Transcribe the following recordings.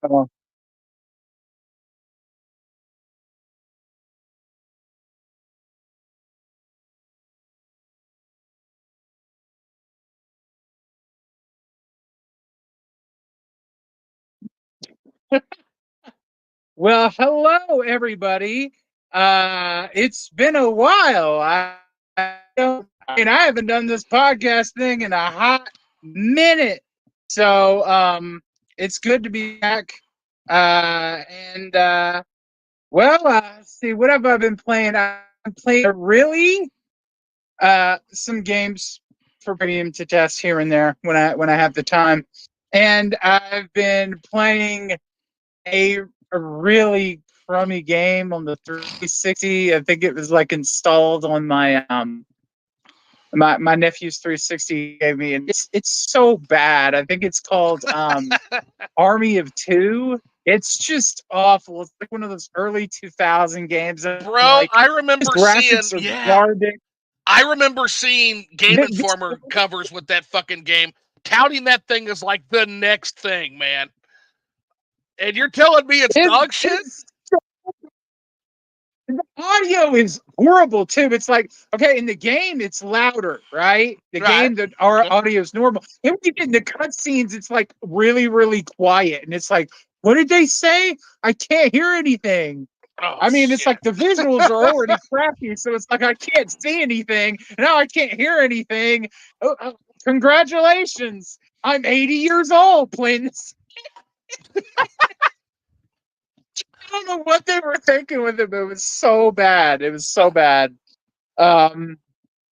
Uh, Well, hello everybody. It's been a while. I haven't done this podcast thing in a hot minute. So it's good to be back. And let's see, what have I been playing? I've been playing really some games for premium to test here and there when I have the time. And I've been playing a really crummy game on the 360. I think it was like installed on my nephew's 360 gave me, and it's so bad. I think it's called Army of Two. It's just awful. It's like one of those early 2000 games. Bro, like, I remember graphics seeing are garbage. I remember seeing Game Informer covers with that fucking game, touting that thing as like the next thing, man. And you're telling me it's dog shit? The audio is horrible too. It's like, okay, in the game it's louder, right? The game that our audio is normal. And when you get in the cutscenes, it's like really, really quiet. And it's like, what did they say? I can't hear anything. Oh, I mean, it's like the visuals are already crappy, so it's like I can't see anything. Now I can't hear anything. Congratulations. I'm 80 years old playing this. I don't know what they were thinking with it, but it was so bad. It was so bad.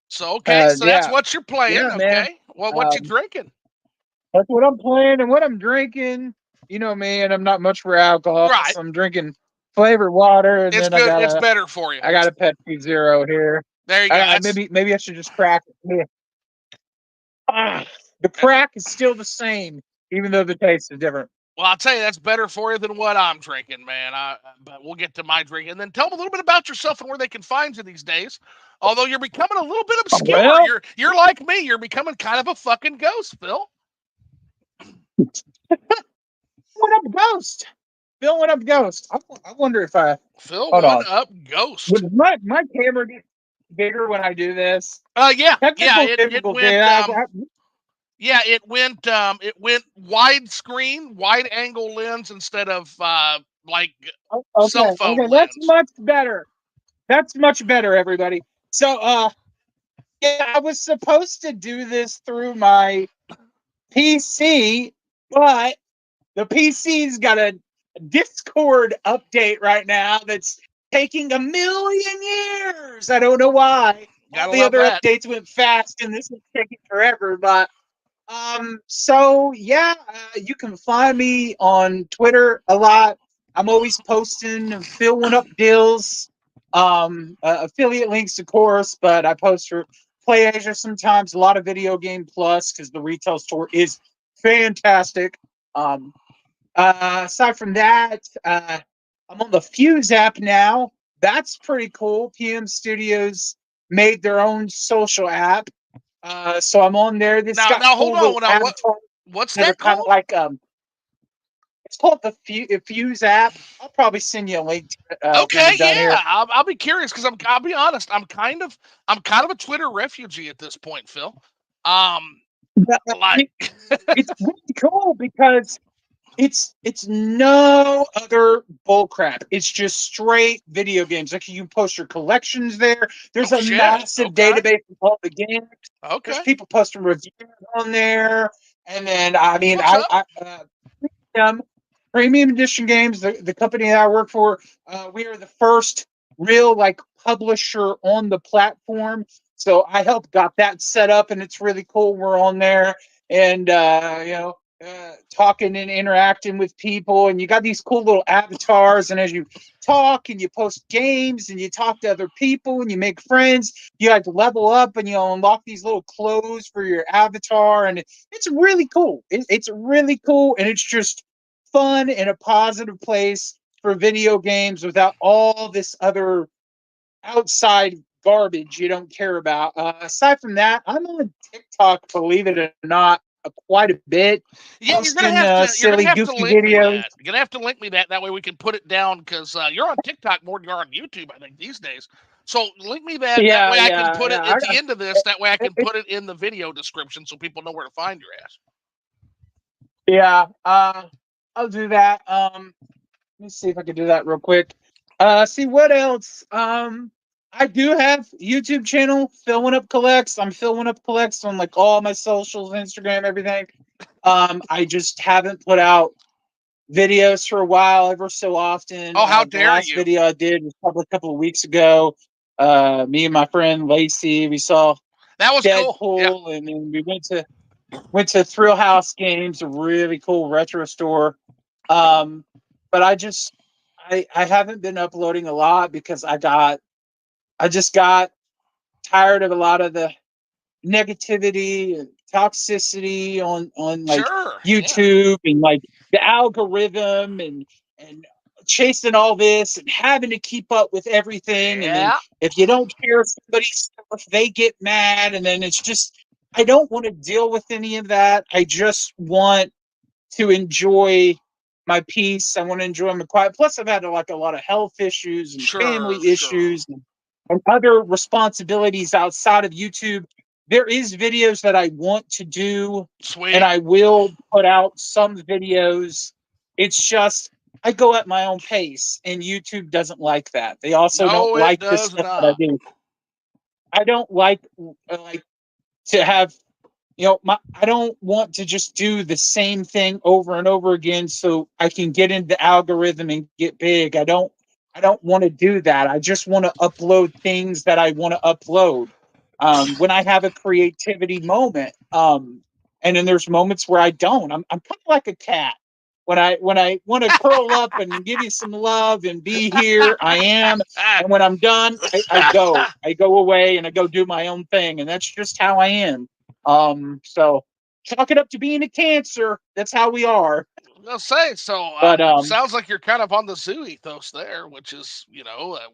So that's what you're playing. Yeah, okay. Man. Well, what you drinking? That's what I'm playing and what I'm drinking. You know me, and I'm not much for alcohol. Right. So I'm drinking flavored water, and it's then good. It's better for you. I got a Pepsi Zero here. There you go. Maybe I should just crack it. The crack is still the same, even though the taste is different. Well, I'll tell you, that's better for you than what I'm drinking, man. But we'll get to my drinking. And then tell them a little bit about yourself and where they can find you these days. Although you're becoming a little bit obscure. Well, you're like me. You're becoming kind of a fucking ghost, Phil. What up, Ghost? Phil, what up, Ghost? I wonder if I... Phil1Up Ghost. Would my camera get bigger when I do this? Yeah. It went widescreen, wide angle lens instead of cell phone lens. That's much better. That's much better, everybody. So I was supposed to do this through my PC, but the PC's got a Discord update right now that's taking 1 million years. I don't know why. All the other updates went fast and this is taking forever, but you can find me on Twitter a lot. I'm always posting Phil1Up deals, affiliate links, of course, but I post for Play Asia sometimes, a lot of Video Game Plus because the retail store is fantastic. Aside from that, I'm on the Fuse app now. That's pretty cool. PM Studios made their own social app. So I'm on there. Now hold on. What's that called? Kind of like it's called the Fuse app. I'll probably send you a link to it. Okay, yeah. I'll be curious because I'll be honest. I'm kind of a Twitter refugee at this point, Phil. It's really cool because it's no other bullcrap. It's just straight video games. Like you can post your collections there. There's a massive database of all the games. Okay. There's people posting reviews on there, and then Premium Edition Games, the company that I work for, we are the first real publisher on the platform. So I helped got that set up, and it's really cool. We're on there, and talking and interacting with people, and you got these cool little avatars, and as you talk and you post games and you talk to other people and you make friends, you like level up and you unlock these little clothes for your avatar, and it's really cool. It's really cool, and it's just fun and a positive place for video games without all this other outside garbage you don't care about. Aside from that, I'm on TikTok, believe it or not, quite a bit. Yeah, Posting you're gonna silly, have to goofy link me videos. that. You're gonna have to link me that. That way we can put it down because you're on TikTok more than you're on YouTube, I think, these days. So link me that. That Yeah, way I can yeah, put it yeah. at the end of this. That way I can It, put it in the video description so people know where to find your ass. yeah, I'll do that. Let me see if I can do that real quick. See what else. I do have YouTube channel, Phil1UpCollects. I'm Phil1UpCollects on like all my socials, Instagram, everything. I just haven't put out videos for a while, ever so often. Oh, how The dare last you! video I did was probably a couple of weeks ago. Me and my friend Lacey, we saw That was cool. Yeah, Deadpool, and then we went to Thrill House Games, a really cool retro store. Um, but I haven't been uploading a lot because I just got tired of a lot of the negativity and toxicity on like sure. Yeah, YouTube, and like the algorithm, and chasing all this and having to keep up with everything, and then yeah, if you don't share somebody's stuff they get mad, and then it's just I don't want to deal with any of that. I just want to enjoy my peace. I want to enjoy my quiet. Plus, I've had like a lot of health issues and sure, family sure. issues, and other responsibilities outside of YouTube. There is videos that I want to do, and Sweet. I will put out some videos. It's just I go at my own pace, and YouTube doesn't like that. They also don't No, it like the does stuff that I not. do. I don't like to have I don't want to just do the same thing over and over again so I can get into the algorithm and get big. I don't want to do that. I just want to upload things that I want to upload. When I have a creativity moment, and then there's moments where I don't. I'm kind of like a cat. When I want to curl up and give you some love and be here, I am. And when I'm done, I go away and I go do my own thing, and that's just how I am. So chalk it up to being a cancer. That's how we are. I'll say so. But Sounds like you're kind of on the zoo ethos there, which is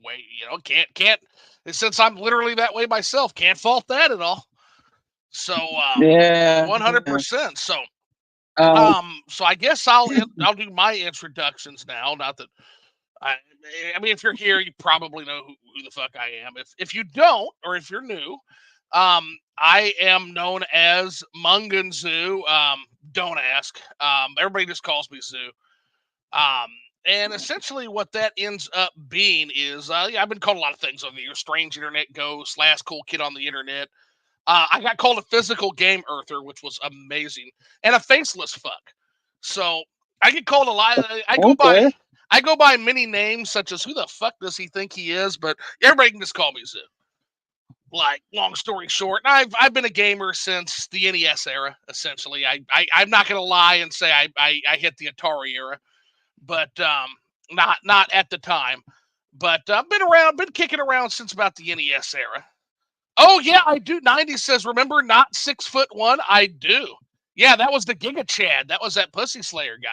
way can't. Since I'm literally that way myself, can't fault that at all. So yeah, 100%. So um, so I guess I'll do my introductions now. Not that I I mean if you're here, you probably know who the fuck I am. If you don't, or if you're new, I am known as Mungan Zoo. Don't ask. Everybody just calls me Zoo. Um, and essentially, what that ends up being is, yeah, I've been called a lot of things over the years: strange internet ghost, last cool kid on the internet. I got called a physical game earther, which was amazing, and a faceless fuck. So I get called a lot. okay. I go by many names, such as who the fuck does he think he is? But everybody can just call me Zoo. Like, long story short, I've been a gamer since the NES era. Essentially, I'm not gonna lie and say I hit the Atari era, but not at the time. But I've been kicking around since about the NES era. Oh yeah, I do. 90 says, remember not 6'1"? I do. Yeah, that was the Giga Chad. That was that Pussy Slayer guy.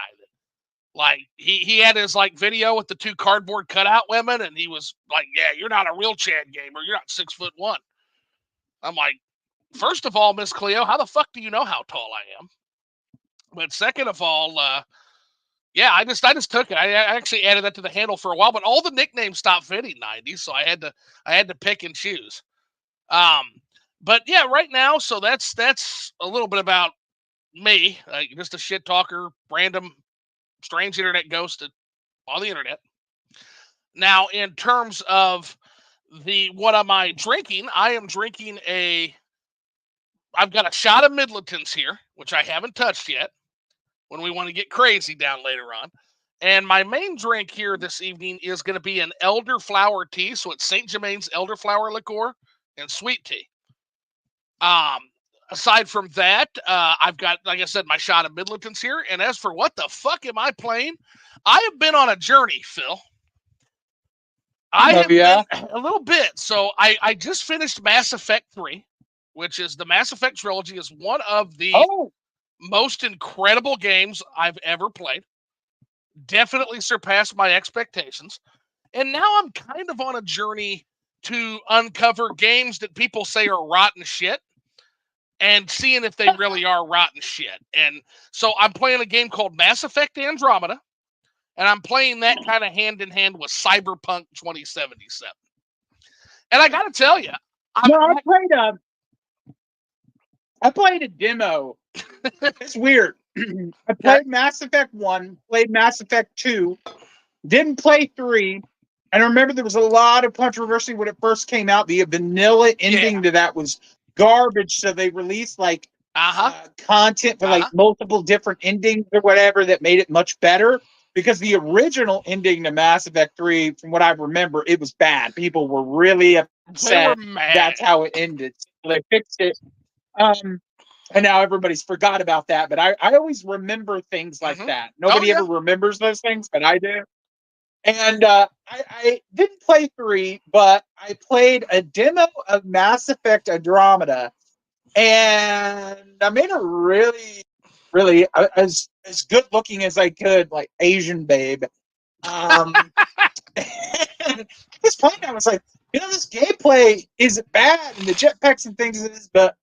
Like he had his like video with the two cardboard cutout women, and he was like, "Yeah, you're not a real Chad gamer. You're not 6'1". I'm like, first of all, Miss Cleo, how the fuck do you know how tall I am? But second of all, yeah, I just took it. I actually added that to the handle for a while, but all the nicknames stopped fitting 90, so I had to pick and choose. Um, but yeah, right now, so that's a little bit about me, just a shit talker, random, strange internet ghost on the internet. Now, in terms of the what am I drinking? I am drinking I've got a shot of Midleton's here, which I haven't touched yet. When we want to get crazy down later on. And my main drink here this evening is going to be an elderflower tea. So it's St. Germain's elderflower liqueur and sweet tea. Um, aside from that, I've got, like I said, my shot of Midlotons here. And as for what the fuck am I playing, I have been on a journey, Phil. I have been a little bit. So I just finished Mass Effect 3, which is the Mass Effect trilogy, is one of the most incredible games I've ever played. Definitely surpassed my expectations. And now I'm kind of on a journey to uncover games that people say are rotten shit and seeing if they really are rotten shit. And so I'm playing a game called Mass Effect Andromeda, and I'm playing that kind of hand in hand with Cyberpunk 2077. And I got to tell you, I played a demo. It's weird. I played Mass Effect 1, played Mass Effect 2, didn't play 3. And I remember there was a lot of controversy when it first came out. The vanilla ending to that was garbage. So they released like content for like multiple different endings or whatever that made it much better. Because the original ending to Mass Effect 3, from what I remember, it was bad. People were really upset. That's how it ended. So they fixed it. And now everybody's forgot about that. But I always remember things like that. Nobody ever remembers those things, but I do. And I didn't play 3, but I played a demo of Mass Effect Andromeda. And I made a really, really as good looking as I could, like Asian babe. At this point, I was like, this gameplay is bad and the jetpacks and things is, but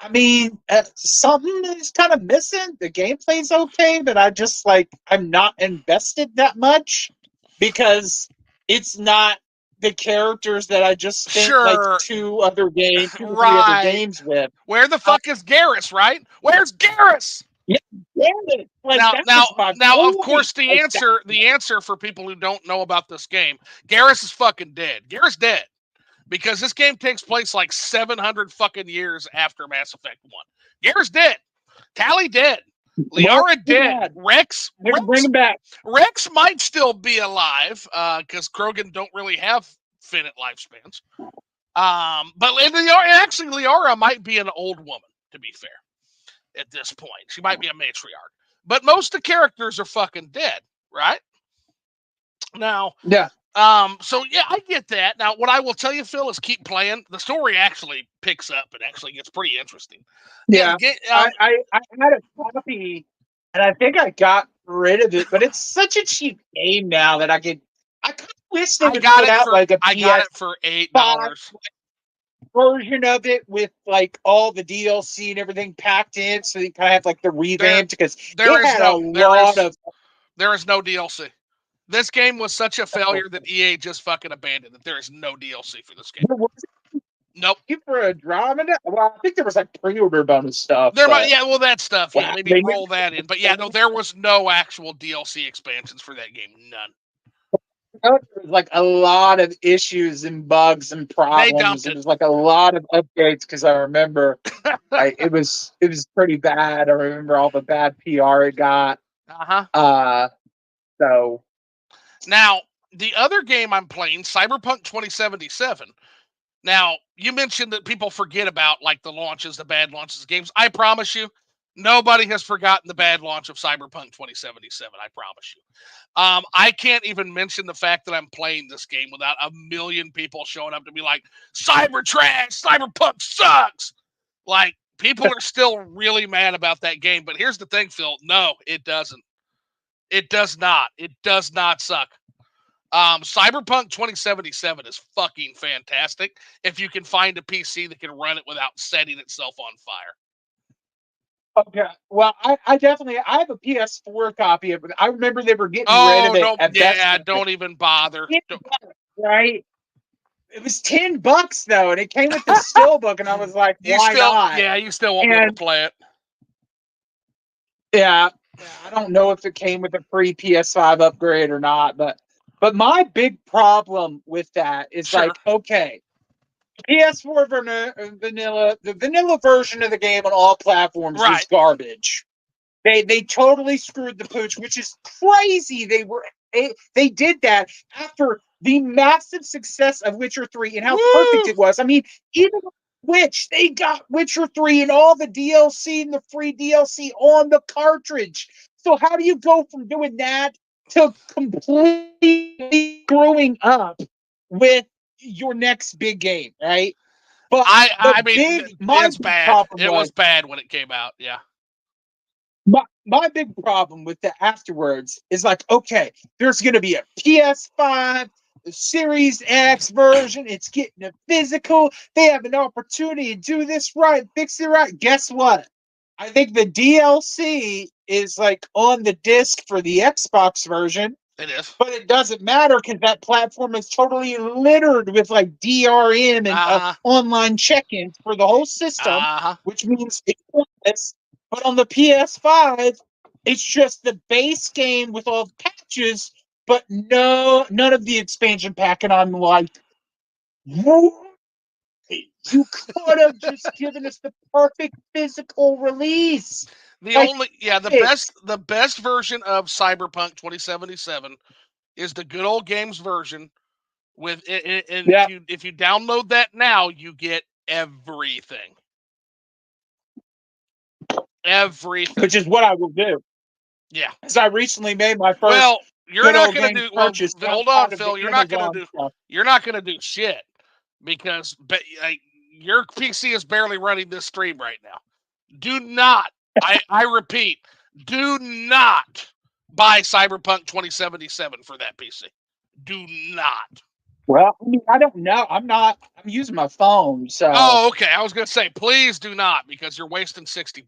I mean, something is kind of missing. The gameplay's okay, but I'm not invested that much because it's not the characters that I just spent like 2 other games, 2 or 3 other games with. Where the fuck is Garrus, right? Where's Garrus? Yeah, like, now, of course, the answer for people who don't know about this game, Garrus is fucking dead. Garrus dead. Because this game takes place like 700 fucking years after Mass Effect 1. Garrus dead. Tali dead. Liara dead. Rex bring him back. Rex might still be alive because Krogan don't really have finite lifespans. But Liara might be an old woman, to be fair, at this point. She might be a matriarch. But most of the characters are fucking dead, right? Now, so yeah, I get that. Now, what I will tell you, Phil, is keep playing. The story actually picks up and actually gets pretty interesting. Yeah, I had a copy, and I think I got rid of it. But it's such a cheap game now that I kind of wish they would put out like a PS5 I got it for $8 version of it with like all the DLC and everything packed in, so you kind of have like the revamped because there is no DLC. This game was such a failure that EA just fucking abandoned it. There is no DLC for this game. Nope. For Andromeda? Well, I think there was like pre-order bonus stuff. That stuff. Yeah, maybe roll that in. But yeah, no, there was no actual DLC expansions for that game. None. There was like a lot of issues and bugs and problems. It was like a lot of updates because I remember it was pretty bad. I remember all the bad PR it got. So now the other game I'm playing, Cyberpunk 2077. Now, you mentioned that people forget about like the launches, the bad launches of games. I promise you, nobody has forgotten the bad launch of Cyberpunk 2077. I promise you. I can't even mention the fact that I'm playing this game without a million people showing up to be like, cyber trash, Cyberpunk sucks. Like, people are still really mad about that game. But here's the thing, Phil. No, it doesn't. It does not. It does not suck. Cyberpunk 2077 is fucking fantastic if you can find a PC that can run it without setting itself on fire. Okay, well, I definitely have a PS4 copy of it. I remember they were getting rid of it. Don't even bother. Right? It was $10 though, and it came with the Steelbook, and I was like, why not? Yeah, you still won't be able to play it. Yeah, I don't know if it came with a free PS5 upgrade or not, but my big problem with that is okay, PS4 vanilla, the vanilla version of the game on all platforms is garbage. They totally screwed the pooch, which is crazy. They did that after the massive success of Witcher 3 and how perfect it was. I mean, even Switch, they got Witcher 3 and all the DLC and the free DLC on the cartridge. So how do you go from doing that to completely screwing up with your next big game, right? But I mean, my it's big bad. problem It was was bad when it came out. Yeah. my big problem with the afterwards is like, okay, there's going to be a PS5, the Series X version. It's getting a physical. They have an opportunity to do this right, fix it right. Guess what? I think the DLC is like on the disc for the Xbox version, It is. but it doesn't matter because that platform is totally littered with like DRM and online check-ins for the whole system, which means it's pointless. But on the PS5, it's just the base game with all the patches, but none of the expansion pack. And I'm like, you could have just given us the perfect physical release. The best version of Cyberpunk 2077 is the good old games version. And if you download that now, you get everything. Everything. Which is what I will do. Yeah. Because I recently made my first. Well, you're not going to do. Well, hold on, Phil. You're not going to do. Stuff. You're not going to do shit because your PC is barely running this stream right now. Do not. I repeat. Do not buy Cyberpunk 2077 for that PC. Do not. Well, I mean, I don't know. I'm using my phone, so. Oh, okay. I was gonna say, please do not, because you're wasting $60.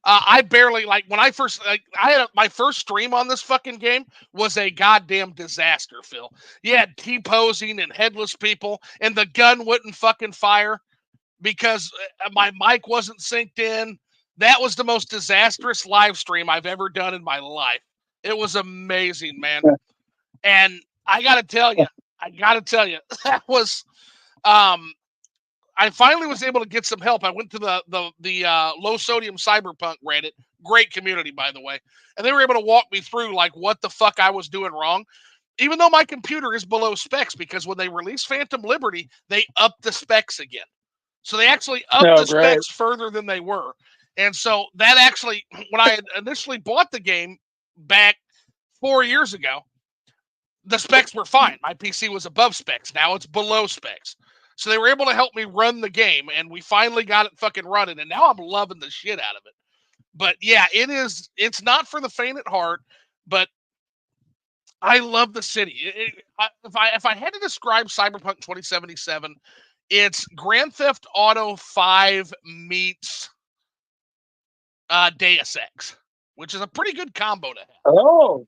I barely when I first I had my first stream on this fucking game was a goddamn disaster, Phil. You had T-posing and headless people, and the gun wouldn't fucking fire because my mic wasn't synced in. That was the most disastrous live stream I've ever done in my life. It was amazing, man. And I gotta tell you, that was I finally was able to get some help. I went to the low sodium cyberpunk Reddit, great community, by the way, and they were able to walk me through like what the fuck I was doing wrong. Even though my computer is below specs, because when they released Phantom Liberty, they upped the specs again. So they actually upped the specs further than they were. And so that actually, when I had initially bought the game back 4 years ago, the specs were fine. My PC was above specs. Now it's below specs. So they were able to help me run the game, and we finally got it fucking running, and now I'm loving the shit out of it. But yeah, it's not for the faint at heart, but I love the city. If I had to describe Cyberpunk 2077, it's Grand Theft Auto 5 meets Deus Ex, which is a pretty good combo to have. Oh,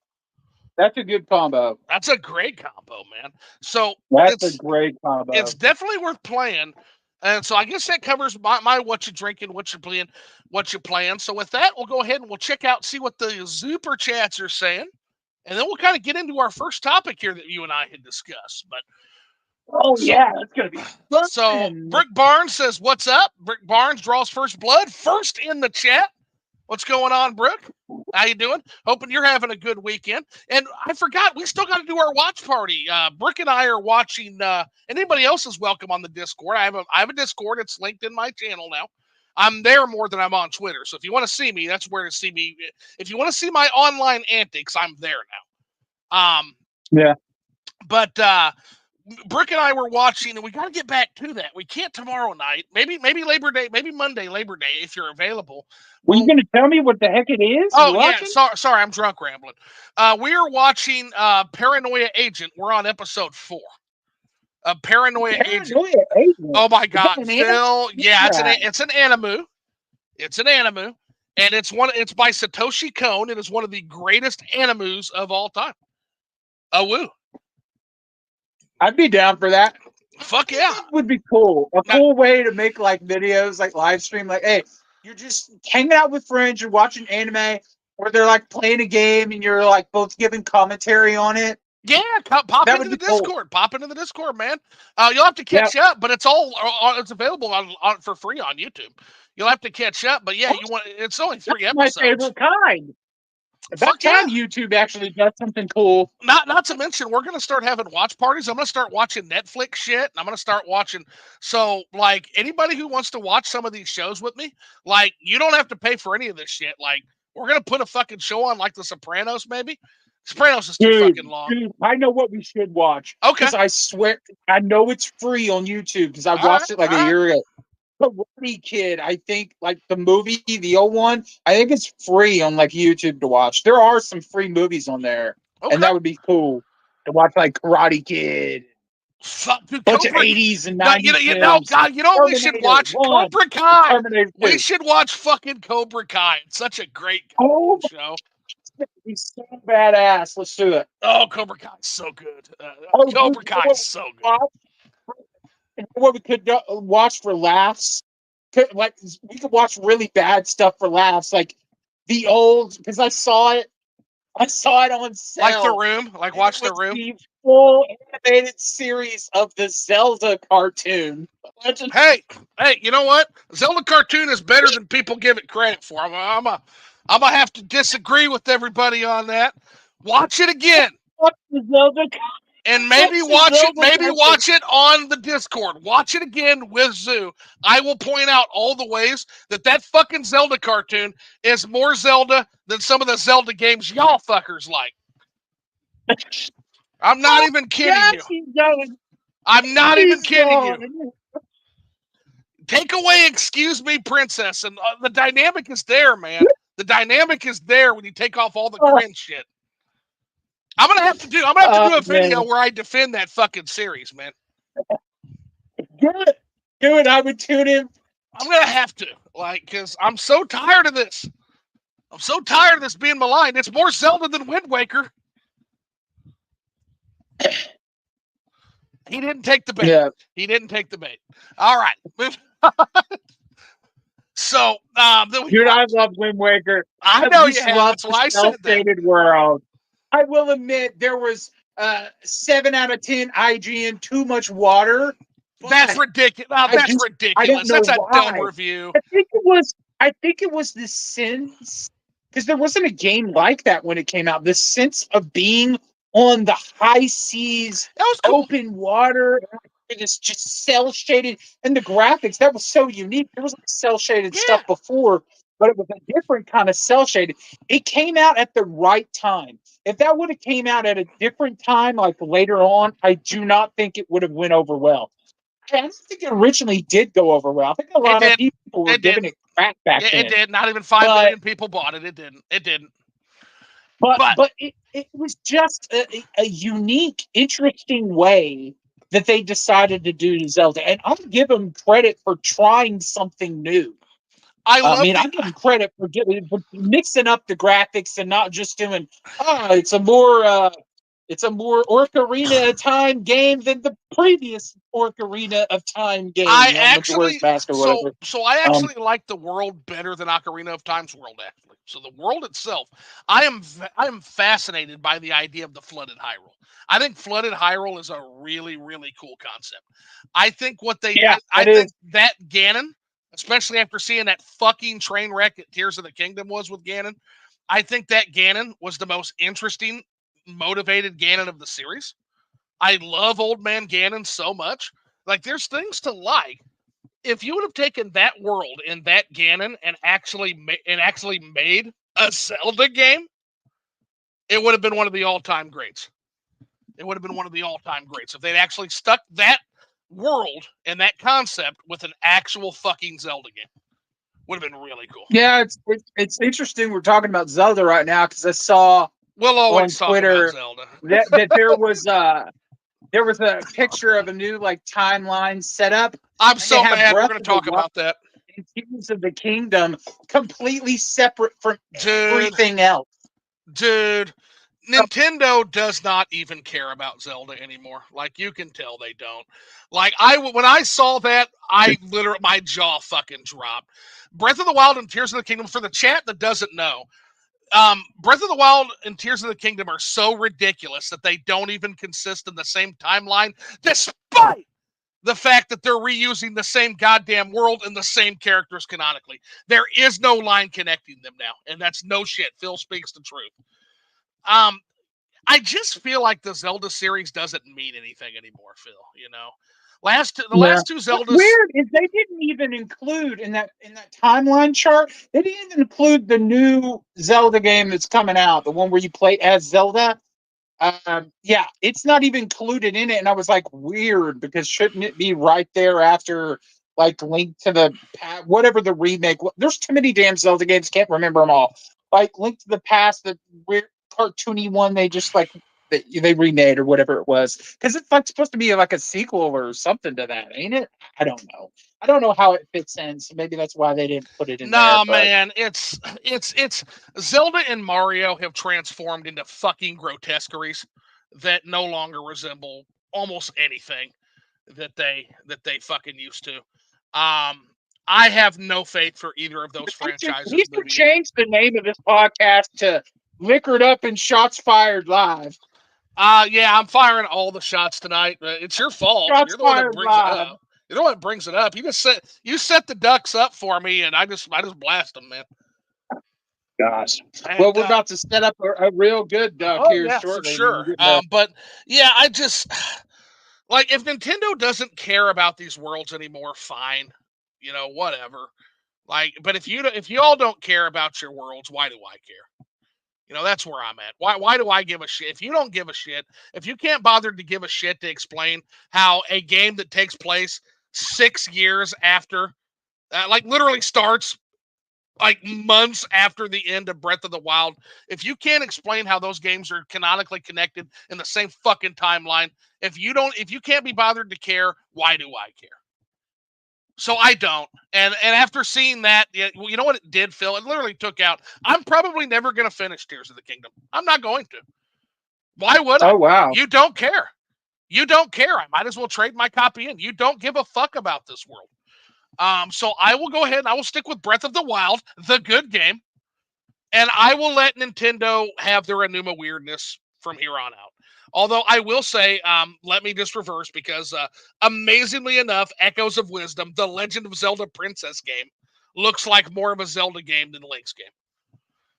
that's a good combo. That's a great combo, man. So that's a great combo. It's definitely worth playing. And so I guess that covers my what you drinking, what you're playing, what you're playing. So with that, we'll go ahead and we'll check out, see what the Super Chats are saying. And then we'll kind of get into our first topic here that you and I had discussed. But yeah, that's gonna be fun. So Brick Barnes says, "What's up?" Brick Barnes draws first blood, first in the chat. What's going on, Brooke? How you doing? Hoping you're having a good weekend. And I forgot, we still got to do our watch party. Brooke and I are watching. Anybody else is welcome on the Discord. I have a Discord. It's linked in my channel now. I'm there more than I'm on Twitter. So if you want to see me, that's where to see me. If you want to see my online antics, I'm there now. Yeah. But Brooke and I were watching, and we got to get back to that. We can't tomorrow night. Maybe Labor Day. Maybe Monday, Labor Day, if you're available. Were you going to tell me what the heck it is? Oh, yeah. Sorry, I'm drunk rambling. We are watching Paranoia Agent. We're on episode 4. Paranoia Agent. Oh, my God. Phil, yeah, it's an anime. It's an anime. And it's by Satoshi Kon. It is one of the greatest animes of all time. Woo. I'd be down for that. Fuck yeah. That would be cool. Cool way to make like videos, like live stream. Like, hey, you're just hanging out with friends, you're watching anime, or they're like playing a game and you're like both giving commentary on it. Yeah, pop into the Discord. Cool. Pop into the Discord, man. You'll have to catch up, but it's available on for free on YouTube. You'll have to catch up, but yeah, it's only 3 episodes. My favorite kind. About time YouTube actually does something cool. Not to mention, we're gonna start having watch parties. I'm gonna start watching Netflix shit. And I'm gonna start watching. So, like, anybody who wants to watch some of these shows with me, like, you don't have to pay for any of this shit. Like, we're gonna put a fucking show on, like The Sopranos, maybe. Sopranos is too fucking long. Dude, I know what we should watch. Okay. Because I swear, I know it's free on YouTube because I watched it like a year ago. Karate Kid, I think, like the movie, the old one, I think it's free on like YouTube to watch. There are some free movies on there, and that would be cool to watch, like Karate Kid. Fuck, dude, bunch of 80s and 90s films. God, you know what we should watch? 1, Cobra Kai. Terminator 2. We should watch fucking Cobra Kai. It's such a great show. He's so badass. Let's do it. Oh, Cobra Kai is so good. Cobra Kai is so good. What we could watch for laughs, like we could watch really bad stuff for laughs, like the old. Because I saw it on sale. Like The Room, like watch The Room. The full animated series of the Zelda cartoon. Hey, you know what? Zelda cartoon is better than people give it credit for. I'm gonna have to disagree with everybody on that. Watch it again. Watch the Zelda. And maybe watch it on the Discord. Watch it again with Zoo. I will point out all the ways that fucking Zelda cartoon is more Zelda than some of the Zelda games y'all fuckers like. I'm not even kidding you. I'm not even kidding you. Take away "Excuse Me, Princess," and the dynamic is there, man. The dynamic is there when you take off all the cringe shit. I'm gonna have to do a video where I defend that fucking series, man. Do it. I would tune in. I'm gonna have to, because I'm so tired of this. I'm so tired of this being maligned. It's more Zelda than Wind Waker. He didn't take the bait. Yeah. He didn't take the bait. All right. So, dude, I love Wind Waker. I know you have. That's why I said that. World. I will admit there was 7 out of 10 IGN too much water. That's ridiculous. That's ridiculous. That's a dumb review. I think it was the sense, because there wasn't a game like that when it came out. The sense of being on the high seas, that was cool. Open water. It's just cell shaded, and the graphics, that was so unique. There was like cell shaded stuff before, but it was a different kind of cell shaded. It came out at the right time. If that would have came out at a different time, like later on, I do not think it would have went over well. I don't think it originally did go over well. I think a lot of people were giving it crap back then. It did. Not even 5 million people bought it. It didn't. But it was just a unique, interesting way that they decided to do Zelda. And I'll give them credit for trying something new. I give them credit for mixing up the graphics and not just doing, it's a more Ocarina of Time game than the previous Ocarina of Time game. I actually like the world better than Ocarina of Time's world, actually. So the world itself, I am fascinated by the idea of the flooded Hyrule. I think flooded Hyrule is a really, really cool concept. I think think that Ganon, especially after seeing that fucking train wreck at Tears of the Kingdom was with Ganon, I think that Ganon was the most interesting, motivated Ganon of the series. I love Old Man Ganon so much. Like, there's things to like. If you would have taken that world and that Ganon and actually made a Zelda game, it would have been one of the all-time greats. It would have been one of the all-time greats if they'd actually stuck that world and that concept with an actual fucking Zelda game. Would have been really cool. Yeah, it's interesting we're talking about Zelda right now, because I saw on Twitter that there was a picture of a new timeline setup. I'm so mad we're going to talk about that. Tears of the Kingdom completely separate from everything else. Dude, Nintendo does not even care about Zelda anymore. Like, you can tell they don't. Like, when I saw that, my jaw fucking dropped. Breath of the Wild and Tears of the Kingdom, for the chat that doesn't know, Breath of the Wild and Tears of the Kingdom are so ridiculous that they don't even consist in the same timeline, despite the fact that they're reusing the same goddamn world and the same characters canonically. There is no line connecting them now, and that's no shit. Phil speaks the truth. I just feel like the Zelda series doesn't mean anything anymore, Phil. Last two Zeldas. What's weird is they didn't even include in that timeline chart. They didn't even include the new Zelda game that's coming out, the one where you play as Zelda. Yeah, it's not even included in it, and I was like, weird, because shouldn't it be right there after like Link to the whatever the remake? There's too many damn Zelda games, can't remember them all. Like Link to the Past, the weird cartoony one they just like they remade or whatever it was, because it's like supposed to be like a sequel or something to that, ain't it? I don't know. I don't know how it fits in, so maybe that's why they didn't put it in there. Nah, But man, it's Zelda and Mario have transformed into fucking grotesqueries that no longer resemble almost anything that they fucking used to. I have no faith for either of those franchises. We should change the name of this podcast to Liquored Up and Shots Fired Live. Yeah, I'm firing all the shots tonight. It's your fault. Shots You're the one that fired brings live. it up. You're the one that brings it up. You set the ducks up for me, and I just blast them, man. Gosh. Well, we're about to set up a real good duck here shortly. For sure. But yeah, I just like, if Nintendo doesn't care about these worlds anymore, fine. Whatever. Like, but if you all don't care about your worlds, why do I care? That's where I'm at. Why do I give a shit? If you don't give a shit, if you can't bother to give a shit to explain how a game that takes place 6 years after, like literally starts like months after the end of Breath of the Wild, if you can't explain how those games are canonically connected in the same fucking timeline, if you can't be bothered to care, why do I care? So I don't. And after seeing that, you know what it did, Phil? It literally took out, I'm probably never going to finish Tears of the Kingdom. I'm not going to. Why would I? Oh, wow. You don't care. You don't care. I might as well trade my copy in. You don't give a fuck about this world. So I will go ahead and I will stick with Breath of the Wild, the good game, and I will let Nintendo have their Enuma weirdness from here on out. Although I will say, let me just reverse, because amazingly enough, Echoes of Wisdom, the Legend of Zelda Princess game, looks like more of a Zelda game than Link's game.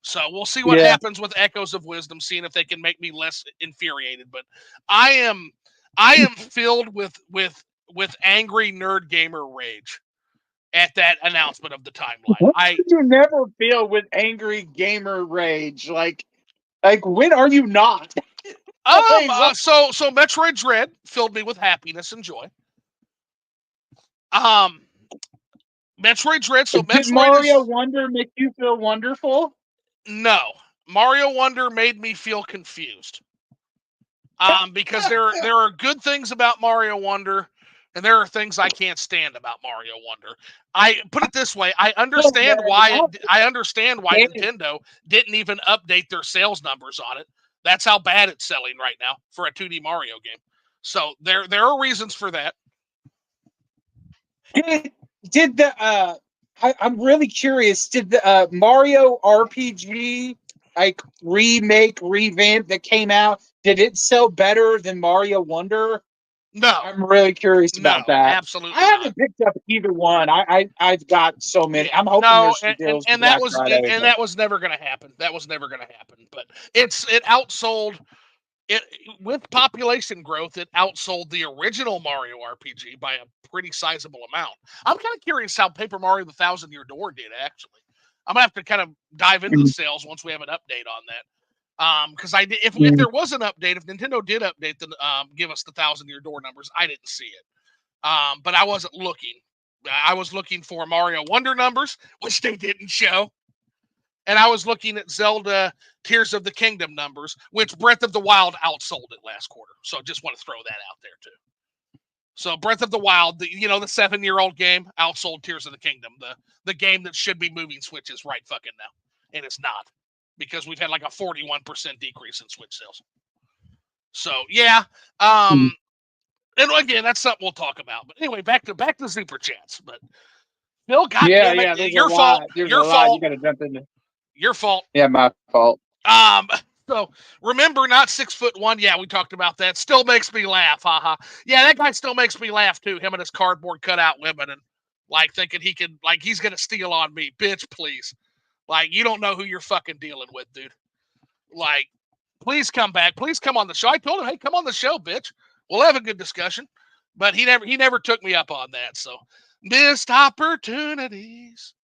So we'll see what happens with Echoes of Wisdom, seeing if they can make me less infuriated. But I am filled with angry nerd gamer rage at that announcement of the timeline. You never feel with angry gamer rage. Like when are you not? So Metroid Dread filled me with happiness and joy. Metroid Dread. So did Mario Wonder make you feel wonderful? No, Mario Wonder made me feel confused. Because there are good things about Mario Wonder, and there are things I can't stand about Mario Wonder. I put it this way: I understand why Nintendo didn't even update their sales numbers on it. That's how bad it's selling right now for a 2D Mario game. So there are reasons for that. Did the I'm really curious. Did the Mario RPG like revamp that came out? Did it sell better than Mario Wonder? No, I'm really curious about that. Absolutely, I haven't picked up either one. I've got so many. I'm hoping there's some deals. And that was never going to happen. That was never going to happen. But it outsold it with population growth. It outsold the original Mario RPG by a pretty sizable amount. I'm kind of curious how Paper Mario: The Thousand Year Door did. Actually, I'm gonna have to kind of dive into the sales once we have an update on that. Because if there was an update, if Nintendo did update give us the 1,000 Year Door numbers, I didn't see it. But I wasn't looking. I was looking for Mario Wonder numbers, which they didn't show. And I was looking at Zelda Tears of the Kingdom numbers, which Breath of the Wild outsold it last quarter. So just want to throw that out there too. So Breath of the Wild, the 7-year-old game, outsold Tears of the Kingdom, the game that should be moving switches right fucking now, and it's not, because we've had like a 41% decrease in Switch sales. So yeah, and again, that's something we'll talk about. But anyway, back to Super Chats. But Phil, goddamn it, your fault. Your fault. You gotta jump in. Your fault. Yeah, my fault. So remember, not 6'1". Yeah, we talked about that. Still makes me laugh. Haha. Yeah, that guy still makes me laugh too. Him and his cardboard cutout women, and like thinking he can, like he's gonna steal on me, bitch. Please, like you don't know who you're fucking dealing with, dude. Like, please come back. Please come on the show. I told him, hey, come on the show, bitch. We'll have a good discussion. But he never took me up on that. So missed opportunities.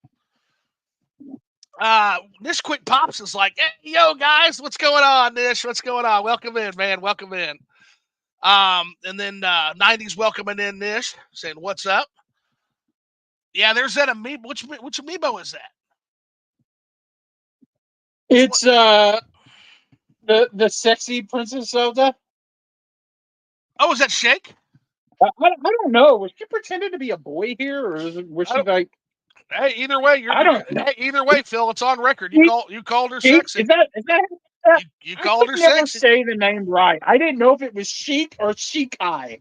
Nish Quick Pops is like, hey, yo, guys, what's going on, Nish? What's going on? Welcome in, man. Welcome in. And then 90s welcoming in Nish, saying, what's up? Yeah, there's that amiibo. Which amiibo is that? It's the sexy Princess Zelda. Oh, is that Shake? I don't know. Was she pretending to be a boy here, or was she like? Hey, either way, either way, Phil, it's on record. You called her sexy. Is that you called her never sexy? Say the name right. I didn't know if it was Sheik or Shikai.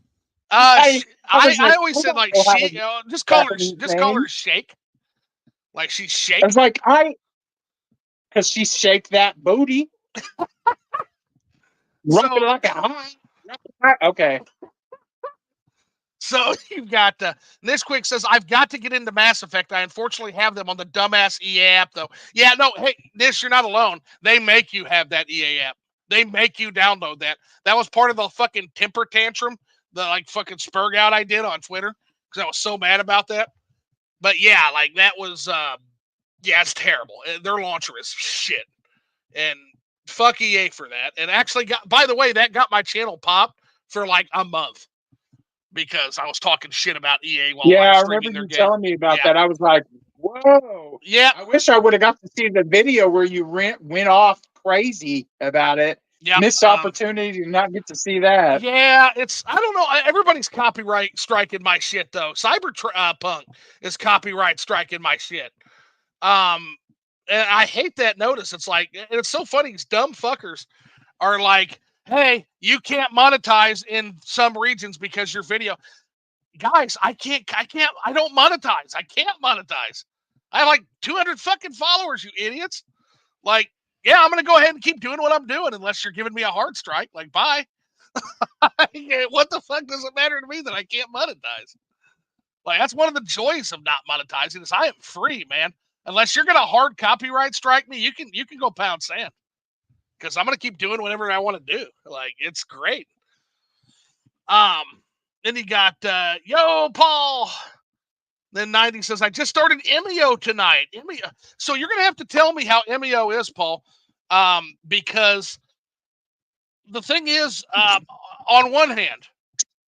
I always said like she. Just call her Shake. Like she's Shake. It's like because she shake that booty. Rock it like a high. Okay. So you've got this quick says, I've got to get into Mass Effect. I unfortunately have them on the dumbass EA app, though. Yeah, no, hey, Nish, you're not alone. They make you have that EA app. They make you download that. That was part of the fucking temper tantrum, the like fucking spurg out I did on Twitter because I was so mad about that. But yeah, like that was, yeah, it's terrible. Their launcher is shit. And fuck EA for that. And actually, by the way, that got my channel popped for like a month. Because I was talking shit about EA while I live remember streaming their you game. telling me about that. I was like, whoa. Yeah. I wish I would have got to see the video where you went off crazy about it. Yeah. Missed opportunity to not get to see that. Yeah, I don't know. Everybody's copyright striking my shit, though. Cyberpunk is copyright striking my shit. And I hate that notice. It's like, and it's so funny. These dumb fuckers are like, hey, you can't monetize in some regions because your video. Guys, I don't monetize. I can't monetize. I have like 200 fucking followers, you idiots. Like, yeah, I'm going to go ahead and keep doing what I'm doing unless you're giving me a hard strike. Like, bye. What the fuck does it matter to me that I can't monetize? Like, that's one of the joys of not monetizing is I am free, man. Unless you're going to hard copyright strike me, you can go pound sand. Because I'm going to keep doing whatever I want to do. Like, it's great. Then you got, yo, Paul. Then 90 says, I just started Emio tonight. So you're going to have to tell me how Emio is, Paul. Because the thing is, on one hand,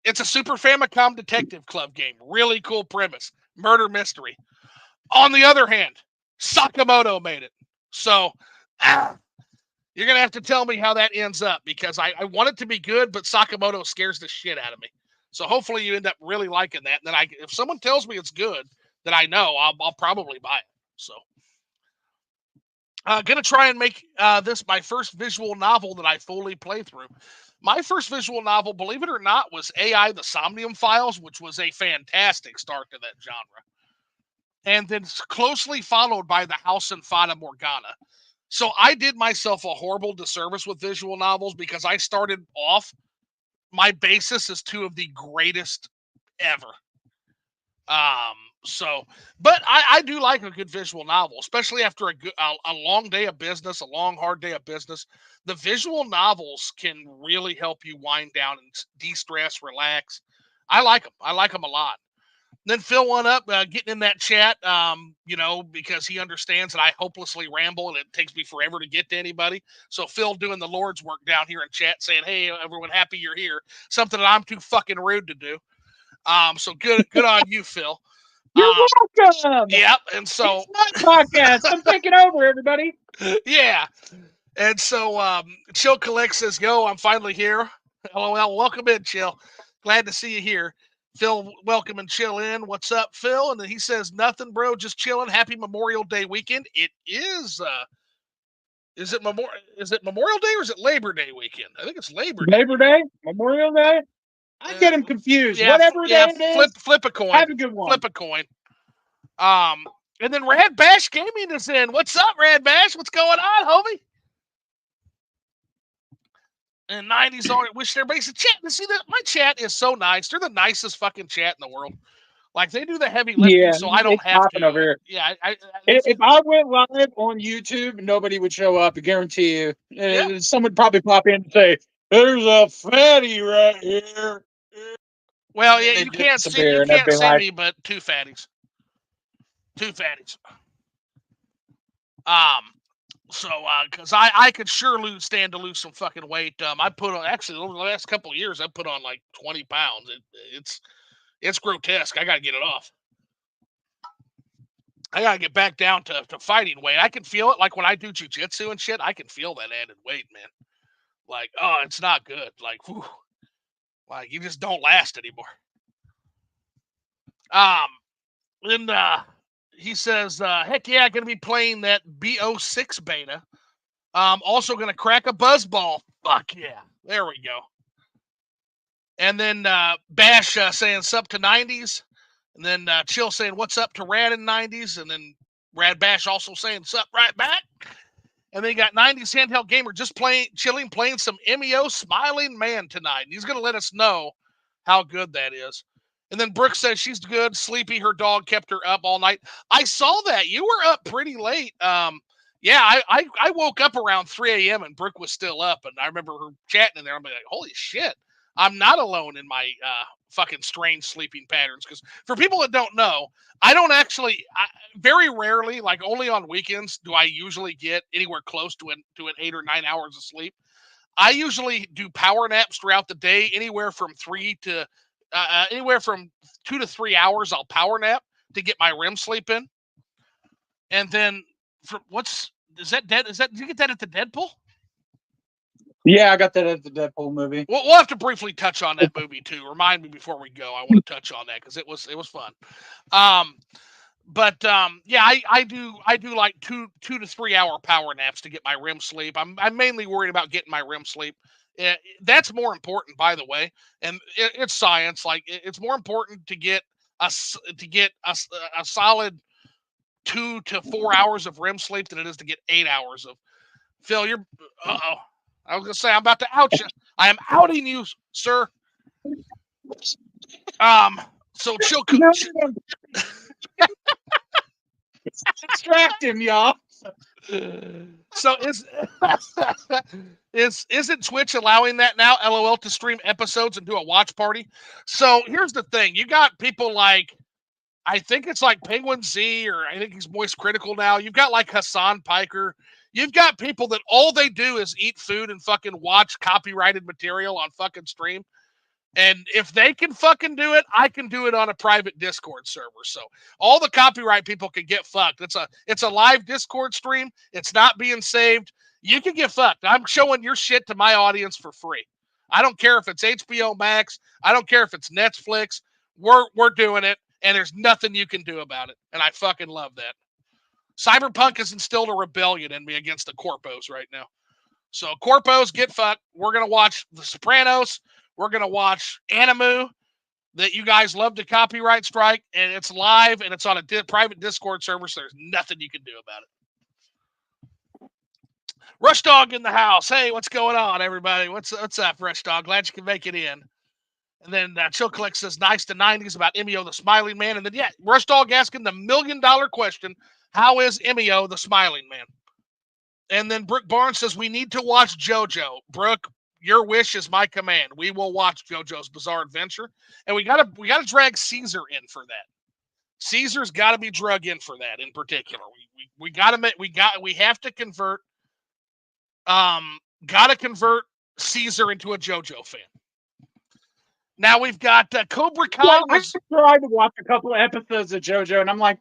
it's a Super Famicom Detective Club game. Really cool premise. Murder mystery. On the other hand, Sakamoto made it. So, you're going to have to tell me how that ends up because I want it to be good, but Sakamoto scares the shit out of me. So hopefully you end up really liking that. And then if someone tells me it's good, then I know I'll probably buy it. So going to try and make this my first visual novel that I fully play through. My first visual novel, believe it or not, was AI The Somnium Files, which was a fantastic start to that genre. And then closely followed by The House in Fata Morgana. So I did myself a horrible disservice with visual novels because I started off, my basis is two of the greatest ever. But I do like a good visual novel, especially after a long day of business, a long, hard day of business. The visual novels can really help you wind down and de-stress, relax. I like them. I like them a lot. Then Phil1Up getting in that chat, because he understands that I hopelessly ramble and it takes me forever to get to anybody. So Phil doing the Lord's work down here in chat saying, hey, everyone, happy you're here. Something that I'm too fucking rude to do. So good on you, Phil. You're welcome. Yep. And so it's my podcast. I'm taking over, everybody. Yeah. And so Chill Collects says, yo, I'm finally here. LOL. Welcome in, Chill. Glad to see you here. Phil, welcome and chill in. What's up, Phil? And then he says, nothing, bro, just chilling. Happy Memorial Day weekend. It is. Is it Memorial Day or is it Labor Day weekend? I think it's Labor Day. Labor Day? Memorial Day? I get them confused. Yeah, Whatever day it is. Flip a coin. Have a good one. Flip a coin. And then Rad Bash Gaming is in. What's up, Rad Bash? What's going on, homie? And 90s on it. Wish everybody said, chat. See that my chat is so nice. They're the nicest fucking chat in the world. Like they do the heavy lifting, Yeah, so I don't it's have popping to. over here. Yeah, If I went live on YouTube, nobody would show up. I guarantee you. Yeah. Someone would probably pop in and say, "There's a fatty right here." Well, And yeah, then they you can't disappear, and I'd be see like, me, but two fatties. So because I could sure stand to lose some fucking weight. I put on actually over the last couple of years I put on like 20 pounds. It's grotesque. I gotta get it off. I gotta get back down to fighting weight. I can feel it like when I do jujitsu and shit. I can feel that added weight, man. Like, oh, it's not good. Like, whew, like you just don't last anymore. And he says, heck yeah, gonna be playing that BO6 beta. Also gonna crack a buzzball. Fuck yeah. There we go. And then Bash saying sup to 90s. And then Chill saying what's up to Rad in 90s. And then Rad Bash also saying sup right back. And then you got 90s Handheld Gamer just chilling, playing some MEO Smiling Man tonight. And he's going to let us know how good that is. And then Brooke says she's good. Sleepy, her dog kept her up all night. I saw that. You were up pretty late. Yeah, I woke up around 3 a.m. and Brooke was still up. And I remember her chatting in there. I'm like, holy shit. I'm not alone in my fucking strange sleeping patterns. Because for people that don't know, I don't actually, very rarely, like only on weekends, do I usually get anywhere close to an 8 or 9 hours of sleep. I usually do power naps throughout the day, anywhere from 2 to 3 hours. I'll power nap to get my REM sleep in. And then, is that dead? Did you get that at the Deadpool? yeah, I got that at the Deadpool movie. We'll have to briefly touch on that movie too. Remind me before we go. I want to touch on that because it was fun. But yeah, I do like 2 to 3 hour power naps to get my REM sleep. I'm mainly worried about getting my REM sleep. That's more important, by the way, and it's science. Like it's more important to get a solid 2 to 4 hours of REM sleep than it is to get 8 hours of. Phil, you're. Uh-oh. I was gonna say I'm about to out you. I am outing you, sir. So chill. Distract him, y'all. So isn't Twitch allowing that now? LOL to stream episodes and do a watch party. So here's the thing: you got people like, I think it's like Penguin Z, or I think he's Moist Critical now. You've got like Hassan Piker. You've got people that all they do is eat food and fucking watch copyrighted material on fucking stream. And if they can fucking do it, I can do it on a private Discord server. So all the copyright people can get fucked. It's a live Discord stream. It's not being saved. You can get fucked. I'm showing your shit to my audience for free. I don't care if it's HBO Max. I don't care if it's Netflix. We're doing it, and there's nothing you can do about it. And I fucking love that. Cyberpunk has instilled a rebellion in me against the corpos right now. So corpos, get fucked. We're gonna watch The Sopranos. We're going to watch Animu that you guys love to copyright strike, and it's live, and it's on a private Discord server, so there's nothing you can do about it. Rush Dog in the house. Hey, what's going on, everybody? What's up, Rush Dog? Glad you can make it in. And then Chill Collect says, nice to 90s about MEO the Smiling Man. And then, yeah, Rush Dog asking the $1 million question, how is MEO the Smiling Man? And then Brooke Barnes says, we need to watch JoJo. Brooke, your wish is my command. We will watch JoJo's Bizarre Adventure, and we gotta drag Caesar in for that. Caesar's got to be drug in for that in particular. We have to convert. Got to convert Caesar into a JoJo fan. Now we've got Cobra Kai. Well, I tried to watch a couple of episodes of JoJo, and I'm like,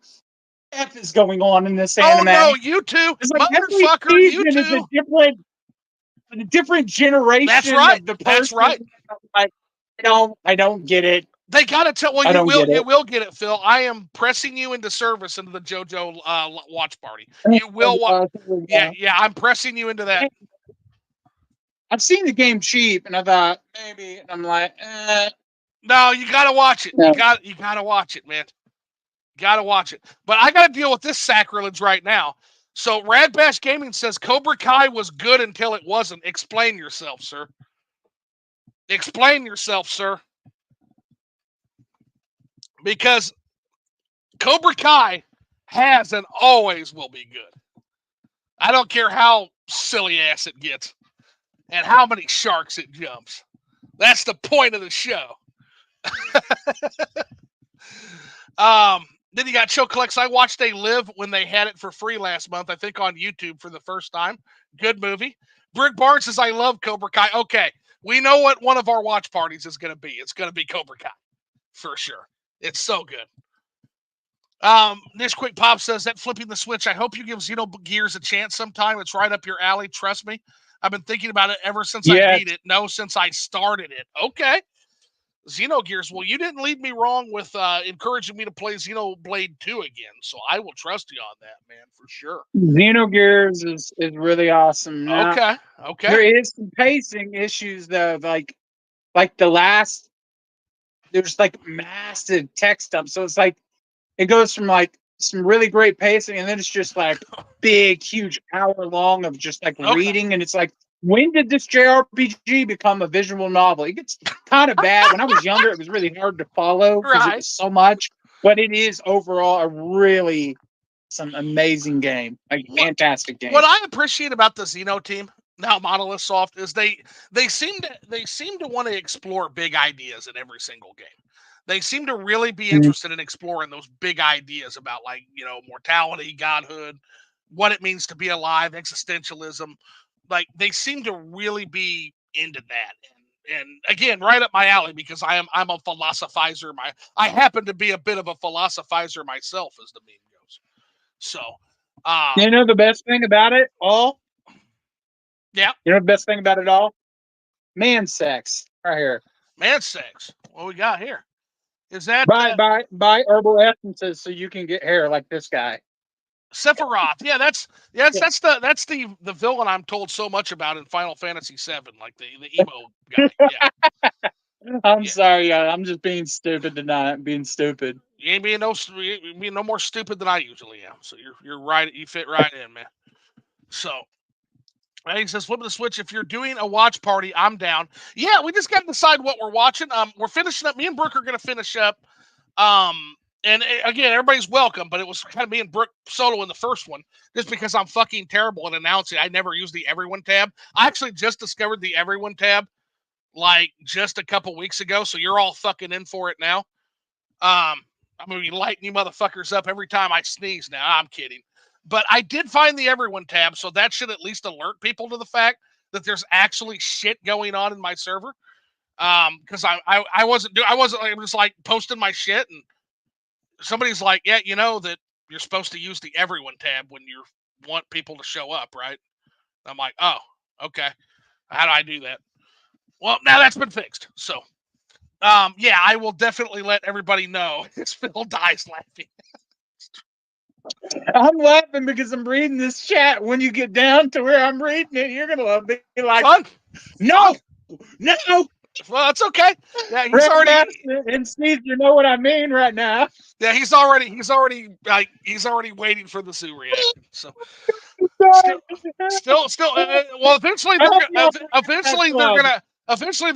what is going on in this anime? Oh no, you too, it's like motherfucker! You too. Is a different generation. That's right. Of the person. That's right. Like, I don't get it. They gotta tell. Well, you will get it, Phil. I am pressing you into service into the JoJo watch party. You will watch. Yeah. I'm pressing you into that. I've seen the game cheap, and I thought maybe. And I'm like, No, you gotta watch it. No. You gotta watch it, man. Gotta watch it. But I gotta deal with this sacrilege right now. So Rad Bash Gaming says Cobra Kai was good until it wasn't. Explain yourself, sir. Explain yourself, sir. Because Cobra Kai has and always will be good. I don't care how silly ass it gets and how many sharks it jumps. That's the point of the show. Then you got FlippingTheS'Wit. I watched They Live when they had it for free last month, I think on YouTube for the first time. Good movie. Brick Barnes says, I love Cobra Kai. Okay, we know what one of our watch parties is going to be. It's going to be Cobra Kai, for sure. It's so good. This quick pop says that Flipping the Switch. I hope you give Xenogears a chance sometime. It's right up your alley. Trust me. I've been thinking about it ever since I beat it. No, since I started it. Okay. Xenogears. Well, you didn't lead me wrong with encouraging me to play Xenoblade 2 again, so I will trust you on that, man, for sure. Xenogears is really awesome. Now, okay. There is some pacing issues though, like the last. There's like massive text dump, so it's like it goes from like some really great pacing, and then it's just like big, huge hour long of just like reading, and it's like, when did this JRPG become a visual novel? It gets kind of bad. When I was younger, it was really hard to follow because it was so much, but it is overall a really some amazing game, like fantastic game. What I appreciate about the Xeno team now, Monolith Soft, is they seem to want to explore big ideas in every single game. They seem to really be interested in exploring those big ideas about, like, mortality, godhood, what it means to be alive, existentialism. Like, they seem to really be into that. And again, right up my alley, because I'm a philosophizer. I happen to be a bit of a philosophizer myself, as the meme goes. So, you know the best thing about it all? Yeah. You know the best thing about it all? Man sex. Right here. Man sex. What we got here? Is that buy herbal essences so you can get hair like this guy. Sephiroth. Yeah, that's the villain I'm told so much about in Final Fantasy VII, like the emo guy. Yeah. I'm sorry, I'm just being stupid tonight. Being stupid. You ain't being no more stupid than I usually am. So you're right. You fit right in, man. So he says, flip the switch. If you're doing a watch party, I'm down. Yeah, we just got to decide what we're watching. We're finishing up. Me and Brooke are going to finish up. And again, everybody's welcome, but it was kind of me and Brooke solo in the first one, just because I'm fucking terrible at announcing. I never use the Everyone tab. I actually just discovered the Everyone tab, like, just a couple weeks ago, so you're all fucking in for it now. I'm going to be lighting you motherfuckers up every time I sneeze now. I'm kidding. But I did find the Everyone tab, so that should at least alert people to the fact that there's actually shit going on in my server. Because I wasn't just like posting my shit, and somebody's like, yeah, you know that you're supposed to use the Everyone tab when you want people to show up, right? I'm like, oh, okay. How do I do that? Well, now that's been fixed. So, yeah, I will definitely let everybody know. Phil dies laughing. I'm laughing because I'm reading this chat. When you get down to where I'm reading it, you're gonna love me. Like, fun. No. Well, it's okay. Yeah, he's already and Steve. You know what I mean right now. Yeah, he's already waiting for the Sue reaction. So, still. Well, eventually they're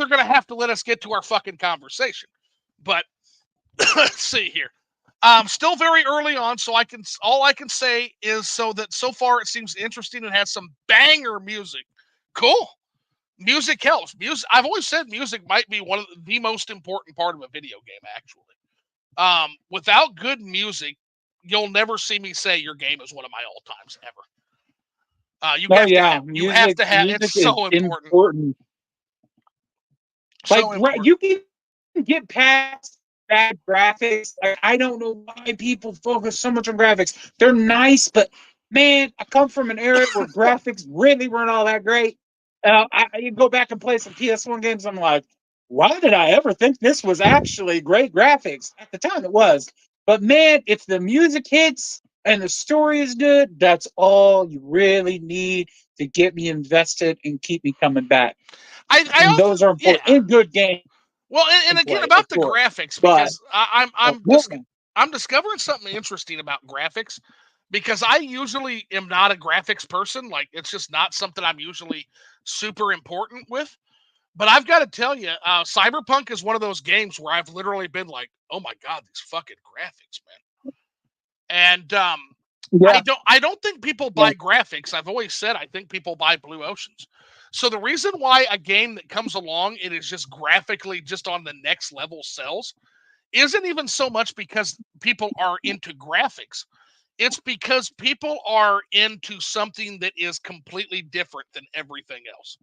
gonna have to let us get to our fucking conversation. But let's see here. Still very early on, so all I can say is so far it seems interesting and has some banger music. Cool. Music helps. I've always said music might be one of the most important part of a video game, actually. Without good music, you'll never see me say your game is one of my all times ever. You have to have. It's so important. Like, you can get past bad graphics. Like, I don't know why people focus so much on graphics. They're nice, but man, I come from an era where graphics really weren't all that great. You go back and play some PS1 games, I'm like, why did I ever think this was actually great graphics? At the time, it was. But man, if the music hits and the story is good, that's all you really need to get me invested and keep me coming back. Those are important in good games. Well, and again, about the graphics, because I'm discovering something interesting about graphics, because I usually am not a graphics person. Like, it's just not something I'm usually super important with. But I've got to tell you, Cyberpunk is one of those games where I've literally been like, "Oh my god, these fucking graphics, man!" And Yeah. I don't think people buy graphics. I've always said I think people buy blue oceans. So the reason why a game that comes along and is just graphically just on the next level sells isn't even so much because people are into graphics. It's because people are into something that is completely different than everything else.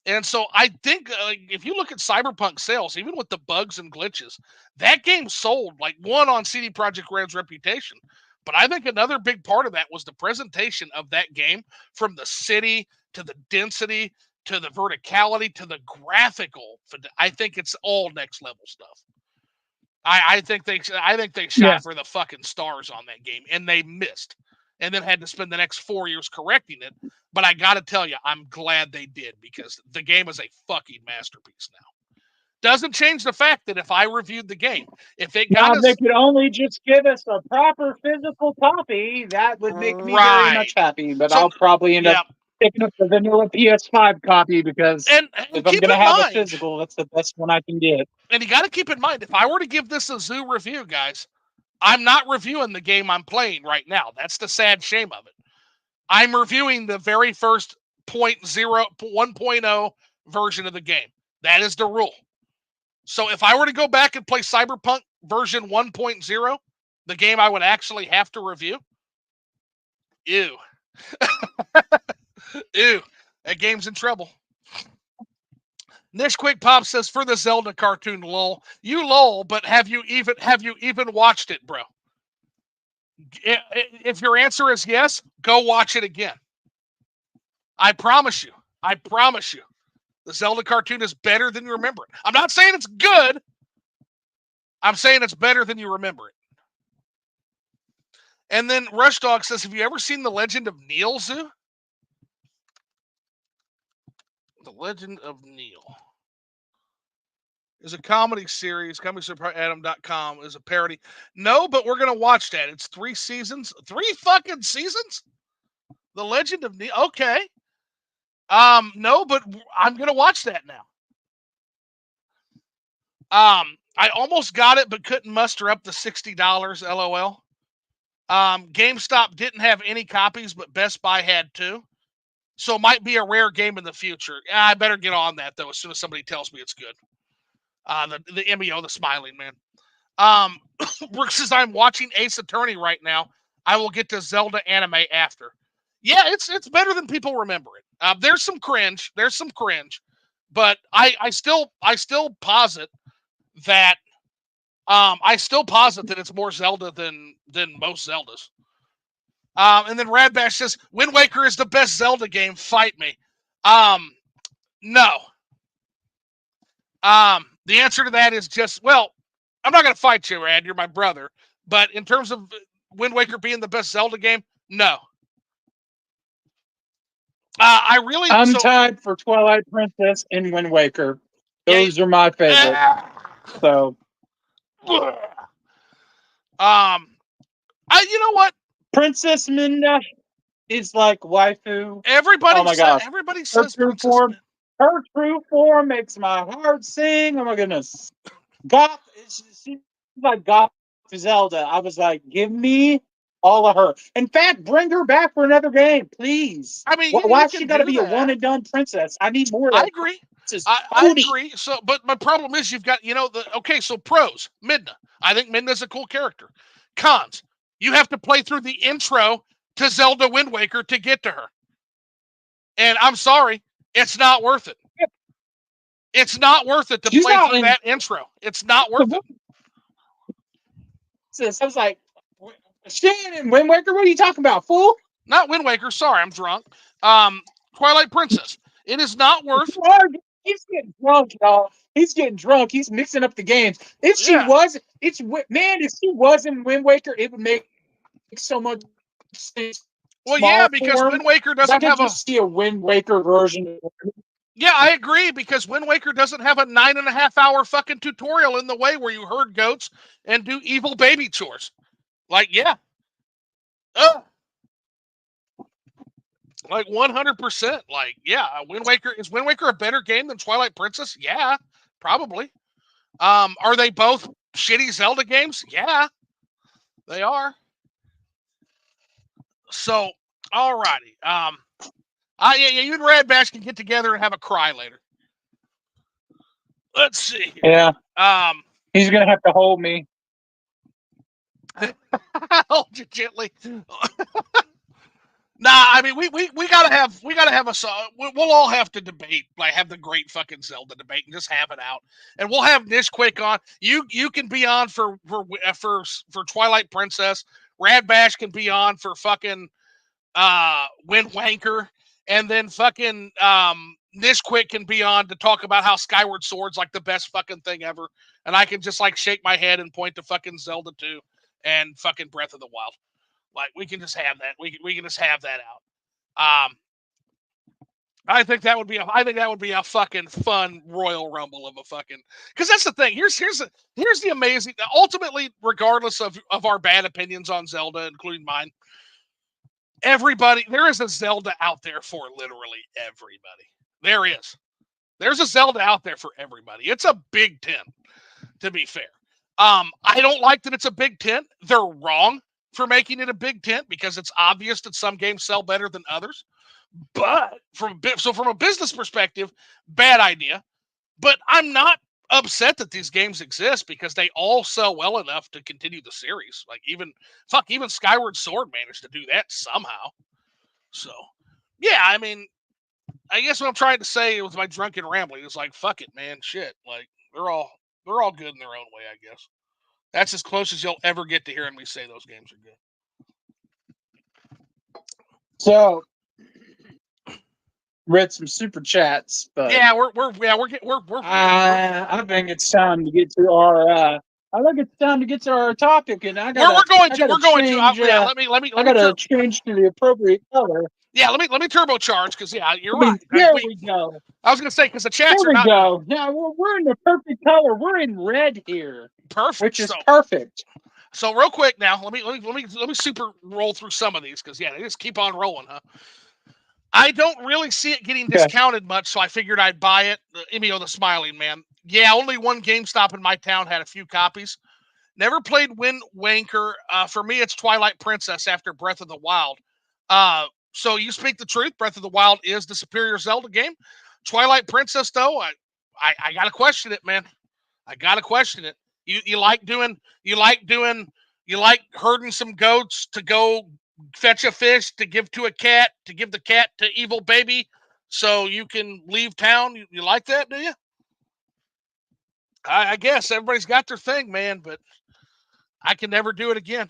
And so I think if you look at Cyberpunk sales, even with the bugs and glitches, that game sold like one on CD Projekt Red's reputation. But I think another big part of that was the presentation of that game, from the city to the density to the verticality to the graphical. I think it's all next level stuff. I think they shot for the fucking stars on that game, and they missed, and then had to spend the next 4 years correcting it. But I got to tell you, I'm glad they did, because the game is a fucking masterpiece now. Doesn't change the fact that if I reviewed the game, if it got they could only just give us a proper physical copy, that would make me very much happy. But I'll probably end up picking up the vanilla PS5 copy, because and if I'm going to have a physical, that's the best one I can get. And you got to keep in mind, if I were to give this a zoo review, guys, I'm not reviewing the game I'm playing right now. That's the sad shame of it. I'm reviewing the very first 1.0 version of the game. That is the rule. So if I were to go back and play Cyberpunk version 1.0, the game I would actually have to review, ew. Ew. That game's in trouble. Nish Quick Pop says, for the Zelda cartoon, lol. You lol, but have you even watched it, bro? If your answer is yes, go watch it again. I promise you. The Zelda cartoon is better than you remember it. I'm not saying it's good. I'm saying it's better than you remember it. And then Rush Dog says, have you ever seen The Legend of Neil, Zoo? The Legend of Neil is a comedy series. ComedySurpriseAdam.com is a parody. No, but we're going to watch that. It's 3 seasons. 3 fucking seasons? The Legend of Neil. Okay. No, but I'm going to watch that now. I almost got it, but couldn't muster up the $60, LOL. GameStop didn't have any copies, but Best Buy had 2. So it might be a rare game in the future. I better get on that, though, as soon as somebody tells me it's good. The MEO, the smiling man. Brooks says, I'm watching Ace Attorney right now. I will get to Zelda anime after. Yeah, it's better than people remember it. There's some cringe. But I still posit that it's more Zelda than most Zeldas. And then Radbash says, Wind Waker is the best Zelda game. Fight me. No. The answer to that is just, well, I'm not going to fight you, Rad. You're my brother. But in terms of Wind Waker being the best Zelda game, no. I'm tied for Twilight Princess and Wind Waker. Those are my favorite. So, you know what? Princess Minna is like waifu. Everybody says Princess Minna. Her true form makes my heart sing. Oh my goodness. Goth, she's like Goth Zelda. I was like, give me all of her. In fact, bring her back for another game, please. I mean, why she got to be a one and done princess? I need more of that. I agree. I agree. So, but my problem is you've got, so pros, Midna. I think Midna's a cool character. Cons, you have to play through the intro to Zelda Wind Waker to get to her. And I'm sorry, it's not worth it. It's not worth it to play through that intro. It's not worth it. I was like, Shannon, Wind Waker, what are you talking about, fool? Not Wind Waker. Sorry, I'm drunk. Twilight Princess. It is not worth. He's getting drunk, y'all. He's getting drunk. He's mixing up the games. If she was in Wind Waker, it would make so much sense. Well, yeah, because Wind Waker doesn't have a Wind Waker version. Yeah, I agree, because Wind Waker doesn't have a 9.5-hour fucking tutorial in the way where you herd goats and do evil baby chores. Like, yeah. Like 100%. Like, yeah, Wind Waker is Wind Waker a better game than Twilight Princess? Yeah, probably. Are they both shitty Zelda games? Yeah, they are. So, alrighty. Yeah, you and Rad Bash can get together and have a cry later. Let's see here. Yeah. He's gonna have to hold me. Hold you gently. Nah, I mean we gotta have a we'll all have to debate, like have the great fucking Zelda debate and just have it out, and we'll have Nish Quick on. You can be on for Twilight Princess. Rad Bash can be on for fucking Wind Wanker, and then fucking Nish Quick can be on to talk about how Skyward Sword's like the best fucking thing ever, and I can just like shake my head and point to fucking Zelda 2 and fucking Breath of the Wild. Like we can just have that. We can just have that out. I think that would be a fucking fun Royal Rumble of a fucking, because that's the thing. Here's the amazing. Ultimately, regardless of our bad opinions on Zelda, including mine, there is a Zelda out there for literally everybody. There is. There's a Zelda out there for everybody. It's a Big Ten, to be fair. I don't like that it's a Big Ten. They're wrong for making it a Big Tent because it's obvious that some games sell better than others. But from a business perspective, bad idea. But I'm not upset that these games exist because they all sell well enough to continue the series. Like even Skyward Sword managed to do that somehow. So yeah, I mean, I guess what I'm trying to say with my drunken rambling is like, fuck it, man, shit. Like they're all good in their own way, I guess. That's as close as you'll ever get to hearing me say those games are good. So, read some super chats, but yeah, I think it's time to get to our. I think it's time to get to our topic, and I gotta. We're going to. Yeah, let me. I gotta change to the appropriate color. Yeah, let me turbocharge because yeah, you're right. There we go. I was gonna say because the chats are not. There we go. Yeah, we're in the perfect color. We're in red here. Perfect, which is perfect. So real quick now, let me super roll through some of these because yeah, they just keep on rolling, huh? I don't really see it getting discounted much, so I figured I'd buy it. Emio the Smiling Man. Yeah, only one GameStop in my town had a few copies. Never played Wind Wanker. For me, it's Twilight Princess after Breath of the Wild. So you speak the truth. Breath of the Wild is the superior Zelda game. Twilight Princess, though, I gotta question it, man. I gotta question it. You like herding some goats to go fetch a fish to give to a cat, to give the cat to evil baby so you can leave town. You like that, do you? I guess everybody's got their thing, man, but I can never do it again.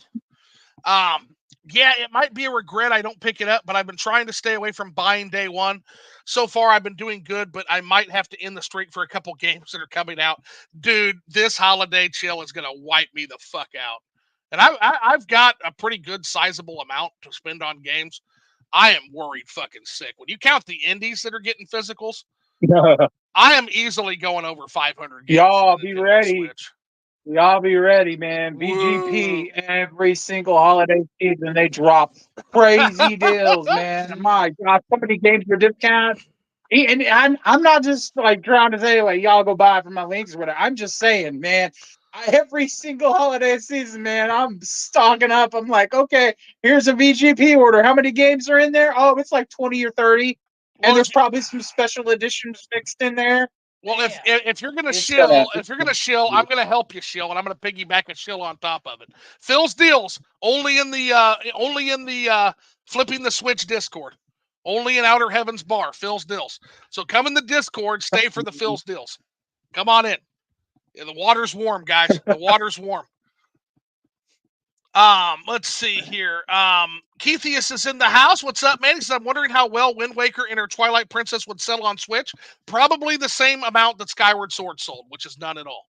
Yeah, it might be a regret I don't pick it up, but I've been trying to stay away from buying day one. So far, I've been doing good, but I might have to end the streak for a couple games that are coming out. Dude, this holiday chill is going to wipe me the fuck out. And I've got a pretty good sizable amount to spend on games. I am worried fucking sick. When you count the indies that are getting physicals, I am easily going over 500 games. Y'all be ready. Switch. Y'all be ready, man. VGP every single holiday season they drop crazy deals, man. My God, so many games for discount. And I'm not just like trying to say like y'all go buy it from my links or whatever. I'm just saying, man. Every single holiday season, man, I'm stocking up. I'm like, okay, here's a VGP order. How many games are in there? Oh, it's like 20 or 30. And there's probably some special editions mixed in there. Well, if you're gonna shill, I'm gonna help you shill, and I'm gonna piggyback a shill on top of it. Phil's deals only in the Flipping the Switch Discord, only in Outer Heavens Bar. Phil's deals. So come in the Discord, stay for the Phil's deals. Come on in. Yeah, the water's warm, guys. The water's warm. Let's see here. Keithius is in the house. What's up, man? He said, I'm wondering how well Wind Waker and her Twilight Princess would sell on Switch. Probably the same amount that Skyward Sword sold, which is none at all.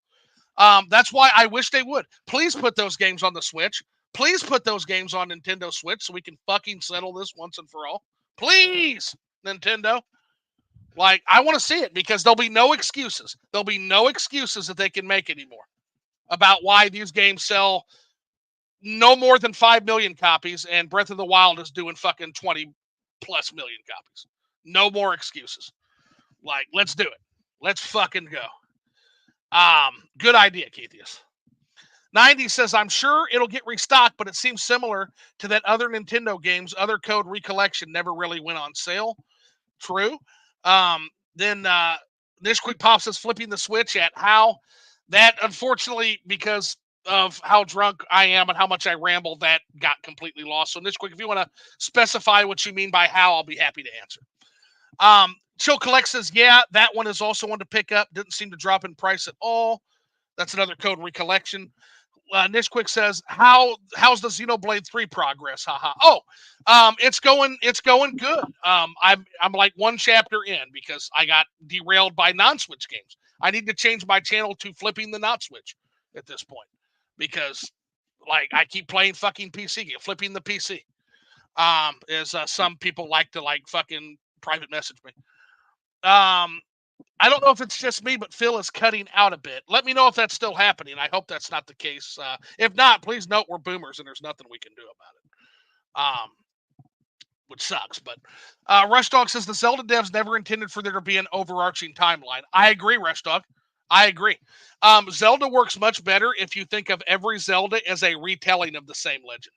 That's why I wish they would. Please put those games on the Switch. Please put those games on Nintendo Switch so we can fucking settle this once and for all. Please, Nintendo. Like, I want to see it because there'll be no excuses. There'll be no excuses that they can make anymore about why these games sell no more than 5 million copies and Breath of the Wild is doing fucking 20 plus million copies. No more excuses. Like, let's do it. Let's fucking go. Good idea, Keithius. 90 says, I'm sure it'll get restocked, but it seems similar to that other Nintendo games. Other code recollection never really went on sale. True. Then this quick pop says, flipping the switch at how that, unfortunately, because of how drunk I am and how much I ramble, that got completely lost. So this quick, if you want to specify what you mean by how, I'll be happy to answer. Chill Collect says, yeah, that one is also one to pick up. Didn't seem to drop in price at all. That's another code recollection. Nish Quick says, how's the Xenoblade 3 progress? Haha. Oh, it's going good. I'm like one chapter in because I got derailed by non-Switch games. I need to change my channel to Flipping the Not Switch at this point because like I keep playing fucking PC game, Flipping the PC. As some people like to like fucking private message me. I don't know if it's just me, but Phil is cutting out a bit. Let me know if that's still happening. I hope that's not the case. If not, please note we're boomers and there's nothing we can do about it. Which sucks. But Rush Dog says the Zelda devs never intended for there to be an overarching timeline. I agree, Rush Dog. I agree. Zelda works much better if you think of every Zelda as a retelling of the same legend.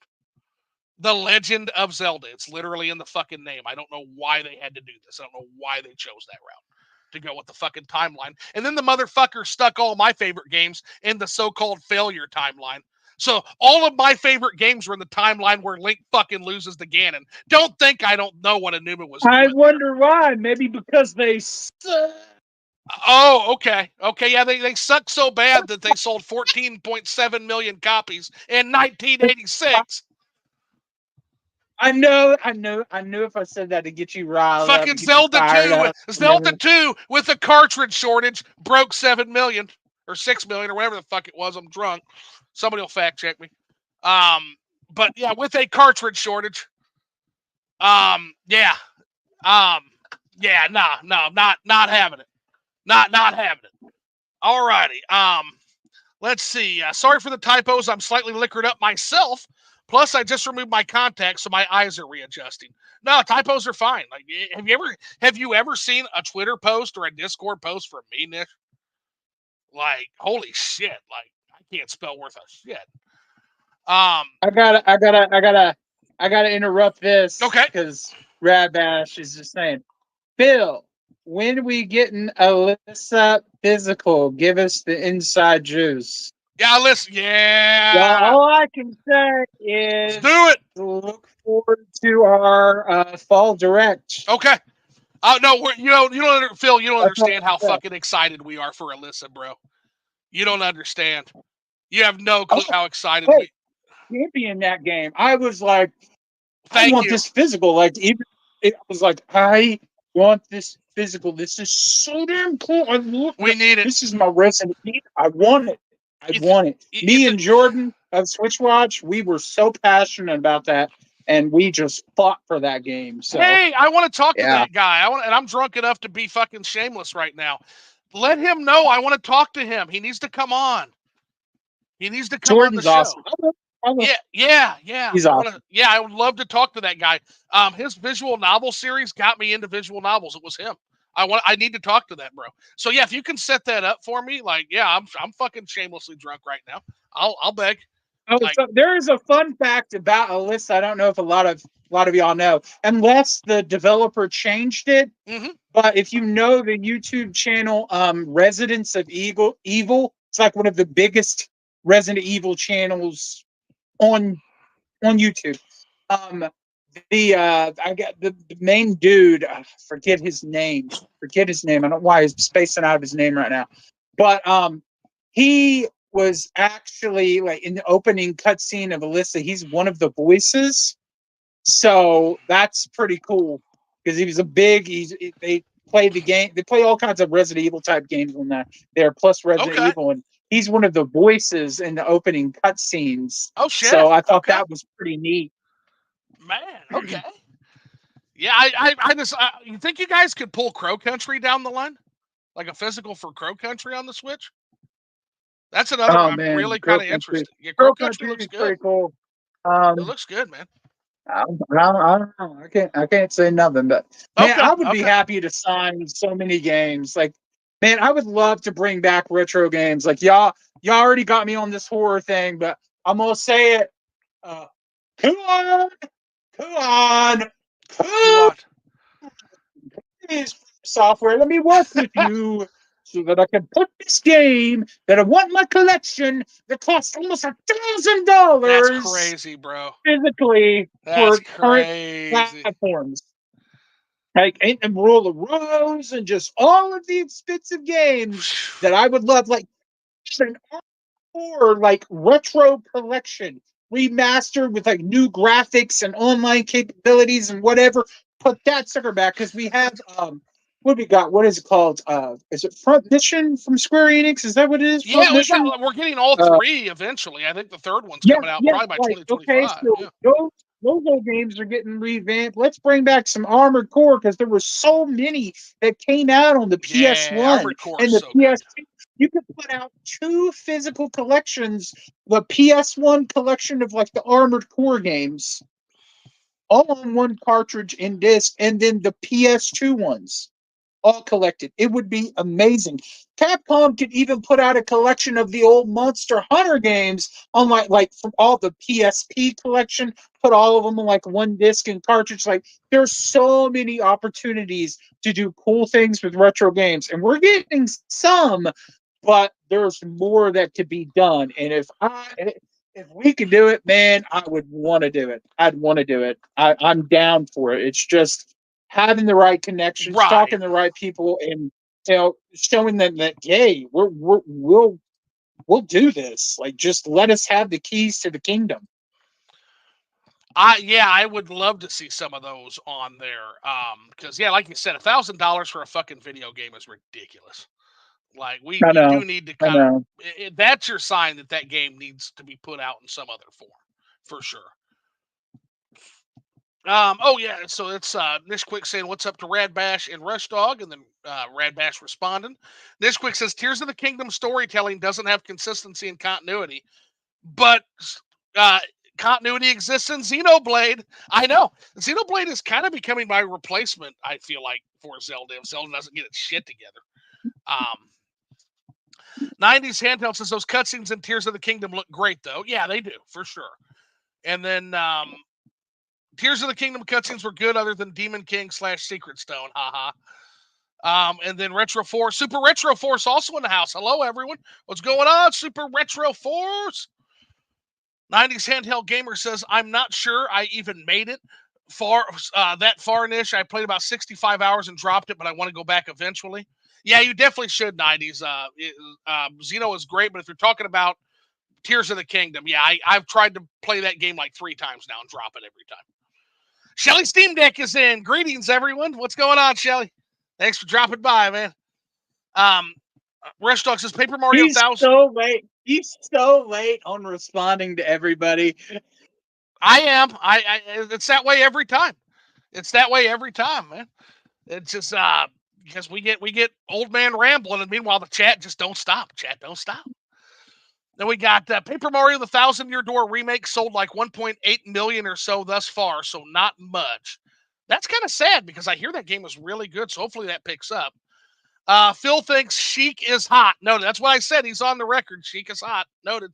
The Legend of Zelda. It's literally in the fucking name. I don't know why they had to do this. I don't know why they chose that route to go with the fucking timeline. And then the motherfucker stuck all my favorite games in the so-called failure timeline. So all of my favorite games were in the timeline where Link fucking loses to Ganon. Don't think I don't know what Enuma was doing. I wonder why. Maybe because they suck. Oh, okay. Okay, yeah, they suck so bad that they sold 14.7 million copies in 1986. I knew if I said that to get you riled up. Fucking Zelda 2 Zelda 2 with a cartridge shortage broke 7 million or 6 million or whatever the fuck it was. I'm drunk. Somebody will fact check me. But yeah, with a cartridge shortage. Not having it. Not having it. Alrighty. Let's see. Sorry for the typos. I'm slightly liquored up myself. Plus, I just removed my contacts, so my eyes are readjusting. No, typos are fine. Like, have you ever seen a Twitter post or a Discord post from me, Nick? Like, holy shit! Like, I can't spell worth a shit. I gotta interrupt this. Okay. Because Rad Bash is just saying, Phil, when we getting Alyssa physical? Give us the inside juice. Yeah, listen. Yeah. All I can say is let's do it. Look forward to our fall direct. Okay. No, Phil, you don't understand how fucking excited we are for Alyssa, bro. You don't understand. You have no clue how excited we. Champion that game. I was like, I want this physical. Like, even it was like, I want this physical. This is so damn cool. We need it. This is my Resident Evil. I want it. Me and Jordan of Switch Watch, we were so passionate about that, and we just fought for that game. So hey, I want to talk to that guy. And I'm drunk enough to be fucking shameless right now. Let him know I want to talk to him. He needs to come on. He needs to come Jordan's on the show. Awesome. Yeah. He's awesome. I would love to talk to that guy. His visual novel series got me into visual novels. It was him. I need to talk to that bro. So yeah, if you can set that up for me, like, yeah, I'm fucking shamelessly drunk right now. I'll beg. Oh, so there is a fun fact about Alyssa. I don't know if a lot of y'all know, unless the developer changed it. Mm-hmm. But if you know the YouTube channel, Residents of Evil, it's like one of the biggest Resident Evil channels on YouTube. I got the main dude. I forget his name. I don't know why he's spacing out of his name right now. But he was actually like in the opening cutscene of Alyssa. He's one of the voices, so that's pretty cool because he was they play the game. They play all kinds of Resident Evil type games on that. They're plus Resident Evil, and he's one of the voices in the opening cutscenes. Oh shit! So I thought that was pretty neat. Man, okay. Yeah, I just you think you guys could pull Crow Country down the line, like a physical for Crow Country on the Switch? That's another one I'm really kind of interested. Yeah, Crow Country looks good. Pretty cool. It looks good, man. I don't know. I can't say nothing. But man, Okay, I would be okay. happy to sign so many games. Like, man, I would love to bring back retro games. Like y'all already got me on this horror thing, but I'm gonna say it. Uh, come on, come on, come Who on, on? please, software. Let me work with you so that I can put this game that I want in my collection that costs almost That's $1,000 crazy, bro. physically That's for current crazy. platforms. Like and Rule of Rose and just all of the expensive games that I would love, like an or like retro collection remastered with like new graphics and online capabilities and whatever. Put that sucker back because we have what we got? What is it called? Is it Front Mission from Square Enix? Is that what it is? Front Yeah, Mission? we're getting all Uh, three eventually. I think the third one's yeah, coming out yeah, probably by like okay, 2025. so Yeah. those old games are getting revamped. Let's bring back some Armored Core because there were so many that came out on the Yeah, PS1 Armored Core is and the so good. PS2. You could put out two physical collections, the PS1 collection of like the Armored Core games, all on one cartridge and disc, and then the PS2 ones all collected. It would be amazing. Capcom could even put out a collection of the old Monster Hunter games on like from all the PSP collection, put all of them on like one disc and cartridge. Like there's so many opportunities to do cool things with retro games, and we're getting some, but there's more that could be done. And if we could do it, man, I would want to do it. I'd want to do it. I'm down for it. It's just having the right connections, Right. talking to the right people, and showing them that hey, we'll do this. Like, just let us have the keys to the kingdom. I would love to see some of those on there. Because yeah, like you said, $1,000 for a fucking video game is ridiculous. Like I we know, do need to I kind of know. that's your sign that that game needs to be put out in some other form, for sure. Oh yeah, so it's Nish Quick saying what's up to Rad Bash and Rush Dog, and then Rad Bash responding. Nish Quick says Tears of the Kingdom storytelling doesn't have consistency and continuity, but uh, continuity exists in Xenoblade. I know Xenoblade is kind of becoming my replacement. I feel like for Zelda if Zelda doesn't get its shit together. Um, 90s handheld says those cutscenes in Tears of the Kingdom look great though. Yeah, they do for sure. And then Tears of the Kingdom cutscenes were good, other than Demon King / Secret Stone. Haha. And then Retro Force, Super Retro Force, also in the house. Hello, everyone. What's going on, Super Retro Force? 90s handheld gamer says, I'm not sure I even made it that far niche. I played about 65 hours and dropped it, but I want to go back eventually. Yeah, you definitely should. 90s. Xeno is great, but if you're talking about Tears of the Kingdom, yeah, I've tried to play that game like 3 times now and drop it every time. Shelly Steam Deck is in. Greetings, everyone. What's going on, Shelly? Thanks for dropping by, man. Rush Dog says Paper Mario He's 1000. so late. He's so late on responding to everybody. I am. It's that way every time. It's that way every time, man. It's just because we get old man rambling, and meanwhile the chat just don't stop. Chat don't stop. Then we got Paper Mario: The Thousand Year Door remake sold like 1.8 million or so thus far, so not much. That's kind of sad because I hear that game was really good, so hopefully that picks up. Phil thinks Sheik is hot. Noted. That's what I said. He's on the record. Sheik is hot. Noted.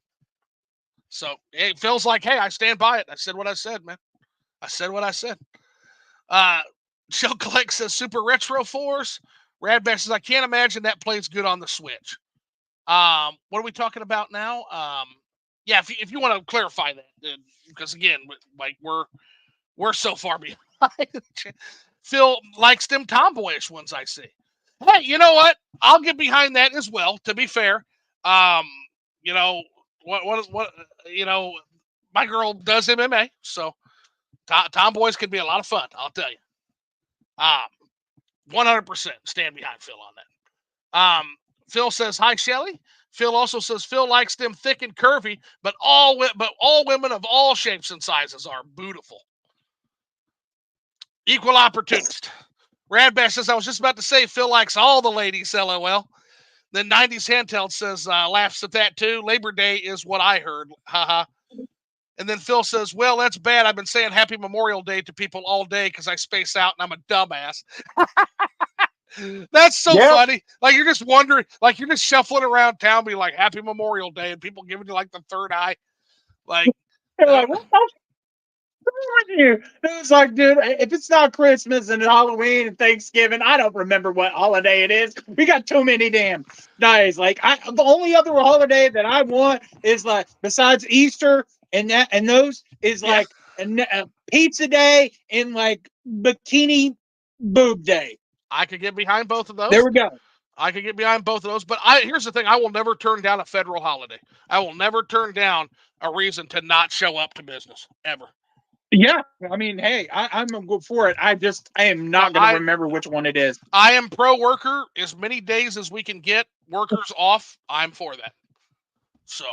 So it feels like, hey, I stand by it. I said what I said, man. I said what I said. Uh, Shell Collect says Super Retro Force. Radback says I can't imagine that plays good on the Switch. What are we talking about now? Yeah, if you want to clarify that, because again, like we're so far behind. Phil likes them tomboyish ones I see. Hey, you know what? I'll get behind that as well. To be fair, um, you know what you know, my girl does MMA, so tomboys can be a lot of fun. I'll tell you. 100% stand behind Phil on that. Phil says hi, Shelly. Phil also says Phil likes them thick and curvy, but all women of all shapes and sizes are beautiful. Equal opportunist. Radbash says I was just about to say Phil likes all the ladies. LOL. Then 90s handheld says laughs at that too. Labor Day is what I heard. Haha. And then Phil says, well, that's bad. I've been saying Happy Memorial Day to people all day because I space out and I'm a dumbass. That's so funny. Like, you're just wondering, like, you're just shuffling around town, being like, Happy Memorial Day, and people giving you, like, the third eye. Like, They're like, what the with you? It was like, dude, if it's not Christmas and Halloween and Thanksgiving, I don't remember what holiday it is. We got too many damn days. Like, the only other holiday that I want is like, besides Easter and those is like a pizza day and like bikini boob day. I could get behind both of those. There we go. I could get behind both of those. But here's the thing. I will never turn down a federal holiday. I will never turn down a reason to not show up to business, ever. Yeah. I mean, hey, I'm good for it. I am not going to remember which one it is. I am pro worker. As many days as we can get workers off, I'm for that. So,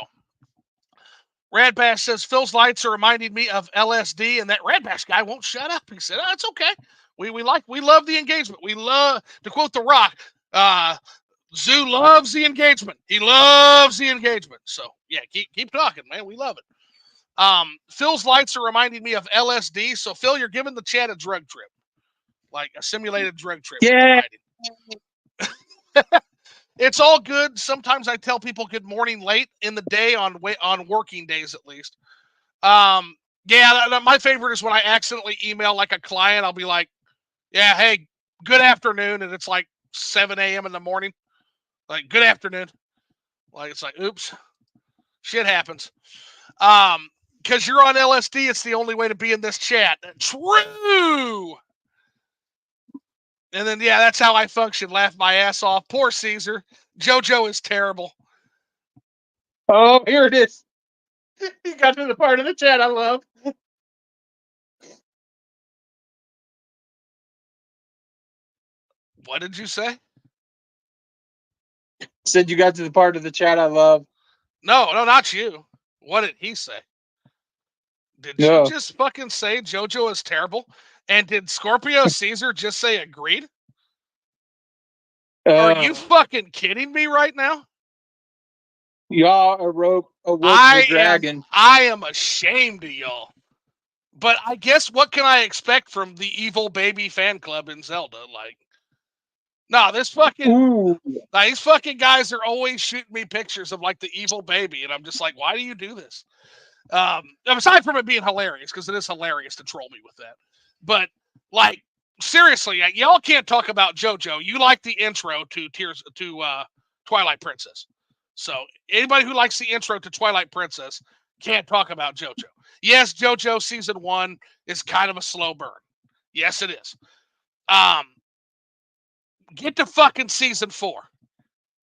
Rad Bash says, Phil's lights are reminding me of LSD, and that Rad Bash guy won't shut up. He said, oh, it's okay. We love the engagement. We love, to quote The Rock, Zoo loves the engagement. He loves the engagement. So, yeah, keep talking, man. We love it. Phil's lights are reminding me of LSD. So, Phil, you're giving the chat a drug trip, like a simulated drug trip. Yeah. It's all good. Sometimes I tell people good morning late in the day on working days, at least. My favorite is when I accidentally email like a client. I'll be like, yeah, hey, good afternoon. And it's like 7 a.m. in the morning. Like, good afternoon. Like, it's like, oops, shit happens. Because you're on LSD, it's the only way to be in this chat. True. And then, that's how I function. Laugh my ass off. Poor Caesar. JoJo is terrible. Oh, here it is. You got to the part of the chat I love. What did you say? Said you got to the part of the chat I love. No, not you. What did he say? Did you just fucking say JoJo is terrible? And did Scorpio Caesar just say agreed? Are you fucking kidding me right now? Y'all awoke the dragon. I am ashamed of y'all. But I guess what can I expect from the evil baby fan club in Zelda? Like, no, these fucking guys are always shooting me pictures of like the evil baby, and I'm just like, why do you do this? Aside from it being hilarious, because it is hilarious to troll me with that. But like, seriously, y'all can't talk about JoJo. You like the intro to Twilight Princess. So anybody who likes the intro to Twilight Princess can't talk about JoJo. Yes, JoJo season 1 is kind of a slow burn. Yes, it is. Get to fucking season 4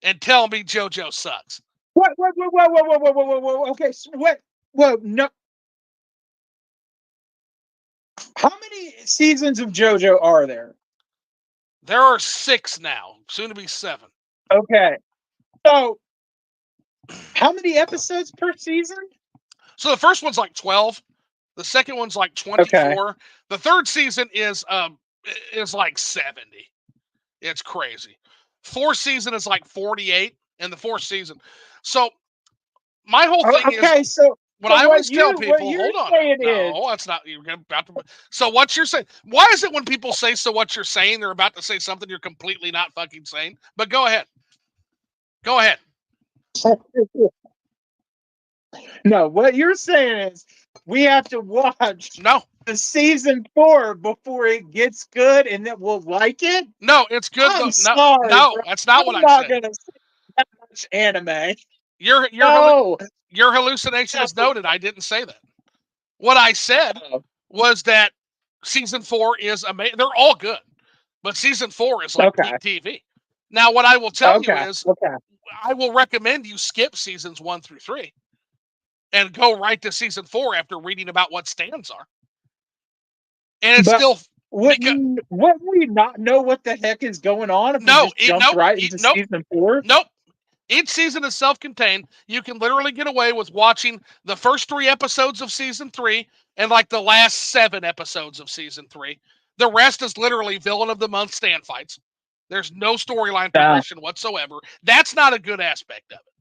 and tell me JoJo sucks. What? Okay, what? Well, no. How many seasons of JoJo are there? There are 6 now, soon to be 7. Okay. So, how many episodes per season? So the first one's like 12. The second one's like 24. Okay. The third season is like 70. It's crazy. 4th season is like 48, and the 4th season. So my whole thing is, so what I always tell people, hold on. No, that's not. You're about to. So what you're saying? Why is it when people say so? What you're saying, they're about to say something you're completely not fucking saying. But go ahead. Go ahead. No, what you're saying is we have to watch the season 4 before it gets good, and then we'll like it. No, it's good. I'm though. Sorry, no, that's not what I said. I'm not gonna see that much anime. Your hallucination is noted. I didn't say that. What I said was that season 4 is amazing. They're all good, but season 4 is like peak TV. Now, what I will tell you is, I will recommend you skip seasons 1 through 3 and go right to season 4 after reading about what stands are. And it's still. Wouldn't we not know what the heck is going on if we just jumped right into season 4? Nope. Each season is self-contained. You can literally get away with watching the first 3 episodes of season 3 and like the last 7 episodes of season 3. The rest is literally villain of the month stand fights. There's no storyline progression whatsoever. That's not a good aspect of it.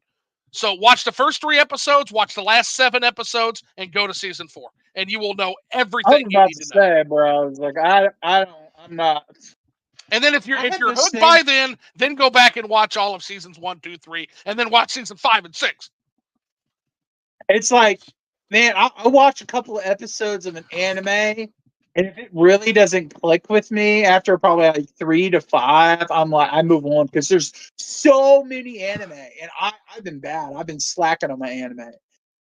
So watch the first 3 episodes, watch the last 7 episodes, and go to season 4, and you will know I was everything you about need to to know. say, bro. I was like, I'm not. And then if I had you're this hooked thing. by then go back and watch all of seasons 1, 2, 3, and then watch season 5 and 6. It's like, man, I watch a couple of episodes of an anime, and if it really doesn't click with me after probably like 3 to 5, I'm like, I move on because there's so many anime, and I've been bad. I've been slacking on my anime,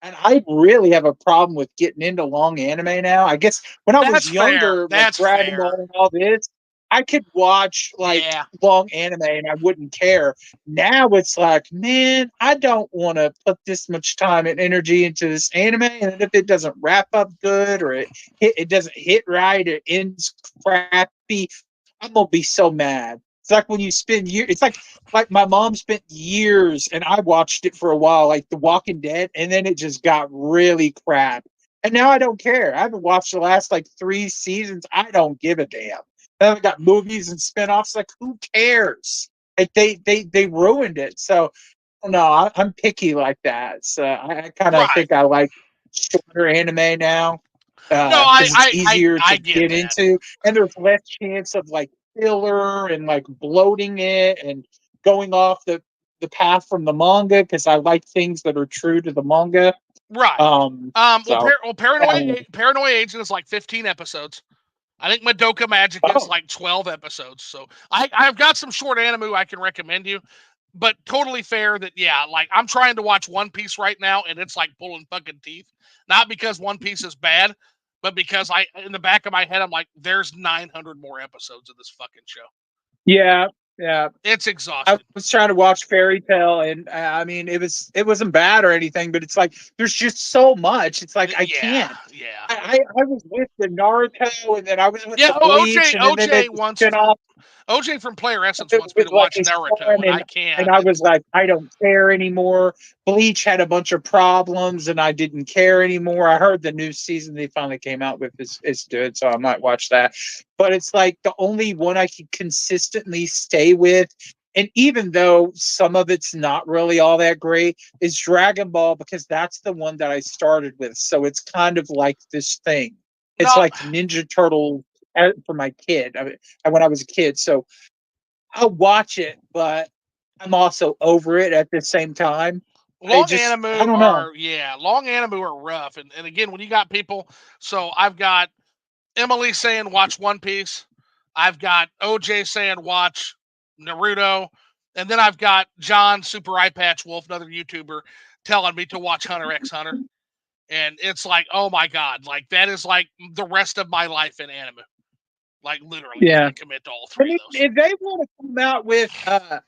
and I really have a problem with getting into long anime now. I guess when I was That's fair. younger, like That's Dragon fair. Ball and all this, I could watch like Yeah. long anime and I wouldn't care. Now it's like, man, I don't want to put this much time and energy into this anime, and if it doesn't wrap up good or it doesn't hit right, it ends crappy, I'm gonna be so mad. It's like when you spend years. It's like my mom spent years, and I watched it for a while, like The Walking Dead, and then it just got really crap. And now I don't care. I haven't watched the last like 3 seasons. I don't give a damn. Then we got movies and spinoffs. Like, who cares? Like they ruined it. So no, I'm picky like that. So I kind of Right. think I like shorter anime now No, because it's easier I to get get that. into, and there's less chance of like filler and like bloating it and going off the path from the manga because I like things that are true to the manga. Right. So Paranoia Agent is like 15 episodes. I think Madoka Magica is oh like 12 episodes. So I've got some short anime I can recommend you, but totally fair that, yeah, like I'm trying to watch One Piece right now and it's like pulling fucking teeth. Not because One Piece is bad, but because in the back of my head, I'm like, there's 900 more episodes of this fucking show. yeah, yeah. It's I exhausting. was trying to watch Fairy Tale, and I mean, it wasn't bad or anything, but it's like there's just so much. It's like I Yeah, can't. yeah. I was with the Naruto, and then I was with Yeah, the Bleach, OJ and then they made the spinoff OJ from Player Essence wants me with to like watch his Naruto, son, and I and can't. I was like, I don't care anymore. Bleach had a bunch of problems, and I didn't care anymore. I heard the new season they finally came out with is good, so I might watch that. But it's like the only one I can consistently stay with. And even though some of it's not really all that great, is Dragon Ball because that's the one that I started with. So it's kind of like this thing. It's No, like Ninja Turtle for my kid. I mean, when I was a kid. So I'll watch it, but I'm also over it at the same time. long anime I don't know. long anime are rough, and again, when you got people, so I've got Emily saying watch One Piece, I've got OJ saying watch Naruto, and then I've got John Super Eye Patch Wolf, another YouTuber, telling me to watch Hunter x Hunter, and it's like, oh my god, like that is like the rest of my life in anime, like literally, if Yeah. I commit to all I 3 of mean, those. if they want to come out with, I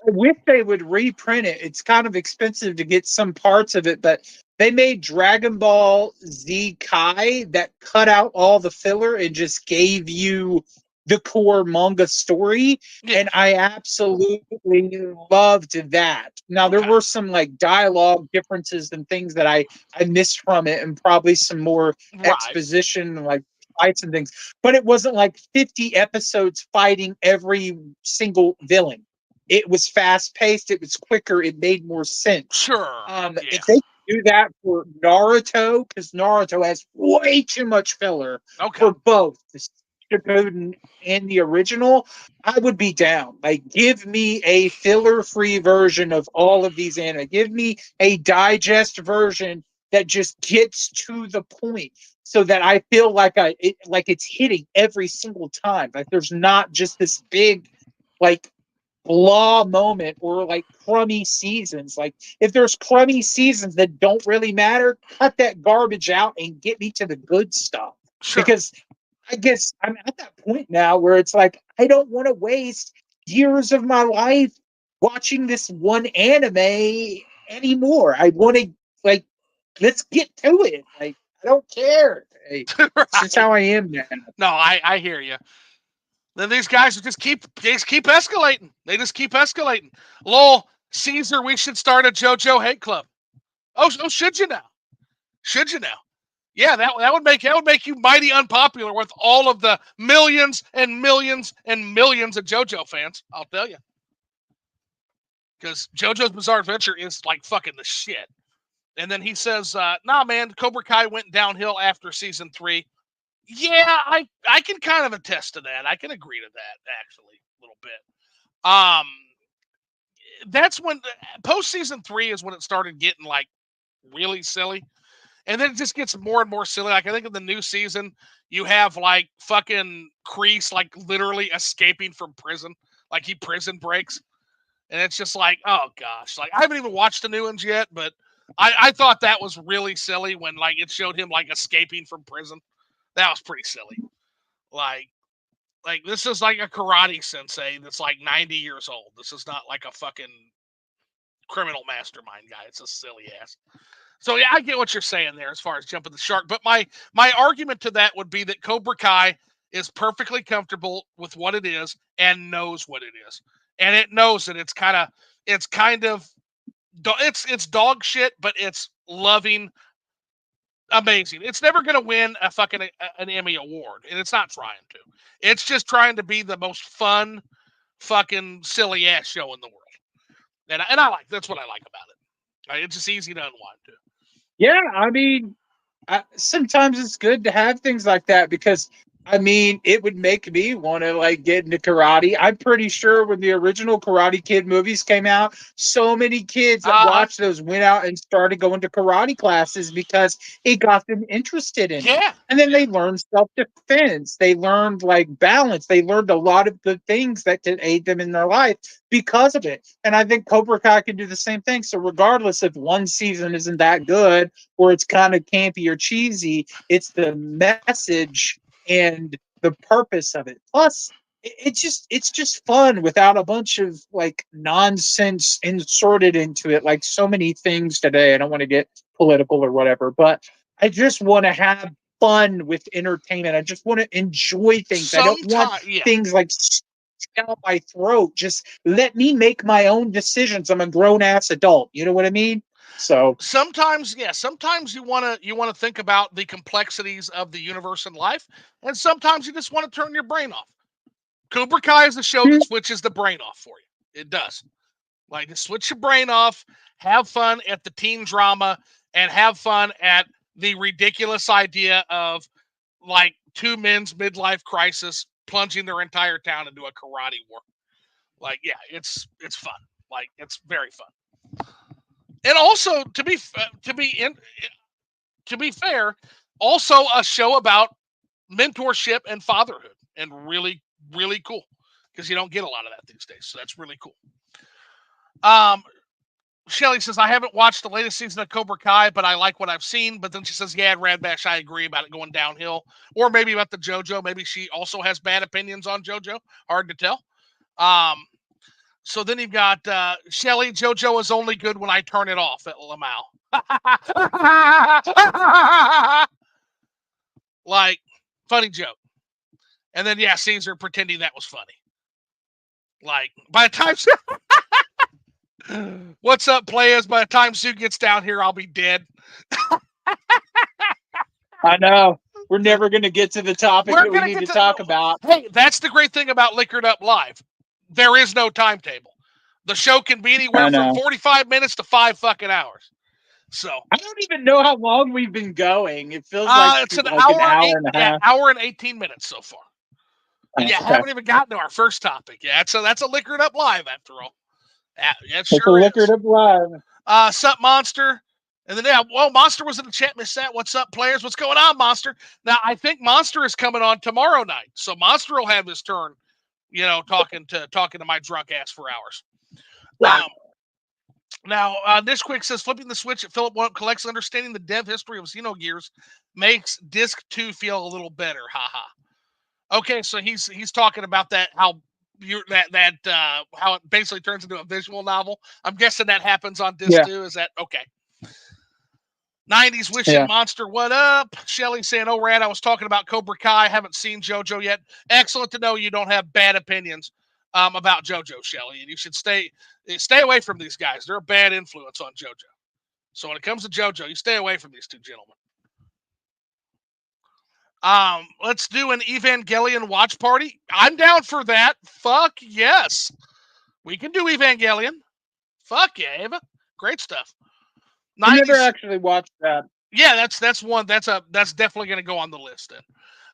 wish they would reprint it. It's kind of expensive to get some parts of it, but they made Dragon Ball Z Kai that cut out all the filler and just gave you the core manga story. Yeah. And I absolutely loved that. Now there Okay. were some like dialogue differences and things that I missed from it, and probably some more Right. exposition like fights and things, but it wasn't like 50 episodes fighting every single villain. It was fast paced, it was quicker, it made more sense. Sure. If Yeah. they do that for Naruto, because Naruto has way too much filler Okay. for both the Shippuden and the original, I would be down. Like, give me a filler free version of all of these anime. Give me a digest version that just gets to the point so that I feel like like it's hitting every single time. Like there's not just this big like blah moment or like crummy seasons. Like if there's crummy seasons that don't really matter, cut that garbage out and get me to the good stuff. Sure. Because I guess I'm at that point now where it's like I don't want to waste years of my life watching this one anime anymore. I want to like let's get to it. Like I don't care. Hey, it's just Right. how I am now. No, I hear you. Then these guys just keep escalating. They just keep escalating. Lol, Caesar, we should start a JoJo hate club. Oh, should you now? Should you now? Yeah, that would make you mighty unpopular with all of the millions and millions and millions of JoJo fans. I'll tell you. because JoJo's Bizarre Adventure is like fucking the shit. And then he says, "Nah, man, Cobra Kai went downhill after season 3." Yeah, I can kind of attest to that. I can agree to that actually a little bit. That's when post season 3 is when it started getting like really silly. And then it just gets more and more silly. Like I think in the new season, you have like fucking Kreese like literally escaping from prison. Like he prison breaks. And it's just like, oh gosh. Like I haven't even watched the new ones yet, but I thought that was really silly when like it showed him like escaping from prison. That was pretty silly. Like this is like a karate sensei that's like 90 years old. This is not like a fucking criminal mastermind guy. It's a silly ass. So yeah, I get what you're saying there as far as jumping the shark. But my argument to that would be that Cobra Kai is perfectly comfortable with what it is and knows what it is, and it knows that it's dog shit, but it's loving, amazing. It's never gonna win a fucking an Emmy award, and it's not trying to. It's just trying to be the most fun, fucking silly ass show in the world, and I like that's what I like about it. It's just easy to unwind to. Yeah, I mean, sometimes it's good to have things like that because I mean it would make me want to like get into karate. I'm pretty sure when the original Karate Kid movies came out, so many kids that watched those went out and started going to karate classes because it got them interested in it. Yeah, And then they learned self-defense. They learned like balance. They learned a lot of good things that could aid them in their life because of it. And I think Cobra Kai can do the same thing. So regardless if one season isn't that good or it's kind of campy or cheesy, it's the message and the purpose of it. Plus, it's just fun without a bunch of like nonsense inserted into it, like so many things today. I don't want to get political or whatever, but I just want to have fun with entertainment. I just want to enjoy things. I don't want things like down my throat. Just let me make my own decisions. I'm a grown ass adult. You know what I mean? So sometimes you want to think about the complexities of the universe and life, and sometimes you just want to turn your brain off. Cobra Kai is a show that switches the brain off for you. It does. Like, just switch your brain off, have fun at the teen drama, and have fun at the ridiculous idea of like two men's midlife crisis plunging their entire town into a karate war. Like, yeah, it's fun. Like, it's very fun. And also, to be fair, also a show about mentorship and fatherhood, and really, really cool because you don't get a lot of that these days. So that's really cool. Shelly says, I haven't watched the latest season of Cobra Kai, but I like what I've seen. But then she says, yeah, Rad Bash, I agree about it going downhill. Or maybe about the JoJo. Maybe she also has bad opinions on JoJo. Hard to tell. So then you've got Shelly, JoJo is only good when I turn it off at Lamau. Like, funny joke. And then, yeah, Caesar pretending that was funny. Like, by the time... What's up, players? By the time Sue gets down here, I'll be dead. I know. We're never going to get to the topic that we need to talk about. Hey, that's the great thing about Liquored Up Live. There is no timetable. The show can be anywhere from 45 minutes to 5 fucking hours. So I don't even know how long we've been going. It feels like it's an hour and a half. Hour and 18 minutes so far. And haven't even gotten to our first topic. Yeah, so that's a Liquored Up Live after all. Yeah, it sure is. Liquored Up Live. Sup, Monster? And then, Monster was in the chat. Miss that. What's up, players? What's going on, Monster? Now, I think Monster is coming on tomorrow night. So Monster will have his turn, talking to my drunk ass for hours. Now, this quick says, flipping the switch at Phil1UpCollects, understanding the dev history of Xenogears makes Disc 2 feel a little better. Haha. Okay, so he's talking about that, how it basically turns into a visual novel. I'm guessing that happens on Disc 2. Is that okay? 90s wishing Monster, what up? Shelly saying, oh, Rad, I was talking about Cobra Kai. Haven't seen JoJo yet. Excellent to know you don't have bad opinions about JoJo, Shelly, and you should stay away from these guys. They're a bad influence on JoJo. So when it comes to JoJo, you stay away from these two gentlemen. Let's do an Evangelion watch party. I'm down for that. Fuck yes. We can do Evangelion. Fuck yeah, Ava. Great stuff. I never 90s. actually watched that. Yeah, that's one. That's definitely going to go on the list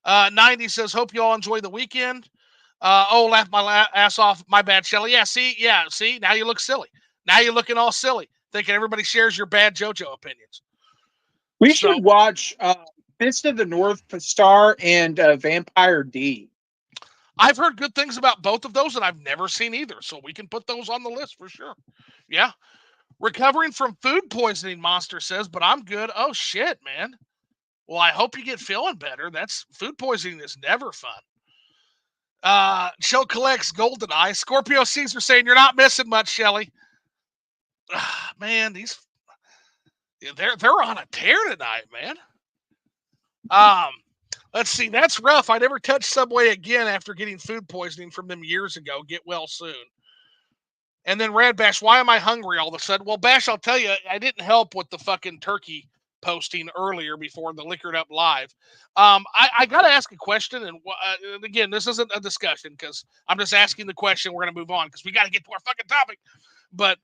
then. 90 says, hope you all enjoy the weekend. Laugh my ass off. My bad, Shelly. See, now you look silly. Now you're looking all silly, thinking everybody shares your bad JoJo opinions. We should watch Fist of the North Star and Vampire D. I've heard good things about both of those, and I've never seen either, so we can put those on the list for sure. Yeah. Recovering from food poisoning, Monster says, but I'm good. Oh, shit, man. Well, I hope you get feeling better. Food poisoning is never fun. Show collects Golden Eye. Scorpio Caesar saying you're not missing much, Shelly. Man, they're on a tear tonight, man. Let's see. That's rough. I never touched Subway again after getting food poisoning from them years ago. Get well soon. And then Rad Bash, why am I hungry all of a sudden? Well, Bash, I'll tell you, I didn't help with the fucking turkey posting earlier before the Liquored Up Live. I got to ask a question, and again, this isn't a discussion because I'm just asking the question. We're going to move on because we got to get to our fucking topic. But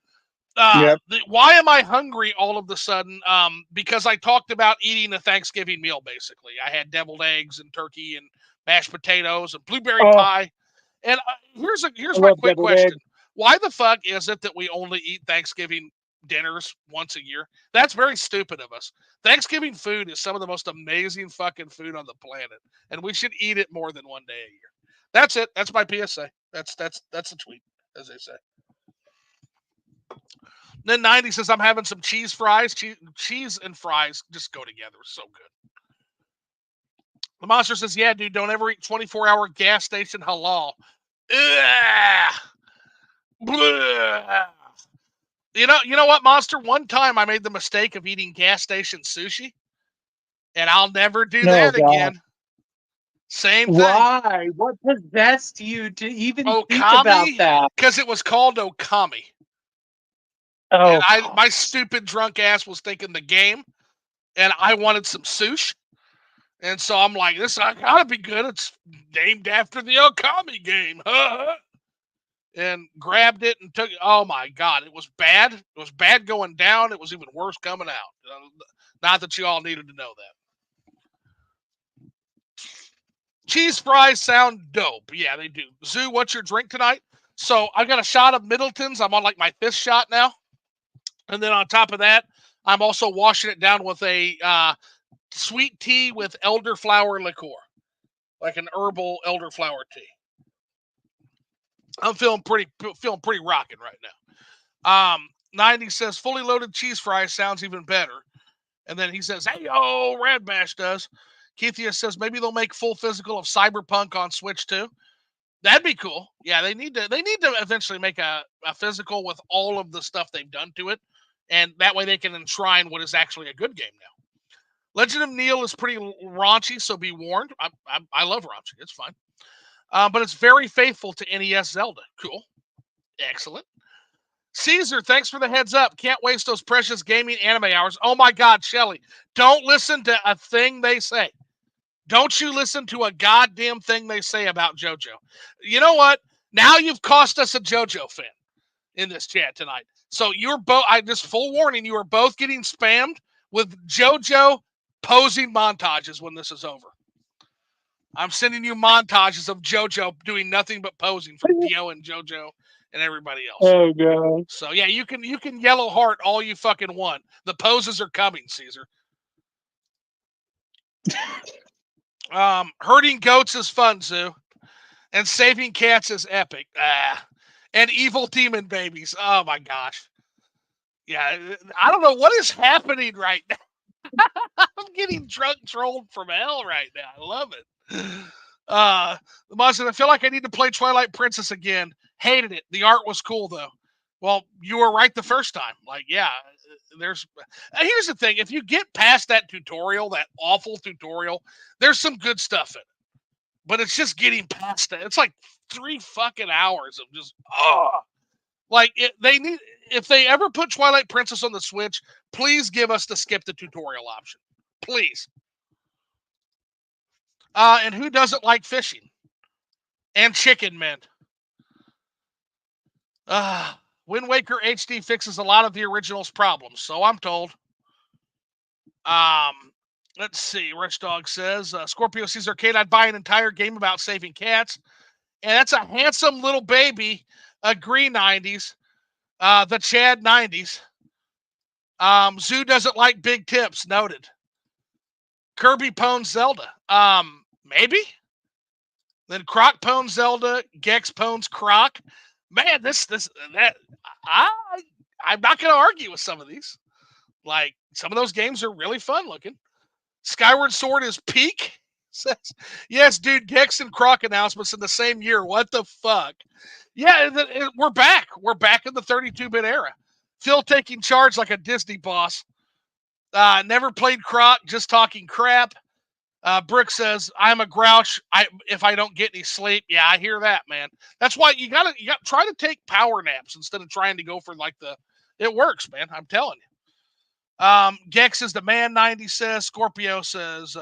why am I hungry all of a sudden? Because I talked about eating a Thanksgiving meal, basically. I had deviled eggs and turkey and mashed potatoes and blueberry pie. And here's my quick question. Why the fuck is it that we only eat Thanksgiving dinners once a year? That's very stupid of us. Thanksgiving food is some of the most amazing fucking food on the planet, and we should eat it more than one day a year. That's it. That's my PSA. That's the tweet, as they say. Then 90 says, I'm having some cheese fries. Cheese and fries just go together. So good. The Monster says, yeah, dude, don't ever eat 24-hour gas station halal. Ugh. Blah. You know what, Monster? One time I made the mistake of eating gas station sushi, and I'll never do that again. Same thing. Why? What possessed you to even think about that? Because it was called Okami. Oh, and my stupid drunk ass was thinking the game, and I wanted some sushi. And so I'm like, this gotta be good. It's named after the Okami game. And grabbed it and took it. Oh my God, it was bad. It was bad going down. It was even worse coming out. Not that you all needed to know that. Cheese fries sound dope. Yeah, they do. Zoo, what's your drink tonight? So I got a shot of Middleton's. I'm on like my 5th shot now. And then on top of that, I'm also washing it down with a sweet tea with elderflower liqueur, like an herbal elderflower tea. I'm feeling pretty rocking right now. 90 says fully loaded cheese fries sounds even better. And then he says, hey, yo, Rad Bash does. Keithia says maybe they'll make full physical of Cyberpunk on Switch too. That'd be cool. Yeah, they need to eventually make a physical with all of the stuff they've done to it. And that way they can enshrine what is actually a good game now. Legend of Neil is pretty raunchy, so be warned. I love raunchy. It's fine. But it's very faithful to NES Zelda. Cool. Excellent. Caesar, thanks for the heads up. Can't waste those precious gaming anime hours. Oh my God, Shelly, don't listen to a thing they say. Don't you listen to a goddamn thing they say about JoJo. You know what? Now you've cost us a JoJo fan in this chat tonight. So you're both, just full warning, you are both getting spammed with JoJo posing montages when this is over. I'm sending you montages of JoJo doing nothing but posing from Dio and JoJo and everybody else. Oh God. So yeah, you can yellow heart all you fucking want. The poses are coming, Caesar. Herding goats is fun, Zoo. And saving cats is epic. And evil demon babies. Oh my gosh. Yeah, I don't know what is happening right now. I'm getting drunk trolled from hell right now. I love it. The Monster, I feel like I need to play Twilight Princess again. Hated it. The art was cool though. Well, you were right the first time. Like, yeah, here's the thing. If you get past that tutorial, that awful tutorial, there's some good stuff in it. But it's just getting past that. It's like 3 fucking hours of just, like if they ever put Twilight Princess on the Switch, please give us the skip the tutorial option. Please. And who doesn't like fishing? And chicken men. Wind Waker HD fixes a lot of the original's problems, so I'm told. Let's see. Rich Dog says, Scorpio sees arcade. I'd buy an entire game about saving cats. And that's a handsome little baby. Agree 90s. The Chad 90s. Zoo doesn't like big tips. Noted. Kirby pwned Zelda. Maybe. Then Croc pwned Zelda. Gex pwns Croc. Man, I'm not going to argue with some of these. Like, some of those games are really fun looking. Skyward Sword is peak. Says, yes, dude, Gex and Croc announcements in the same year. What the fuck? Yeah, we're back. We're back in the 32-bit era. Phil taking charge like a Disney boss. Never played Croc, just talking crap. Brooke says, I'm a grouch if I don't get any sleep. Yeah, I hear that, man. That's why you gotta try to take power naps instead of trying to go for it works, man. I'm telling you. Gex is the man 90 says. Scorpio says,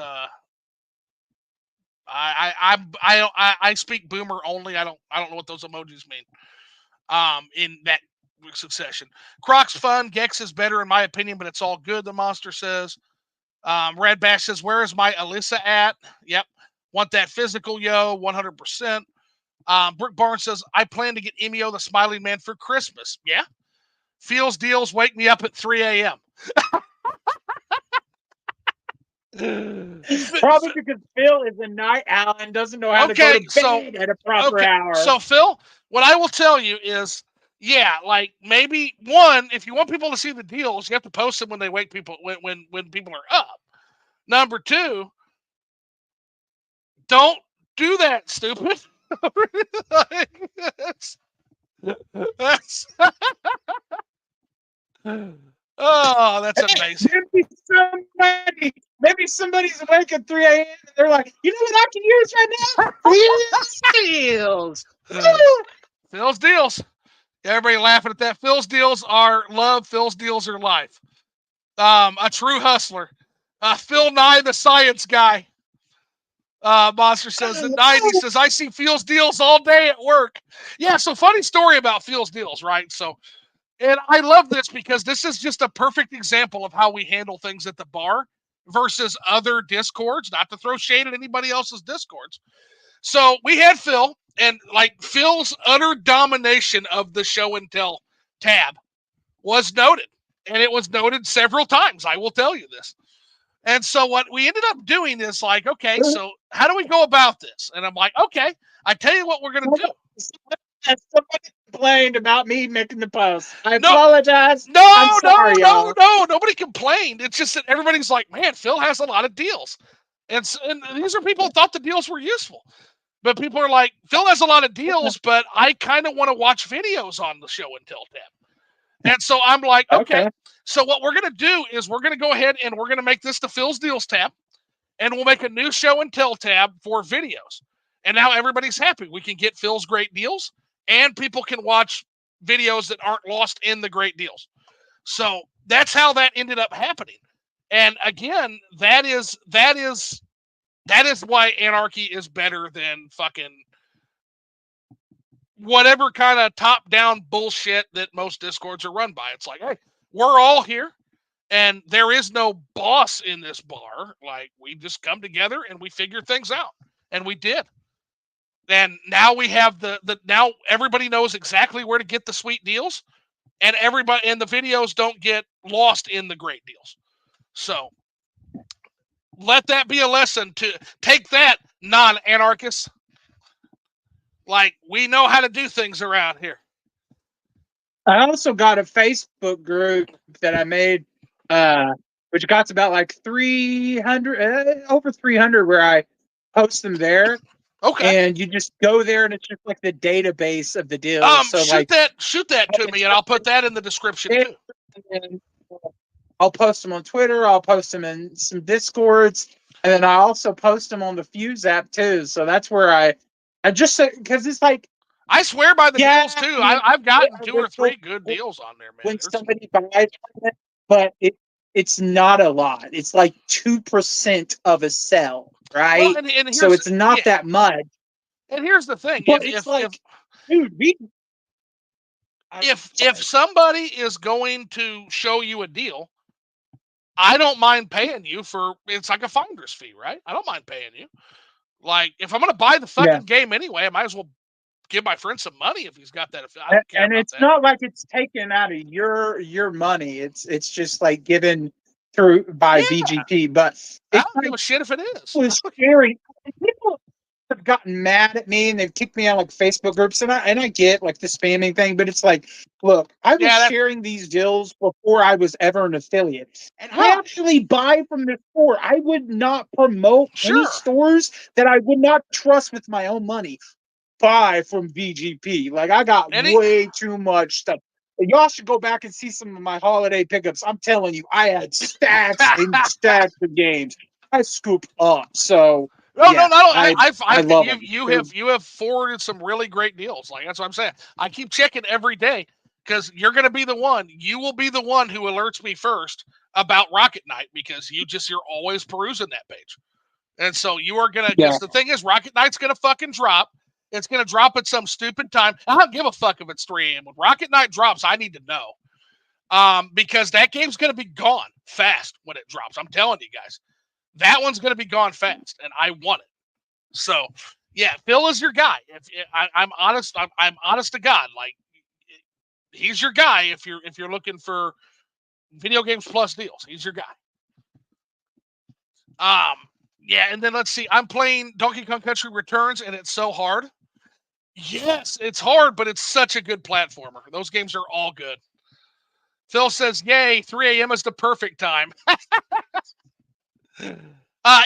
I speak boomer only. I don't know what those emojis mean. In that succession. Croc's fun. Gex is better in my opinion, but it's all good, the monster says. Red Bash says, where is my Alyssa at? Yep. Want that physical, yo, 100%. Brooke Barnes says, I plan to get Emio the Smiling Man for Christmas. Yeah. Feels deals wake me up at 3 a.m. Probably because Phil is a night owl and doesn't know how to go to bed at a proper hour. So, Phil, what I will tell you is, yeah, like maybe one, if you want people to see the deals, you have to post them when they wake people when people are up. Number two, don't do that, stupid. that's oh, that's amazing. Maybe somebody's awake at 3 a.m. and they're like, you know what I can use right now? Phil's deals. Phil's deals. Everybody laughing at that. Phil's deals are love. Phil's deals are life. A true hustler. Phil Nye, the science guy. Monster says the 90s says, I see Phil's deals all day at work. Yeah, so funny story about Phil's deals, right? So, and I love this because this is just a perfect example of how we handle things at the bar versus other Discords, not to throw shade at anybody else's Discords. So we had Phil, and like Phil's utter domination of the show and tell tab was noted. And it was noted several times. I will tell you this. And so what we ended up doing is like, okay, so how do we go about this? And I'm like, okay, I tell you what we're going to do. Somebody complained about me making the post. I apologize. I'm sorry, no, nobody complained. It's just that everybody's like, man, Phil has a lot of deals. And these are people who thought the deals were useful. But people are like, Phil has a lot of deals, but I kind of want to watch videos on the show and tell tab. And so I'm like, okay. So what we're going to do is we're going to go ahead and we're going to make this the Phil's Deals tab. And we'll make a new show and tell tab for videos. And now everybody's happy. We can get Phil's great deals and people can watch videos that aren't lost in the great deals. So that's how that ended up happening. And again, that is why Anarchy is better than fucking whatever kind of top-down bullshit that most Discords are run by. It's like, hey, we're all here, and there is no boss in this bar. Like, we just come together and we figure things out, and we did. And now we have now everybody knows exactly where to get the sweet deals, and everybody and the videos don't get lost in the great deals. So let that be a lesson to take that, non-anarchists. Like, we know how to do things around here. I also got a Facebook group that I made, which got about like 300, over 300, where I post them there. Okay. And you just go there, and it's just like the database of the deals. So shoot that to me, and I'll put that in the description too. And I'll post them on Twitter. I'll post them in some Discords, and then I also post them on the Fuse app too. So that's where I just because it's like, I swear by the deals too. I've gotten 2 or 3 good deals on there, man. When somebody buys it, but it's not a lot. It's like 2% of a sell, right? Well, and so it's not that much. And here's the thing: dude, if somebody is going to show you a deal, I don't mind paying you for. It's like a finder's fee, right? I don't mind paying you. Like if I'm going to buy the fucking game anyway, I might as well give my friend some money if he's got that. I don't care and about it's that. not like it's taken out of your money. It's just like given through by VGP. But I it's don't give like a shit if it is. was scary. People have gotten mad at me and they've kicked me out like Facebook groups, and I get like the spamming thing, but it's like, look, I was sharing these deals before I was ever an affiliate, and I actually buy from this store. I would not promote any stores that I would not trust with my own money. Buy from VGP. Like I got way too much stuff. Y'all should go back and see some of my holiday pickups. I'm telling you, I had stacks and stacks of games. I scooped up. So no, I love them. You have forwarded some really great deals. Like that's what I'm saying. I keep checking every day because you're going to be the one. You will be the one who alerts me first about Rocket Knight because you're always perusing that page, and so you are gonna. Because the thing is, Rocket Knight's gonna fucking drop. It's gonna drop at some stupid time. I don't give a fuck if it's 3 a.m. When Rocket Knight drops, I need to know. Because that game's gonna be gone fast when it drops. I'm telling you guys. That one's going to be gone fast, and I want it. So, yeah, Phil is your guy. I'm honest, I'm honest to God. Like, he's your guy if you're looking for video games plus deals. He's your guy. Yeah, and then let's see. I'm playing Donkey Kong Country Returns, and it's so hard. Yes, it's hard, but it's such a good platformer. Those games are all good. Phil says, "Yay, 3 a.m. is the perfect time."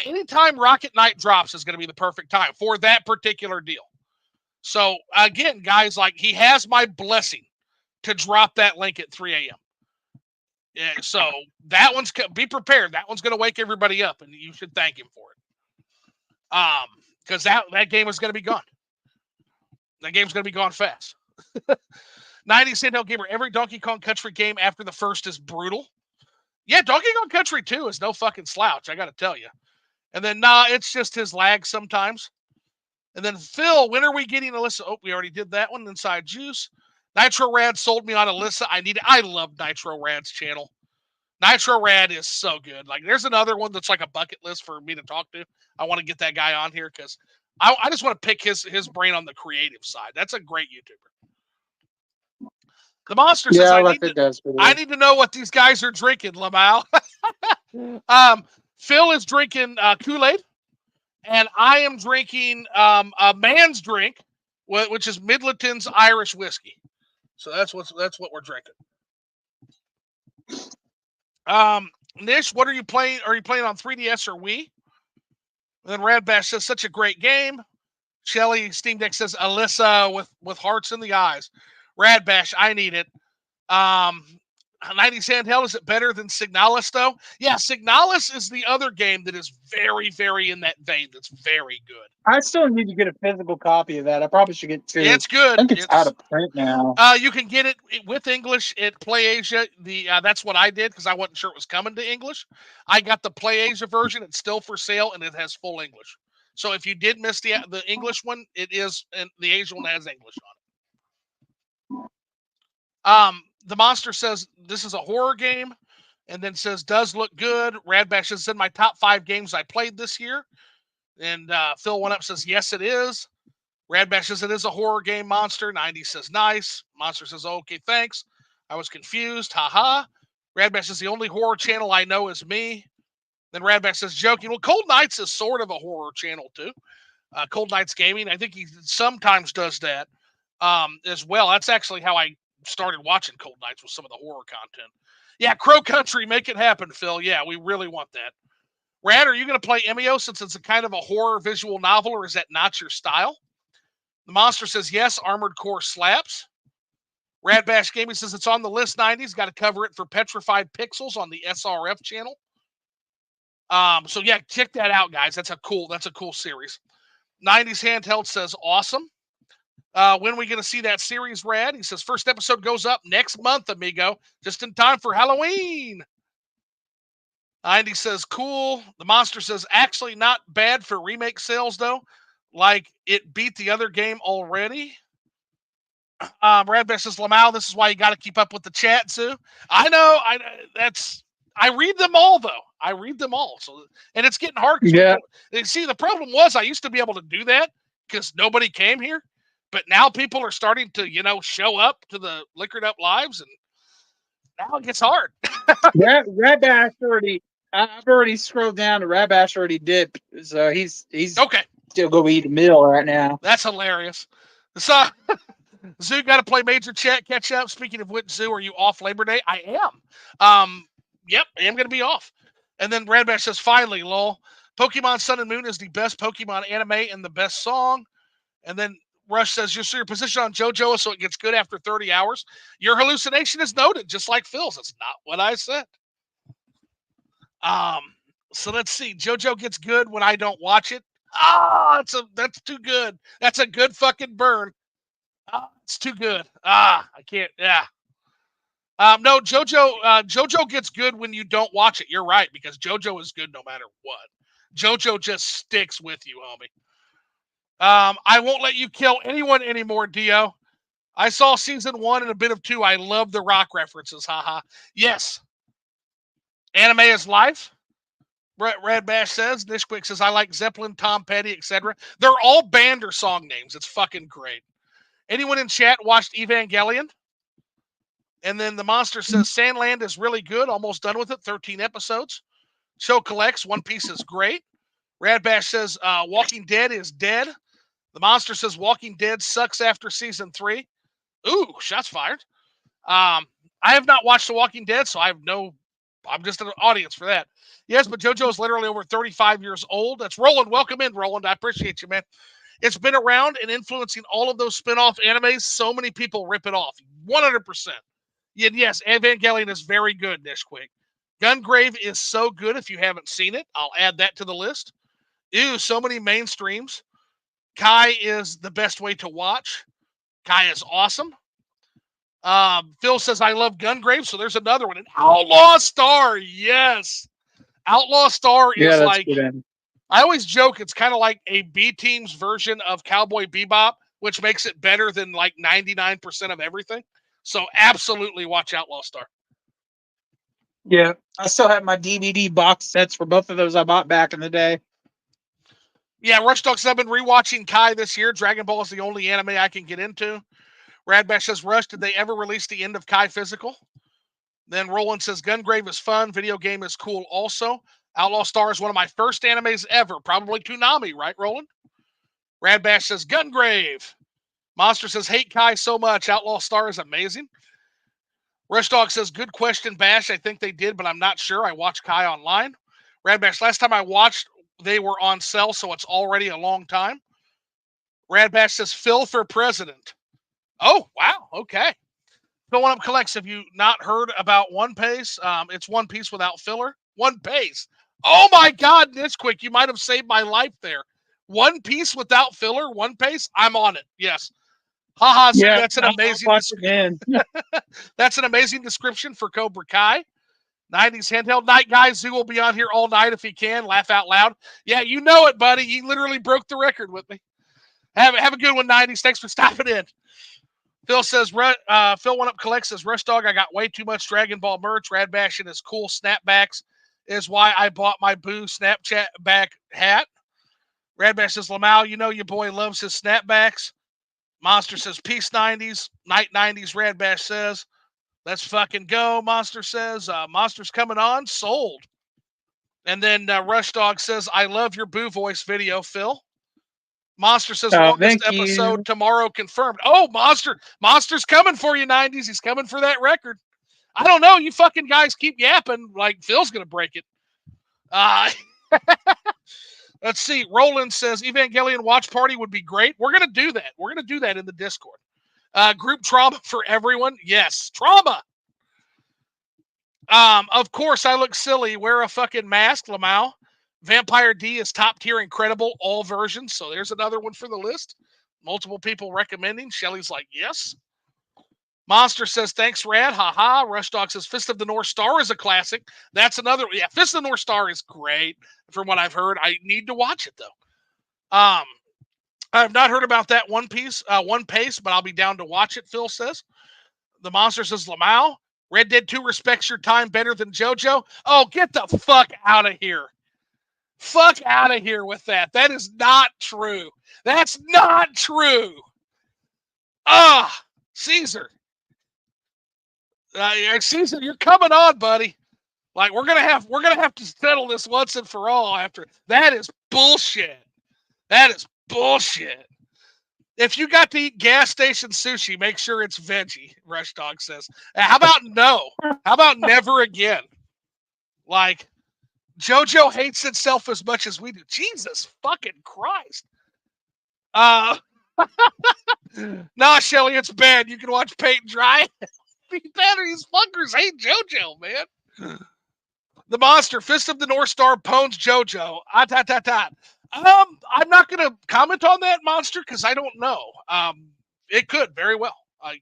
Anytime Rocket Knight drops is going to be the perfect time for that particular deal. So again, guys, like he has my blessing to drop that link at 3 a.m. Yeah, so that one's be prepared. That one's going to wake everybody up, and you should thank him for it. Because that game is going to be gone. That game's going to be gone fast. 90 Sandhill Gamer. Every Donkey Kong Country game after the first is brutal. Yeah, Donkey Kong Country 2 is no fucking slouch. I got to tell you. And then, it's just his lag sometimes. And then, Phil, when are we getting Alyssa? Oh, we already did that one. Inside Juice. Nitro Rad sold me on Alyssa. I love Nitro Rad's channel. Nitro Rad is so good. Like, there's another one that's like a bucket list for me to talk to. I want to get that guy on here because I just want to pick his brain on the creative side. That's a great YouTuber. The Monster says, I need to know what these guys are drinking, Lamau. Phil is drinking Kool-Aid, and I am drinking a man's drink, which is Midleton's Irish whiskey. So that's what we're drinking. Nish, what are you playing? Are you playing on 3DS or Wii? And then Rad Bash says, such a great game. Shelly Steam Deck says, Alyssa with hearts in the eyes. Rad Bash, I need it. 90 Sandhill, is it better than Signalis, though? Yeah, Signalis is the other game that is very, very in that vein. That's very good. I still need to get a physical copy of that. I probably should get two. It's good. I think it's out of print now. You can get it with English at PlayAsia. That's what I did because I wasn't sure it was coming to English. I got the PlayAsia version. It's still for sale, and it has full English. So if you did miss the English one, it is, and the Asian one has English on it. The Monster says this is a horror game, and then says does look good. Radbash is in my top 5 games I played this year, and Phil1Up says yes, it is. Radbash says it is a horror game. Monster 90 says nice. Monster says okay, thanks. I was confused. Haha. Radbash says the only horror channel I know is me. Then Radbash says joking. Well, Cold Nights is sort of a horror channel too. Cold Nights Gaming. I think he sometimes does that as well. That's actually how I started watching Cold Nights with some of the horror content. Yeah, Crow Country, make it happen, Phil. Yeah, we really want that. Rad, are you going to play Emio since it's a kind of a horror visual novel, or is that not your style? The Monster says yes, Armored Core slaps. Rad Bash Gaming says it's on the list 90s. Got to cover it for Petrified Pixels on the SRF channel. So yeah, check that out, guys. That's a cool series. 90s Handheld says awesome. When are we going to see that series, Rad? He says first episode goes up next month, amigo. Just in time for Halloween. 90 says cool. The Monster says actually not bad for remake sales though. Like it beat the other game already. Radbear says, Lamau, this is why you got to keep up with the chat, Sue. I know. I read them all, though. I read them all. So, and it's getting hard because Yeah. people, see, the problem was I used to be able to do that because nobody came here. But now people are starting to, show up to the Liquored Up Lives, and now it gets hard. Rabash already. I've already scrolled down to Rabash already dipped, so he's Okay. still go eat a meal right now. That's hilarious. So, Zoo got to play Major Chat catch up. Speaking of which, Zoo, are you off Labor Day? I am. Yep, I am going to be off. And then Radbash says, finally, lol. Pokemon Sun and Moon is the best Pokemon anime and the best song. And then Rush says, your position on JoJo so it gets good after 30 hours. Your hallucination is noted, just like Phil's. It's not what I said. So let's see. JoJo gets good when I don't watch it. That's too good. That's a good fucking burn. It's too good. I can't. Yeah. No, JoJo gets good when you don't watch it. You're right, because JoJo is good no matter what. JoJo just sticks with you, homie. I won't let you kill anyone anymore, Dio. I saw season 1 and a bit of 2. I love the rock references. Haha. Yes. Anime is life. Red Bash says. Nishquick says, I like Zeppelin, Tom Petty, etc. They're all band or song names. It's fucking great. Anyone in chat watched Evangelion? And then the Monster says, Sandland is really good. Almost done with it. 13 episodes. Show collects. One Piece is great. Radbash says, Walking Dead is dead. The Monster says, Walking Dead sucks after season 3. Ooh, shots fired. I have not watched The Walking Dead, so I'm just an audience for that. Yes, but JoJo is literally over 35 years old. That's Roland. Welcome in, Roland. I appreciate you, man. It's been around and influencing all of those spin-off animes. So many people rip it off. 100%. Yes, Evangelion is very good, Nishquick. Gungrave is so good if you haven't seen it. I'll add that to the list. Ew, so many mainstreams. Kai is the best way to watch. Kai is awesome. Phil says, I love Gungrave, so there's another one. An Outlaw Star, yes. Outlaw Star is like, I always joke, it's kind of like a B-Team's version of Cowboy Bebop, which makes it better than like 99% of everything. So absolutely watch Outlaw Star. Yeah, I still have my DVD box sets for both of those I bought back in the day. Yeah, Rush Dogs, I've been rewatching Kai this year. Dragon Ball is the only anime I can get into. Radbash says, Rush, did they ever release the end of Kai physical? Then Roland says, Gungrave is fun. Video game is cool also. Outlaw Star is one of my first animes ever. Probably Toonami, right, Roland? Radbash says, Gungrave. Monster says, hate Kai so much. Outlaw Star is amazing. Rush Dog says, good question, Bash. I think they did, but I'm not sure. I watched Kai online. Radbash, last time I watched, they were on sale, so it's already a long time. Radbash says, Phil for president. Oh, wow. Okay. Phil1UpCollects, have you not heard about One Piece? It's One Piece without filler. One Piece. Oh, my God, Nitchquick, you might have saved my life there. One Piece without filler, One Piece? I'm on it. Yes. Haha, yeah, that's an amazing description. That's an amazing description for Cobra Kai. 90s handheld night guys who will be on here all night if he can. Laugh out loud. Yeah, you know it, buddy. You literally broke the record with me. Have a good one, 90s. Thanks for stopping in. Phil says, Phil1UpCollects says, Rush Dog, I got way too much Dragon Ball merch. Radbash and his cool snapbacks is why I bought my Boo Snapchat back hat. Radbash says, Lamau, you know your boy loves his snapbacks. Monster says, peace 90s. Night 90s, Radbash says. Let's fucking go, Monster says. Monster's coming on. Sold. And then Rush Dog says, I love your Boo voice video, Phil. Monster says, longest episode tomorrow confirmed. Oh, Monster's coming for you, 90s. He's coming for that record. I don't know. You fucking guys keep yapping like Phil's going to break it. Let's see. Roland says, Evangelion watch party would be great. We're going to do that. We're going to do that in the Discord. Group trauma for everyone. Yes, trauma. Of course, I look silly. Wear a fucking mask, Lamau. Vampire D is top tier, incredible, all versions. So there's another one for the list. Multiple people recommending. Shelly's like, yes. Monster says, thanks, Rad. Haha. Rush Dog says, Fist of the North Star is a classic. That's another. Yeah, Fist of the North Star is great from what I've heard. I need to watch it, though. I have not heard about that One Piece, One Pace, but I'll be down to watch it, Phil says. The Monster says, Lamau, Red Dead 2 respects your time better than JoJo. Oh, get the fuck out of here. Fuck out of here with that. That is not true. That's not true. Caesar. Caesar, you're coming on, buddy. Like we're gonna have to settle this once and for all after that is bullshit. That is bullshit. If you got to eat gas station sushi, make sure it's veggie, Rush Dog says. How about no? How about never again? Like, JoJo hates itself as much as we do. Jesus fucking Christ. Nah, Shelly, it's bad. You can watch paint dry. Be better. These fuckers hate JoJo, man. The Monster, Fist of the North Star, pwns JoJo. I'm not going to comment on that, Monster, because I don't know. It could very well. I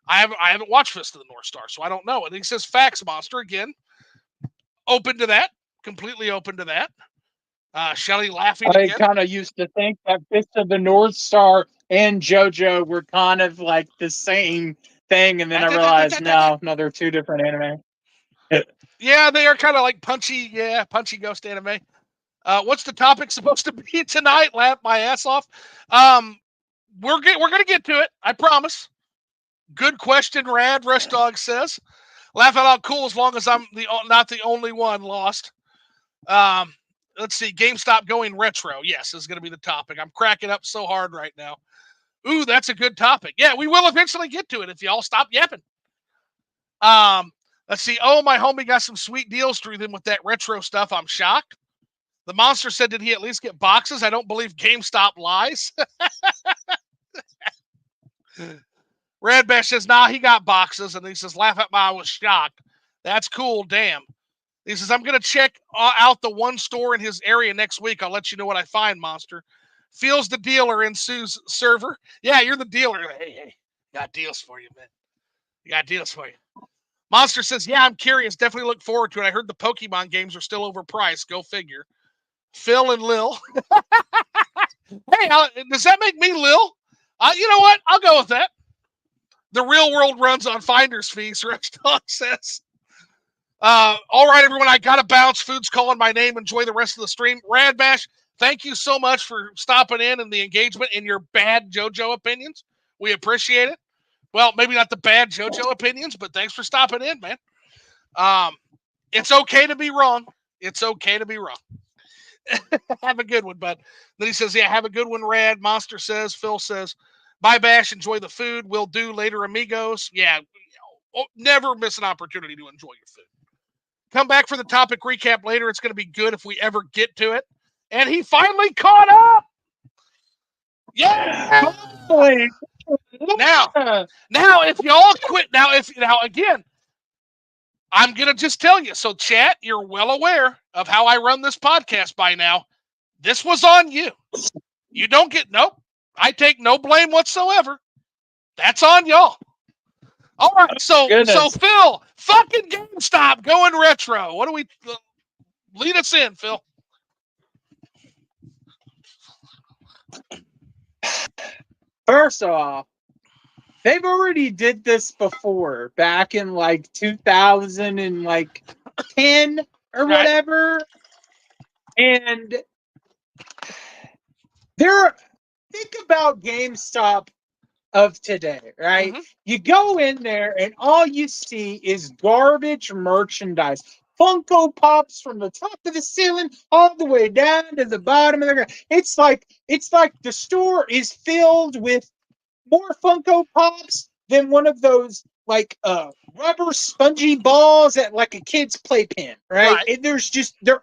haven't watched Fist of the North Star, so I don't know. And he says facts, Monster, again. Open to that. Completely open to that. Shelly laughing again. I kind of used to think that Fist of the North Star and JoJo were kind of like the same thing, and then I realized no, they're two different anime. Yeah, they are kind of like punchy ghost anime. What's the topic supposed to be tonight? Laugh my ass off. We're gonna get to it. I promise. Good question, Rad. Rush Dog says. Laugh out cool as long as I'm not the only one lost. Let's see. GameStop going retro. Yes, is going to be the topic. I'm cracking up so hard right now. Ooh, that's a good topic. Yeah, we will eventually get to it if y'all stop yapping. Let's see. Oh, my homie got some sweet deals through them with that retro stuff. I'm shocked. The Monster said, did he at least get boxes? I don't believe GameStop lies. Red Bash says, nah, he got boxes. And he says, laugh at me, I was shocked. That's cool. Damn. He says, I'm going to check out the one store in his area next week. I'll let you know what I find, Monster. Feels the dealer in Sue's server. Yeah, you're the dealer. Hey, got deals for you, man. Got deals for you. Monster says, yeah, I'm curious. Definitely look forward to it. I heard the Pokemon games are still overpriced. Go figure. Phil and Lil. Hey, does that make me Lil? You know what? I'll go with that. The real world runs on finder's fees, Rush Dog says. All right, everyone, I got to bounce. Food's calling my name. Enjoy the rest of the stream. Rad Bash, thank you so much for stopping in and the engagement in your bad JoJo opinions. We appreciate it. Well, maybe not the bad JoJo opinions, but thanks for stopping in, man. It's okay to be wrong. It's okay to be wrong. Have a good one, bud. Then he says, yeah, have a good one, Rad. Monster says, Phil says, bye, Bash. Enjoy the food. Will do later, amigos. Yeah, never miss an opportunity to enjoy your food. Come back for the topic recap later. It's going to be good if we ever get to it. And he finally caught up. Yeah. Now, if y'all quit, now again, I'm going to just tell you. So, chat, you're well aware of how I run this podcast by now. This was on you. You don't get, nope. I take no blame whatsoever. That's on y'all. All right, so Phil, fucking GameStop going retro. What do we lead us in, Phil? First off, they've already did this before, back in like 2010 or whatever. And think about GameStop of today, right? Mm-hmm. You go in there and all you see is garbage merchandise. Funko Pops from the top of the ceiling all the way down to the bottom of the ground. It's like the store is filled with more Funko Pops than one of those like rubber spongy balls at like a kid's playpen, right? And they're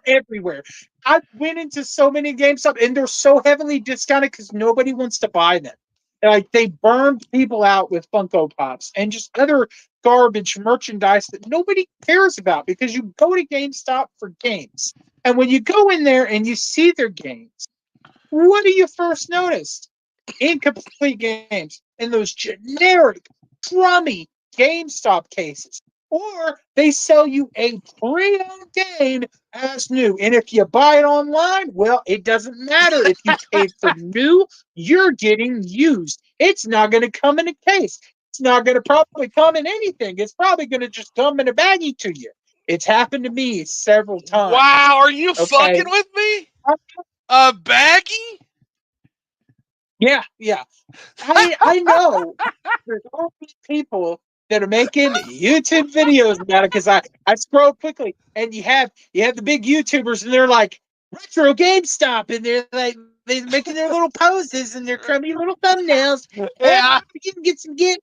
everywhere. I went into so many GameStop and they're so heavily discounted because nobody wants to buy them. Like they burned people out with Funko Pops and just other garbage merchandise that nobody cares about because you go to GameStop for games. And when you go in there and you see their games, what do you first notice? Incomplete games in those generic, crummy GameStop cases. or they sell you a pre-owned game as new. And if you buy it online, well, it doesn't matter if you paid for new, you're getting used. It's not going to come in a case. It's not going to probably come in anything. It's probably going to just come in a baggie to you. It's happened to me several times. Wow, are you Okay. fucking with me? A baggie? Yeah, yeah. I know there's all these people that are making YouTube videos about it because I scroll quickly and you have the big YouTubers and they're like retro GameStop and they're making their little poses and their crummy little thumbnails. Hey, Yeah. you can get some get.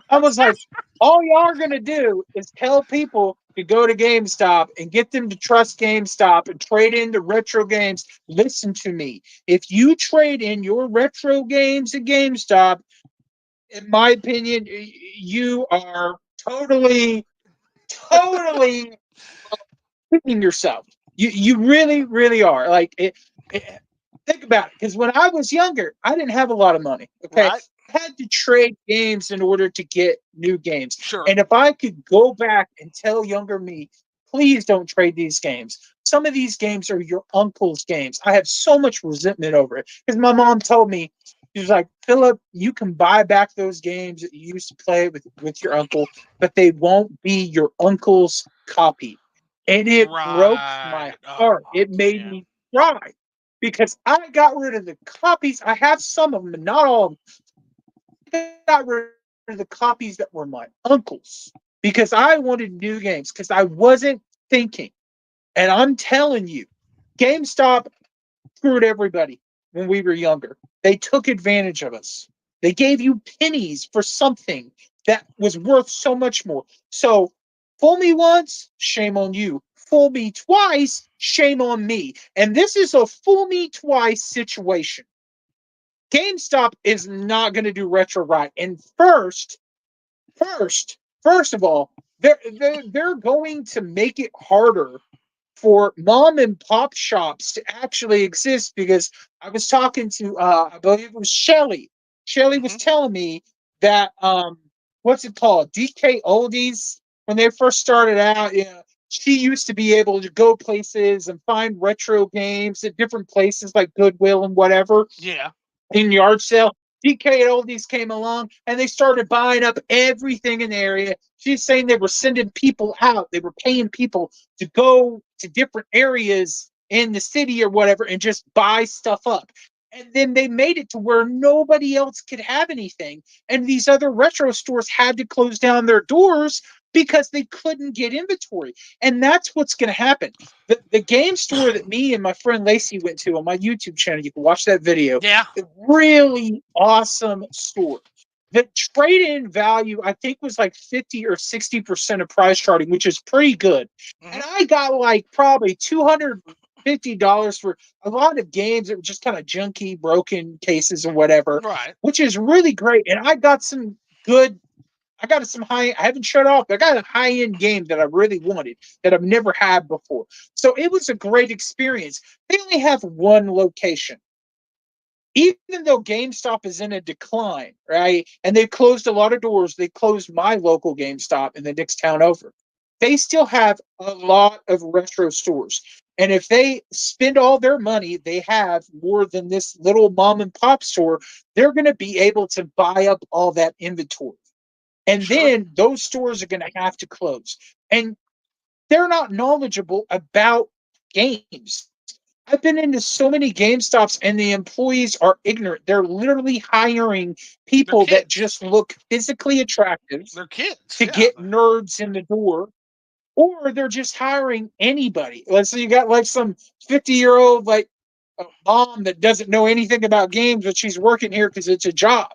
I was like, all y'all are gonna do is tell people to go to GameStop and get them to trust GameStop and trade in the retro games. Listen to me. If you trade in your retro games at GameStop, in my opinion, you are totally kidding yourself. You really, really are. Like think about it. Because when I was younger, I didn't have a lot of money. Okay, Right. I had to trade games in order to get new games. Sure. And if I could go back and tell younger me, please don't trade these games. Some of these games are your uncle's games. I have so much resentment over it because my mom told me, she was like, Philip, you can buy back those games that you used to play with your uncle, but they won't be your uncle's copy. And it broke my Right. Oh heart. It made man. me cry because I got rid of the copies. I have some of them, but not all of them. I got rid of the copies that were my uncle's because I wanted new games because I wasn't thinking. And I'm telling you, GameStop screwed everybody when we were younger. They took advantage of us. They gave you pennies for something that was worth so much more. So, fool me once, shame on you. Fool me twice, shame on me. And this is a fool me twice situation. GameStop is not going to do retro right. And first of all, they're going to make it harder for mom and pop shops to actually exist because I was talking to I believe it was Shelly. Shelly was Hmm. telling me that what's it called? DK Oldies when they first started out, yeah, she used to be able to go places and find retro games at different places like Goodwill and whatever Yeah. in yard sale. DK Oldies came along and they started buying up everything in the area. She's saying they were sending people out. They were paying people to go to different areas in the city or whatever and just buy stuff up. And then they made it to where nobody else could have anything. And these other retro stores had to close down their doors because they couldn't get inventory. And that's what's going to happen. The game store that me and my friend Lacey went to on my YouTube channel, you can watch that video, Yeah. a really awesome store. The trade-in value, I think, was like 50 or 60% of price charting, which is pretty good. Hmm. And I got like probably $250 for a lot of games that were just kind of junky, broken cases or whatever, Right. which is really great. And I got some good I got some high. I haven't shut off. I got a high end game that I really wanted that I've never had before. So it was a great experience. They only have one location, even though GameStop is in a decline, right? And they've closed a lot of doors. They closed my local GameStop in the next town over. They still have a lot of retro stores. And if they spend all their money, they have more than this little mom and pop store, they're going to be able to buy up all that inventory. And Sure. then those stores are going to have to close. And they're not knowledgeable about games. I've been into so many GameStops and the employees are ignorant. They're literally hiring They're people that kids. just look physically attractive They're kids. to Yeah. get nerds in the door, or they're just hiring anybody. Let's say you got like some 50-year-old like mom that doesn't know anything about games, but she's working here because it's a job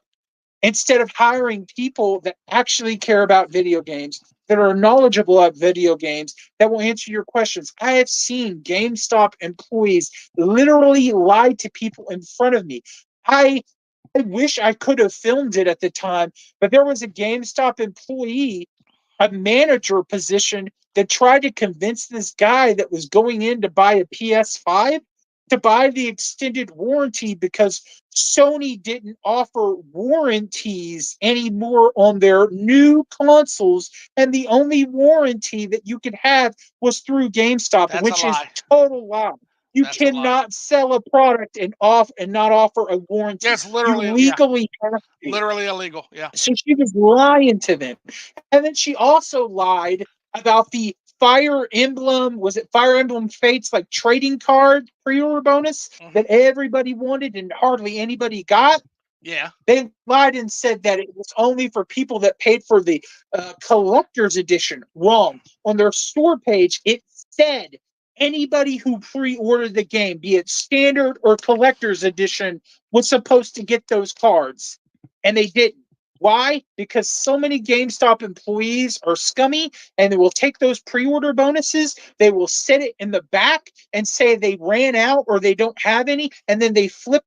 instead of hiring people that actually care about video games, that are knowledgeable about video games, that will answer your questions. I have seen GameStop employees literally lie to people in front of me. I I wish I could have filmed it at the time, but there was a GameStop employee, a manager position, that tried to convince this guy that was going in to buy a PS5 to buy the extended warranty because Sony didn't offer warranties anymore on their new consoles, and the only warranty that you could have was through GameStop, That's a which is lie. total lie. You That's a lie. cannot sell a product and not offer a warranty. Yeah, it's You literally legally have to. literally illegal. Yeah. So she was lying to them. And then she also lied about the Fire Emblem, was it Fire Emblem Fates, like trading card pre-order bonus that everybody wanted and hardly anybody got? Yeah. They lied and said that it was only for people that paid for the collector's edition. Wrong. On their store page, it said anybody who pre-ordered the game, be it standard or collector's edition, was supposed to get those cards. And they didn't. Why? Because so many GameStop employees are scummy and they will take those pre-order bonuses, they will set it in the back and say they ran out or they don't have any, and then they flip.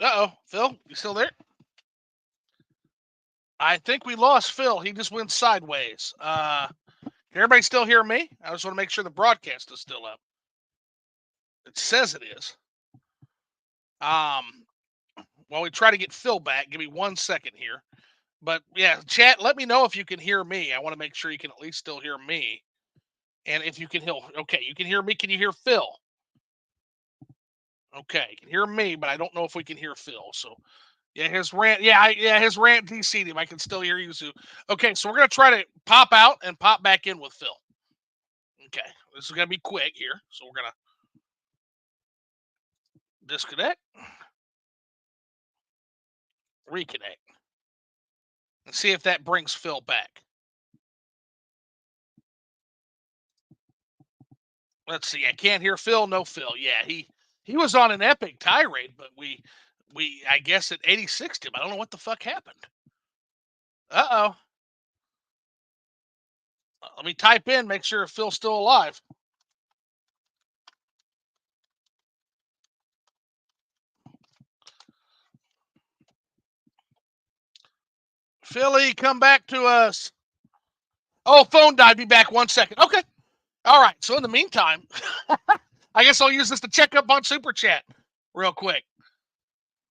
Uh-oh. Phil, you still there? I think we lost Phil. He just went sideways. Can everybody still hear me? I just want to make sure the broadcast is still up. It says it is. While we try to get Phil back, give me 1 second here. But yeah, chat, let me know if you can hear me. I want to make sure you can at least still hear me. And if you can hear, okay, you can hear me. Can you hear Phil? Okay, you can hear me, but I don't know if we can hear Phil. So yeah, his rant. Yeah, his rant DC'd him. I can still hear you, Sue. Okay, so we're gonna try to pop out and pop back in with Phil. Okay, this is gonna be quick here. So we're gonna disconnect, reconnect, and see if that brings Phil back. Let's see. I can't hear Phil. No Phil. Yeah, he was on an epic tirade, but we I guess it 86'd him. I don't know what the fuck happened. Uh-oh. Let me type in, make sure Phil's still alive. Philly, come back to us. Oh, phone died. Be back 1 second. Okay. All right. So in the meantime, I guess I'll use this to check up on Super Chat real quick.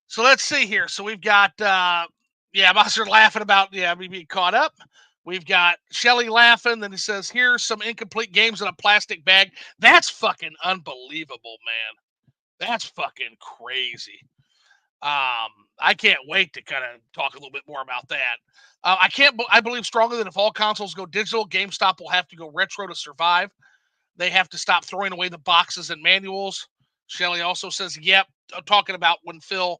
So let's see here. So we've got, Monster laughing about, me being caught up. We've got Shelly laughing. Then he says, here's some incomplete games in a plastic bag. That's fucking unbelievable, man. That's fucking crazy. I can't wait to kind of talk a little bit more about that. I believe strongly that if all consoles go digital, GameStop will have to go retro to survive. They have to stop throwing away the boxes and manuals. Shelly also says, "Yep," talking about when Phil,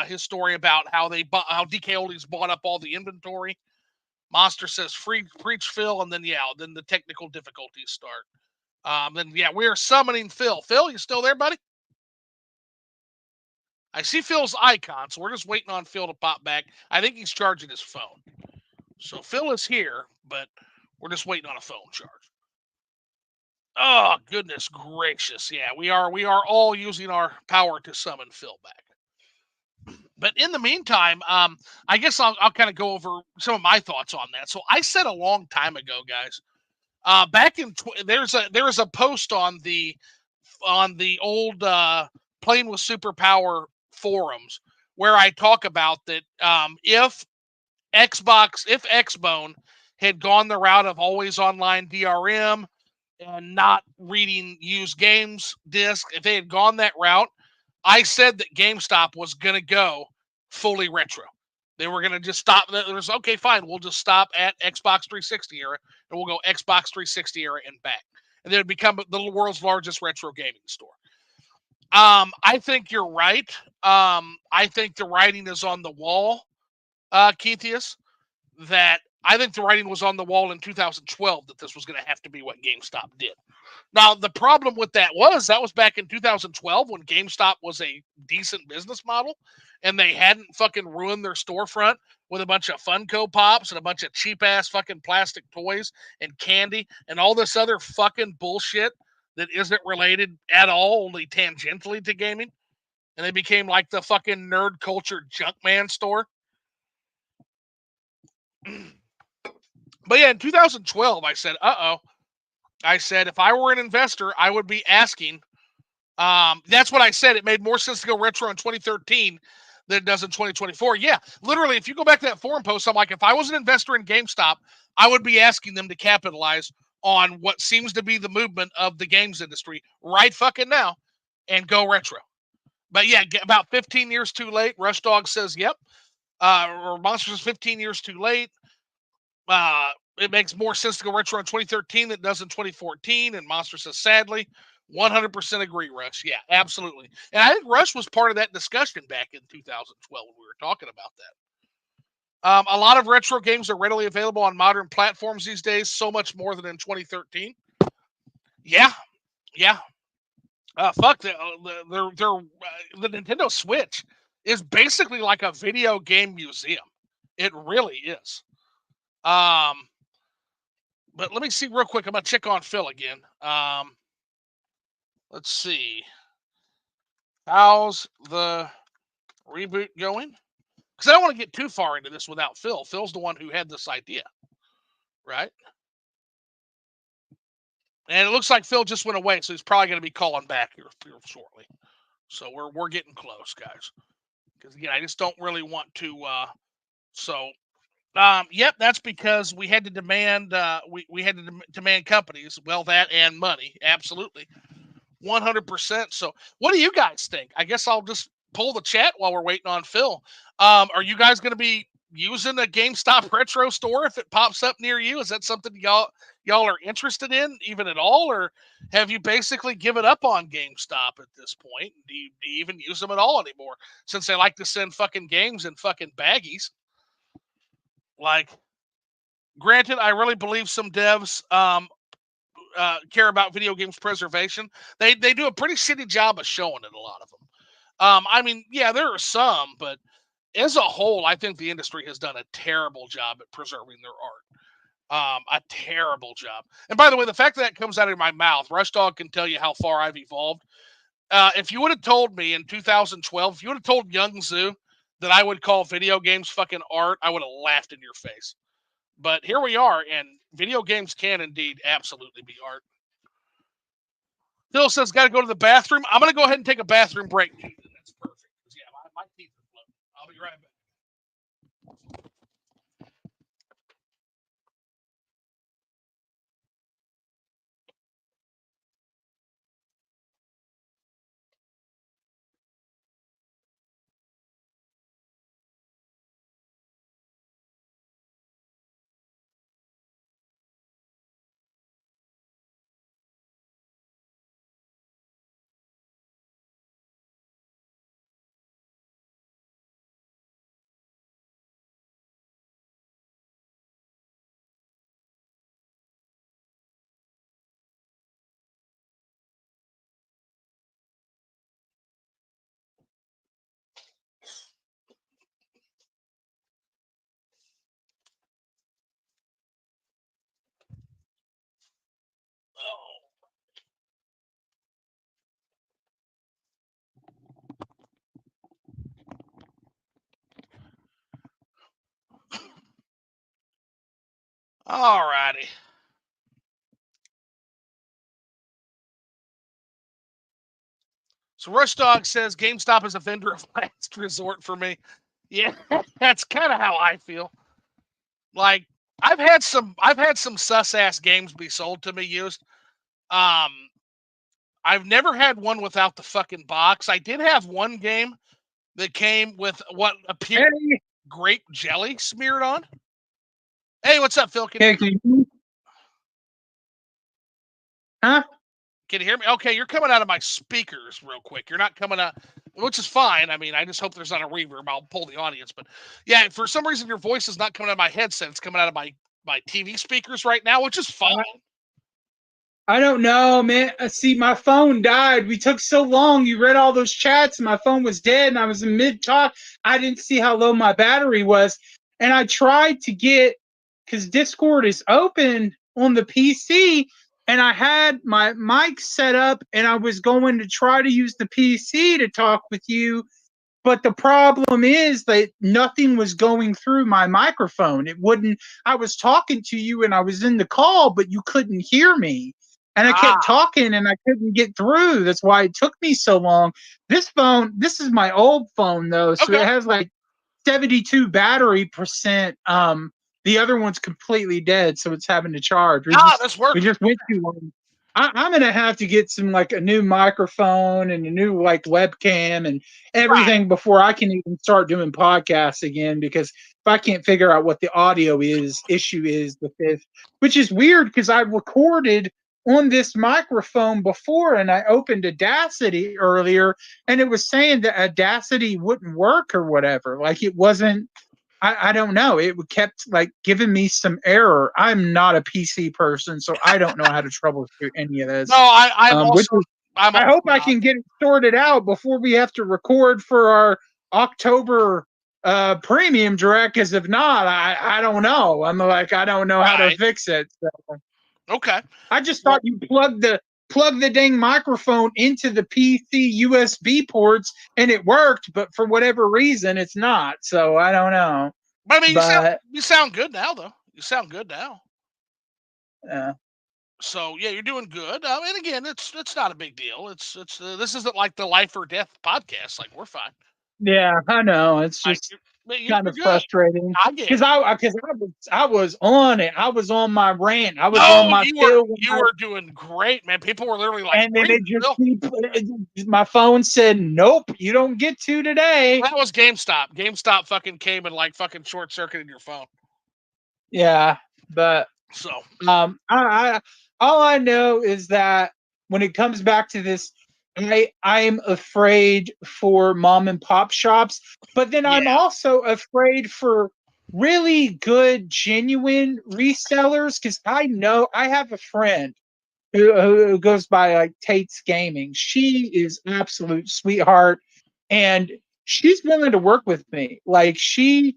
his story about how how DK Oldies bought up all the inventory. Monster says, "Preach Phil," and then then the technical difficulties start. We are summoning Phil. Phil, you still there, buddy? I see Phil's icon, so we're just waiting on Phil to pop back. I think he's charging his phone. So Phil is here, but we're just waiting on a phone charge. Oh, goodness gracious. Yeah, we are all using our power to summon Phil back. But in the meantime, I guess I'll kind of go over some of my thoughts on that. So I said a long time ago, guys, back in there was a post on the old Playing with Superpower forums where I talk about that if Xbone had gone the route of always online DRM and not reading used games disc, if they had gone that route, I said that GameStop was going to go fully retro. They were going to just stop. It was okay, fine. We'll just stop at Xbox 360 era and we'll go Xbox 360 era and back. And then it would become the world's largest retro gaming store. I think you're right. I think the writing is on the wall, Keithius, that I think the writing was on the wall in 2012 that this was going to have to be what GameStop did. Now, the problem with that was back in 2012 when GameStop was a decent business model and they hadn't fucking ruined their storefront with a bunch of Funko Pops and a bunch of cheap-ass fucking plastic toys and candy and all this other fucking bullshit that isn't related at all, only tangentially to gaming. And they became like the fucking nerd culture Junkman store. But yeah, in 2012, I said, I said if I were an investor, I would be asking. That's what I said. It made more sense to go retro in 2013 than it does in 2024. Yeah, literally, if you go back to that forum post, I'm like, if I was an investor in GameStop, I would be asking them to capitalize on what seems to be the movement of the games industry right fucking now and go retro. But yeah, about 15 years too late. Rush Dog says, yep. Or Monsters is 15 years too late. It makes more sense to go retro in 2013 than it does in 2014. And Monster says, sadly, 100% agree, Rush. Yeah, absolutely. And I think Rush was part of that discussion back in 2012 when we were talking about that. A lot of retro games are readily available on modern platforms these days, so much more than in 2013. Yeah, yeah. Fuck the Nintendo Switch is basically like a video game museum. It really is. But let me see real quick. I'm gonna check on Phil again. Let's see. How's the reboot going? Because I don't want to get too far into this without Phil. Phil's the one who had this idea, right? And it looks like Phil just went away, so he's probably going to be calling back here shortly. So we're getting close, guys. Because again, I just don't really want to. Yep, that's because we had to demand. We had to demand companies. Well, that and money, absolutely, 100%. So, what do you guys think? I guess I'll just pull the chat while we're waiting on Phil. Are you guys going to be using a GameStop retro store if it pops up near you? Is that something y'all are interested in even at all, or have you basically given up on GameStop at this point? Do you even use them at all anymore since they like to send fucking games in fucking baggies? Like, granted, I really believe some devs care about video games preservation. They do a pretty shitty job of showing it. A lot of them. I mean, yeah, there are some, but as a whole, I think the industry has done a terrible job at preserving their art. A terrible job. And by the way, the fact that comes out of my mouth, Rush Dog can tell you how far I've evolved. If you would have told me in 2012, if you would have told Young Zoo that I would call video games fucking art, I would have laughed in your face. But here we are, and video games can indeed absolutely be art. Phil says, got to go to the bathroom. I'm going to go ahead and take a bathroom break. That's perfect. Yeah, my teeth are floating. I'll be right back. All righty. So Rush Dog says GameStop is a vendor of last resort for me. Yeah, that's kind of how I feel. Like I've had some sus ass games be sold to me used. Um, I've never had one without the fucking box. I did have one game that came with what appeared grape jelly smeared on. Hey, what's up, Phil? Huh? Can you hear me? Okay, you're coming out of my speakers real quick. You're not coming out, which is fine. I mean, I just hope there's not a reverb. I'll pull the audience. But yeah, for some reason, your voice is not coming out of my headset. It's coming out of my TV speakers right now, which is fine. I don't know, man. See, my phone died. We took so long. You read all those chats, and my phone was dead, and I was in mid-talk. I didn't see how low my battery was. And I tried to get, because Discord is open on the PC, and I had my mic set up, and I was going to try to use the PC to talk with you. But the problem is that nothing was going through my microphone. It wouldn't, I was talking to you and I was in the call, but you couldn't hear me. and I kept Ah, talking and I couldn't get through. That's why it took me so long. This phone, this is my old phone though, so it okay. has like 72 battery percent. The other one's completely dead, so it's having to charge. We Ah, just that's we working. just went too long. I'm gonna have to get some like a new microphone and a new like webcam and Right. everything before I can even start doing podcasts again, because if I can't figure out what the audio issue is with this, which is weird because I recorded on this microphone before and I opened Audacity earlier and it was saying that Audacity wouldn't work or whatever. Like it wasn't. I don't know. It kept like giving me some error. I'm not a PC person, so I don't know how to troubleshoot any of No, this. I'm Which also is, I'm I also hope I not. can get it sorted out before we have to record for our October premium direct. Because if not, I don't know. I'm like I don't know how to Right. fix it. So Okay. I just Well, thought you plug the dang microphone into the PC USB ports and it worked, but for whatever reason it's not. So I don't know. I mean, But you sound good now, though. You sound good now. uh, So yeah, you're doing good. And again, it's not a big deal. It's this isn't like the life or death podcast. Like we're fine. yeah, I know. It's Like just you're kind of good. frustrating I get because it. I was on it. I was on my rant. I was on No, my fill when you were doing great, man. People were literally like, and then "Breathe, it just Phil." my phone said, "Nope, you don't get to today." That was GameStop. GameStop fucking came and like fucking short circuited your phone. Yeah, but So I all I know is that when it comes back to this, I'm afraid for mom and pop shops, but then I'm yeah, also afraid for really good, genuine resellers because I know I have a friend who goes by like Tate's Gaming. She is absolute sweetheart, and she's willing to work with me. Like she's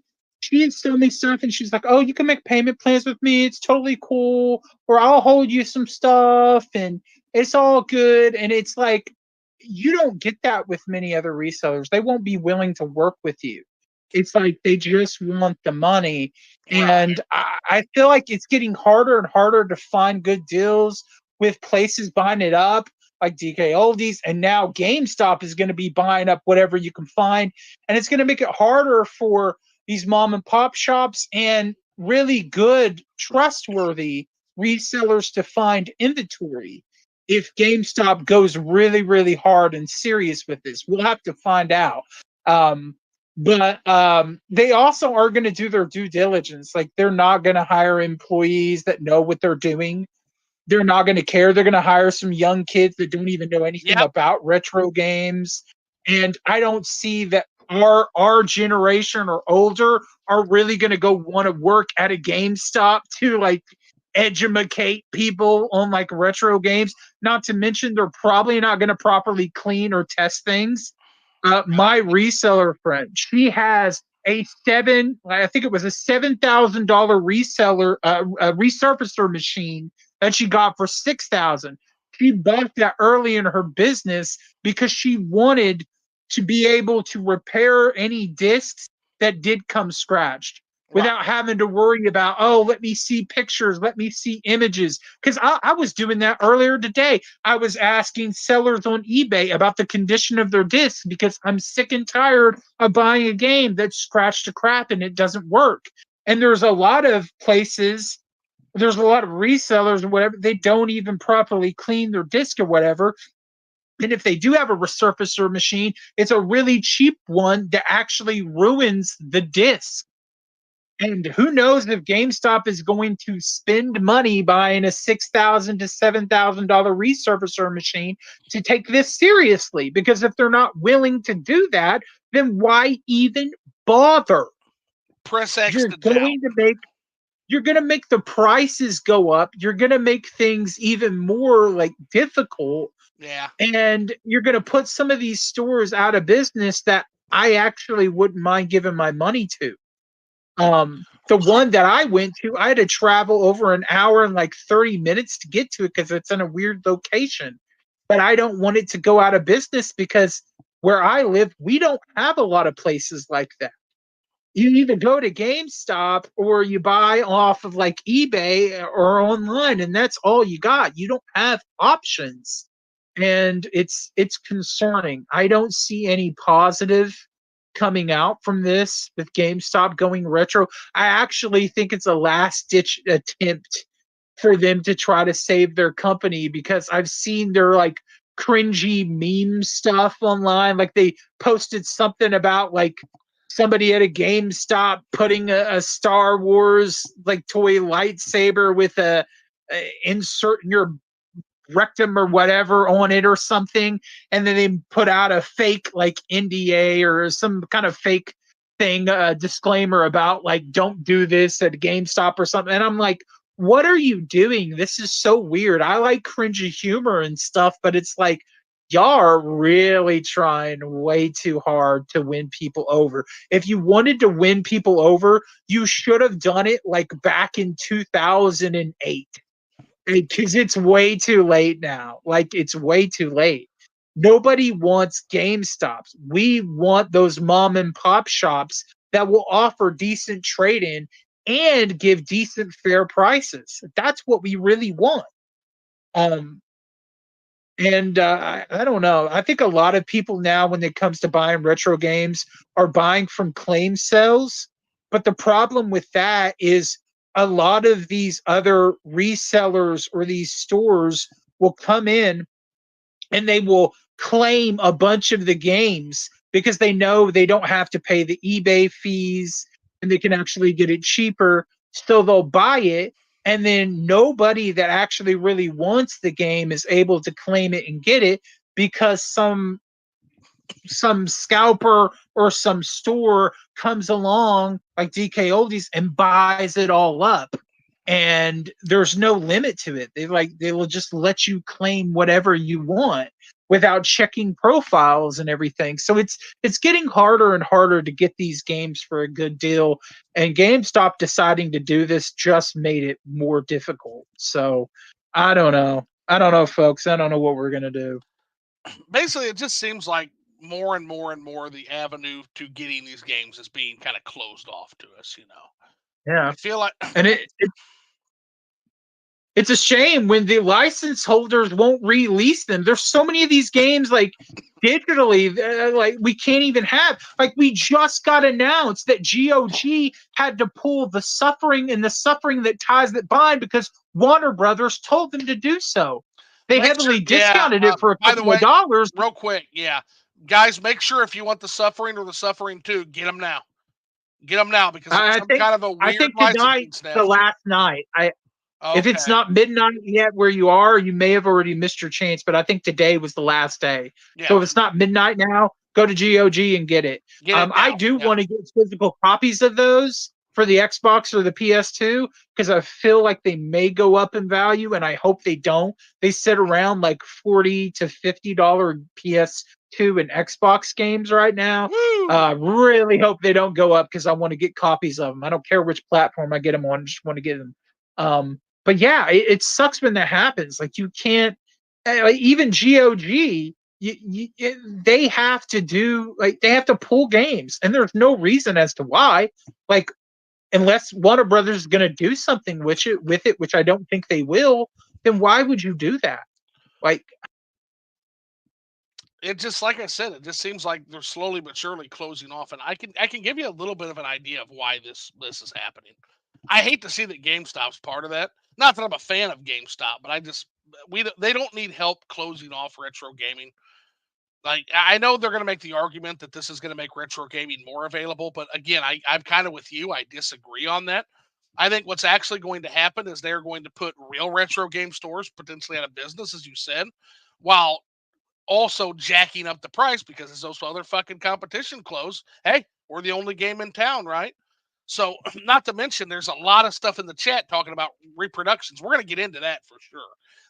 telling me stuff, and she's like, "Oh, you can make payment plans with me. It's totally cool, or I'll hold you some stuff, and it's all good." And it's like you don't get that with many other resellers. They won't be willing to work with you. It's like they just want the money. right. And I feel like it's getting harder and harder to find good deals with places buying it up like DK Oldies, and now GameStop is going to be buying up whatever you can find, and it's going to make it harder for these mom and pop shops and really good, trustworthy resellers to find inventory. If GameStop goes really, really hard and serious with this, we'll have to find out. But they also are going to do their due diligence. Like they're not going to hire employees that know what they're doing. They're not going to care. They're going to hire some young kids that don't even know anything Yep. about retro games. And I don't see that our generation or older are really going to go want to work at a GameStop to like educate people on like retro games. Not to mention they're probably not going to properly clean or test things. My reseller friend, she has I think it was a $7,000 reseller, a resurfacer machine that she got for 6,000. She bought that early in her business because she wanted to be able to repair any discs that did come scratched Right. without having to worry about, oh, let me see pictures, let me see images. Because I was doing that earlier today. I was asking sellers on eBay about the condition of their discs because I'm sick and tired of buying a game that's scratched to crap and it doesn't work. And there's a lot of places, there's a lot of resellers or whatever, they don't even properly clean their disc or whatever. And if they do have a resurfacer machine, it's a really cheap one that actually ruins the disc. And who knows if GameStop is going to spend money buying a $6,000 to $7,000 resurfacer machine to take this seriously? Because if they're not willing to do that, then why even bother? Press X You're to doubt. going to make you're going to make the prices go up. You're going to make things even more like difficult, Yeah. and you're going to put some of these stores out of business that I actually wouldn't mind giving my money to. The one that I went to, I had to travel over an hour and like 30 minutes to get to it because it's in a weird location. But I don't want it to go out of business because where I live, we don't have a lot of places like that. you either go to GameStop or you buy off of like eBay or online, and that's all you got. You don't have options, and it's concerning. I don't see any positive coming out from this with GameStop going retro. I actually think it's a last ditch attempt for them to try to save their company, because I've seen their like cringy meme stuff online. Like they posted something about like somebody at a GameStop putting a Star Wars like toy lightsaber with a insert in your rectum or whatever on it or something, and then they put out a fake like NDA or some kind of fake thing, disclaimer about like don't do this at GameStop or something. And I'm like, what are you doing? This is so weird. I like cringy humor and stuff, but it's like y'all are really trying way too hard to win people over. If you wanted to win people over, you should have done it like back in 2008, because it's way too late now. Like it's way too late. Nobody wants GameStops. We want those mom and pop shops that will offer decent trade in and give decent fair prices. That's what we really want. Um, and I don't know. I think a lot of people now, when it comes to buying retro games, are buying from claim sales. But the problem with that is a lot of these other resellers or these stores will come in and they will claim a bunch of the games because they know they don't have to pay the eBay fees and they can actually get it cheaper. So they'll buy it. And then nobody that actually really wants the game is able to claim it and get it, because some scalper or some store comes along like DK Oldies and buys it all up, and there's no limit to it. They will just let you claim whatever you want without checking profiles and everything. So it's getting harder and harder to get these games for a good deal, and GameStop deciding to do this just made it more difficult. So I don't know. I don't know, folks. I don't know what we're going to do. Basically, it just seems like more and more and more the avenue to getting these games is being kind of closed off to us. Yeah. I feel like And it's a shame when the license holders won't release them. There's so many of these games like digitally, like we can't even have. Like we just got announced that GOG had to pull the Suffering and the Suffering That Ties That Bind because Warner Brothers told them to do so. They make sure. heavily Yeah. discounted it for a By the couple of way, dollars. real quick, yeah, guys, make sure if you want the Suffering or the Suffering 2, get them now. Get them now because there's I some think kind of a I weird think tonight's licensing the snafu. last night. If it's Okay. not midnight yet where you are, you may have already missed your chance. But I think today was the last day. Yeah. So if it's not midnight now, go to GOG and get it. Get it I now. do Yeah. want to get physical copies of those for the Xbox or the PS2, because I feel like they may go up in value, and I hope they don't. They sit around like $40 to $50 PS2 and Xbox games right now. Woo! Really hope they don't go up, because I want to get copies of them. I don't care which platform I get them on. I just want to get them. But yeah, it sucks when that happens. Like you can't, like even GOG, they have to do like they have to pull games, and there's no reason as to why. Like unless Warner Brothers is going to do something with it, which I don't think they will, then why would you do that? Like, It just like I said, it just seems like they're slowly but surely closing off, and I can give you a little bit of an idea of why this is happening. I hate to see that GameStop's part of that. Not that I'm a fan of GameStop, but I just they don't need help closing off retro gaming. Like I know they're going to make the argument that this is going to make retro gaming more available, but again, I'm kind of with you. I disagree on that. I think what's actually going to happen is they're going to put real retro game stores potentially out of business, as you said, while also jacking up the price because as those other fucking competition close, hey, we're the only game in town, right? So, not to mention, there's a lot of stuff in the chat talking about reproductions. We're going to get into that for sure.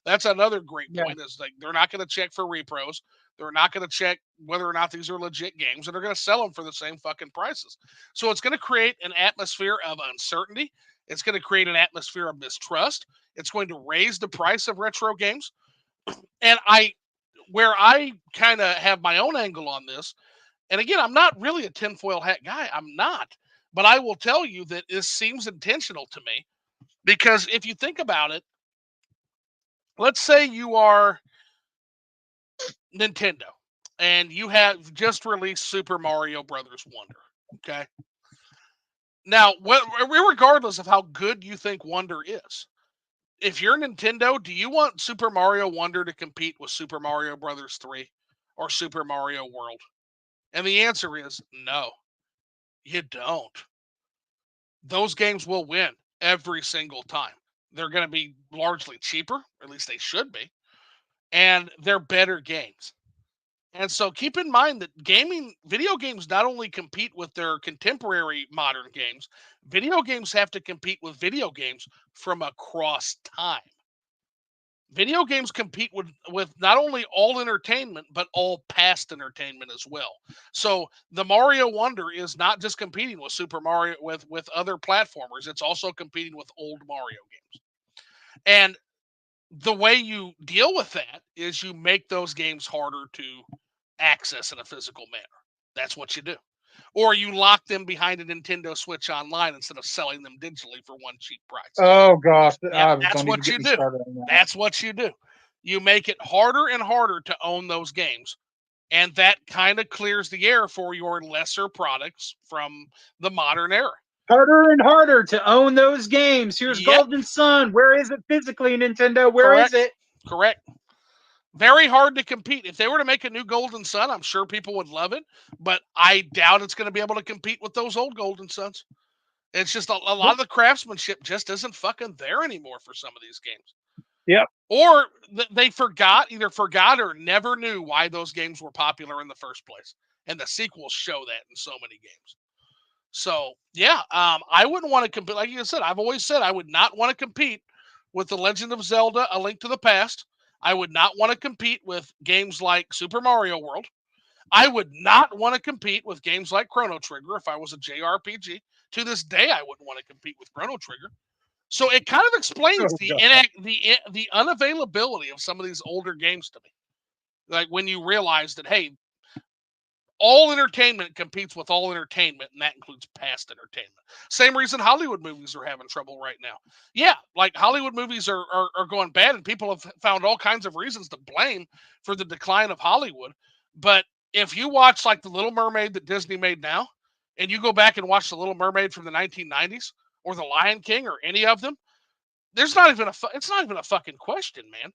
That's another great yeah, point. Is like they're not going to check for repros. They're not going to check whether or not these are legit games, and they're going to sell them for the same fucking prices. So it's going to create an atmosphere of uncertainty. It's going to create an atmosphere of mistrust. It's going to raise the price of retro games. And where I kind of have my own angle on this, and again, I'm not really a tinfoil hat guy. I'm not. But I will tell you that this seems intentional to me because if you think about it, let's say you are Nintendo and you have just released Super Mario Brothers Wonder. Okay. Now, regardless of how good you think Wonder is, if you're Nintendo, do you want Super Mario Wonder to compete with Super Mario Brothers 3 or Super Mario World? And the answer is no, you don't. Those games will win every single time. They're going to be largely cheaper, or at least they should be, and they're better games. And so keep in mind that video games not only compete with their contemporary modern games, video games have to compete with video games from across time. Video games compete with not only all entertainment, but all past entertainment as well. So the Mario Wonder is not just competing with Super Mario with other platformers, it's also competing with old Mario games. And the way you deal with that is you make those games harder to access in a physical manner. That's what you do. Or you lock them behind a Nintendo Switch Online instead of selling them digitally for one cheap price. Oh gosh, Yep, that's don't even what get you me do. started on that. That's what you do. You make it harder and harder to own those games. And that kind of clears the air for your lesser products from the modern era. Harder and harder to own those games. Here's Yep, Golden Sun. Where is it physically, Nintendo? Where is correct. it? Correct. Very hard to compete. If they were to make a new Golden Sun, I'm sure people would love it, but I doubt it's going to be able to compete with those old Golden Suns. It's just a lot of the craftsmanship just isn't fucking there anymore for some of these games. Yep. Or they either forgot or never knew why those games were popular in the first place. And the sequels show that in so many games. So, yeah, I wouldn't want to compete. Like you said, I've always said I would not want to compete with The Legend of Zelda, A Link to the Past. I would not want to compete with games like Super Mario World. I would not want to compete with games like Chrono Trigger if I was a JRPG. To this day, I wouldn't want to compete with Chrono Trigger. So it kind of explains Oh, the unavailability of some of these older games to me. Like when you realize that, hey, all entertainment competes with all entertainment, and that includes past entertainment. Same reason Hollywood movies are having trouble right now. Yeah, like Hollywood movies are going bad, and people have found all kinds of reasons to blame for the decline of Hollywood. But if you watch like The Little Mermaid that Disney made now, and you go back and watch The Little Mermaid from the 1990s, or The Lion King, or any of them, it's not even a fucking question, man.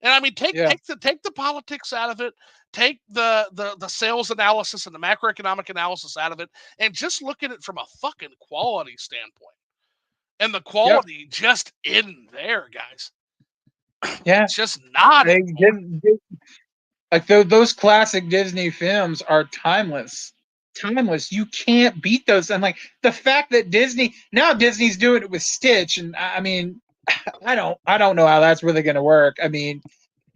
And I mean, take the politics out of it, take the sales analysis and the macroeconomic analysis out of it, and just look at it from a fucking quality standpoint. And the quality just isn't there, guys. Yeah. It's just not anymore. Like those classic Disney films are timeless. Timeless. You can't beat those. And like the fact that Disney's doing it with Stitch, and I mean, I don't know how that's really going to work. I mean,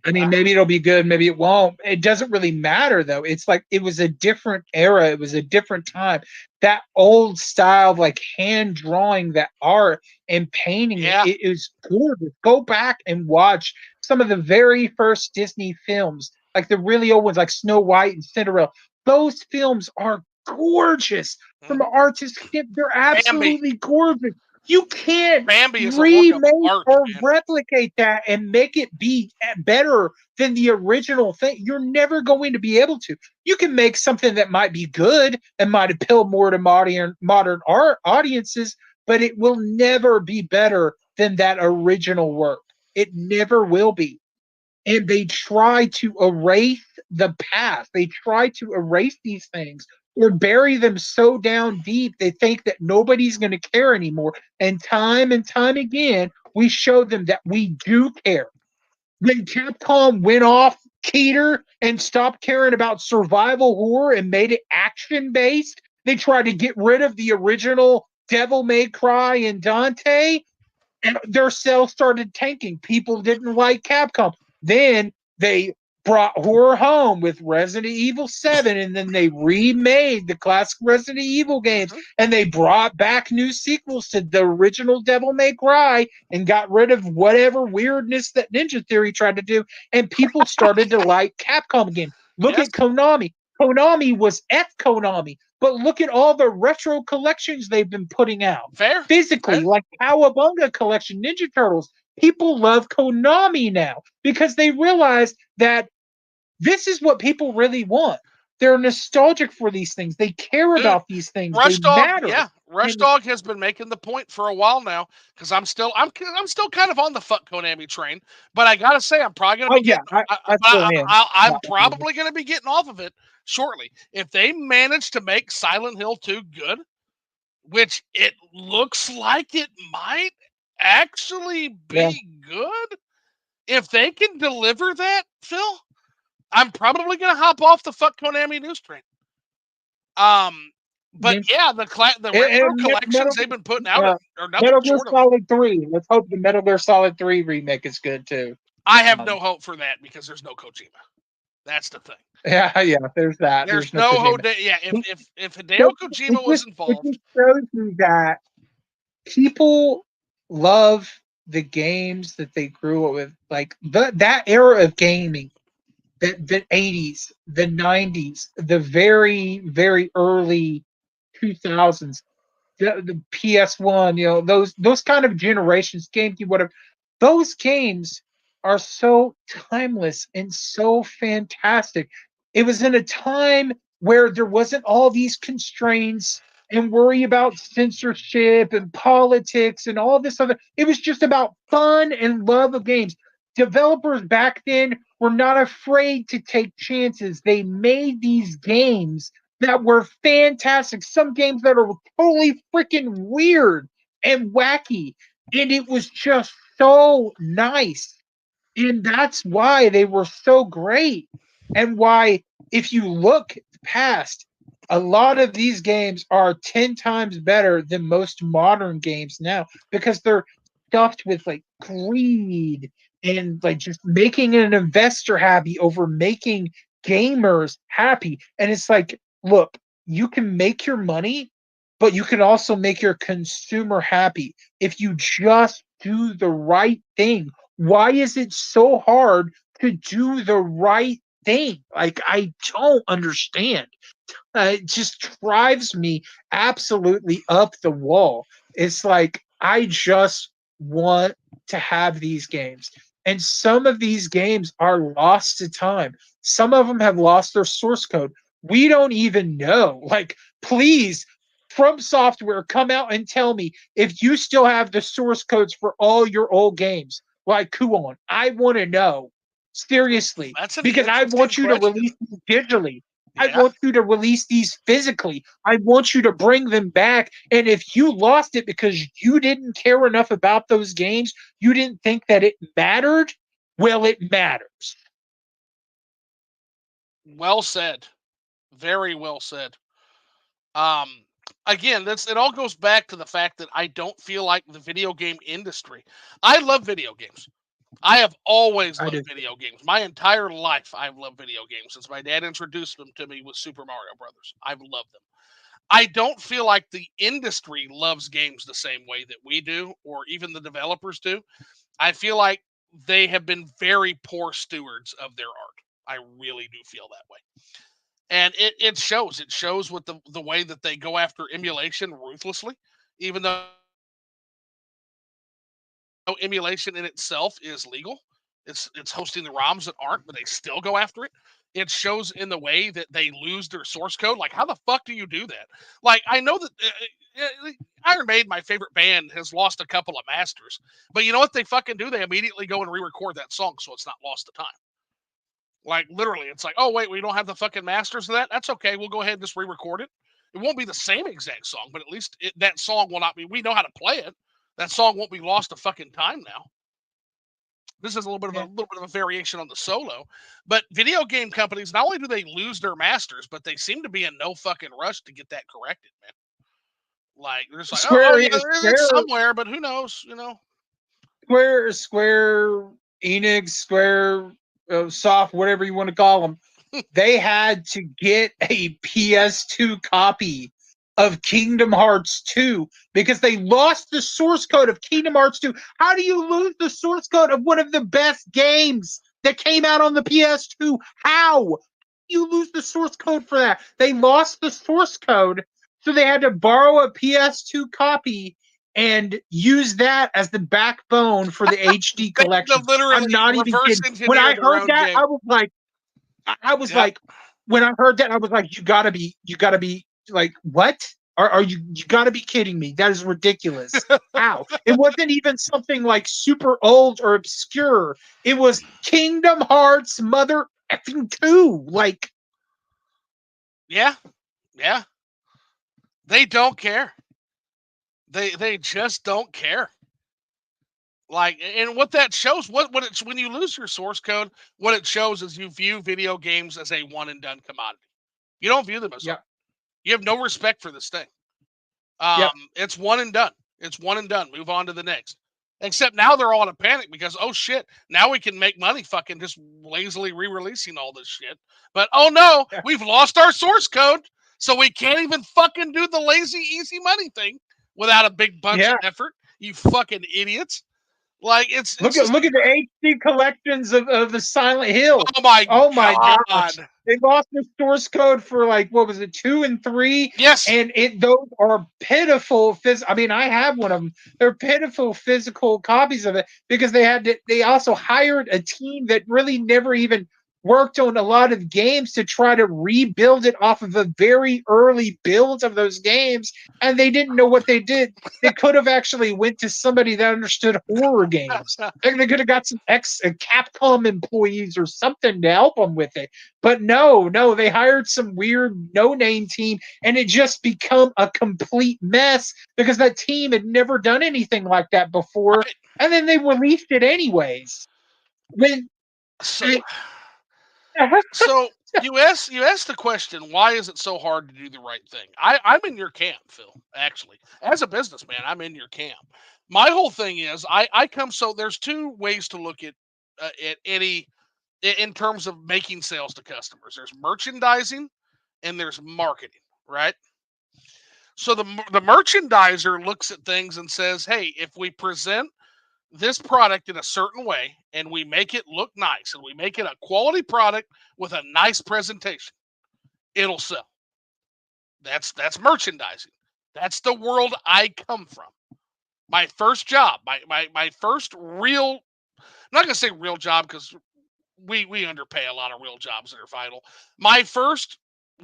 maybe it'll be good, maybe it won't. It doesn't really matter though. It's like it was a different era, it was a different time. That old style of like hand drawing that art and painting it is gorgeous. Go back and watch some of the very first Disney films, like the really old ones, like Snow White and Cinderella. Those films are gorgeous from an artist. They're absolutely gorgeous. You can't Bambi is a work of remake art, or man. replicate that and make it be better than the original thing. You're never going to be able to. You can make something that might be good and might appeal more to modern art audiences, but it will never be better than that original work. It never will be. And they try to erase the past. They try to erase these things or bury them so down deep they think that nobody's going to care anymore. And time again, we show them that we do care. When Capcom went off Keter and stopped caring about survival horror and made it action based, they tried to get rid of the original Devil May Cry and Dante, and their sales started tanking. People didn't like Capcom. Then they brought horror home with Resident Evil 7, and then they remade the classic Resident Evil games, and they brought back new sequels to the original Devil May Cry and got rid of whatever weirdness that Ninja Theory tried to do, and people started to like Capcom again. Look at Konami. Konami was F Konami. But look at all the retro collections they've been putting out. Fair. Physically, like Cowabunga collection, Ninja Turtles. People love Konami now because they realize that this is what people really want. They're nostalgic for these things. They care Dude, about these things. Rush They Dog, matter. yeah, Rush Dog has been making the point for a while now because I'm still kind of on the fuck Konami train, but I gotta say I'm probably gonna be getting. I still am. I'm probably gonna be getting off of it shortly if they manage to make Silent Hill 2 good, which it looks like it might actually be good. If they can deliver that, Phil, I'm probably gonna hop off the fuck Konami news train. But yeah, the retro collections they've been putting out are nothing Metal Gear short of. Solid 3. Let's hope the Metal Gear Solid 3 remake is good too. I have no hope for that because there's no Kojima. That's the thing. Yeah, there's that. There's no hope. Yeah, if Hideo Kojima was involved, it just shows me that people love the games that they grew up with, like that era of gaming, the 80s, the 90s, the very, very early 2000s, the PS1, those kind of generations, GameCube, whatever. Those games are so timeless and so fantastic. It was in a time where there wasn't all these constraints and worry about censorship and politics and all this other. It was just about fun and love of games. Developers back then were not afraid to take chances. They made these games that were fantastic. Some games that are totally freaking weird and wacky. And it was just so nice. And that's why they were so great. And why, if you look past, a lot of these games are 10 times better than most modern games now because they're stuffed with like greed and like just making an investor happy over making gamers happy. And it's like, look, you can make your money, but you can also make your consumer happy if you just do the right thing. Why is it so hard to do the right thing? Like, I don't understand. It just drives me absolutely up the wall. It's like, I just want to have these games. And some of these games are lost to time. Some of them have lost their source code. We don't even know. Like, please, From Software, come out and tell me if you still have the source codes for all your old games. Like, come on. I want to know. Seriously. Because I want you to release them digitally. I want you to release these physically. I want you to bring them back. And if you lost it because you didn't care enough about those games, you didn't think that it mattered, well, it matters. Well said. Very well said. Again, it all goes back to the fact that I don't feel like the video game industry. I love video games. I have always loved video games. My entire life, I've loved video games since my dad introduced them to me with Super Mario Brothers. I've loved them. I don't feel like the industry loves games the same way that we do, or even the developers do. I feel like they have been very poor stewards of their art. I really do feel that way. And it shows. It shows with the way that they go after emulation ruthlessly, even though emulation in itself is legal. It's hosting the ROMs that aren't, but they still go after it. It shows in the way that they lose their source code. Like, how the fuck do you do that? Like, I know that Iron Maiden, my favorite band, has lost a couple of masters, but you know what they fucking do? They immediately go and re-record that song so it's not lost to time. Like, literally, it's like, oh wait, we don't have the fucking masters of that. That's okay. We'll go ahead and just re-record it. It won't be the same exact song, but at least that song will not be. We know how to play it. That song won't be lost to fucking time now. This is a little bit of a variation on the solo, but video game companies, not only do they lose their masters, but they seem to be in no fucking rush to get that corrected, man. Like, they're just like, it's somewhere, but who knows, Square Enix, Square Soft, whatever you want to call them, they had to get a PS2 copy of Kingdom Hearts 2 because they lost the source code of Kingdom Hearts 2. How do you lose the source code of one of the best games that came out on the PS2? How? you lose the source code for that? They lost the source code, so they had to borrow a PS2 copy and use that as the backbone for the HD They had collection. to literally I'm not even reverse kidding. When engineer I their heard own that, game. I was like, I was Yep. like, when I heard that, I was like, you gotta be like, what? Are you gotta be kidding me? That is ridiculous. How? It wasn't even something like super old or obscure. It was Kingdom Hearts Mother effing 2. Like, Yeah. Yeah. They don't care. They just don't care. Like, and what that shows, what it's when you lose your source code, what it shows is you view video games as a one and done commodity. You don't view them as art. yep, You have no respect for this thing. yep, It's one and done. It's one and done. Move on to the next. Except now they're all in a panic because, oh shit, now we can make money fucking just lazily re-releasing all this shit. But oh no, yeah. we've lost our source code, so we can't even fucking do the lazy easy money thing without a big bunch Yeah. of effort. You fucking idiots. Like it's Look just, at the HD collections of the Silent Hill. oh my Oh my gosh. god. They lost the source code for, like, what was it, 2 and 3? Yes. And those are pitiful I mean, I have one of them. They're pitiful physical copies of it because they also hired a team that really never even worked on a lot of games to try to rebuild it off of the very early builds of those games, and they didn't know what they did. They could have actually went to somebody that understood horror games. They could have got some Capcom employees or something to help them with it. But no, they hired some weird no-name team, and it just become a complete mess because that team had never done anything like that before, Right. and then they released it anyways. When So so you asked the question, why is it so hard to do the right thing? I'm in your camp, Phil. Actually, as a businessman, I'm in your camp. My whole thing is I come so there's two ways to look at any in terms of making sales to customers. There's merchandising and there's marketing, right? So the merchandiser looks at things and says, "Hey, if we present this product in a certain way and we make it look nice and we make it a quality product with a nice presentation, it'll sell." That's merchandising. That's the world I come from. My first job, my first real, I'm not gonna say real job because we underpay a lot of real jobs that are vital. My first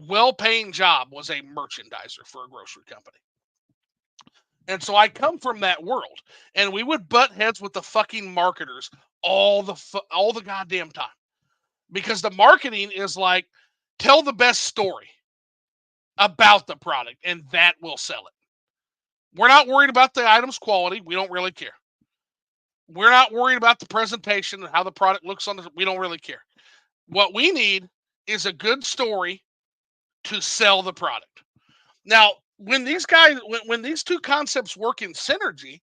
well-paying job was a merchandiser for a grocery company. And so I come from that world, and we would butt heads with the fucking marketers all the goddamn time because the marketing is like, tell the best story about the product, and that will sell it. We're not worried about the item's quality. We don't really care. We're not worried about the presentation and how the product looks on the. We don't really care. What we need is a good story to sell the product. Now, when these two concepts work in synergy,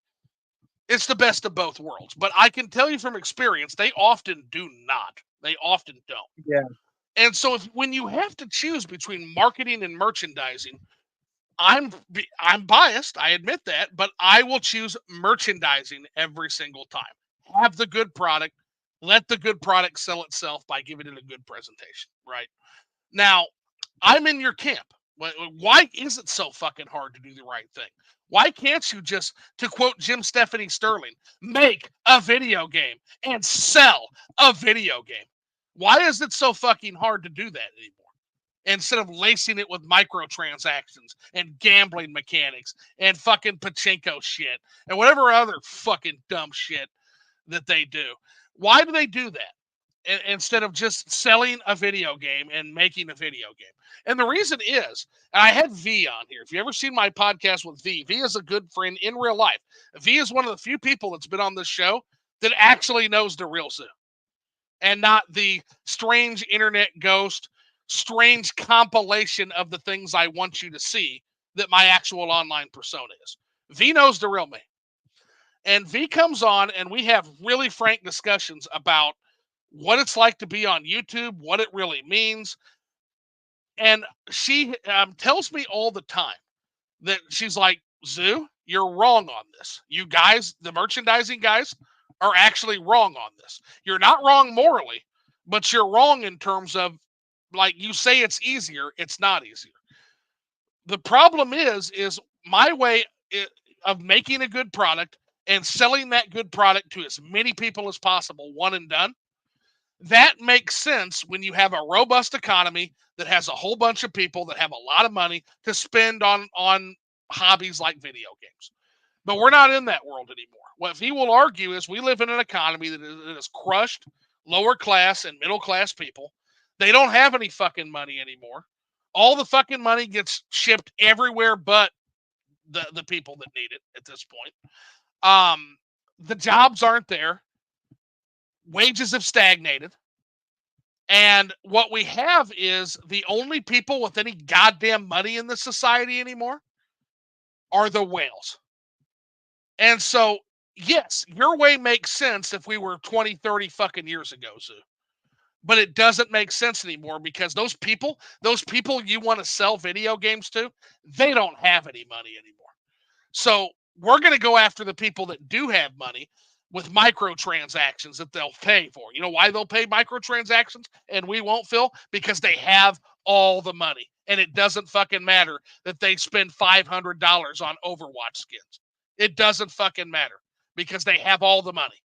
it's the best of both worlds. But I can tell you from experience, they often do not. They often don't. yeah, And so when you have to choose between marketing and merchandising, I'm biased, I admit that, but I will choose merchandising every single time. Have the good product, let the good product sell itself by giving it a good presentation, right? Now, I'm in your camp. Why is it so fucking hard to do the right thing? Why can't you just, to quote Jim Stephanie Sterling, make a video game and sell a video game? Why is it so fucking hard to do that anymore? Instead of lacing it with microtransactions and gambling mechanics and fucking pachinko shit and whatever other fucking dumb shit that they do. Why do they do that instead of just selling a video game and making a video game? And the reason is, and I had V on here. If you ever seen my podcast with V is a good friend in real life. V is one of the few people that's been on this show that actually knows the real Zoo and not the strange internet ghost, strange compilation of the things I want you to see that my actual online persona is. V knows the real me. And V comes on and we have really frank discussions about what it's like to be on YouTube, what it really means. And she tells me all the time that she's like, Zoo, you're wrong on this. You guys, the merchandising guys, are actually wrong on this. You're not wrong morally, but you're wrong in terms of like you say it's easier, it's not easier. The problem is my way of making a good product and selling that good product to as many people as possible, one and done. That makes sense when you have a robust economy that has a whole bunch of people that have a lot of money to spend on hobbies like video games. But we're not in that world anymore. What he will argue is we live in an economy that is crushed lower class and middle class people. They don't have any fucking money anymore. All the fucking money gets shipped everywhere but the people that need it at this point. The jobs aren't there. Wages have stagnated. And what we have is the only people with any goddamn money in the society anymore are the whales. And so, yes, your way makes sense if we were 20, 30 fucking years ago, Zoo. But it doesn't make sense anymore because those people you want to sell video games to, they don't have any money anymore. So we're going to go after the people that do have money with microtransactions that they'll pay for. You know why they'll pay microtransactions and we won't, Phil? Because they have all the money. And it doesn't fucking matter that they spend $500 on Overwatch skins. It doesn't fucking matter because they have all the money.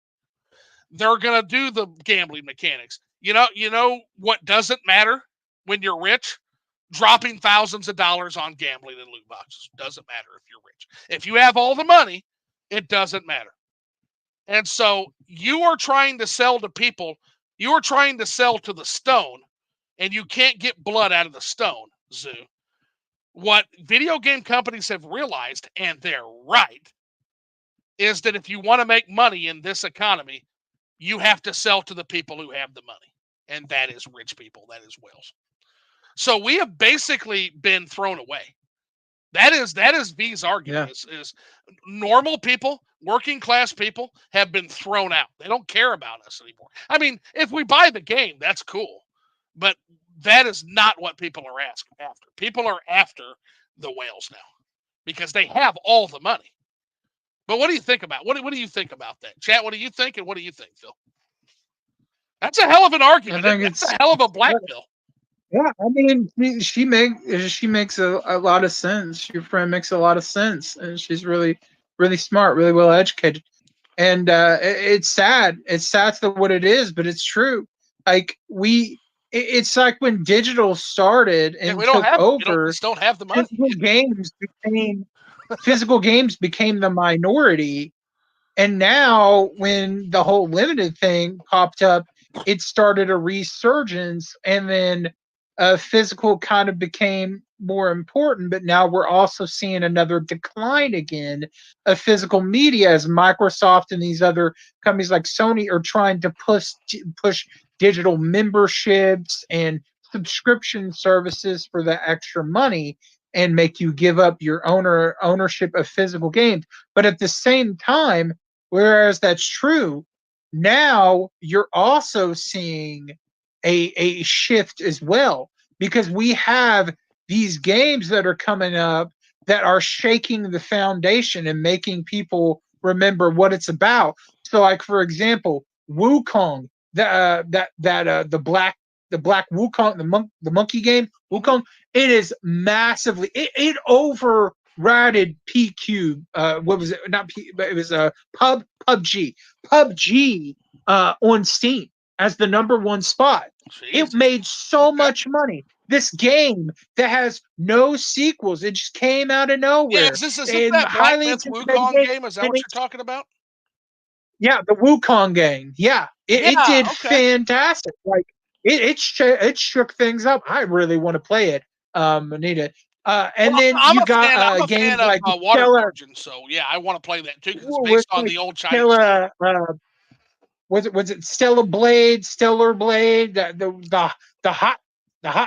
They're going to do the gambling mechanics. You know what doesn't matter when you're rich? Dropping thousands of dollars on gambling and loot boxes. Doesn't matter if you're rich. If you have all the money, it doesn't matter. And so you are trying to sell to people. You are trying to sell to the stone, and you can't get blood out of the stone, Zoo. What video game companies have realized, and they're right, is that if you want to make money in this economy, you have to sell to the people who have the money. And that is rich people. That is whales. So we have basically been thrown away. That is V's argument. Is normal people, working class people have been thrown out. They don't care about us anymore. I mean, if we buy the game, that's cool. But that is not what people are after. People are after the whales now because they have all the money. But what do you think about what do you think about that? Chat, what do you think, and what do you think, Phil? That's a hell of an argument. That's a hell of a blackmail. Yeah, I mean, she makes a lot of sense. Your friend makes a lot of sense, and she's really smart, really well educated. And it's sad. It's sad to what it is, but it's true. Like it's like when digital started and took over. We just don't have the money. Physical games became the minority, and now when the whole limited thing popped up, it started a resurgence, and then physical kind of became more important. But now we're also seeing another decline again of physical media as Microsoft and these other companies like Sony are trying to push digital memberships and subscription services for the extra money and make you give up your ownership of physical games. But at the same time, whereas that's true, now you're also seeing a shift as well because we have these games that are coming up that are shaking the foundation and making people remember what it's about. So, like for example, Wukong, the black Wukong, the monkey game, Wukong, it is massively it overridden P-Cube. What was it? Not P, but it was PUBG. PUBG on Steam as the #1 spot. Jeez. It made so much money. This game that has no sequels, it just came out of nowhere. Yeah, is this that Black Myth Wukong game? Is that what you're talking about? Yeah, the Wukong game. Yeah, it did fantastic. Like it shook things up. I really want to play it, Anita. And then you got games like Water Virgin, so yeah, I want to play that too because it's based on the old Chinese. Was it Stellar Blade, the hot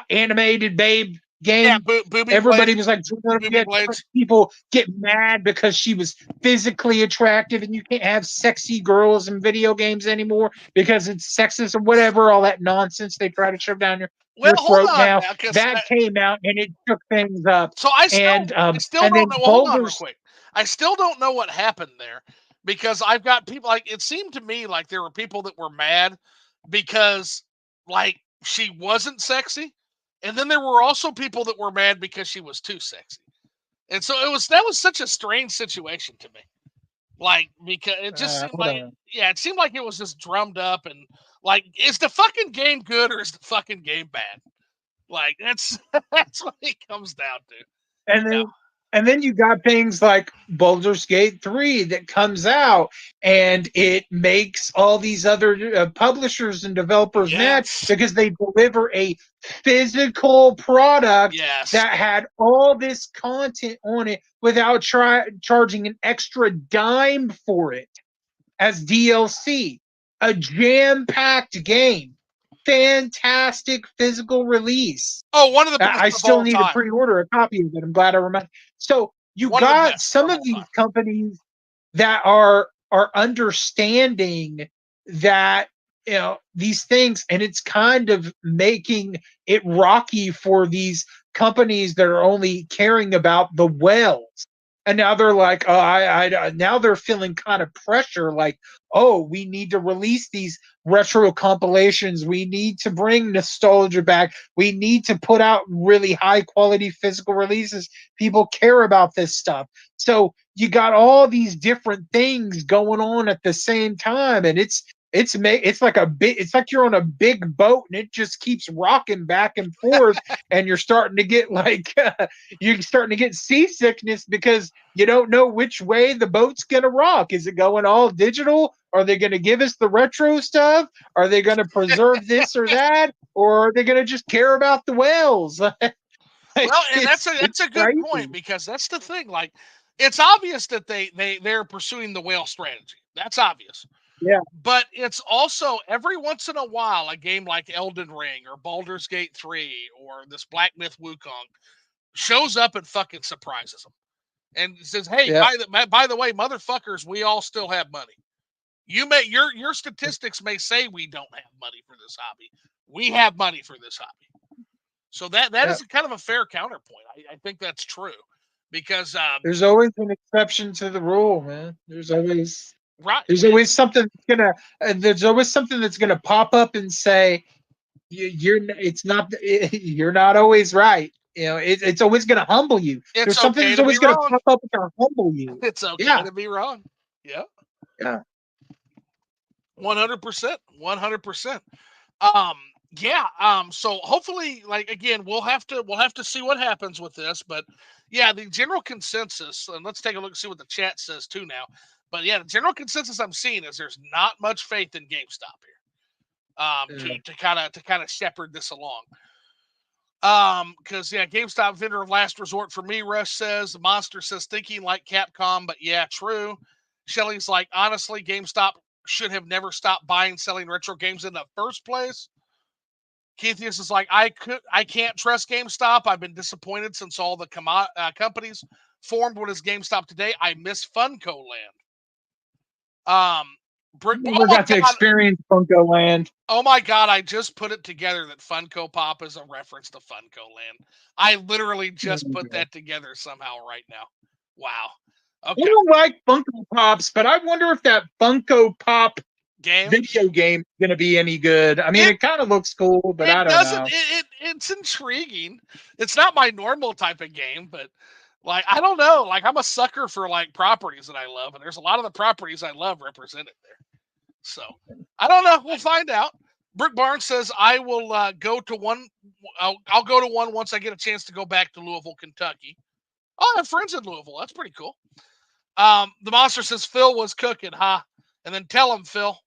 animated babe game? Yeah, Booby Everybody Blades. was like, people get mad because she was physically attractive, and you can't have sexy girls in video games anymore because it's sexist or whatever. All that nonsense they try to shove down your throat. Now that came out and it took things up. So I still don't know. Hold on real quick. I still don't know what happened there. Because I've got people like it seemed to me like there were people that were mad because like she wasn't sexy, And then there were also people that were mad because she was too sexy. And so that was such a strange situation to me. Like, because it just seemed like, Whatever. yeah, it seemed like it was just drummed up and like, is the fucking game good or is the fucking game bad? Like, that's what it comes down to. And You know? then you got things like Baldur's Gate 3 that comes out and it makes all these other publishers and developers mad Yes. because they deliver a physical product Yes. that had all this content on it without charging an extra dime for it as DLC. A jam-packed game. Fantastic physical release. Oh, one of the best I of still all need to time. pre-order a copy of it. I'm glad I remember. So you One of the got best some of of all these time. companies that are understanding that these things, and it's kind of making it rocky for these companies that are only caring about the whales. And now they're like, oh, now they're feeling kind of pressure, like, oh, we need to release these retro compilations. We need to bring nostalgia back. We need to put out really high quality physical releases. People care about this stuff. So you got all these different things going on at the same time, and it's like it's like you're on a big boat and it just keeps rocking back and forth, and you're starting to get like you're starting to get seasickness because you don't know which way the boat's gonna rock. Is it going all digital? Are they going to give us the retro stuff? Are they going to preserve this or that? Or are they going to just care about the whales? Well, and that's It's a good point crazy. because that's the thing. Like, it's obvious that they're pursuing the whale strategy. That's obvious. Yeah. But it's also every once in a while a game like Elden Ring or Baldur's Gate 3 or this Black Myth Wukong shows up and fucking surprises them and says, "Hey, Yeah. by the way, motherfuckers, we all still have money. You may your statistics may say we don't have money for this hobby. We have money for this hobby." So that Yeah. is kind of a fair counterpoint. I think that's true because There's always an exception to the rule, man. right, There's always something that's gonna there's always something that's gonna pop up and say it's not you're not always right. It's always gonna humble you. it's There's something okay that's to be always gonna wrong. pop up and humble you. It's okay Yeah. to be wrong. Yeah, Yeah. 100%, 100%. Um, yeah. So hopefully, like again, we'll have to see what happens with this, but yeah, the general consensus, and let's take a look and see what the chat says too now. But yeah, the general consensus I'm seeing is there's not much faith in GameStop here. Yeah. To kind of shepherd this along. Because yeah, GameStop vendor of last resort for me, Rush says. The Monster says thinking like Capcom, but yeah, true. Shelly's like, honestly, GameStop should have never stopped buying selling retro games in the first place. Keithius is like, I can't trust GameStop. I've been disappointed since all the companies formed. What is GameStop today? I miss Funko Land. Brick. Oh Never my got to god. experience Funko Land. Oh my god. I just put it together that Funko Pop is a reference to Funko Land. I literally just put that together somehow right now. Wow. I Okay. don't like Funko Pops, but I wonder if that Funko Pop Game. video game is going to be any good. I mean, It it kind of looks cool, but I it don't doesn't. know. It's intriguing. It's not my normal type of game, but like I don't know. Like I'm a sucker for like properties that I love, and there's a lot of the properties I love represented there. So I don't know. We'll find out. Brick Barnes says I will go to one. I'll go to one once I get a chance to go back to Louisville, Kentucky. Oh, I have friends in Louisville. That's pretty cool. The monster says Phil was cooking, huh? And then tell him, Phil.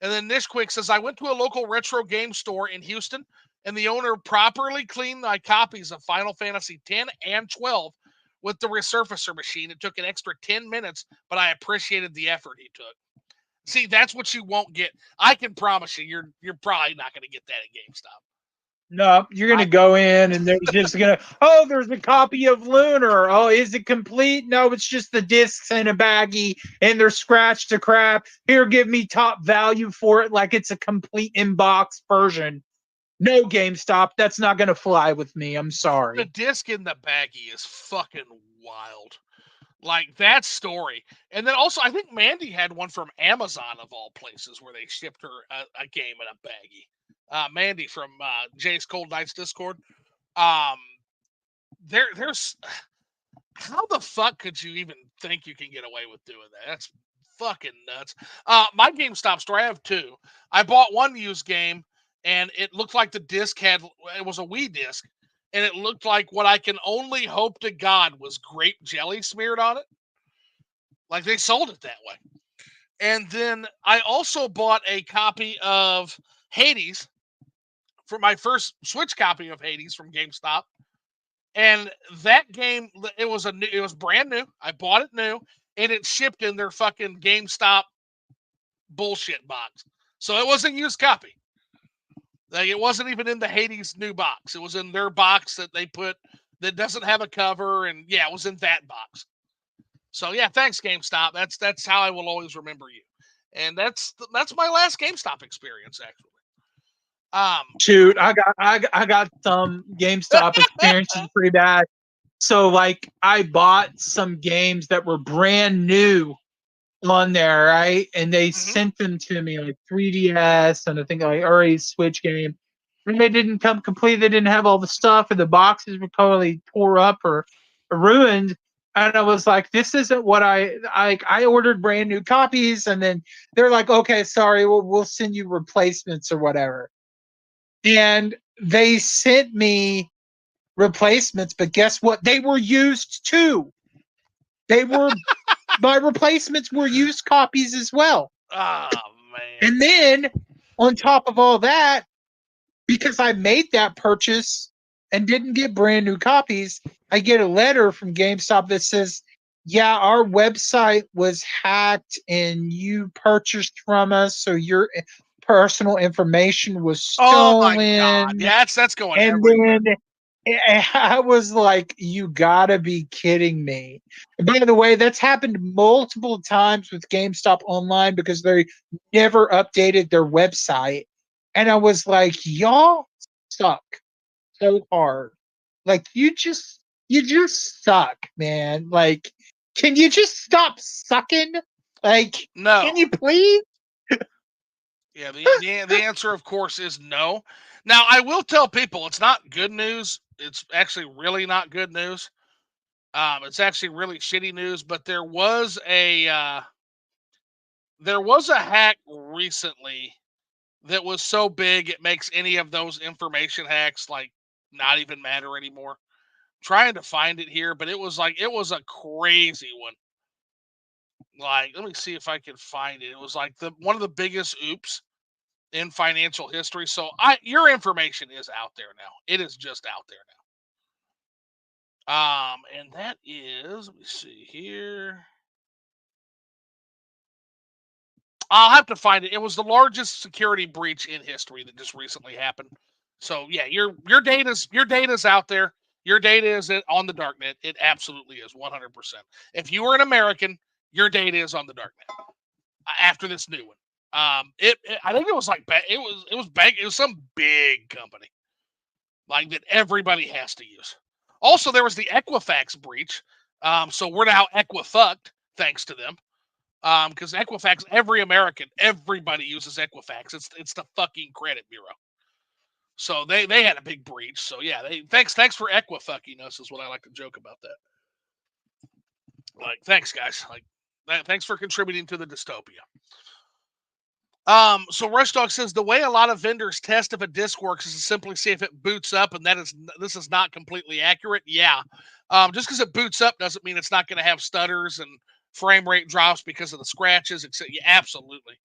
And then Nishquick says I went to a local retro game store in Houston, and the owner properly cleaned my copies of Final Fantasy 10 and 12 with the resurfacer machine. It took an extra 10 minutes, but I appreciated the effort he took. See, that's what you won't get. I can promise you, you're probably not going to get that at GameStop. No, you're going to go in and they're just going to, oh, there's a copy of Lunar. Oh, is it complete? No, it's just the discs in a baggie and they're scratched to crap. Here, give me top value for it like it's a complete in-box version. No, GameStop, that's not going to fly with me. I'm The sorry. disc in the baggie is fucking wild. Like that story. And then also, I think Mandy had one from Amazon of all places where they shipped her a game in a baggie. Mandy from Jay's Cold Nights Discord. Um, there's how the fuck could you even think you can get away with doing that? That's fucking nuts. My GameStop store, I have two. I bought one used game, and it looked like the disc it was a Wii disc, and it looked like what I can only hope to God was grape jelly smeared on it. Like they sold it that way. And then I also bought a copy of Hades for my first Switch copy of Hades from GameStop. And that game, it was brand new. I bought it new, and it shipped in their fucking GameStop bullshit box. So it was a used copy. Like it wasn't even in the Hades new box. It was in their box that they put that doesn't have a cover, and yeah, it was in that box. So yeah, thanks GameStop. That's how I will always remember you. And that's my last GameStop experience actually. Shoot, I got some GameStop experiences pretty bad. So like I bought some games that were brand new on there, right? And they sent them to me like 3DS and I think like already Switch game. And they didn't come complete. They didn't have all the stuff, and the boxes were totally tore up or ruined. And I was like, "This isn't what I ordered brand new copies." And then they're like, "Okay, sorry, we'll send you replacements or whatever." And they sent me replacements, but guess what? They were used too. They were my replacements were used copies as well. Oh man. And then on top of all that, because I made that purchase and didn't get brand new copies, I get a letter from GameStop that says, "Yeah, our website was hacked and you purchased from us, so your personal information was Oh stolen." my god. Yeah, that's going And everywhere. then I was like, "You gotta be kidding me." And by the way, that's happened multiple times with GameStop online because they never updated their website. And I was like, "Y'all suck so hard. Like you just suck, man. Like, can you just stop sucking? Like, No. can you please?" Yeah, the answer, of course, is no. Now, I will tell people it's not good news. It's actually really not good news. It's actually really shitty news. But there was a hack recently that was so big it makes any of those information hacks like not even matter anymore. Trying to find it here, but it was a crazy one. Like, let me see if I can find it. It was like one of the biggest oops in financial history. So your information is out there now. It is just out there now. And that is, let me see here. I'll have to find it. It was the largest security breach in history that just recently happened. So yeah, your data's out there. Your data is on the darknet. It absolutely is 100%. If you are an American, your data is on the darknet after this new one. I think it was like it was some big company like that everybody has to use. Also, there was the Equifax breach. So we're now Equifucked thanks to them. Because Equifax, everybody uses Equifax. It's the fucking credit bureau. So they had a big breach. So yeah, thanks for Equifucking us is what I like to joke about that. Like, thanks guys. Like, thanks for contributing to the dystopia. So Rush Dog says the way a lot of vendors test if a disc works is to simply see if it boots up, and this is not completely accurate. Yeah, just because it boots up doesn't mean it's not going to have stutters and frame rate drops because of the scratches. Yeah, absolutely.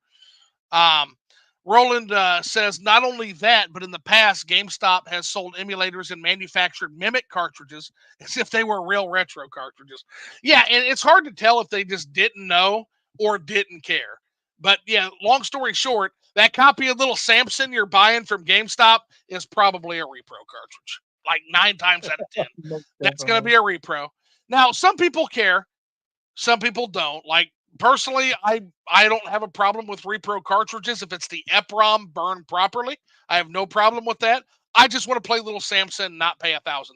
Roland says not only that, but in the past, GameStop has sold emulators and manufactured mimic cartridges as if they were real retro cartridges. Yeah, and it's hard to tell if they just didn't know or didn't care. But yeah, long story short, that copy of Little Samson you're buying from GameStop is probably a repro cartridge. Like 9 times out of 10. That's going to be a repro. Now, some people care. Some people don't. Like, personally, I don't have a problem with repro cartridges if it's the EPROM burned properly. I have no problem with that. I just want to play Little Samson and not pay $1,000.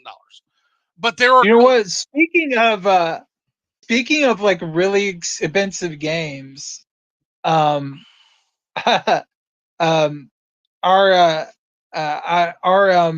But there are, You know what? Speaking of like really expensive games, um, um, our our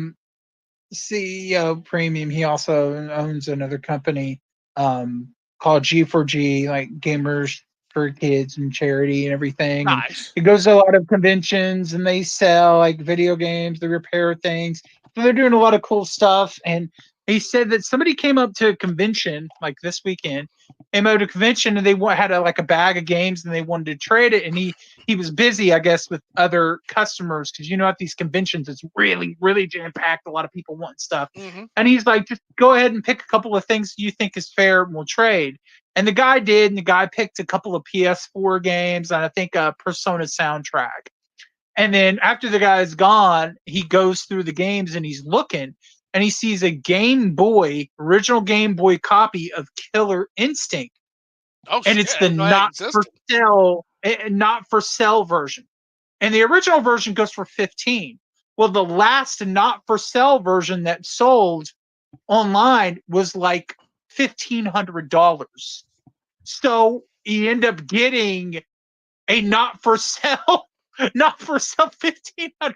CEO Premium, he also owns another company called G4G, like gamers for kids and charity and everything. And Nice. it goes to a lot of conventions and they sell like video games, they repair things. So they're doing a lot of cool stuff. And he said that somebody came up to a convention like this weekend, came out to a convention and they had like a bag of games and they wanted to trade it. And he was busy, I guess, with other customers because at these conventions it's really, really jam packed. A lot of people want stuff, Mm-hmm. and he's like, just go ahead and pick a couple of things you think is fair, and we'll trade. And the guy did, and the guy picked a couple of PS4 games and I think a Persona soundtrack. And then after the guy's gone, he goes through the games and he's looking, and he sees a Game Boy, original Game Boy copy of Killer Instinct, Oh and shit! it's I the didn't know that existed. not for sale version. And the original version goes for 15. Well, the last not for sale version that sold online was like $1,500. So you end up getting a not for sale, not for sale $1,500.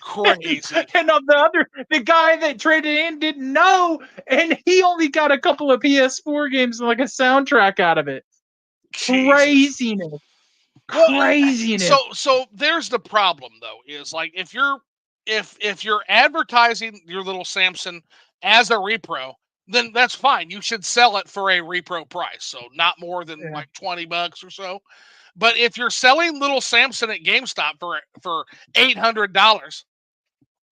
Crazy. And on the guy that traded in didn't know, and he only got a couple of PS4 games and like a soundtrack out of it. Jesus. Craziness, Well, craziness. so there's the problem though. Is like if you're advertising your little Samson as a repro, then that's fine. You should sell it for a repro price, so not more than Yeah, like $20 or so. But if you're selling little Samson at GameStop for $800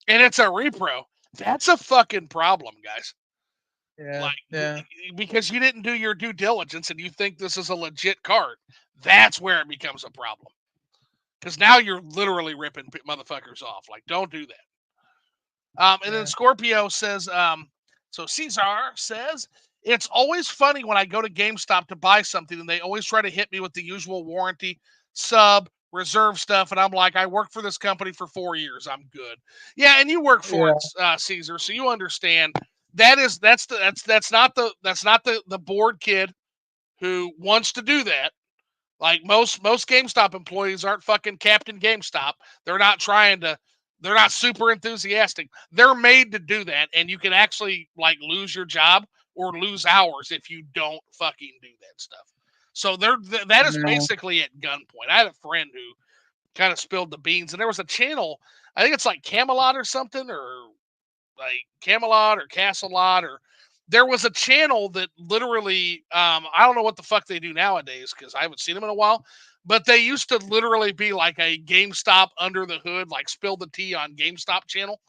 and it's a repro, that's a fucking problem, guys. yeah, Like yeah, because you didn't do your due diligence and you think this is a legit card. That's where it becomes a problem. Because now you're literally ripping motherfuckers off. Like, don't do that. And then yeah. Scorpio says, so Caesar says, it's always funny when I go to GameStop to buy something and they always try to hit me with the usual warranty, sub, reserve stuff. And I'm like, I worked for this company for 4 years. I'm good. Yeah. And you work for Yeah. it, Caesar. So you understand that's not the bored kid who wants to do that. Like most GameStop employees aren't fucking Captain GameStop. They're not trying to. They're not super enthusiastic. They're made to do that, and you can actually like lose your job or lose hours if you don't fucking do that stuff. So that is No. basically at gunpoint. I had a friend who kind of spilled the beans, and there was a channel. I think it's like Camelot or something, or like Camelot or Castle Lot, or there was a channel that literally I don't know what the fuck they do nowadays because I haven't seen them in a while, but they used to literally be like a GameStop under the hood, like spill the tea on GameStop channel,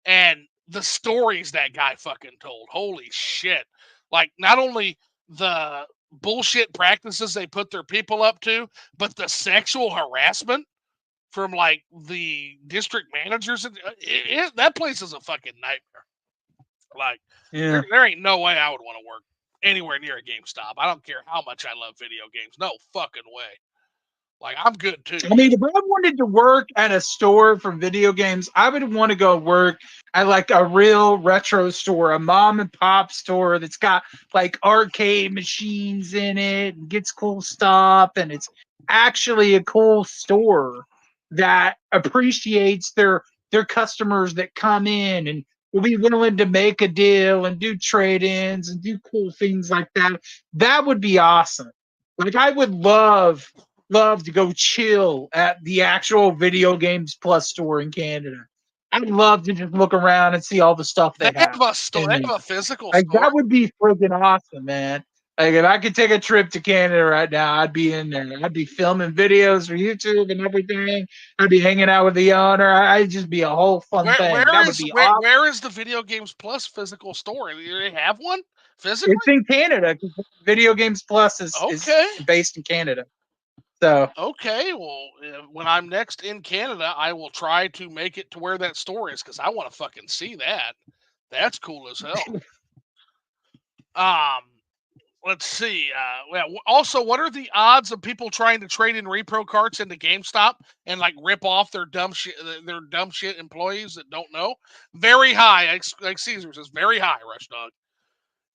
and the stories that guy fucking told, holy shit. Like not only the bullshit practices they put their people up to, but the sexual harassment from like the district managers. That place is a fucking nightmare. Like Yeah. there ain't no way I would want to work anywhere near a GameStop. I don't care how much I love video games. No fucking way. Like I'm good too. I mean, if I wanted to work at a store for video games, I would want to go work at like a real retro store, a mom and pop store that's got like arcade machines in it and gets cool stuff, and it's actually a cool store that appreciates their customers that come in and will be willing to make a deal and do trade-ins and do cool things like that. That would be awesome. Like I would love to go chill at the actual Video Games Plus store in Canada. I'd love to just look around and see all the stuff They they have have a store. in They there. have a physical Like store. that would be freaking awesome, man. Like if I could take a trip to Canada right now, I'd be in there. I'd be filming videos for YouTube and everything. I'd be hanging out with the owner. I'd just be a whole fun thing. That would be awesome. Where is the Video Games Plus physical store? Do they have one It's physically? in Canada because Video Games Plus is Okay. based in Canada. So Okay, well, when I'm next in Canada, I will try to make it to where that store is because I want to fucking see that. That's cool as hell. Um, let's see. Also, what are the odds of people trying to trade in repro carts into GameStop and like rip off their dumb shit employees that don't know? Very high. Like Caesar says, very high. Rush Dog,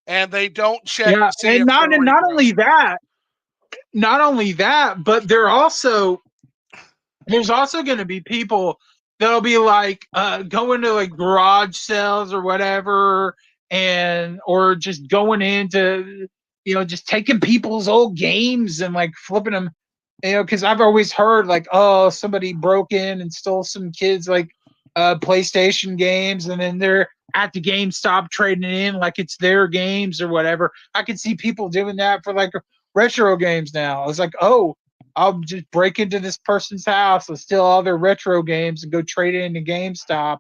and they don't check yeah, to see if they're and not repro. only that, but there's also going to be people they'll be like going to like garage sales or whatever, and or just going into just taking people's old games and like flipping them. Because I've always heard like, oh, somebody broke in and stole some kids like PlayStation games, and then they're at the GameStop trading in like it's their games or whatever. I can see people doing that for like retro games now. It's like, oh, I'll just break into this person's house and steal all their retro games and go trade it into GameStop.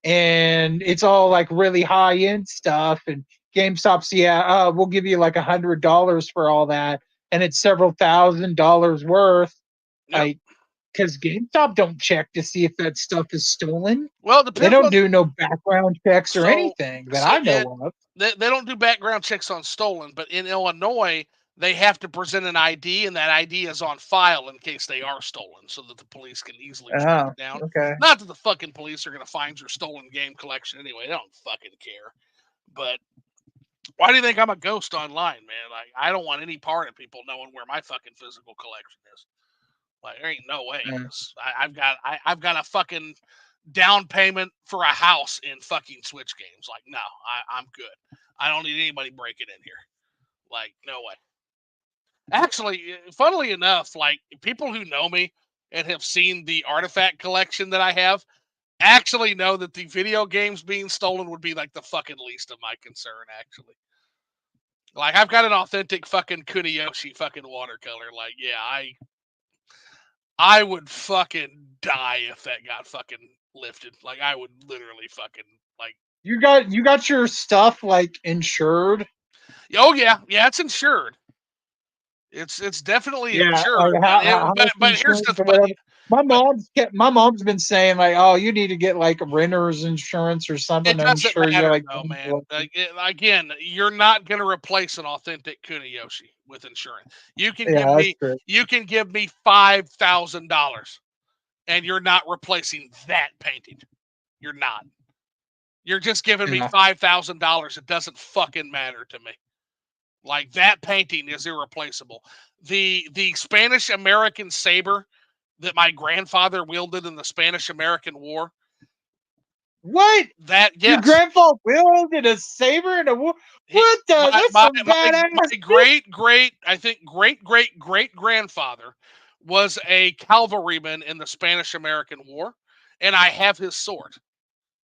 And it's all like really high end stuff. And GameStop's, yeah, we'll give you like $100 for all that. And it's several $1,000s worth. Yep. Like, because GameStop don't check to see if that stuff is stolen. Well, it They depends don't on do no background checks or so anything that so I it know of. they don't do background checks on stolen, but in Illinois they have to present an ID, and that ID is on file in case they are stolen, so that the police can easily track Oh, it down. okay. Not that the fucking police are gonna find your stolen game collection anyway; they don't fucking care. But why do you think I'm a ghost online, man? Like I don't want any part of people knowing where my fucking physical collection is. Like there ain't no way. Yeah. 'Cause I've got a fucking down payment for a house in fucking Switch games. Like no, I'm good. I don't need anybody breaking in here. Like no way. Actually, funnily enough, like people who know me and have seen the artifact collection that I have actually know that the video games being stolen would be like the fucking least of my concern. Actually, like I've got an authentic fucking Kuniyoshi fucking watercolor. Like yeah, I would fucking die if that got fucking lifted. Like I would literally fucking like. You got your stuff like insured. Oh yeah, it's insured. It's definitely Yeah, insured, like but how much but here's insurance the or whatever. but My mom's been saying like, oh, you need to get like renter's insurance or something it to doesn't insure your matter like though, game man. collection. Like again, you're not gonna replace an authentic Kuniyoshi with insurance. You can give Yeah, that's me true. $5,000, and you're not replacing that painting. You're not. You're just giving me Yeah. $5,000. It doesn't fucking matter to me. Like that painting is irreplaceable. The Spanish American saber that my grandfather wielded in the Spanish American War. What? That Your yes, grandpa wielded a saber and a he, what the? That's some badass. my great I think great grandfather was a cavalryman in the Spanish American War, and I have his sword.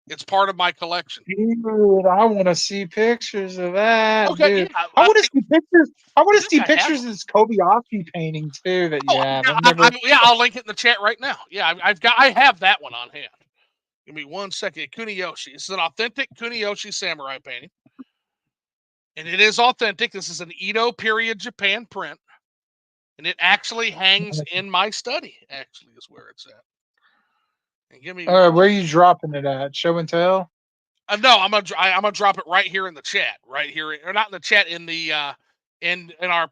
It's part of my collection. Dude, I want to see pictures of that, Okay, dude. yeah, I want to see pictures. I want I to think see I have pictures them. of this Kobayashi painting too that you Oh, have. yeah, I've never. yeah, I'll link it in the chat right now. Yeah, I have that one on hand. Give me 1 second. Kuniyoshi. This is an authentic Kuniyoshi samurai painting, and it is authentic. This is an Edo period Japan print, and it actually hangs in my study. Actually, is where it's at. And give me All right, one. where are you dropping it at? Show and tell. No, I'm gonna drop it right here in the chat, right here, or not in the chat, in the in our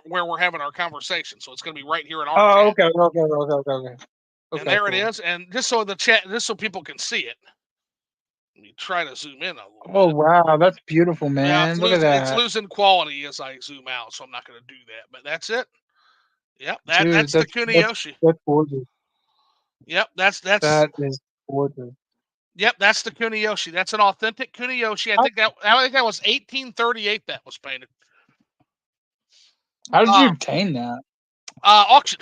where we're having our conversation. So it's gonna be right here in our Oh, chat. okay, okay, okay, okay, okay. And Okay, there it cool. is. And just so the chat, just so people can see it, let me try to zoom in a little Oh bit. wow, that's beautiful, Yeah, man. Look at it's that, losing quality as I zoom out, so I'm not going to do that. But that's it. Yep, dude. that's the That's Kuniyoshi. that's gorgeous. Yep, That is gorgeous. that's the Kuniyoshi. That's an authentic Kuniyoshi. How, I think that was 1838 that was painted. how did you Um, obtain that? auction.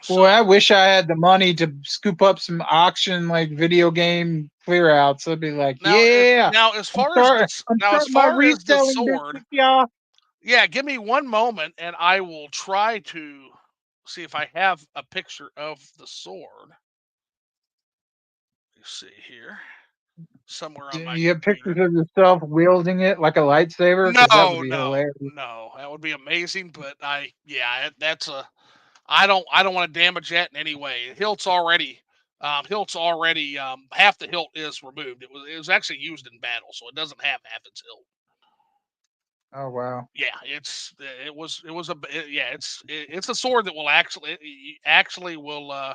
Boy, So I wish I had the money to scoop up some auction like video game clear outs. I'd be like, yeah, as far as this I'm now as starting my far as the reselling sword, business, y'all. yeah, give me one moment and I will try to see if I have a picture of the sword. You see here somewhere on Do my you have pictures computer. of yourself wielding it like a lightsaber? Because that would No, be no, hilarious. no. That would be amazing, but that's a I don't want to damage that in any way. Hilt's already half the hilt is removed. It was actually used in battle, so it doesn't have half its hilt. Oh wow. Yeah, it was a yeah, it's a sword that will actually will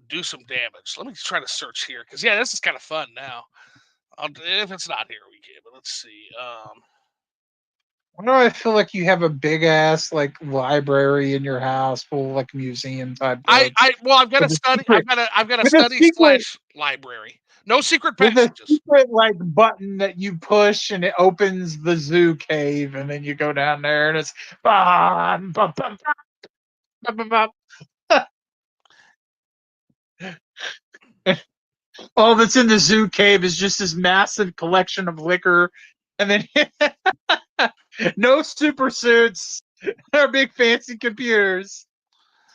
do some damage. Let me try to search here because yeah, this is kind of fun now. If it's not here, we can. But let's see. Why do I feel like you have a big ass like library in your house full of like museum type books I've got a with a study. secret I've got a with a study secret slash library. No secret with a passages. secret like button that you push and it opens the zoo cave and then you go down there and it's bum, bum, bum, bum, bum, bum. All that's in the zoo cave is just this massive collection of liquor and then no super suits or big fancy computers.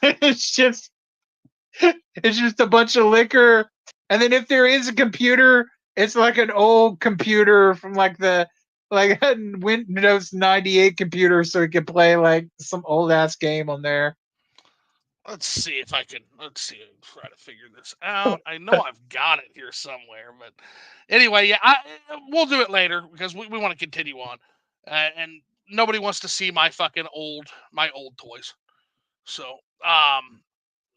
It's just it's just a bunch of liquor. And then if there is a computer, it's like an old computer from like the like a Windows 98 computer, so it can play like some old ass game on there. Let's see if I can. Let's see. Try to figure this out. I know I've got it here somewhere, but anyway, yeah, we'll do it later because we want to continue on, and nobody wants to see my fucking my old toys. So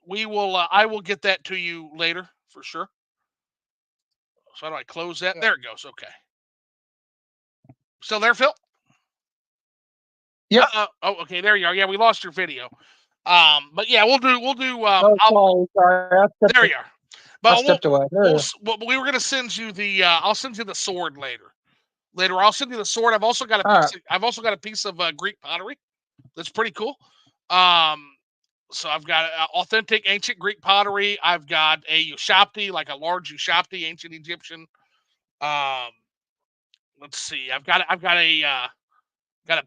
we will. I will get that to you later for sure. So how do I close that? Yeah. There it goes. Okay. Still there, Phil? Yep. Oh, okay. There you are. Yeah, we lost your video. But yeah, we'll do. Oh, sorry. There you are. I But stepped away. There you go. we were gonna send you the. I'll send you the sword later. I'll send you the sword. I've also got a All piece. right. I've also got a piece of Greek pottery. That's pretty cool. Um, so I've got authentic ancient Greek pottery. I've got a Ushapti, like a large Ushapti, ancient Egyptian. Um, let's see. Got a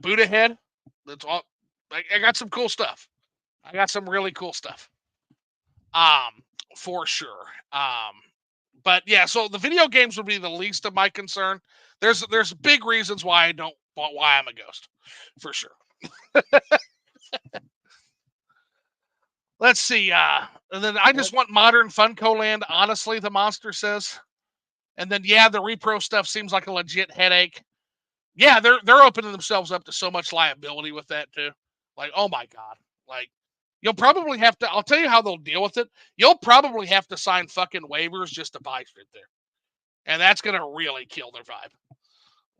Buddha head. That's all. I got some cool stuff. I got some really cool stuff. Um, for sure. But yeah, so the video games would be the least of my concern. There's big reasons why I don't why I'm a ghost, for sure. Let's see. And then I just want modern Funko Land. Honestly, the monster says. And then yeah, the repro stuff seems like a legit headache. Yeah, they're opening themselves up to so much liability with that too. Like, oh my god, like you'll probably have to. I'll tell you how they'll deal with it. You'll probably have to sign fucking waivers just to buy shit there, and that's gonna really kill their vibe.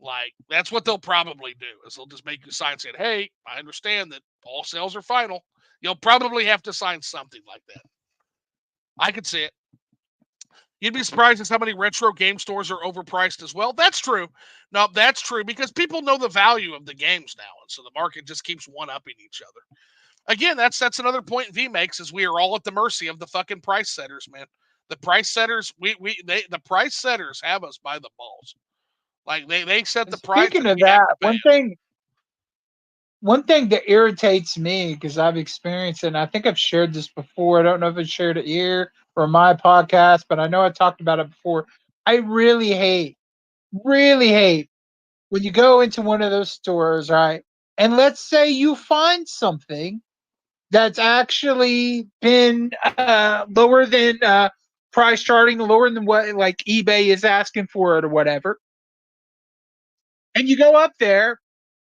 Like that's what they'll probably do is they'll just make you sign saying, "Hey, I understand that all sales are final." You'll probably have to sign something like that. I could see it. You'd be surprised at how many retro game stores are overpriced as well. That's true. No, that's true because people know the value of the games now, and so the market just keeps one upping each other. Again, that's another point V makes is we are all at the mercy of the fucking price setters, man. The price setters, the price setters have us by the balls. Like they set the price Speaking and of we have to that, pay it. one thing that irritates me because I've experienced it, and I think I've shared this before. I don't know if I shared it here or my podcast, but I know I talked about it before. I really hate when you go into one of those stores, right? And let's say you find something that's actually been lower than price charting, lower than what like eBay is asking for it or whatever. And you go up there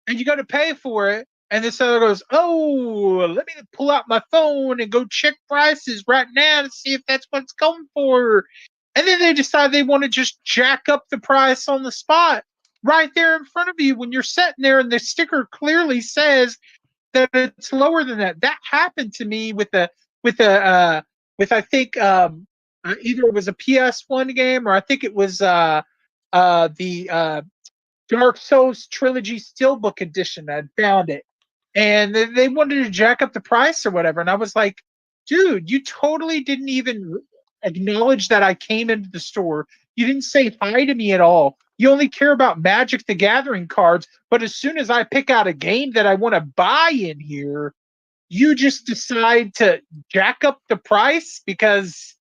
and you go to pay for it, and this seller goes, "Oh, let me pull out my phone and go check prices right now to see if that's what's going for." And then they decide they want to just jack up the price on the spot right there in front of you when you're sitting there, and the sticker clearly says that it's lower than that. That happened to me with a with I think either it was a PS1 game or I think it was the Dark Souls Trilogy Steelbook Edition. I found it, and they wanted to jack up the price or whatever. And I was like, dude, you totally didn't even acknowledge that I came into the store. You didn't say hi to me at all. You only care about Magic the Gathering cards. But as soon as I pick out a game that I want to buy in here, you just decide to jack up the price because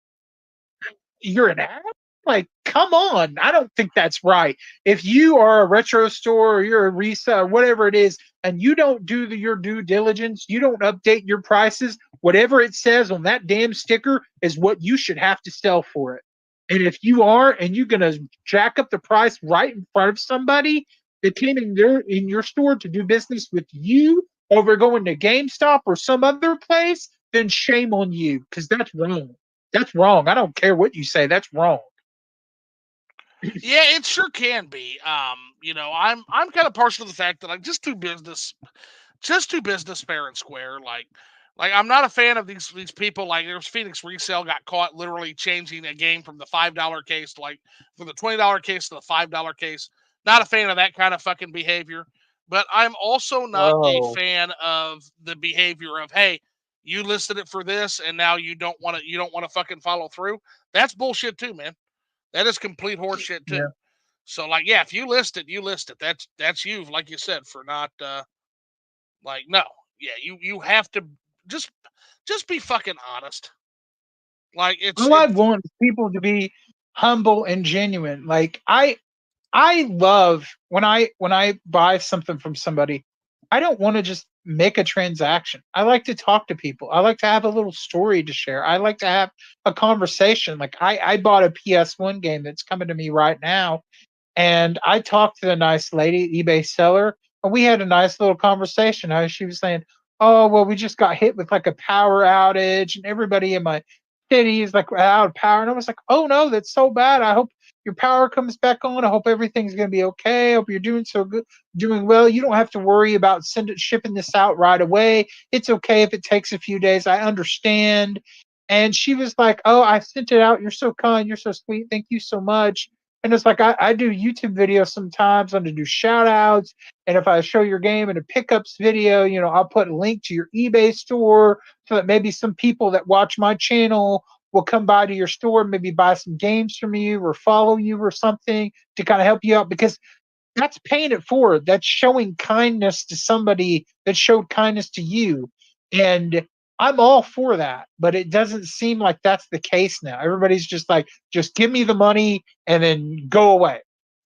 you're an ass? Like, come on. I don't think that's right. If you are a retro store or you're a reseller, whatever it is, and you don't do your due diligence, you don't update your prices, whatever it says on that damn sticker is what you should have to sell for it. And if you are and you're gonna jack up the price right in front of somebody that came in your store to do business with you over going to GameStop or some other place, then shame on you because that's wrong. That's wrong. I don't care what you say. That's wrong. Yeah, it sure can be. I'm kind of partial to the fact that I'm just too business fair and square. Like I'm not a fan of these people. Like there's Phoenix Resale got caught literally changing a game from the $5 case to from the $20 case to the $5 case. Not a fan of that kind of fucking behavior. But I'm also not a Whoa. fan of the behavior of, hey, you listed it for this and now you don't want to fucking follow through. That's bullshit too, man. That is complete horseshit too. Yeah. So like, yeah, if you list it, you list it. That's you, like you said, for not no. Yeah, you have to just just be fucking honest. Like All I want is people to be humble and genuine. Like I love when I buy something from somebody, I don't want to just make a transaction. I like to talk to people. I like to have a little story to share. I like to have a conversation. Like I bought a PS1 game that's coming to me right now, and I talked to the nice lady, eBay seller, and we had a nice little conversation. She was saying, "Oh, well, we just got hit with like a power outage, and everybody in my city is like out of power." And I was like, "Oh no, that's so bad. I hope your power comes back on. I hope everything's gonna be okay. I hope you're doing so good, doing well. You don't have to worry about shipping this out right away. It's okay if it takes a few days. I understand." And she was like, "Oh, I sent it out. You're so kind. You're so sweet. Thank you so much." And it's like I do YouTube videos sometimes. I'm to do shout outs. And if I show your game in a pickups video, I'll put a link to your eBay store so that maybe some people that watch my channel will come by to your store, maybe buy some games from you or follow you or something to kind of help you out because that's paying it forward. That's showing kindness to somebody that showed kindness to you. And I'm all for that, but it doesn't seem like that's the case now. Everybody's just like, just give me the money and then go away.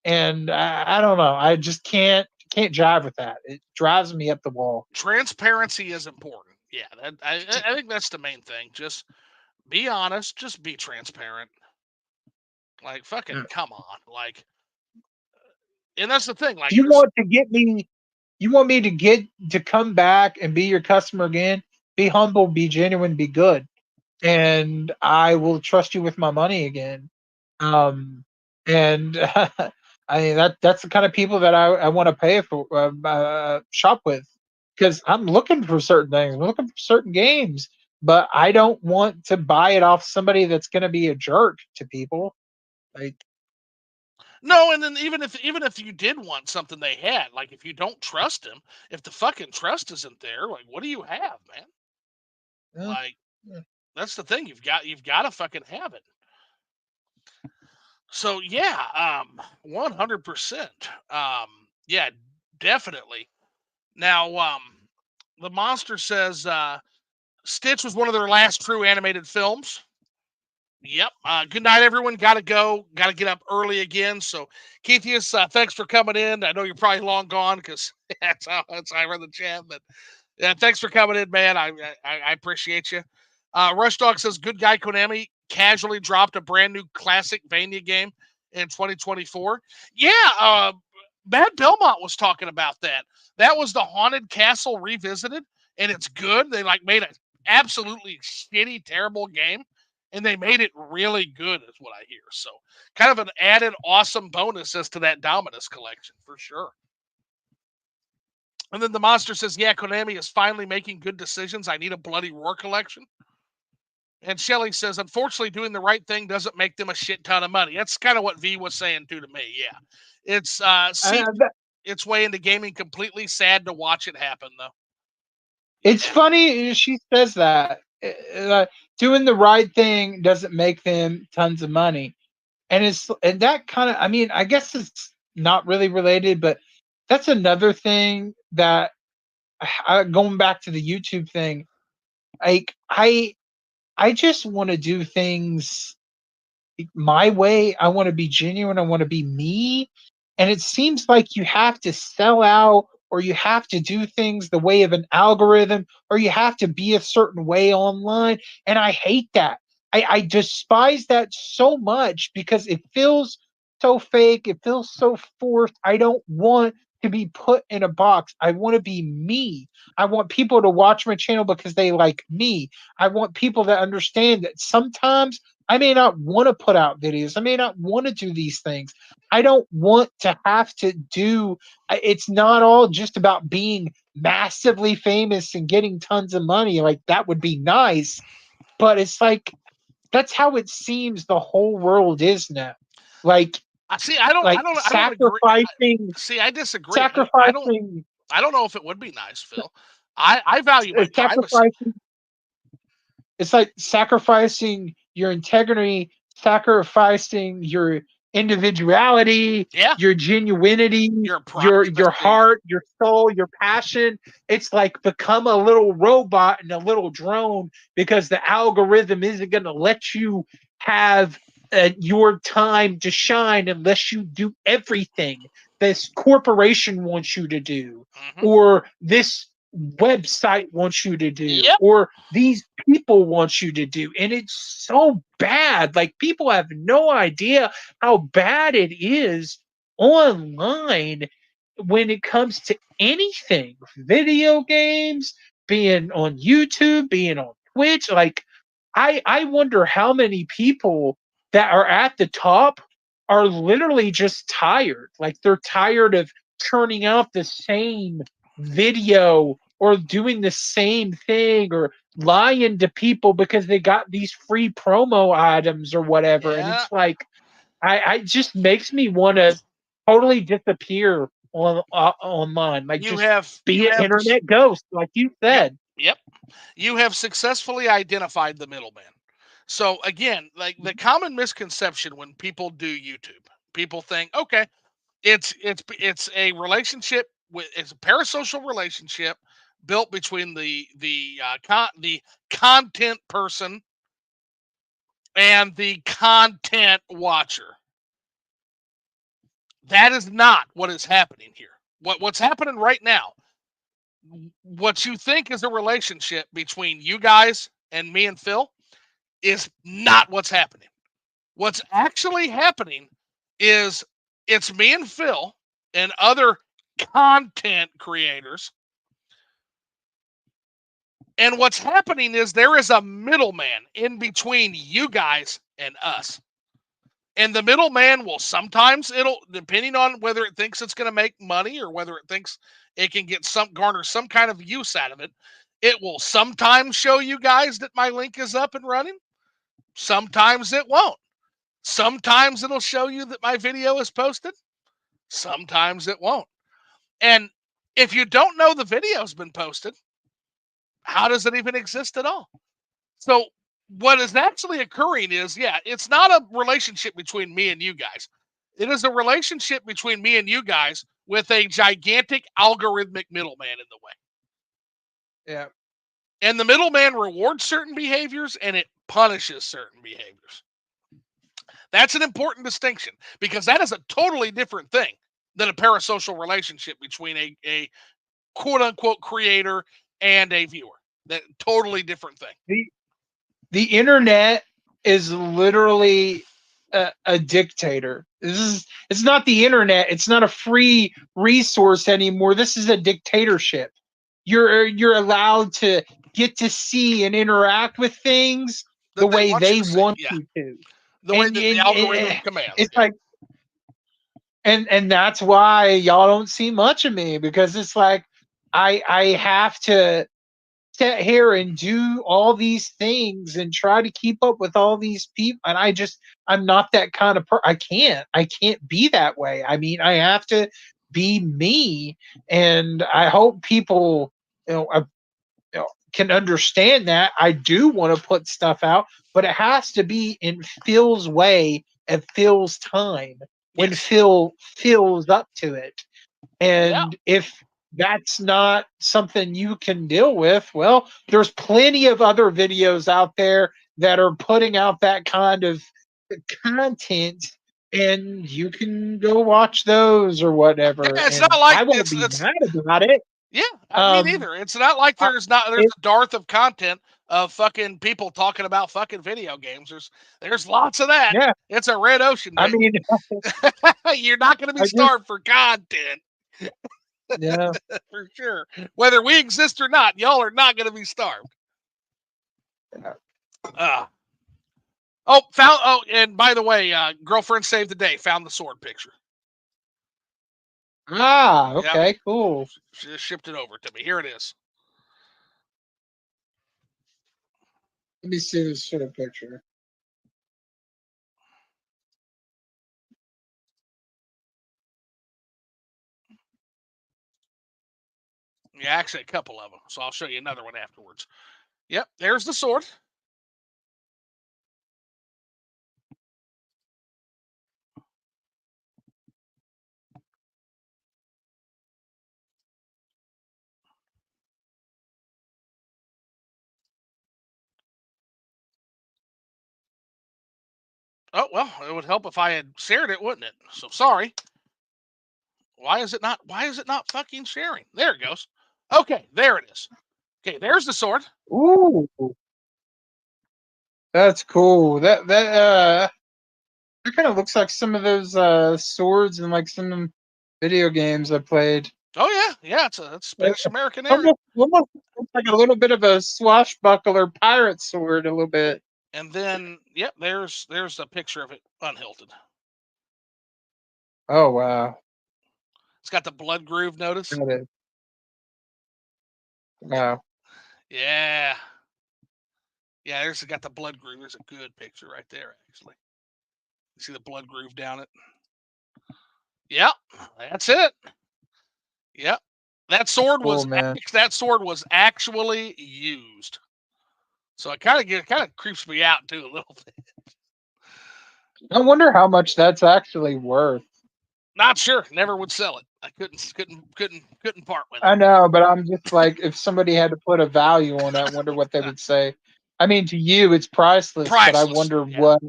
And I don't know. I just can't jive with that. It drives me up the wall. transparency is important. Yeah, I think that's the main thing. Just be honest. Just be transparent. Like fucking Yeah. come on. And that's the thing. Like You there's want to get me you want me to get to come back and be your customer again? Be humble, be genuine, be good, and I will trust you with my money again. And I mean that's the kind of people that I want to pay for shop with because I'm looking for certain things. I'm looking for certain games, but I don't want to buy it off somebody that's going to be a jerk to people. Like, no, and then even if you did want something they had, like if you don't trust them, if the fucking trust isn't there, like what do you have, man? eh, Like eh. that's the thing. You've got to fucking have it. So yeah, 100%. Yeah, definitely. Now, the monster says Stitch was one of their last true animated films. Yep. Good night, everyone. Got to go. Got to get up early again. So, Keithius, thanks for coming in. I know you're probably long gone because that's how I run the chat. But yeah, thanks for coming in, man. I appreciate you. Rush Dog says, "Good guy Konami casually dropped a brand new classic Vania game in 2024." Yeah, Matt Belmont was talking about that. That was the Haunted Castle revisited, and it's good. They made an absolutely shitty, terrible game, and they made it really good, is what I hear. So, kind of an added awesome bonus as to that Dominus collection for sure. And then the monster says, "Yeah, Konami is finally making good decisions. I need a Bloody Roar collection." And Shelly says, "Unfortunately, doing the right thing doesn't make them a shit ton of money." That's kind of what V was saying too to me. Yeah, it's seeped That, its way into gaming completely. Sad to watch it happen, though. it's Yeah. funny she says that. Doing the right thing doesn't make them tons of money, and that kind of. I mean, I guess it's not really related, but that's another thing that going back to the YouTube thing. Like I just want to do things my way. I want to be genuine. I want to be me. And it seems like you have to sell out or you have to do things the way of an algorithm or you have to be a certain way online. And I hate that. I despise that so much because it feels so fake. It feels so forced. I don't want to be put in a box. I want to be me. I want people to watch my channel because they like me. I want people to understand that sometimes I may not want to put out videos. I may not want to do these things. I don't want to have to do it's not all just about being massively famous and getting tons of money. Like that would be nice, but it's like that's how it seems the whole world is now. Like I see. I don't agree. sacrificing See, I disagree. sacrificing I don't know if it would be nice, Phil. I value my privacy. sacrificing it's like sacrificing your integrity, sacrificing your individuality, Yeah, your genuinity, your your privacy. heart, your soul, your passion. It's like become a little robot and a little drone because the algorithm isn't going to let you have your time to shine unless you do everything this corporation wants you to do Hmm. or this website wants you to do Yep. or these people want you to do. And it's so bad. Like people have no idea how bad it is online when it comes to anything video games, being on YouTube, being on Twitch. Like I wonder how many people that are at the top are literally just tired. Like they're tired of churning out the same video or doing the same thing or lying to people because they got these free promo items or whatever. And Yeah. it's like I just makes me want to totally disappear online. Like You just have be you an have internet ghost, like you yep, said. yep. You have successfully identified the middleman. So again, like the common misconception when people do YouTube, people think, okay, it's a relationship with it's a parasocial relationship built between the content person and the content watcher. That is not what is happening here. What's happening right now, what you think is a relationship between you guys and me and Phil is not what's happening. What's actually happening is it's me and Phil and other content creators. And what's happening is there is a middleman in between you guys and us. And the middleman will sometimes depending on whether it thinks it's going to make money or whether it thinks it can get garner some kind of use out of it. It will sometimes show you guys that my link is up and running. Sometimes it won't. Sometimes it'll show you that my video is posted. Sometimes it won't. And if you don't know the video's been posted, how does it even exist at all? So what is actually occurring is, yeah, it's not a relationship between me and you guys. It is a relationship between me and you guys with a gigantic algorithmic middleman in the way. Yeah. And the middleman rewards certain behaviors and it punishes certain behaviors. That's an important distinction because that is a totally different thing than a parasocial relationship between a quote unquote creator and a viewer. That totally different thing. The internet is literally a dictator. It's not the internet. It's not a free resource anymore. This is a dictatorship. You're allowed to get to see and interact with things the That they way want you they to see. want Yeah. you to, The way and, that the and, algorithm and commands. it's Yeah. like and that's why y'all don't see much of me because it's like I have to sit here and do all these things and try to keep up with all these people and I'm not that kind of I can't be that way. I mean, I have to be me, and I hope people you know, uh, can understand that. I do want to put stuff out, but it has to be in Phil's way at Phil's time when Yes. Phil feels up to it. Yeah. And if that's not something you can deal with, well, there's plenty of other videos out there that are putting out that kind of content, and you can go watch those or Yeah. whatever. It's not And like I won't be it's mad about it. yeah. Me Um, neither. It's not like I, there's it, a dearth of content of fucking people talking about fucking video games. There's lots of that. yeah, It's a red ocean, I baby. mean, You're not going to be I just starved for content. Yeah. For sure. Whether we exist or not, y'all are not going to be starved. Uh, found. Oh, and by the way, girlfriend saved the day. Found the sword picture. Ah, Yep. okay, cool. She just shipped it over to me. Here it is. Let me see this sort of picture. Yeah, actually, a couple of them. So I'll show you another one afterwards. Yep, there's the sword. Oh well, it would help if I had shared it, wouldn't it? So sorry. Why is it not? Why is it not fucking sharing? There it goes. Okay, there it is. Okay, there's the sword. Ooh, that's cool. That kind of looks like some of those swords in like some video games I played. Oh yeah, it's a Spanish American era. Almost looks like a little bit of a swashbuckler pirate sword, a little bit. And then, yep, there's a picture of it unhilted. Oh wow, It's got the blood groove. Notice? got it. Wow, Yeah, yeah. There's got the blood groove. There's a good picture right there. Actually, you see the blood groove down it. Yep, that's it. Yep, that sword cool, was man. actually used. So it kind of creeps me out too a little bit. I wonder how much that's actually worth. Not sure. Never would sell it. I couldn't part with it. I know, but I'm just like, if somebody had to put a value on it, I wonder what they would say. I mean, to you, it's priceless, but I Priceless. wonder Yeah. what,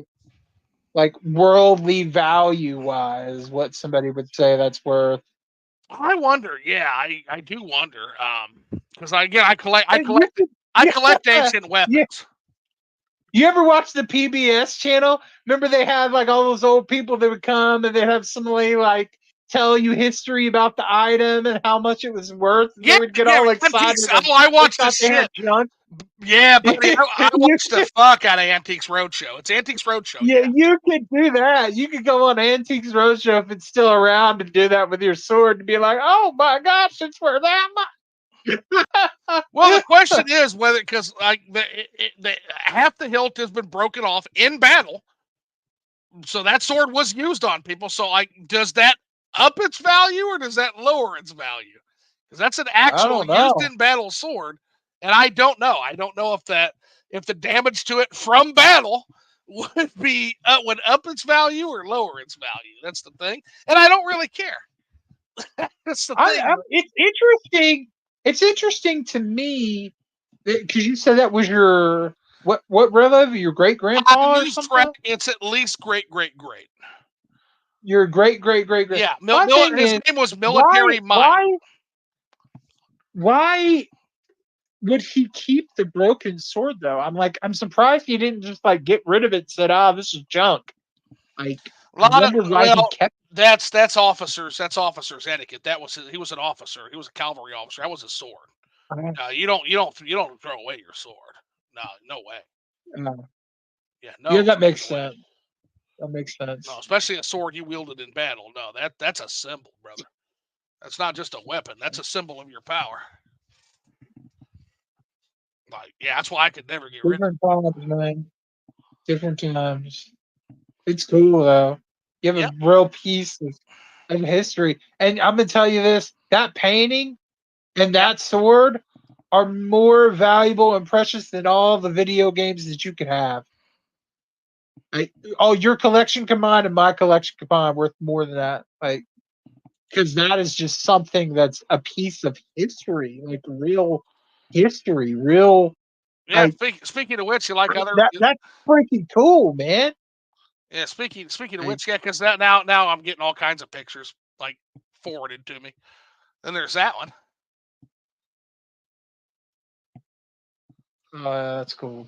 like, worldly value wise, what somebody would say that's worth. I wonder. Yeah, I do wonder. Because I collect And you could, I collect yeah, ancient yeah. weapons. You ever watch the PBS channel? Remember they had like all those old people that would come and they'd have somebody like tell you history about the item and how much it was worth, and they Yeah, would get yeah. all excited Antiques. and Oh, I they watched the thought they shit. had junk. Yeah, buddy. I you watched the fuck out of Antiques Roadshow. It's Antiques Roadshow. Yeah, Yeah. you could do that. You could go on Antiques Roadshow if it's still around and do that with your sword and be like, "Oh my gosh, it's worth that much." Well, the question is whether because like half the hilt has been broken off in battle, so that sword was used on people. So like, does that up its value or does that lower its value? Because that's an I actual don't used know. in battle sword, and I don't know. I don't know if the damage to it from battle would up its value or lower its value. That's the thing, and I don't really care. That's the thing. It's interesting. It's interesting to me because you said that was your what relative? Your great I grandpa or lose track. something? It's at least great, great, great. Your great. Yeah, My thing his is, name was why Military Mind. why why would he keep the broken sword though? I'm surprised he didn't just like get rid of it and said, "Ah, this is junk." Like, A I lot of wonder why he kept. that's officers. That's officers etiquette. He was an officer. He was a cavalry officer. That was his sword. You don't throw away your sword. No, no way. Uh, Yeah, yeah, no that makes fucking way. sense. That makes No, sense. especially a sword you wielded in battle. No, that's a symbol, brother. That's not just a weapon. That's a symbol of your power. Like, yeah, that's why I could never get rid of Different times, man. Different times. It's cool though. You it. have Yep. a real piece of history, and I'm gonna tell you this: that painting and Yep. that sword are more valuable and precious than all the video games that you could have. Like, oh, your collection combined and my collection combined worth more than that. Like, because that is just something that's a piece of history, like real history, real Yeah. like Speaking of which, you like other that's freaking cool, man. yeah. Speaking of Like, which, yeah, because now I'm getting all kinds of pictures like forwarded to me. Then there's that one. that's cool.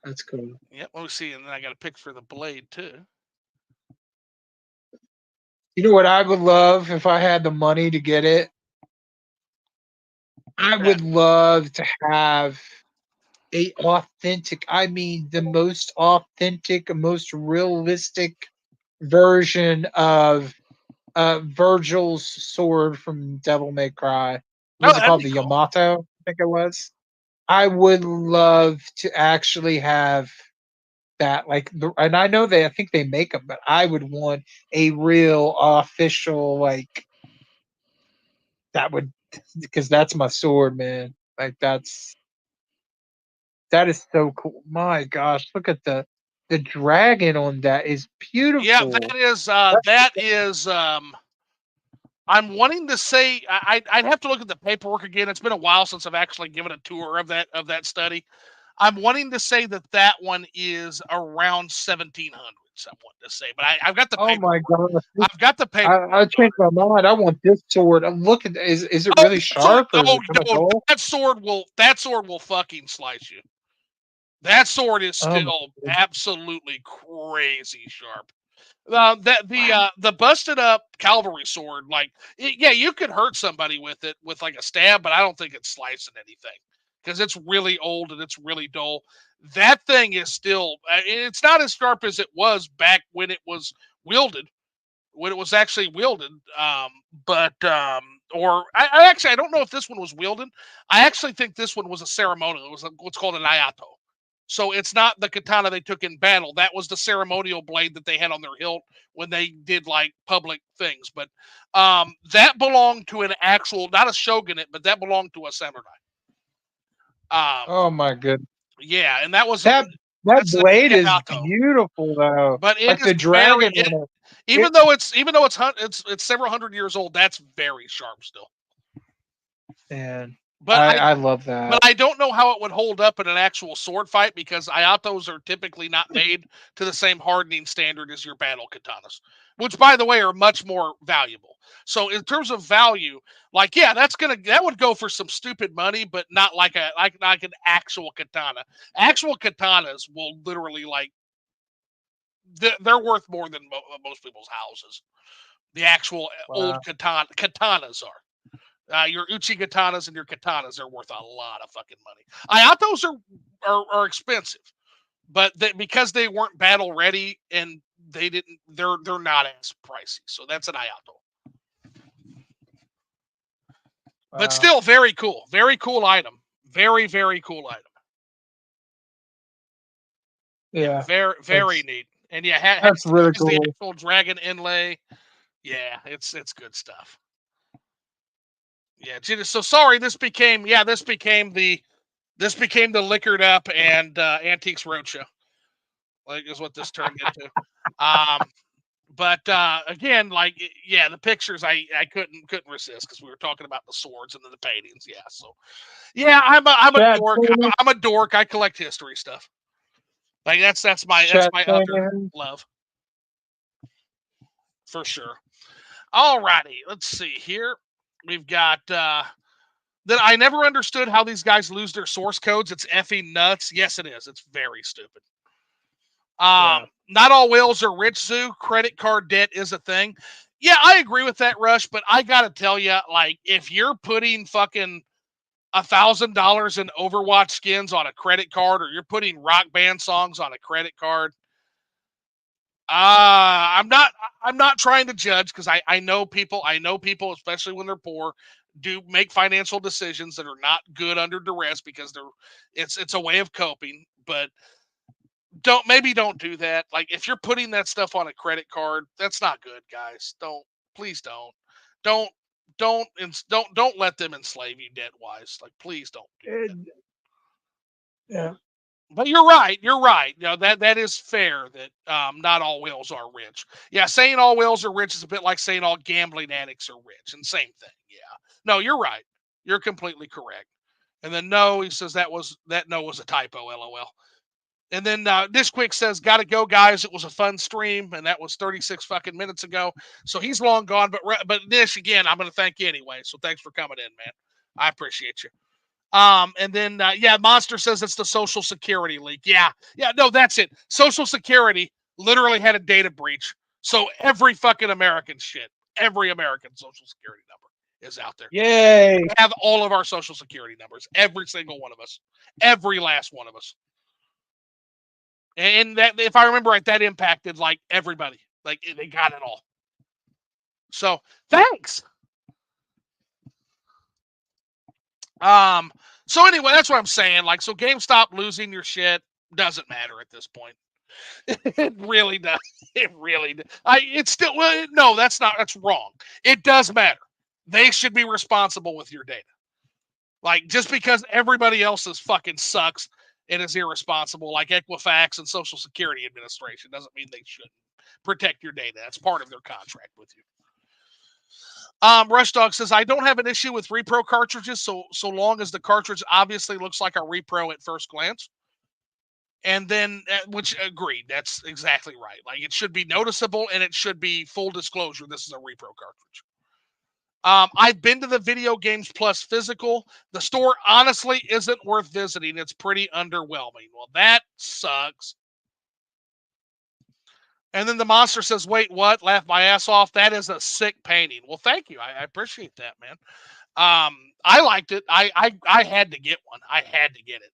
That's cool. Yep. Let me see, and then I got a picture of the blade too. You know what I would love if I had the money to get it? I Yeah. would love to have a authentic, I mean, the most authentic, most realistic version of Virgil's sword from Devil May Cry. Oh, Was it that'd called? be The cool. Yamato, I think it was. I would love to actually have that. And I know I think they make them, but I would want a real official, like, that would, because that's my sword, man. Like, that is so cool. My gosh, look at the dragon on that is Yeah, beautiful. that is I'm wanting to say I'd have to look at the paperwork again. It's been a while since I've actually given a tour of that study. I'm wanting to say that one is around 1700s. I'm wanting to say, but I've got the Oh my paperwork. gosh. I've got the I paperwork on changed my mind. I want this sword. Look at, is it it. Oh, really sharp or is oh it kind of no, dull? that sword will fucking slice you. That sword is Oh my still god. absolutely crazy sharp. The busted up cavalry sword, yeah, you could hurt somebody with it with like a stab, but I don't think it's slicing anything because it's really old and it's really dull. That thing is still, it's not as sharp as it was back when it was wielded, when it was actually wielded. But or I actually I don't know if this one was wielded. I actually think this one was a ceremonial. It was what's called an ayato. So it's not the katana they took in battle. That was the ceremonial blade that they had on their hilt when they did like public things. But that belonged to an actual, not a shogunate, but that belonged to a samurai. Um, Oh my good. yeah, and that was That that that's the blade is Hayato. beautiful though. But it Like is the very dragon it, on it. even though it's several hundred years old. That's very sharp still. Man, But I love that. I don't know how it would hold up in an actual sword fight because Ayatos are typically not made to the same hardening standard as your battle katanas, which, by the way, are much more valuable. So, in terms of value, like yeah, that would go for some stupid money, but not like an actual katana. Actual katanas will literally they're worth more than most people's houses. The actual old Wow. katanas are. Your uchi katanas and your katanas are worth a lot of fucking money. Ayatos are expensive, but because they weren't battle ready and they're not as pricey. So that's an Ayato. But Wow. still very cool item, very cool item. Yeah, Yeah. very That's neat. And yeah, that's really has the cool. actual dragon inlay. Yeah, it's good stuff. Yeah, so sorry. This became the liquored up and antiques roadshow. Like is what this turned into. Um, but again, yeah, the pictures I couldn't resist because we were talking about the swords and the paintings. Yeah, so yeah, I'm a Chat dork. training. I'm a dork. I collect history stuff. Like that's Chat my other training. love for sure. Alrighty, let's see here. We've got that I never understood how these guys lose their source codes. It's effing nuts. Yes, it is. It's very stupid. Yeah. Not all whales are rich, Zoo. Credit card debt is a thing. Yeah, I agree with that, Rush. But I gotta tell you, like, if you're putting fucking $1,000 in Overwatch skins on a credit card, or you're putting Rock Band songs on a credit card, I'm not. I'm not trying to judge because I know people. I know people, especially when they're poor, do make financial decisions that are not good under duress because it's a way of coping. But don't do that. Like if you're putting that stuff on a credit card, that's not good, guys. Please don't don't let them enslave you debt wise. Like please don't do that. It- yeah. But you're right. You're right. You know that is fair that not all whales are rich. Yeah, saying all whales are rich is a bit like saying all gambling addicts are rich. And same thing. Yeah. No, you're right. You're completely correct. And then no, he says that no was a typo. LOL. And then Dish Quick says, "Gotta go, guys. It was a fun stream, and that was 36 fucking minutes ago. So he's long gone. But Dish, again, I'm gonna thank you anyway. So thanks for coming in, man. I appreciate you. And then yeah, Monster says it's the Social Security leak. Yeah, no, that's it. Social Security literally had a data breach. So every fucking American shit, every American social security number is out there. Yay! We have all of our social security numbers, every single one of us, every last one of us. And that, if I remember right, that impacted like everybody. Like they got it all. So thanks. So anyway, that's what I'm saying. Like, so GameStop losing your shit doesn't matter at this point. It really does. It really does. It's still, well, no, that's wrong. It does matter. They should be responsible with your data. Like, just because everybody else's fucking sucks and is irresponsible, like Equifax and Social Security Administration, doesn't mean they shouldn't protect your data. That's part of their contract with you. Rush Dog says, I don't have an issue with repro cartridges so long as the cartridge obviously looks like a repro at first glance. And then, which agreed, that's exactly right. Like, it should be noticeable and it should be full disclosure. This is a repro cartridge. I've been to the Video Games Plus physical. The store honestly isn't worth visiting. It's pretty underwhelming. Well, that sucks. And then the monster says, wait, what? Laugh my ass off. That is a sick painting. Well, thank you. I appreciate that, man. I liked it. I had to get one. I had to get it.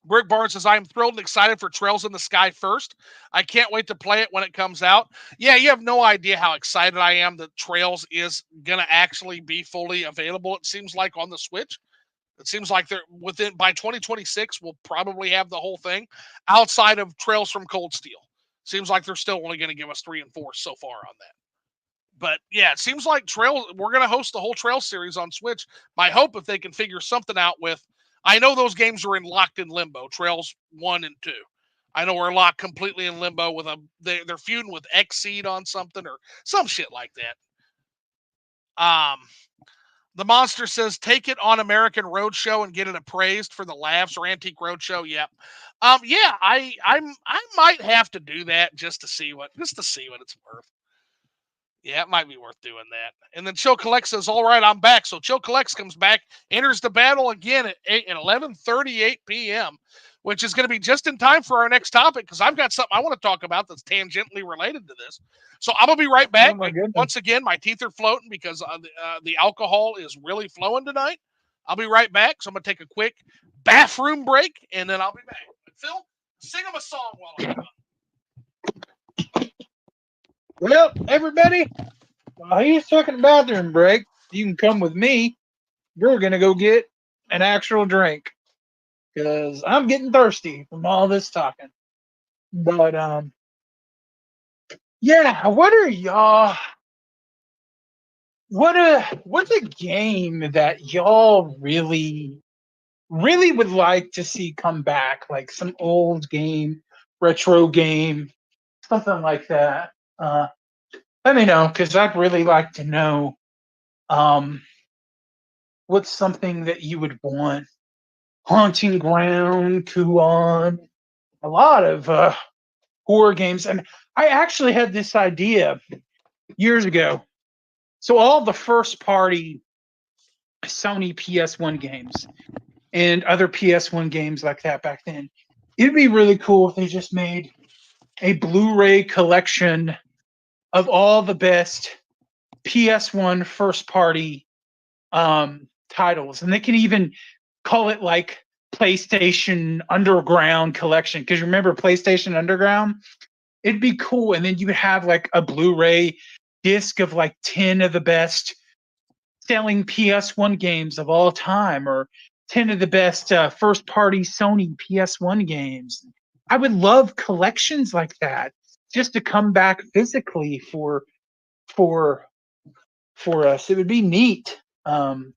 Rick Barnes says, I am thrilled and excited for Trails in the Sky first. I can't wait to play it when it comes out. Yeah, you have no idea how excited I am that Trails is going to actually be fully available, it seems like, on the Switch. It seems like they're by 2026, we'll probably have the whole thing outside of Trails from Cold Steel. Seems like they're still only going to give us 3 and 4 so far on that. But yeah, it seems like we're going to host the whole Trails series on Switch. My hope, if they can figure something out with, I know those games are locked in limbo, Trails 1 and 2. I know we're locked completely in limbo with they're feuding with Xseed on something or some shit like that. The monster says, take it on American Roadshow and get it appraised for the laughs, or Antique Roadshow. Yep. Yeah, I might have to do that just to see what it's worth. Yeah, it might be worth doing that. And then Chill Collects says, all right, I'm back. So Chill Collects comes back, enters the battle again at 11:38 p.m., which is going to be just in time for our next topic, because I've got something I want to talk about that's tangentially related to this. So I'm going to be right back. Once again, my teeth are floating because the alcohol is really flowing tonight. I'll be right back. So I'm going to take a quick bathroom break, and then I'll be back. Phil, sing them a song while I'm done. Well, everybody, while he's taking a bathroom break, you can come with me. We're going to go get an actual drink, because I'm getting thirsty from all this talking. But, yeah, what are y'all... What's a game that y'all really would like to see come back? Like some old game, retro game, something like that. Let me know, because I'd really like to know what's something that you would want. Haunting Ground, Kuon, a lot of horror games. And I actually had this idea years ago. So all the first party Sony PS1 games and other PS1 games like that back then, it'd be really cool if they just made a Blu-ray collection of all the best PS1 first party titles. And they can even call it like PlayStation Underground collection, because remember PlayStation Underground? It'd be cool. And then you would have like a Blu-ray disc of like 10 of the best selling PS1 games of all time, or 10 of the best first party Sony PS1 games. I would love collections like that just to come back physically for us. It would be neat. And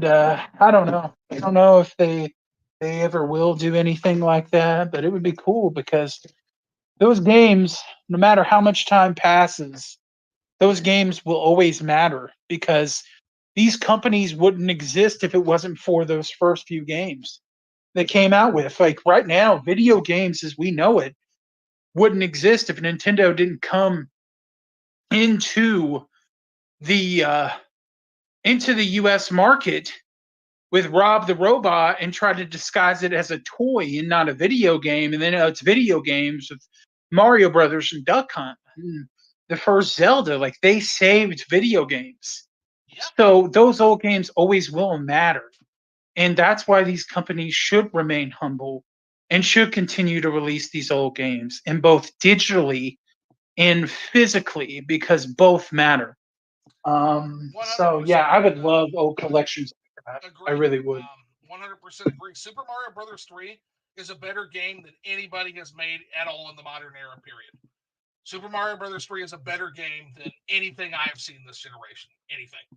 I don't know. I don't know if they ever will do anything like that, but it would be cool, because those games, no matter how much time passes, those games will always matter, because these companies wouldn't exist if it wasn't for those first few games they came out with. Like right now, video games as we know it wouldn't exist if Nintendo didn't come into the US market with Rob the Robot and try to disguise it as a toy and not a video game. And then it's video games with Mario Brothers and Duck Hunt, the first Zelda, like they saved video games. Yeah. So those old games always will matter. And that's why these companies should remain humble and should continue to release these old games in both digitally and physically because both matter. So yeah, I would love old collections like that. I really would. 100% agree. Super Mario Brothers 3 is a better game than anybody has made at all in the modern era, period. Super Mario Brothers 3 is a better game than anything I have seen this generation. Anything.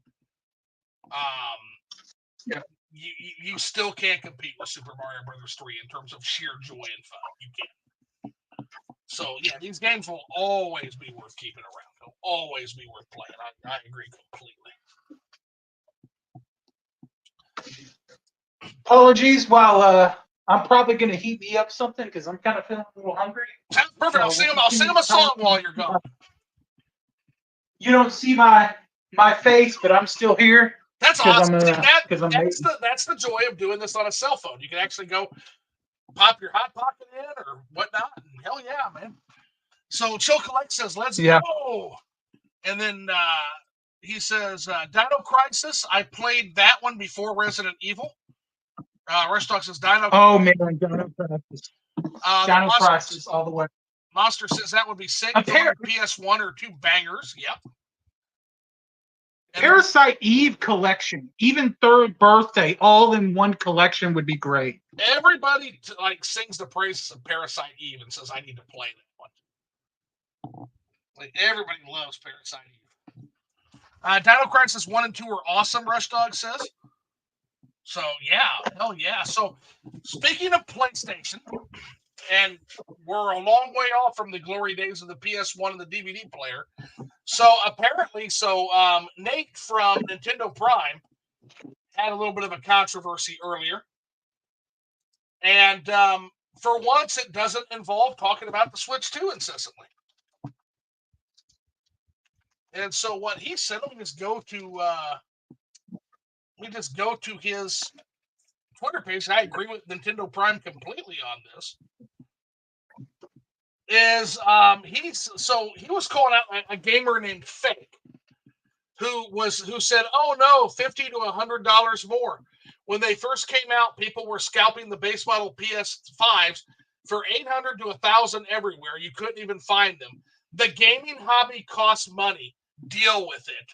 Yeah. You still can't compete with Super Mario Brothers 3 in terms of sheer joy and fun. You can't. So yeah, these games will always be worth keeping around. They'll always be worth playing. I agree completely. Apologies while I'm probably going to heat me up something because I'm kind of feeling a little hungry. Perfect. So I'll sing them a song while you're gone. You don't see my face, but I'm still here. That's awesome. That's the joy of doing this on a cell phone. You can actually go pop your hot pocket in or whatnot. And hell yeah, man. So Chill Collect says, let's go. And then he says, Dino Crisis. I played that one before Resident Evil. Rushtalk says Dino. Oh man, Dino Crisis. Dino Crisis all the way. Monster says that would be sick. PS1 or two bangers. Yep. Parasite Eve collection, even Third Birthday, all in one collection would be great. Everybody sings the praises of Parasite Eve and says, I need to play that one. Like everybody loves Parasite Eve. Dino Crisis 1 and 2 are awesome, Rush Dog says. So yeah, hell yeah. So speaking of PlayStation, and we're a long way off from the glory days of the PS1 and the DVD player. So apparently, Nate from Nintendo Prime had a little bit of a controversy earlier. And for once, it doesn't involve talking about the Switch 2 incessantly. And so what he said, let me just go to his Twitter page. And I agree with Nintendo Prime completely on this. He was calling out a gamer named Fake, who said, "Oh no, $50 to $100 more." When they first came out, people were scalping the base model PS5s for $800 to $1,000 everywhere. You couldn't even find them. The gaming hobby costs money. Deal with it.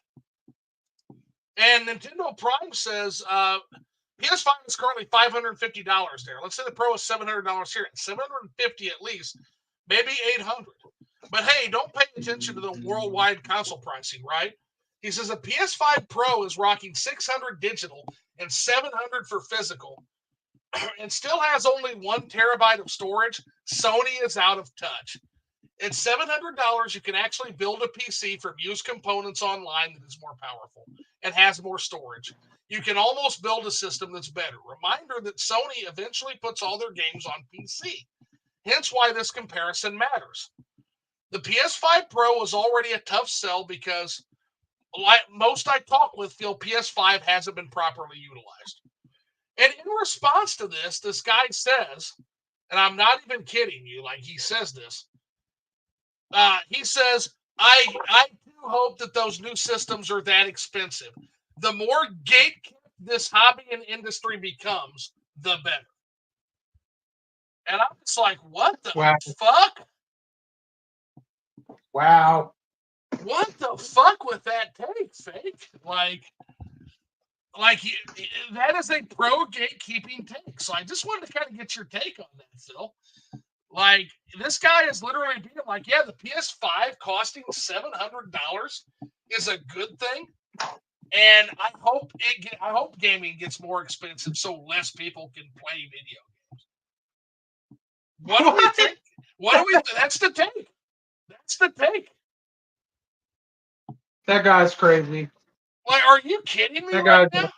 And Nintendo Prime says PS5 is currently $550 there. Let's say the Pro is $700 here, $750 at least. Maybe $800. But hey, don't pay attention to the worldwide console pricing, right? He says a PS5 Pro is rocking $600 digital and $700 for physical and still has only 1 terabyte of storage. Sony is out of touch. At $700, you can actually build a PC from used components online that is more powerful and has more storage. You can almost build a system that's better. Reminder that Sony eventually puts all their games on PC. Hence why this comparison matters. The PS5 Pro is already a tough sell because most I talk with feel PS5 hasn't been properly utilized. And in response to this guy says, and I'm not even kidding you, like he says this, he says, I do hope that those new systems are that expensive. The more gatekept this hobby and industry becomes, the better. And I'm just like, what the fuck? Wow. What the fuck with that take, Fake? Like that is a pro gatekeeping take. So I just wanted to kind of get your take on that, Phil. Like this guy is literally being like, yeah, the PS5 costing $700 is a good thing, and I hope gaming gets more expensive so less people can play video games. What do we think? That's the take. That's the take. That guy's crazy. Like, are you kidding me right now?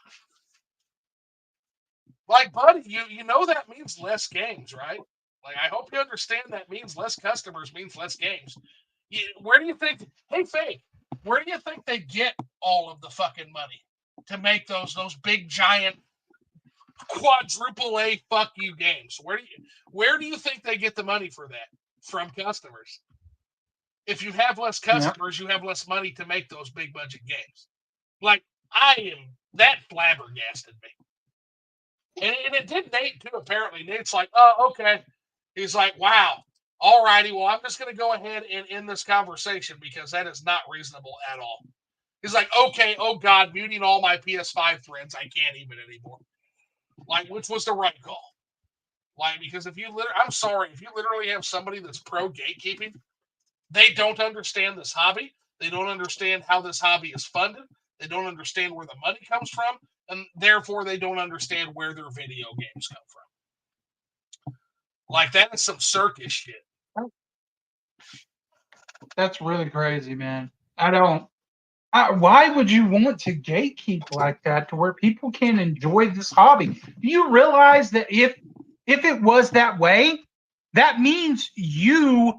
Like, buddy, you know that means less games, right? Like, I hope you understand that means less customers means less games. Where do you think? Hey, Fake, where do you think they get all of the fucking money to make those big giant quadruple A fuck you games? Where do you think they get the money for that? from customers. If you have less customers, you have less money to make those big budget games. Like, I am, that flabbergasted me. And it did Nate too, apparently. Nate's like, oh, okay. He's like, wow. All righty. Well, I'm just going to go ahead and end this conversation because that is not reasonable at all. He's like, okay, oh God, muting all my PS5 threads. I can't even anymore. Like, which was the right call. Like, because if you I'm sorry, if you literally have somebody that's pro gatekeeping, they don't understand this hobby. They don't understand how this hobby is funded. They don't understand where the money comes from, and therefore they don't understand where their video games come from. Like, that is some circus shit. That's really crazy, man. Why would you want to gatekeep like that to where people can enjoy this hobby? Do you realize that if it was that way, that means you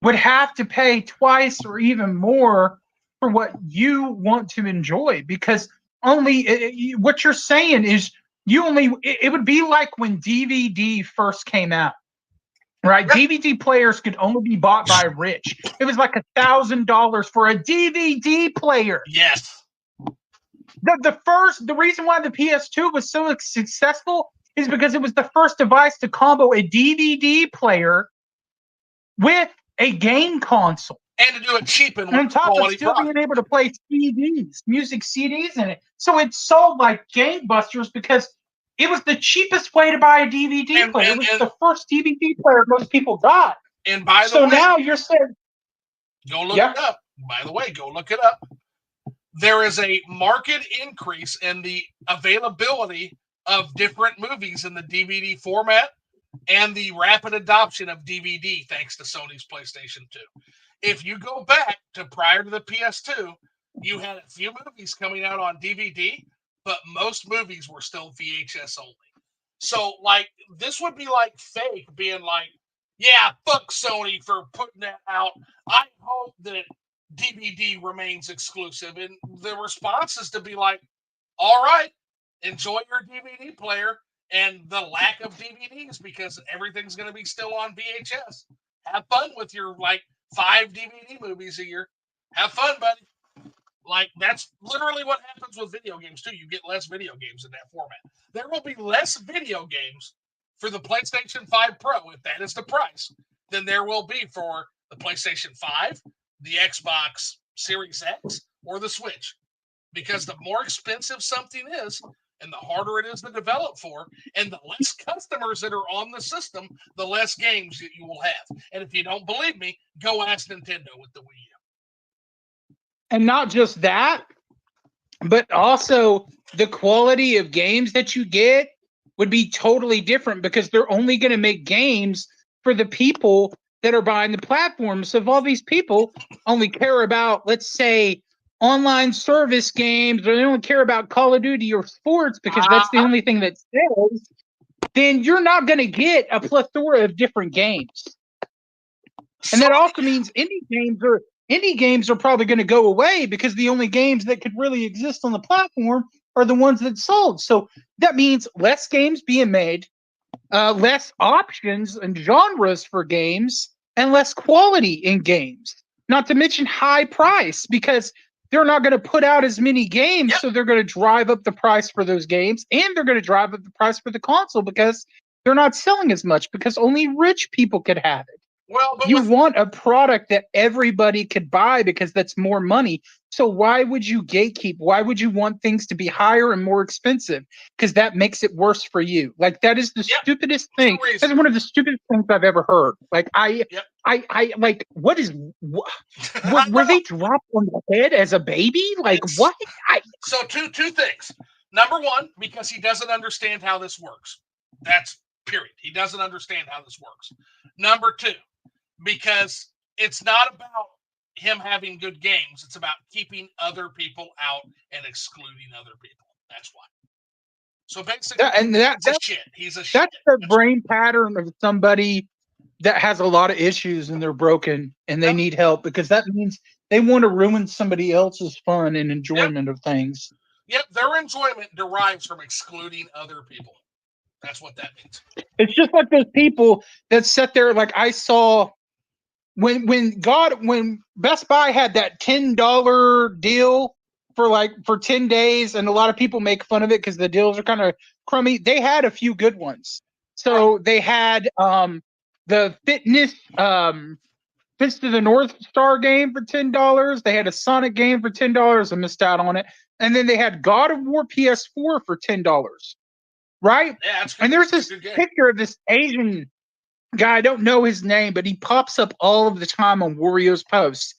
would have to pay twice or even more for what you want to enjoy? Because what you're saying is it would be like when DVD first came out. Right, DVD players could only be bought by rich. It was like $1,000 for a DVD player. Yes. The reason why the PS2 was so successful is because it was the first device to combo a DVD player with a game console. And to do it cheap and on top of still being able to play CDs, music CDs in it. So it sold like gangbusters because it was the cheapest way to buy a DVD player. It was the first DVD player most people got. And by the way, now you're saying, go look it up. By the way, go look it up. There is a market increase in the availability of different movies in the DVD format and the rapid adoption of DVD thanks to Sony's PlayStation 2. If you go back to prior to the PS2, you had a few movies coming out on DVD, but most movies were still VHS only. So, like, this would be like fake being like, yeah, fuck Sony for putting that out. I hope that DVD remains exclusive. And the response is to be like, all right, enjoy your DVD player and the lack of DVDs because everything's going to be still on VHS. Have fun with your, like, 5 DVD movies a year. Have fun, buddy. Like, that's literally what happens with video games, too. You get less video games in that format. There will be less video games for the PlayStation 5 Pro, if that is the price, than there will be for the PlayStation 5, the Xbox Series X, or the Switch. Because the more expensive something is, and the harder it is to develop for, and the less customers that are on the system, the less games that you will have. And if you don't believe me, go ask Nintendo with the Wii U. And not just that, but also the quality of games that you get would be totally different because they're only going to make games for the people that are buying the platform. So if all these people only care about, let's say, online service games, or they don't care about Call of Duty or sports because that's the only thing that sells, then you're not going to get a plethora of different games. And that also means indie games are probably going to go away because the only games that could really exist on the platform are the ones that sold. So that means less games being made, less options and genres for games, and less quality in games. Not to mention high price because they're not going to put out as many games, so they're going to drive up the price for those games, and they're going to drive up the price for the console because they're not selling as much because only rich people could have it. Well, but you want a product that everybody could buy because that's more money. So why would you gatekeep? Why would you want things to be higher and more expensive? Because that makes it worse for you. Like, that is the stupidest thing. That's one of the stupidest things I've ever heard. Like, I like, what is, were they dropped on the head as a baby? Like, what? So two things. Number one, because he doesn't understand how this works. That's period. He doesn't understand how this works. Number two, because it's not about him having good games. It's about keeping other people out and excluding other people. That's why. So basically, he's a shit. That's the brain pattern of somebody that has a lot of issues and they're broken and they need help, because that means they want to ruin somebody else's fun and enjoyment of things. Yep, their enjoyment derives from excluding other people. That's what that means. It's just like those people that sit there. Like, I saw when Best Buy had that $10 deal for 10 days, and a lot of people make fun of it because the deals are kind of crummy. They had a few good ones. So they had the Fist of the North Star game for $10. They had a Sonic game for $10. I missed out on it. And then they had God of War PS4 for $10. Right? Yeah, that's good. And there's this picture of this Asian guy, I don't know his name, but he pops up all of the time on Wario's posts.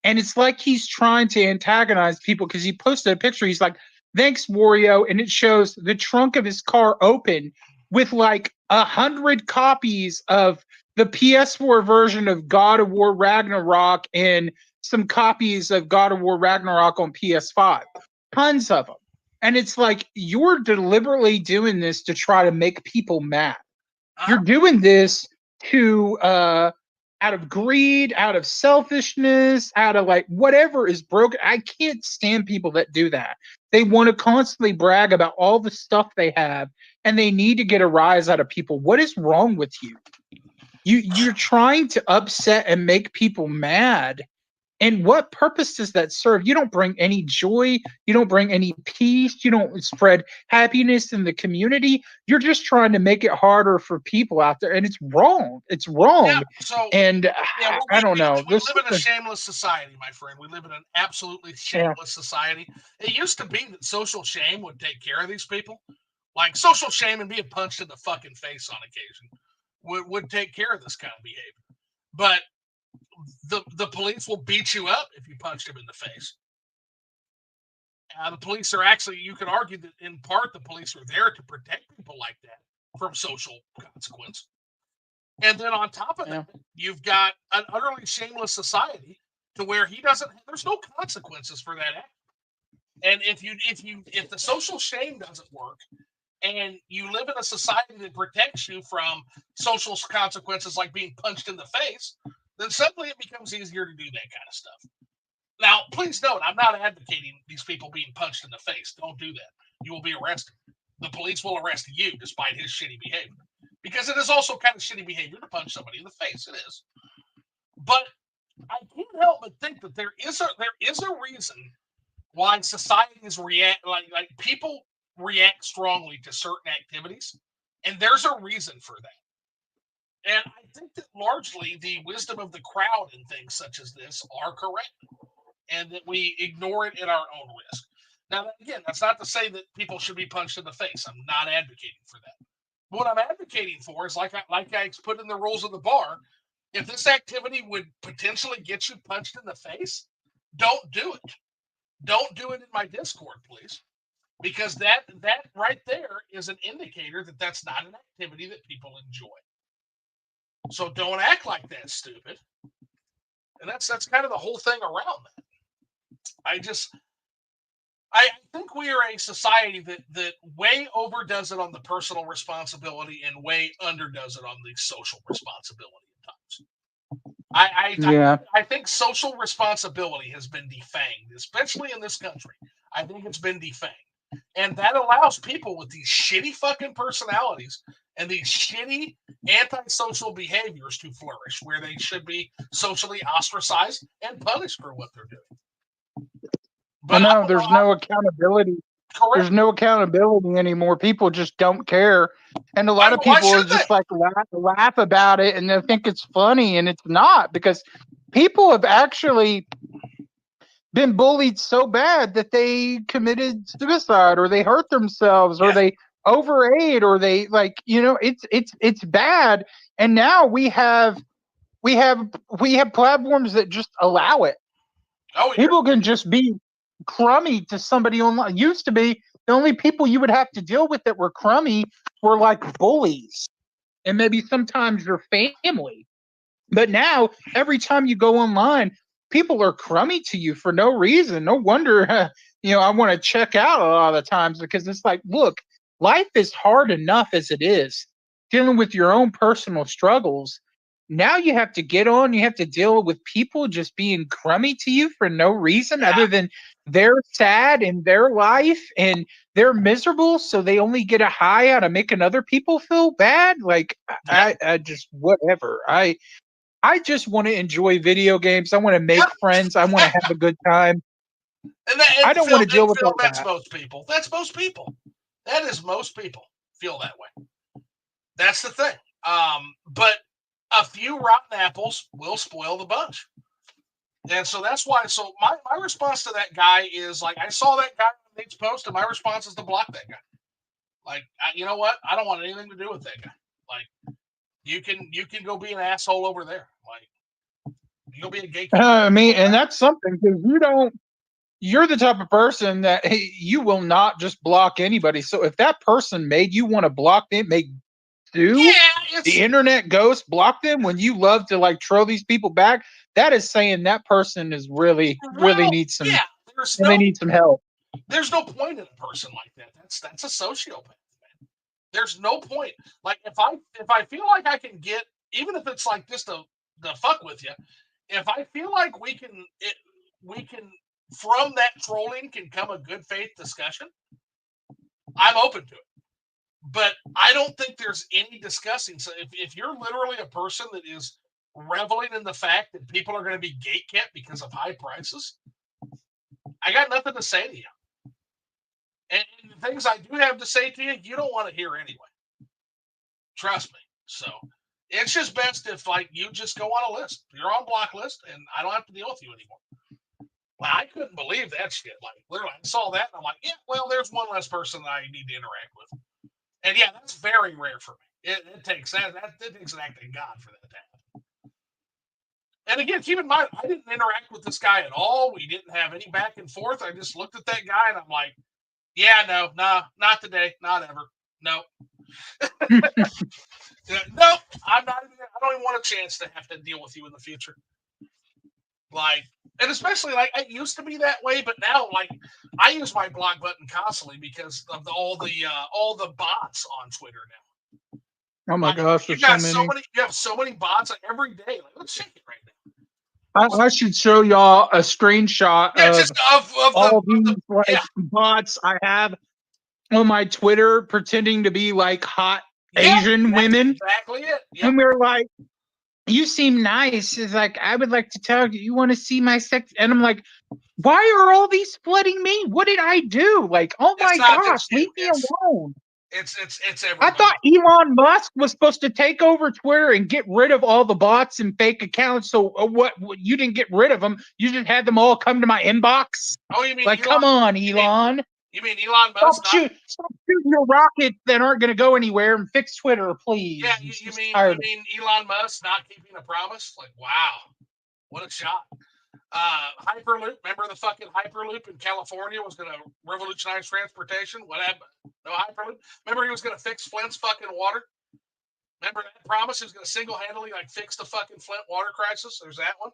And it's like he's trying to antagonize people because he posted a picture. He's like, thanks, Wario. And it shows the trunk of his car open with like 100 copies of the PS4 version of God of War Ragnarok and some copies of God of War Ragnarok on PS5. Tons of them. And it's like, you're deliberately doing this to try to make people mad. You're doing this to out of greed, out of selfishness, out of like whatever is broken. I can't stand people that do that. They want to constantly brag about all the stuff they have, and they need to get a rise out of people. What is wrong with you? You're trying to upset and make people mad. And what purpose does that serve? You don't bring any joy. You don't bring any peace. You don't spread happiness in the community. You're just trying to make it harder for people out there. And it's wrong. It's wrong. Yeah, so, and I don't know. We live in a shameless society, my friend. We live in an absolutely shameless society. It used to be that social shame would take care of these people. Like social shame and being punched in the fucking face on occasion would take care of this kind of behavior. But the police will beat you up if you punch them in the face. The police are actually, you could argue that in part the police are there to protect people like that from social consequence. And then on top of that, you've got an utterly shameless society to where there's no consequences for that act. And if the social shame doesn't work, and you live in a society that protects you from social consequences like being punched in the face, then suddenly it becomes easier to do that kind of stuff. Now, please note, I'm not advocating these people being punched in the face. Don't do that. You will be arrested. The police will arrest you despite his shitty behavior. Because it is also kind of shitty behavior to punch somebody in the face. It is. But I can't help but think that there is a reason why societies react, like people react strongly to certain activities. And there's a reason for that. And I think that largely the wisdom of the crowd in things such as this are correct, and that we ignore it at our own risk. Now, again, that's not to say that people should be punched in the face. I'm not advocating for that. What I'm advocating for is, like I put in the rules of the bar, if this activity would potentially get you punched in the face, don't do it. Don't do it in my Discord, please. Because that right there is an indicator that that's not an activity that people enjoy. So don't act like that, stupid. And that's kind of the whole thing around that. I think we are a society that way overdoes it on the personal responsibility and way underdoes it on the social responsibility at times. I think social responsibility has been defanged, especially in this country. I think it's been defanged. And that allows people with these shitty fucking personalities and these shitty antisocial behaviors to flourish, where they should be socially ostracized and punished for what they're doing. But no, there's no accountability. Correct. There's no accountability anymore. People just don't care. And a lot of people are just like laugh about it, and they think it's funny, and it's not, because people have actually been bullied so bad that they committed suicide, or they hurt themselves, or they overate, or they it's bad. And now we have platforms that just allow it. People can just be crummy to somebody online. Used to be the only people you would have to deal with that were crummy were like bullies, and maybe sometimes your family. But now every time you go online, people are crummy to you for no reason. No wonder, I want to check out a lot of the times, because it's like, look, life is hard enough as it is, dealing with your own personal struggles. Now you have to you have to deal with people just being crummy to you for no reason other than they're sad in their life and they're miserable, so they only get a high out of making other people feel bad. Like, I just, whatever. I just want to enjoy video games. I want to make friends. I want to have a good time. And I don't want to deal with Phil, all that's that. most people. That's most people. That is most people feel that way. That's the thing. But a few rotten apples will spoil the bunch. And so that's why. So my response to that guy is like, I saw that guy on Nate's post, and my response is to block that guy. Like, you know what? I don't want anything to do with that guy. Like, you can go be an asshole over there. Like, you go be a gatekeeper. I mean, and that's something because you're the type of person that hey, you will not just block anybody. So if that person made you want to block them, the internet ghost block them when you love to like troll these people back, that is saying that person is really needs some they need some help. There's no point in a person like that. That's a sociopath, man. There's no point. Like if I feel like I can get, even if it's like just to fuck with you, if I feel like we can from that trolling can come a good faith discussion, I'm open to it. But I don't think there's any discussing. So if you're literally a person that is reveling in the fact that people are going to be gatekept because of high prices, I got nothing to say to you. And the things I do have to say to you, you don't want to hear anyway. Trust me. So it's just best if like you just go on a list. You're on block list, and I don't have to deal with you anymore. Well, I couldn't believe that shit. Like literally, I saw that, and I'm like, yeah, well, there's one less person that I need to interact with. And yeah, that's very rare for me. It takes that it takes an act of God for that to happen. And again, keep in mind, I didn't interact with this guy at all. We didn't have any back and forth. I just looked at that guy and I'm like, yeah, no, not today, not ever. No. No, I'm not even, I don't even want a chance to have to deal with you in the future. Like, and especially like it used to be that way, but now like I use my block button constantly because of all the bots on Twitter now. Oh my gosh, you there's so many. You have so many bots every day. Like, let's check it right now. I should show y'all a screenshot of all these bots I have on my Twitter pretending to be like hot Asian women. Exactly it. Yep. And we're like, you seem nice. It's like, I would like to tell you want to see my sex. And I'm like, why are all these flooding me? What did I do? Like, oh my gosh, leave me alone. It's everybody. I thought Elon Musk was supposed to take over Twitter and get rid of all the bots and fake accounts. So what you didn't get rid of them? You just had them all come to my inbox. Oh, you mean like, Elon, come on, Elon? You mean Elon Musk? Stop shooting your rockets that aren't going to go anywhere and fix Twitter, please. Yeah, you mean Elon Musk not keeping a promise? Like, wow, what a shot. Hyperloop, remember the fucking Hyperloop in California was going to revolutionize transportation? What happened? No Hyperloop? Remember he was going to fix Flint's fucking water? Remember that promise? He was going to single-handedly like fix the fucking Flint water crisis? There's that one.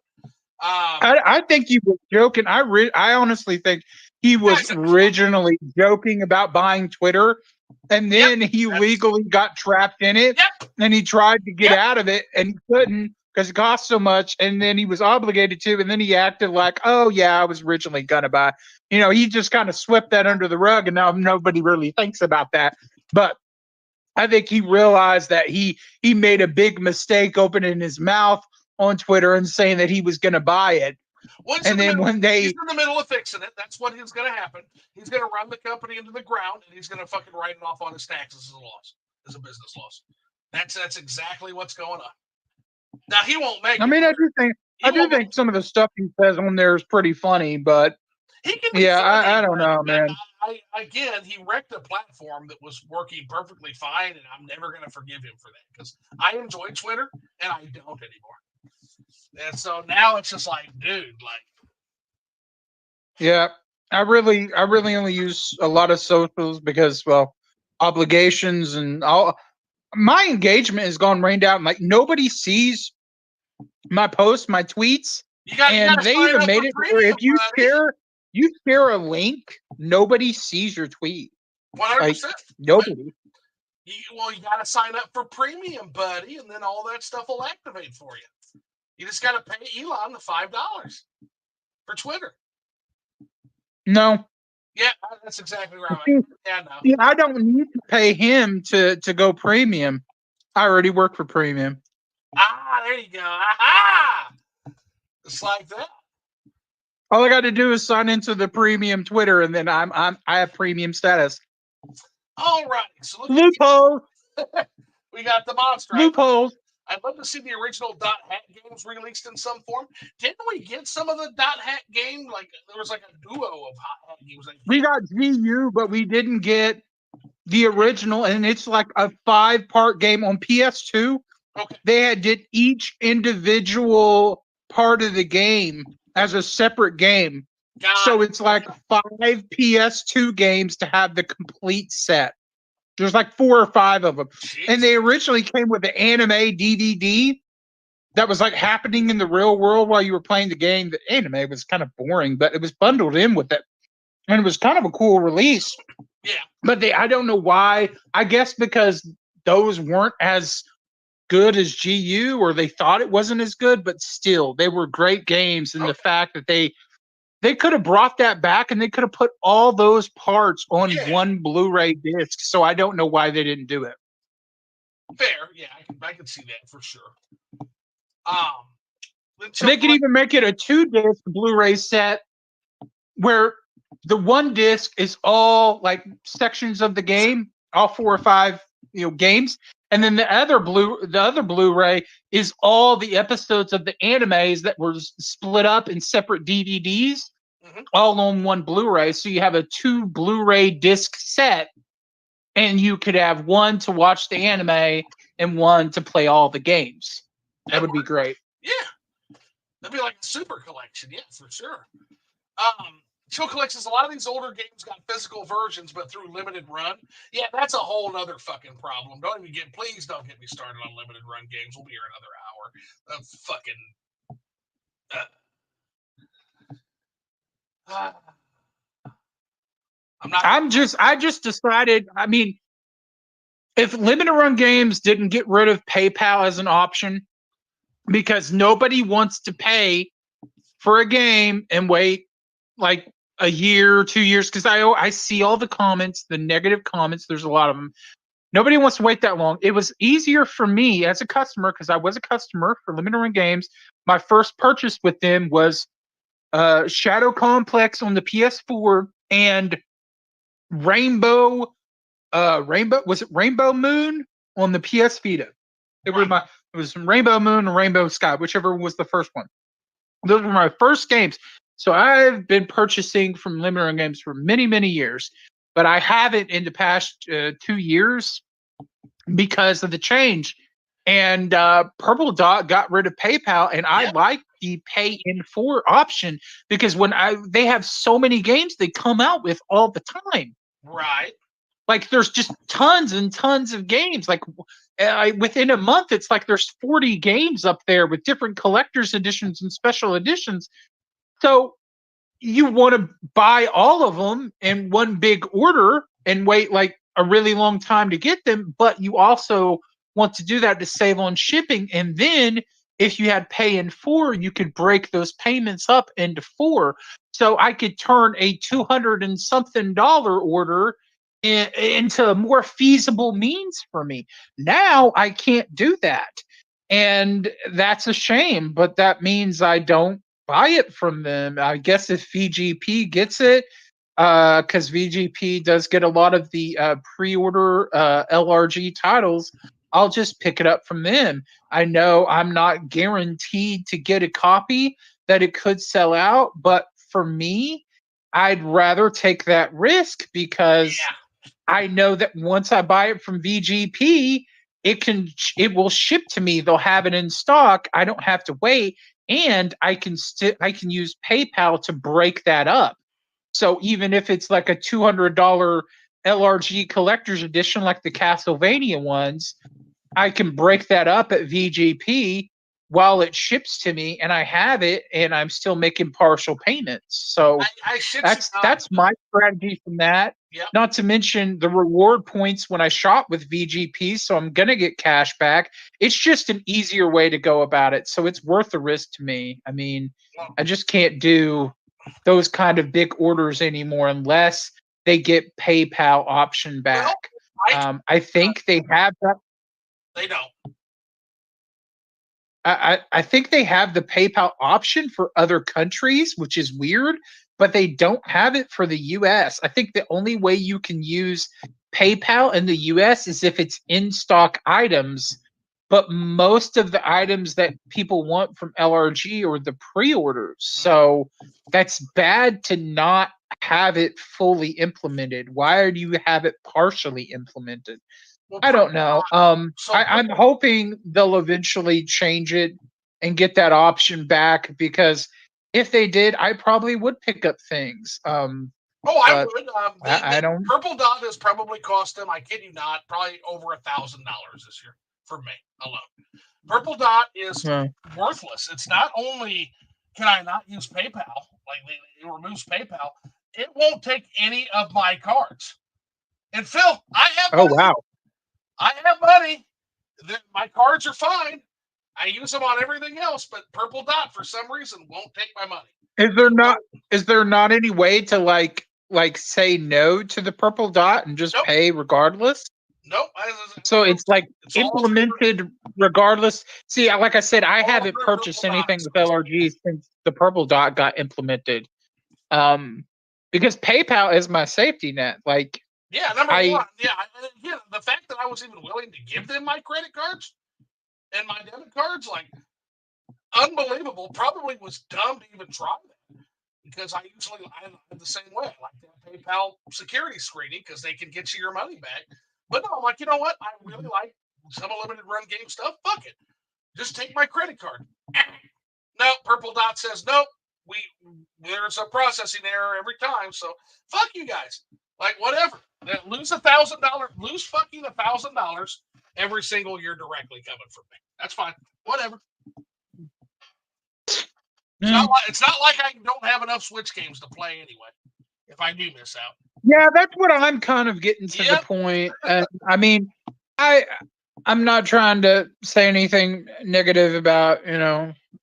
I think he was joking. I honestly think he was originally joking about buying Twitter, and then he legally got trapped in it, and he tried to get out of it, and he couldn't because it cost so much, and then he was obligated to, and then he acted like, oh, yeah, I was originally going to buy. You know, he just kind of swept that under the rug, and now nobody really thinks about that. But I think he realized that he made a big mistake opening his mouth on Twitter and saying that he was going to buy it. And then when he's in the middle of fixing it, that's what is going to happen. He's going to run the company into the ground, and he's going to fucking write it off on his taxes as a loss, as a business loss. That's exactly what's going on. Now he won't make. I mean, I do think some of the stuff he says on there is pretty funny, but he can. I don't know, man. Again, he wrecked a platform that was working perfectly fine, and I'm never going to forgive him for that because I enjoy Twitter and I don't anymore. And so now it's just like, dude, like. Yeah, I really only use a lot of socials because, well, obligations and all. My engagement has gone rained out. Like nobody sees my posts, my tweets, and they even made it where if you share a link, nobody sees your tweet. 100%. Like, nobody. You got to sign up for premium, buddy, and then all that stuff will activate for you. You just got to pay Elon the $5 for Twitter. No. Yeah, that's exactly right. Yeah, no. Yeah, I don't need to pay him to go premium. I already work for premium. There you go. Aha! Just like that. All I got to do is sign into the premium Twitter, and then I have premium status. All right. So Loophole. We got the monster. Loopholes. I'd love to see the original Dot Hack games released in some form. Didn't we get some of the Dot Hack game? Like there was like a duo of Hot Hack games. We got GU, but we didn't get the original, and it's like a 5-part game on PS2. Okay. They did each individual part of the game as a separate game. So it's like 5 PS2 games to have the complete set. There's like 4 or 5 of them. Jeez. And they originally came with the anime DVD that was like happening in the real world while you were playing the game. The anime was kind of boring, but it was bundled in with it. And it was kind of a cool release. Yeah. But I don't know why. I guess because those weren't as good as GU, or they thought it wasn't as good, but still, they were great games. And the fact that they could have brought that back, and they could have put all those parts on one Blu-ray disc. So I don't know why they didn't do it. Fair, yeah, I can see that for sure. They could even make it a 2-disc Blu-ray set where the one disc is all like sections of the game, all 4 or 5 games, and then the other Blu-ray is all the episodes of the animes that were split up in separate DVDs, all on one Blu-ray. So you have a 2 Blu-ray disc set, and you could have one to watch the anime and one to play all the games. That would be great. Yeah, that'd be like a super collection. Yeah, for sure. Phil1UpCollects says a lot of these older games got physical versions, but through limited run. Yeah, that's a whole other fucking problem. Please don't get me started on limited run games. We'll be here another hour. I just decided, I mean, if limited run games didn't get rid of PayPal as an option, because nobody wants to pay for a game and wait like a year or 2 years, because I see all the comments, the negative comments. There's a lot of them. Nobody wants to wait that long. It was easier for me as a customer, because I was a customer for limited run games. My first purchase with them was Shadow Complex on the PS4 and Rainbow Moon on the PS Vita. It was Rainbow Moon and Rainbow Sky, whichever was the first one. Those were my first games. So I've been purchasing from limited run games for many, many years, but I haven't in the past 2 years because of the change. And Purple Dot got rid of PayPal, and I like the pay in 4 option, because they have so many games they come out with all the time. Right. Like there's just tons and tons of games. Like within a month, it's like there's 40 games up there with different collector's editions and special editions. So you want to buy all of them in one big order and wait like a really long time to get them, but you also want to do that to save on shipping. And then if you had pay in 4, you could break those payments up into 4. So I could turn a $200 and something order into a more feasible means for me. Now I can't do that. And that's a shame, but that means I don't buy it from them. I guess if VGP gets it, because VGP does get a lot of the pre-order LRG titles, I'll just pick it up from them. I know I'm not guaranteed to get a copy, that it could sell out, but for me, I'd rather take that risk, because I know that once I buy it from VGP, it will ship to me. They'll have it in stock. I don't have to wait, and I can use PayPal to break that up. So even if it's like a $200 LRG collector's edition, like the Castlevania ones, I can break that up at VGP while it ships to me, and I have it, and I'm still making partial payments. So that's my strategy from that. Yep. Not to mention the reward points when I shop with VGP, so I'm gonna get cash back. It's just an easier way to go about it, so it's worth the risk to me. I mean, I just can't do those kind of big orders anymore unless they get PayPal option back. I think they have that. They don't. I think they have the PayPal option for other countries, which is weird, but they don't have it for the US. I think the only way you can use PayPal in the US is if it's in stock items, but most of the items that people want from LRG are the pre-orders. So that's bad to not have it fully implemented. Why do you have it partially implemented? Well, I don't know. so I'm hoping they'll eventually change it and get that option back, because if they did, I probably would pick up things. Oh, I But would. I don't. Purple Dot has probably cost them, I kid you not, probably over $1,000 this year for me alone. Purple Dot is Uh, worthless. It's not only can I not use PayPal, like it removes PayPal, it won't take any of my cards. And Phil, I have oh money. wow! I have money. My cards are fine. I use them on everything else, but Purple Dot for some reason won't take my money. Is there not? Is there not any way to say no to the purple dot and just Nope. pay regardless? Nope. So it's like it's implemented regardless. See, like I said, I haven't purchased anything with LRG since the purple dot got implemented. Because PayPal is my safety net. Like, yeah, number one, yeah, the fact that I was even willing to give them my credit cards and my debit cards, like, unbelievable. Probably was dumb to even try that, because I'm the same way. I like that PayPal security screening because they can get you your money back. But no, I'm like, you know what? I really like some limited run game stuff. Fuck it, just take my credit card. No, Purple Dot says nope. There's a processing error every time. So fuck you guys. Like, whatever. Lose $1,000. Lose fucking $1,000 every single year directly coming from me. That's fine. Whatever. It's not like I don't have enough Switch games to play anyway, if I do miss out. Yeah, that's what I'm kind of getting to the point. I mean, I'm not trying to say anything negative about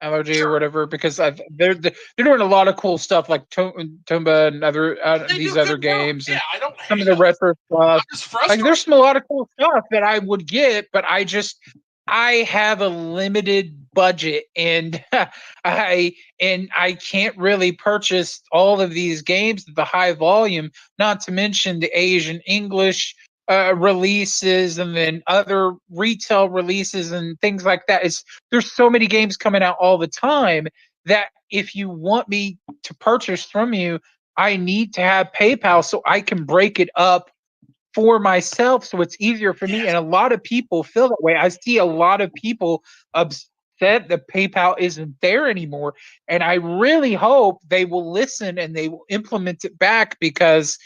LRG or whatever, because they're doing a lot of cool stuff like Tomba and other these other games, and I don't some of the retro stuff. Like, there's a lot of cool stuff that I would get, but I have a limited budget, and I can't really purchase all of these games at the high volume, not to mention the Asian English releases, and then other retail releases and things like that. There's so many games coming out all the time that if you want me to purchase from you, I need to have PayPal so I can break it up for myself, so it's easier for me. And a lot of people feel that way. I see a lot of people upset that PayPal isn't there anymore, and I really hope they will listen and they will implement it back, because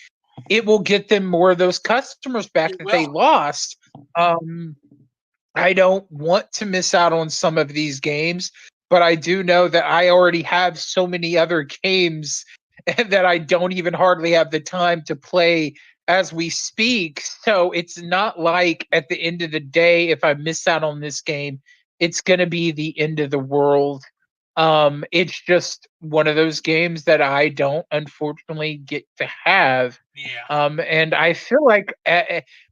it will get them more of those customers back that they lost. I don't want to miss out on some of these games, but I do know that I already have so many other games that I don't even hardly have the time to play as we speak. So it's not like at the end of the day, if I miss out on this game, it's going to be the end of the world. It's just one of those games that I don't unfortunately get to have. And I feel like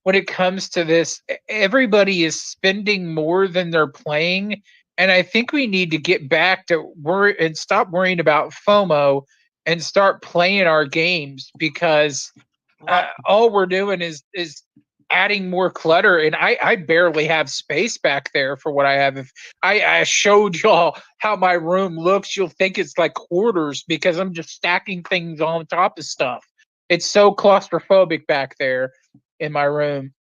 when it comes to this, everybody is spending more than they're playing. And I think we need to get back to worry and stop worrying about FOMO and start playing our games, because all we're doing is adding more clutter, and I barely have space back there for what I have. If I showed y'all how my room looks, you'll think it's like hoarders, because I'm just stacking things on top of stuff. It's so claustrophobic back there in my room.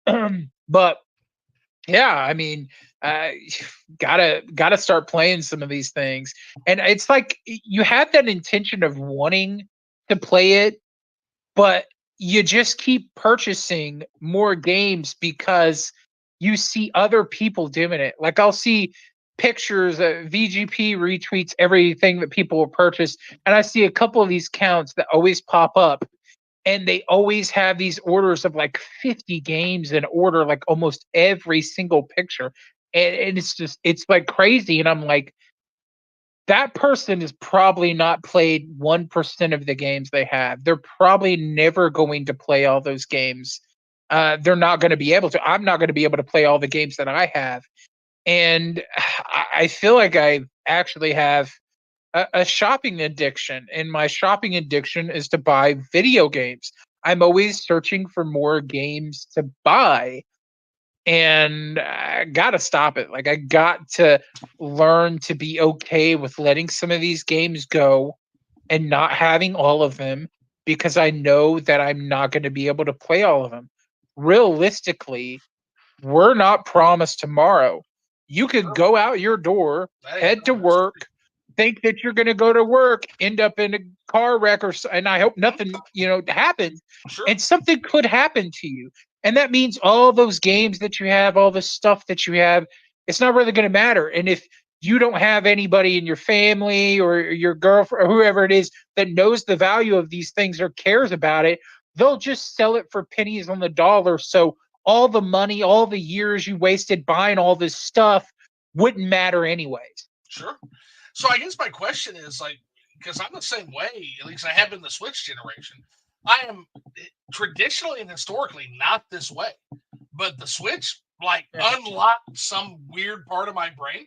But yeah, I mean, gotta start playing some of these things. And it's like you have that intention of wanting to play it, but you just keep purchasing more games because you see other people doing it. Like, I'll see pictures, VGP retweets everything that people will purchase, and I see a couple of these counts that always pop up, and they always have these orders of like 50 games in order, like almost every single picture. And it's like crazy. And I'm like, that person has probably not played 1% of the games they have. They're probably never going to play all those games. They're not going to be able to. I'm not going to be able to play all the games that I have. And I feel like I actually have a shopping addiction, and my shopping addiction is to buy video games. I'm always searching for more games to buy, and I gotta stop it. Like, I got to learn to be okay with letting some of these games go and not having all of them, because I know that I'm not going to be able to play all of them. Realistically, we're not promised tomorrow. You could go out your door, Hey, head to no, that's work, think that you're going to go to work, end up in a car wreck, and I hope nothing, happens. sure. And something could happen to you. And that means all those games that you have, all the stuff that you have, it's not really going to matter. And if you don't have anybody in your family or your girlfriend or whoever it is that knows the value of these things or cares about it, they'll just sell it for pennies on the dollar. So all the money, all the years you wasted buying all this stuff wouldn't matter anyways. Sure. So I guess my question is like, because I'm the same way, at least I have been the Switch generation. I am traditionally and historically not this way, but the Switch unlocked some weird part of my brain.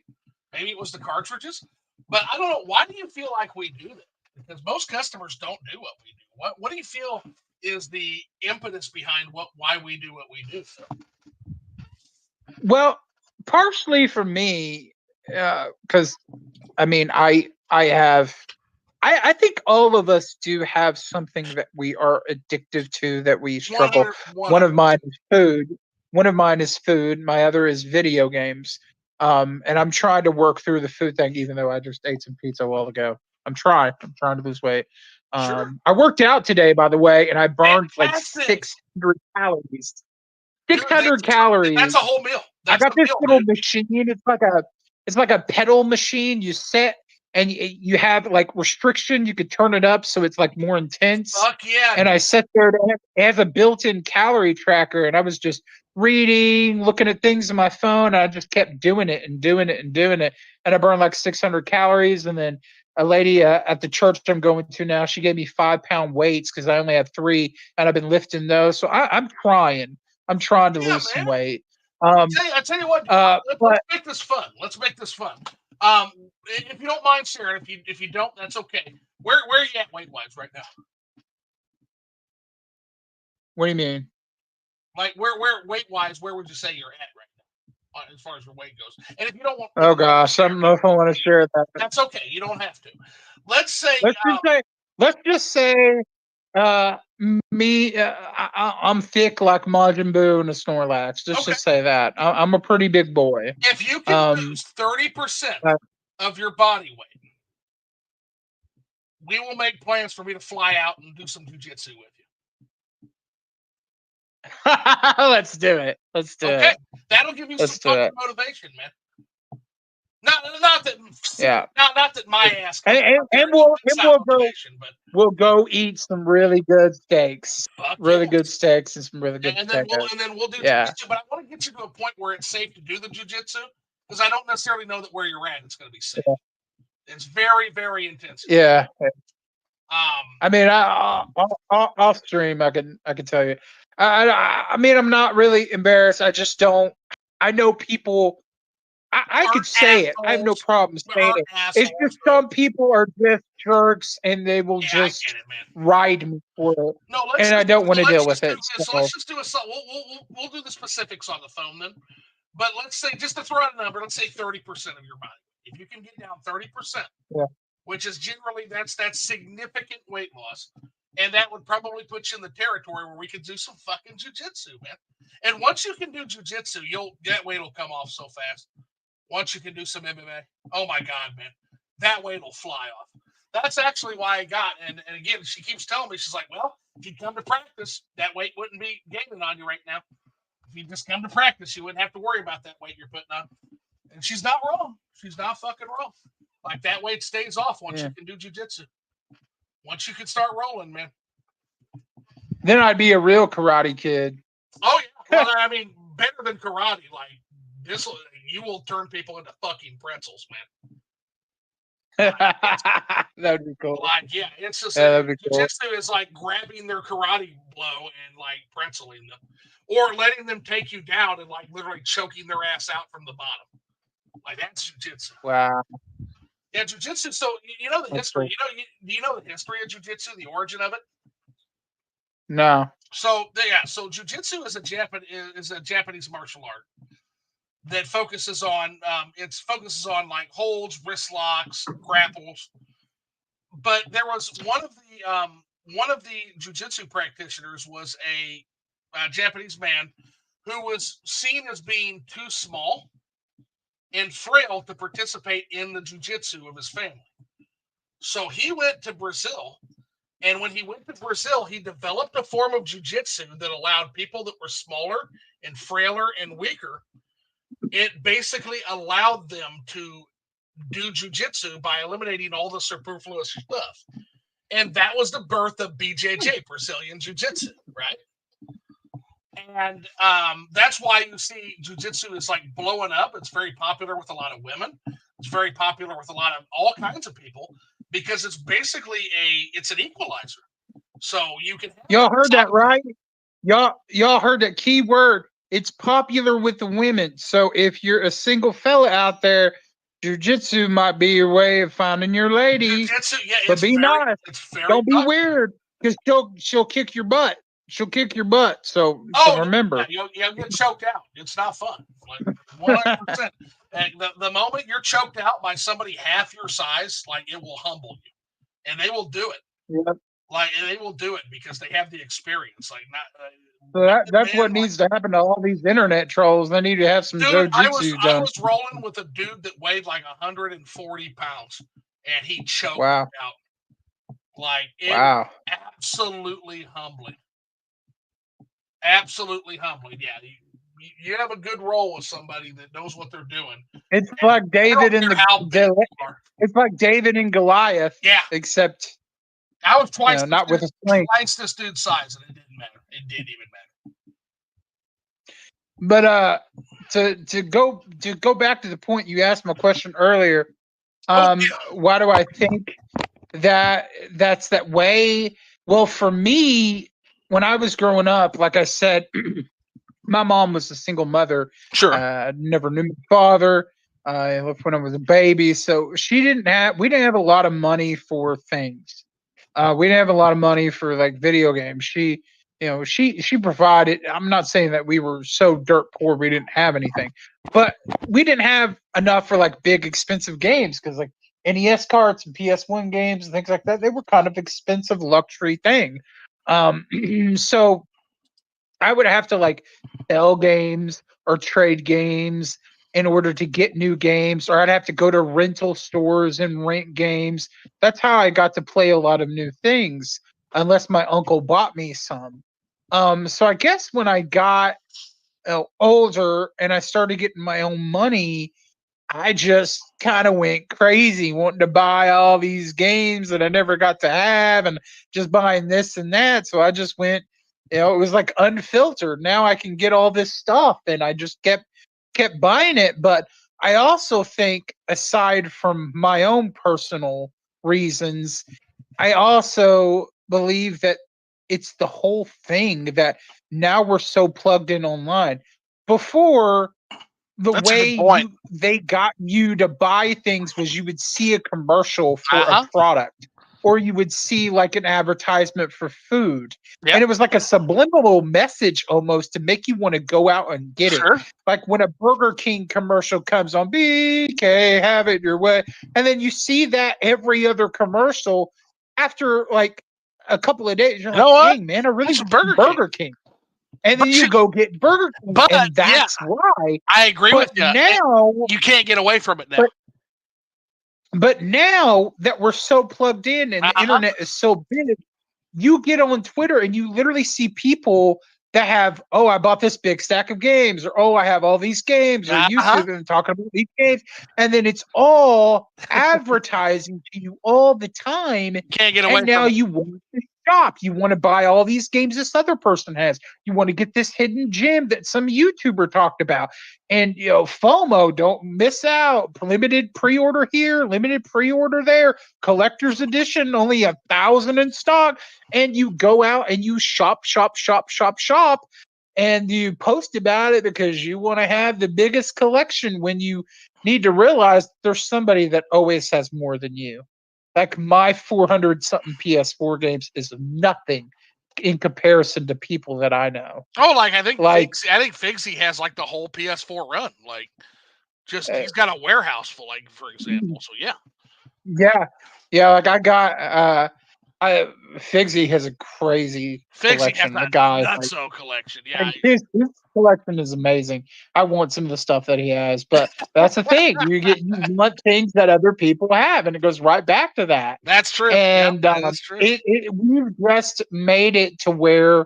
Maybe it was the cartridges, but I don't know. Why do you feel like we do that? Because most customers don't do what we do. What do you feel is the impetus behind why we do what we do? Well, partially for me, because I mean, I think all of us do have something that we are addicted to, that we struggle. 100. One of mine is food. One of mine is food. My other is video games. And I'm trying to work through the food thing, even though I just ate some pizza a while ago. I'm trying to lose weight. Sure. I worked out today, by the way, and I burned Fantastic. like 600 calories. Dude, 600 calories. That's a whole meal. I got this little machine. It's like a pedal machine. You set and you have like restriction. You could turn it up so it's like more intense. Fuck yeah. And I sat there. It has a built-in calorie tracker, and I was just reading, looking at things on my phone. And I just kept doing it and doing it and doing it, and I burned like 600 calories. And then a lady at the church I'm going to now, she gave me 5-pound weights because I only have 3, and I've been lifting those. So I'm trying. I'm trying to lose some weight. I tell you what. Let's make this fun. Let's make this fun. If you don't mind, Sarah, if you don't, that's okay. Where are you at weight wise right now? What do you mean? Like where weight wise, where would you say you're at right now, as far as your weight goes? And if you don't want, oh gosh, I don't know if I want to share that. That's okay. You don't have to. Let's say. Let's just say. Me, I'm thick like Majin Buu and a Snorlax. Just say that. I'm a pretty big boy. If you can lose 30% of your body weight, we will make plans for me to fly out and do some jiu-jitsu with you. Let's do it. Let's do it. That'll give you some fucking motivation, man. Not that my ass. And we'll go eat some really good steaks. Good steaks and some really good. And then we'll do jiu-jitsu. But I want to get you to a point where it's safe to do the jiu-jitsu, because I don't necessarily know that where you're at it's going to be safe. Yeah. It's very, very intense. Yeah. I mean, I'll stream. I can tell you. I mean, I'm not really embarrassed. I just don't. I know people. I could say it. I have no problem saying it. It's just some people are just jerks, and they will just ride me for it. No, and I don't want to deal with it. So let's just do we'll do the specifics on the phone then. But let's say, just to throw out a number, let's say 30% of your body. If you can get down 30%, which is generally that's significant weight loss, and that would probably put you in the territory where we could do some fucking jiu-jitsu, man. And once you can do jiu-jitsu, that weight will come off so fast. Once you can do some MMA, oh my God, man, that weight will fly off. That's actually why I got, and again, she keeps telling me, she's like, well, if you come to practice, that weight wouldn't be gaining on you right now. If you just come to practice, you wouldn't have to worry about that weight you're putting on. And she's not wrong. She's not fucking wrong. Like, that weight stays off once you can do jiu-jitsu. Once you can start rolling, man. Then I'd be a real karate kid. Oh, yeah. Well, I mean, better than karate. Like, you will turn people into fucking pretzels, man. That'd be cool. Like, yeah, it's just jiu-jitsu is like grabbing their karate blow and like pretzeling them, or letting them take you down and like literally choking their ass out from the bottom. Like that's jujitsu. Wow. Yeah, jujitsu. So you know the That's history. cool. Do you know the history of jujitsu, the origin of it? No. So so jujitsu is a Japanese martial art that focuses on like holds, wrist locks, grapples. But there was one of the jujitsu practitioners was a Japanese man who was seen as being too small and frail to participate in the jujitsu of his family. So he went to Brazil, and when he went to Brazil, he developed a form of jujitsu that allowed people that were smaller and frailer and weaker. It basically allowed them to do jujitsu by eliminating all the superfluous stuff. And that was the birth of BJJ, Brazilian Jiu Jitsu, right? And that's why you see jujitsu is like blowing up. It's very popular with a lot of women. It's very popular with a lot of all kinds of people because it's basically it's an equalizer. So you can. Y'all heard that, right? Y'all heard that key word. It's popular with the women. So if you're a single fella out there, jujitsu might be your way of finding your lady. Jiu-jitsu, yeah, But be nice. It's very Don't be popular. weird, because she'll kick your butt. She'll kick your butt. So remember. Yeah, you'll get choked out. It's not fun. Like 100%. And the moment you're choked out by somebody half your size, like it will humble you, and they will do it. Yep. Like they will do it because they have the experience. Like not. So that's what needs to happen to all these internet trolls. They need to have some jiu-jitsu I done. was rolling with a dude that weighed like 140 pounds, and he choked Wow. out. Like it wow. Absolutely humbling. Absolutely humbling. Yeah, you have a good roll with somebody that knows what they're doing. It's like David and it's like David and Goliath. Yeah. Except I was twice not with a sling. Twice this dude's size, and it didn't matter. It didn't even But matter. to go back to the point you asked my question earlier, why do I think that's that way? Well, for me, when I was growing up, like I said, my mom was a single mother. Sure. Never knew my father. I left when I was a baby, so we didn't have a lot of money for things. We didn't have a lot of money for like video games. She provided. I'm not saying that we were so dirt poor we didn't have anything, but we didn't have enough for like big expensive games because like NES carts and PS1 games and things like that, they were kind of expensive luxury thing. So I would have to like sell games or trade games in order to get new games, or I'd have to go to rental stores and rent games. That's how I got to play a lot of new things, unless my uncle bought me some. So I guess when I got older and I started getting my own money, I just kind of went crazy wanting to buy all these games that I never got to have and just buying this and that. So I just went, it was like unfiltered. Now I can get all this stuff and I just kept buying it. But I also think, aside from my own personal reasons, I also believe that it's the whole thing that now we're so plugged in online. Before, That's way they got you to buy things was you would see a commercial for a product, or you would see like an advertisement for food. Yep. And it was like a subliminal message almost to make you want to go out and get it. Like when a Burger King commercial comes on, BK, have it your way. And then you see that every other commercial after like a couple of days. You're like, dang, man, I really want Burger King. And then you go get Burger King, and that's why. I agree with you. Now you can't get away from it now. But now that we're so plugged in and the internet is so big, you get on Twitter and you literally see people that have, oh, I bought this big stack of games, or oh, I have all these games, or YouTube and talking about these games, and then it's all advertising to you all the time. Can't get away. And now you want to shop. You want to buy all these games this other person has. You want to get this hidden gem that some YouTuber talked about. And FOMO, don't miss out. Limited pre-order here, limited pre-order there, collector's edition, only 1,000 in stock. And you go out and you shop, and you post about it because you want to have the biggest collection when you need to realize there's somebody that always has more than you. Like my 400 something PS4 games is nothing in comparison to people that I know. Oh, like I think Like, Figsy has like the whole PS4 run. Like, just uh, he's got a warehouse full, like for example. So yeah, yeah, yeah. Like I got, I Figsy has a crazy Figsy has collection. The a guy, like, nutso collection. Yeah, his collection is amazing. I want some of the stuff that he has, but that's the thing. You want things that other people have, and it goes right back to that. that's true. Yeah, And that is true. we've just made it to where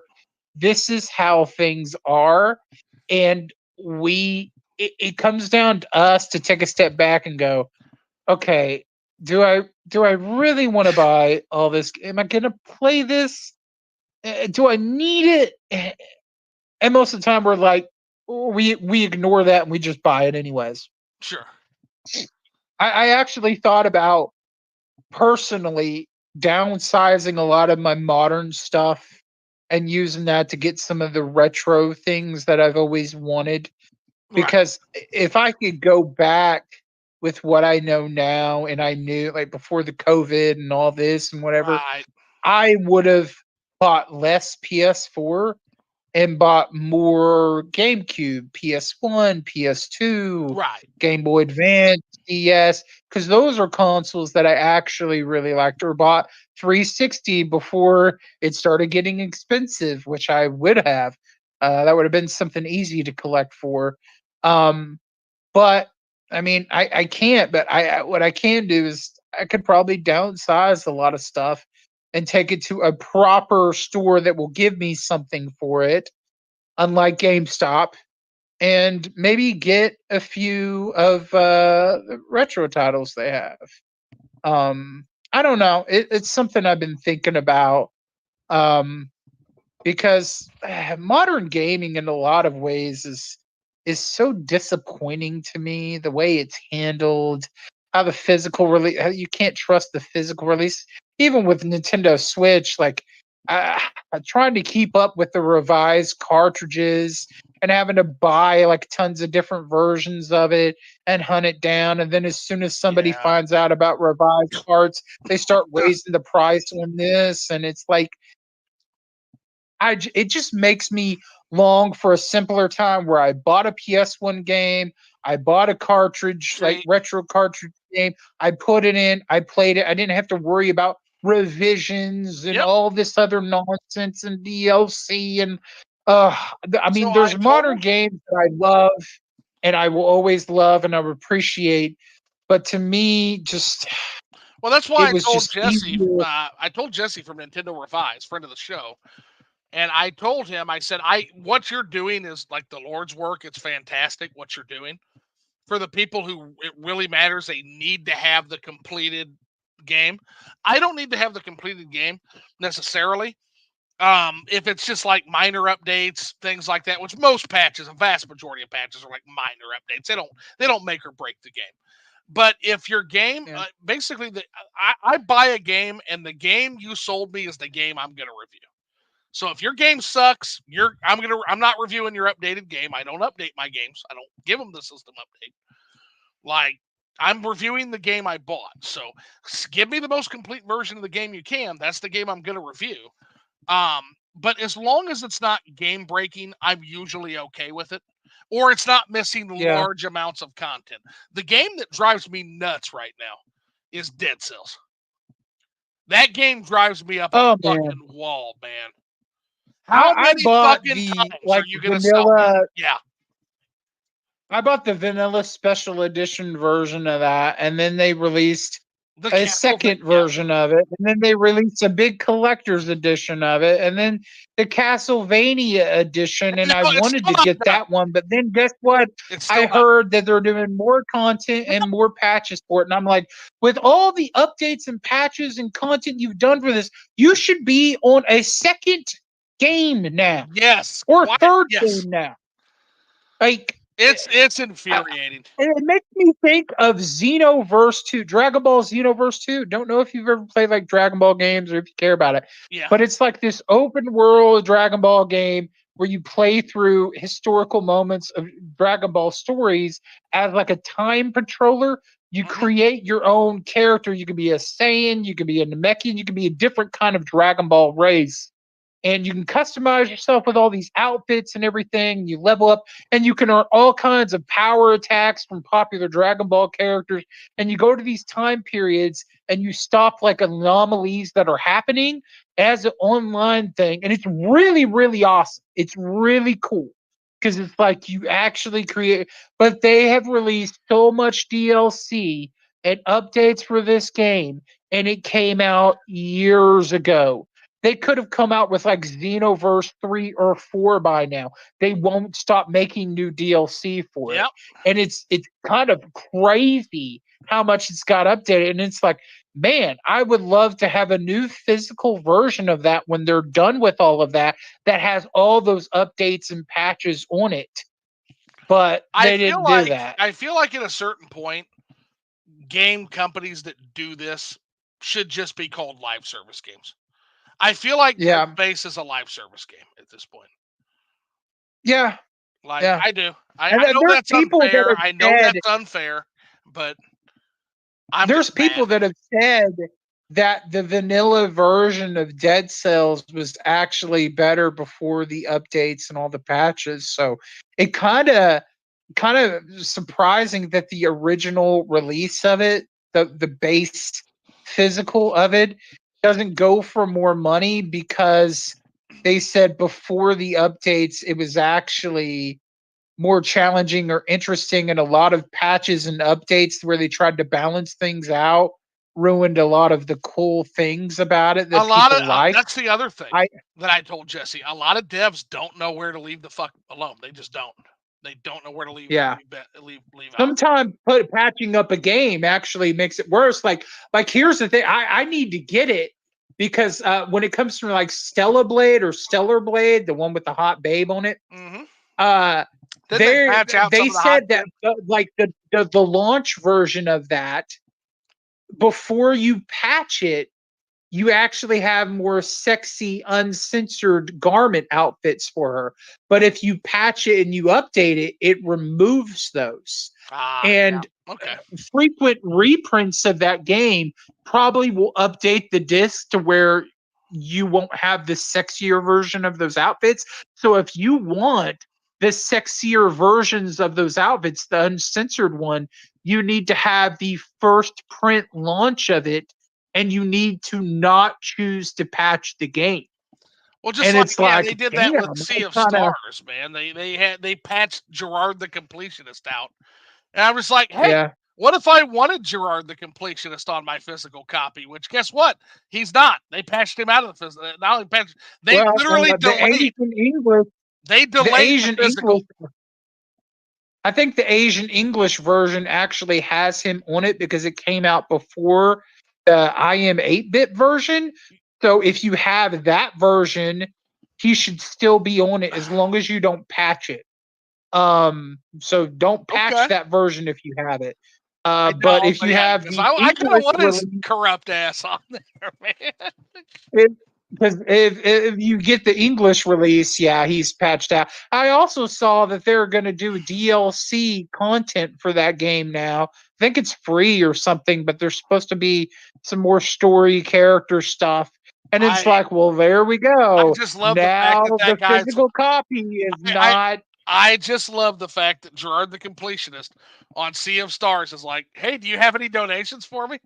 this is how things are, and it comes down to us to take a step back and go, okay, do I really want to buy all this? Am I going to play this? Do I need it? And most of the time, we're like, we ignore that and we just buy it anyways. Sure. I actually thought about personally downsizing a lot of my modern stuff and using that to get some of the retro things that I've always wanted. Right. Because if I could go back with what I know now and I knew like before the COVID and all this and whatever, Right. I would have bought less PS4 and bought more GameCube, PS1, PS2, Right. Game Boy Advance, DS, because those are consoles that I actually really liked, or bought 360 before it started getting expensive, which I would have. That would have been something easy to collect for. Um, but I mean, I can't. But what I can do is I could probably downsize a lot of stuff and take it to a proper store that will give me something for it, unlike GameStop, and maybe get a few of the retro titles they have. I don't know. It's something I've been thinking about. Um, because modern gaming in a lot of ways is so disappointing to me, the way it's handled, how the physical release, how you can't trust the physical release, even with Nintendo Switch. Like, I'm trying to keep up with the revised cartridges and having to buy like tons of different versions of it and hunt it down, and then as soon as somebody Yeah. finds out about revised parts, they start raising the price on this, and it's like, it just makes me long for a simpler time where I bought a PS1 game, I bought a cartridge, like See, retro cartridge game, I put it in, I played it. I didn't have to worry about revisions and yep. all this other nonsense and DLC and I So mean, I there's modern told. games that I love and I will always love and I will appreciate, but to me, just Well, that's why it I was told just Jesse. easier. I told Jesse from Nintendo Revised, friend of the show, and I told him, I said, what you're doing is like the Lord's work. It's fantastic what you're doing. For the people who it really matters, they need to have the completed game. I don't need to have the completed game necessarily. If it's just like minor updates, things like that, which most patches, a vast majority of patches are like minor updates. They don't make or break the game. But if your game, Yeah. basically, I buy a game and the game you sold me is the game I'm going to review. So if your game sucks, I'm not reviewing your updated game. I don't update my games. I don't give them the system update. Like, I'm reviewing the game I bought. So give me the most complete version of the game you can. That's the game I'm going to review. Um, but as long as it's not game breaking, I'm usually okay with it. Or it's not missing Yeah. large amounts of content. The game that drives me nuts right now is Dead Cells. That game drives me up a Oh man. fucking wall, man. How I many bought fucking the times are like you gonna sell me? vanilla. Yeah, I bought the vanilla special edition version of that, and then they released the a Castlevania. second Yeah, version of it, and then they released a big collector's edition of it, and then the Castlevania edition. And no, I it's wanted still to not get done. that one, but then guess what? It's I still not. heard that they're doing more content and more patches for it, and I'm like, with all the updates and patches and content you've done for this, you should be on a second game now Yes, or why? third Yes, game now. Like, it's I, infuriating. it makes me think of Xenoverse 2, Dragon Ball Xenoverse 2. Don't know if you've ever played like Dragon Ball games or if you care about it, Yeah, but it's like this open world Dragon Ball game where you play through historical moments of Dragon Ball stories as like a time patroller. You create your own character. You can be a Saiyan, you can be a Namekian, you can be a different kind of Dragon Ball race, and you can customize yourself with all these outfits and everything. You level up, and you can earn all kinds of power attacks from popular Dragon Ball characters. And you go to these time periods and you stop like anomalies that are happening as an online thing. And it's really, really awesome. It's really cool because it's like you actually create, but they have released so much DLC and updates for this game, and it came out years ago. They could have come out with like Xenoverse 3 or 4 by now. They won't stop making new DLC for it. Yep. And it's kind of crazy how much it's got updated. And it's like, man, I would love to have a new physical version of that when they're done with all of that, that has all those updates and patches on it. But they didn't do that. I feel like at a certain point, game companies that do this should just be called live service games. I feel like Dead Space is a live service game at this point. Yeah. Like, yeah. I do. I know that's unfair. I know that's unfair, but there's people that have said that the vanilla version of Dead Cells was actually better before the updates and all the patches. So it kind of surprising that the original release of it, the base physical of it, doesn't go for more money, because they said before the updates it was actually more challenging or interesting, and a lot of patches and updates where they tried to balance things out ruined a lot of the cool things about it that people like. That's the other thing that I told Jesse. A lot of devs don't know where to leave the fuck alone. They just don't. They don't know where to leave. Leave Sometimes patching up a game actually makes it worse. Like here's the thing. I need to get it because when it comes to like Stella Blade or Stellar Blade, the one with the hot babe on it, they said that like the launch version of that, before you patch it, you actually have more sexy, uncensored garment outfits for her. But if you patch it and you update it, it removes those. Frequent reprints of that game probably will update the disc to where you won't have the sexier version of those outfits. So if you want the sexier versions of those outfits, the uncensored one, you need to have the first print launch of it, and you need to not choose to patch the game. Well, just they did that with Sea of Stars, man. They patched Gerard the Completionist out, and I was like, hey, what if I wanted Gerard the Completionist on my physical copy? Which, guess what? He's not. They patched him out of the physical. Not only patched, they literally delayed. They delayed the physical. I think the Asian English version actually has him on it because it came out before the IM 8-bit version. So if you have that version, he should still be on it as long as you don't patch it. So don't patch that version if you have it. But if you have the I kind of want his corrupt ass on there, man. Because if you get the English release, he's patched out. I also saw that they're going to do DLC content for that game now. I think it's free or something, but there's supposed to be some more story character stuff. And it's like, well, there we go. I just love the fact that the physical copy is not. I just love the fact that Gerard the Completionist on Sea of Stars is like, hey, do you have any donations for me?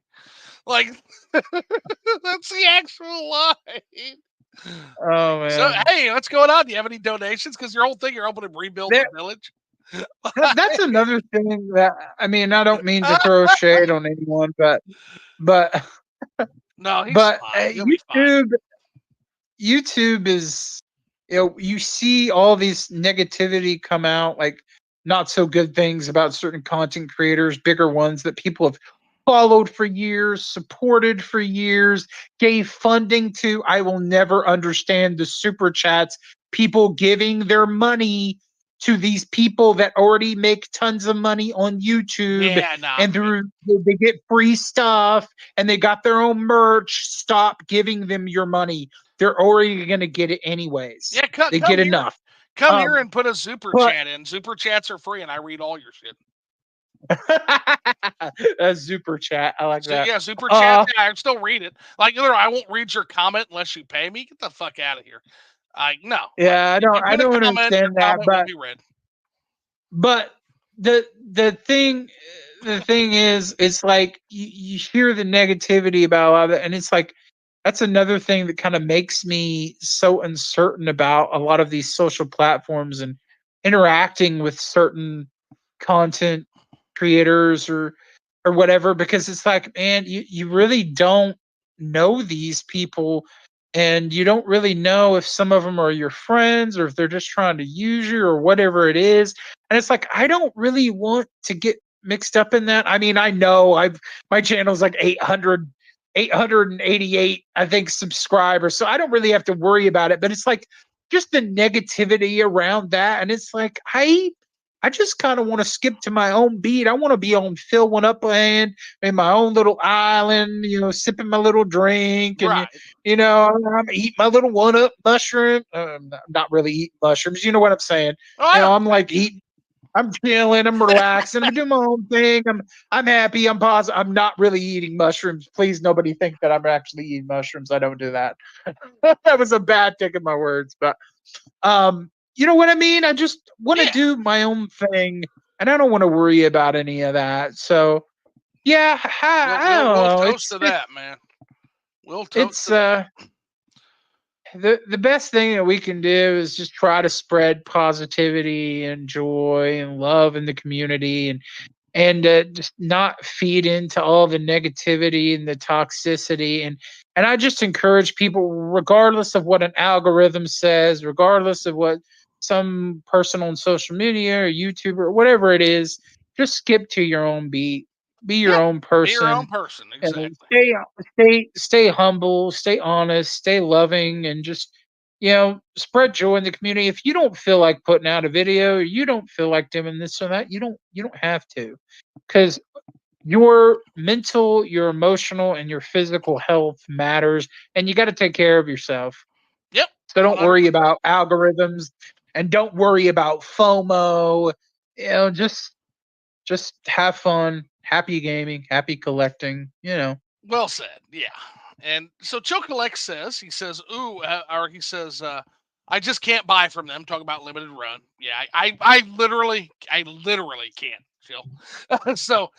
Like, that's the actual line. Oh, man. So, hey, what's going on? Do you have any donations? Because your whole thing, you're hoping to rebuild the village. That's another thing that, I mean, I don't mean to throw shade on anyone, but no, he's fine. YouTube is, you see all these negativity come out, like not so good things about certain content creators, bigger ones that people have followed for years, supported for years, gave funding to. I will never understand the super chats, people giving their money to these people that already make tons of money on YouTube, and they get free stuff and they got their own merch. Stop giving them your money. They're already going to get it anyways. Yeah, they get enough. Come here and put a super but chat in. Super chats are free, and I read all your shit. a super chat. I like So, that. yeah, super chats. Yeah, I still read it. Like, I won't read your comment unless you pay me. Get the fuck out of here. No. Like, Yeah, if you I put a don't comment, your understand that, comment will be read. but the thing is, it's like you hear the negativity about a lot of it, and it's like that's another thing that kind of makes me so uncertain about a lot of these social platforms and interacting with certain content creators or whatever, because it's like, man, you really don't know these people, and you don't really know if some of them are your friends or if they're just trying to use you or whatever it is. And it's like, I don't really want to get mixed up in that. I mean, I know my channel's like 888, I think, subscribers, so I don't really have to worry about it. But it's like just the negativity around that, and it's like I just kind of want to skip to my own beat. I want to be on Phil1Up land in my own little island, sipping my little drink, and Right. I'm eating my little 1 Up mushroom. Not really eating mushrooms, you know what I'm saying? Oh, I know. I'm like eating. I'm chilling. I'm relaxing. I'm doing my own thing. I'm happy. I'm positive. I'm not really eating mushrooms. Please, nobody think that I'm actually eating mushrooms. I don't do that. That was a bad take of my words, but you know what I mean? I just want to Yeah. do my own thing, and I don't want to worry about any of that. So yeah, I don't We'll know. toast to that, man. We'll toast It's to that. the best thing that we can do is just try to spread positivity and joy and love in the community, and just not feed into all the negativity and the toxicity. And I just encourage people, regardless of what an algorithm says, regardless of what some person on social media or YouTuber or whatever it is, just skip to your own beat, be your Yeah. own Be your own person, person. and Exactly. stay humble, stay honest, stay loving, and just spread joy in the community. If you don't feel like putting out a video, or you don't feel like doing this or that, you don't have to, because your mental, your emotional, and your physical health matters, and you got to take care of yourself. Yep. So don't worry 100%. about algorithms, and don't worry about FOMO. Just have fun, happy gaming, happy collecting. Well said. Yeah. And so Chocolect says, ooh, or he says, I just can't buy from them. Talk about limited run. Yeah, I literally can't, Jill. So,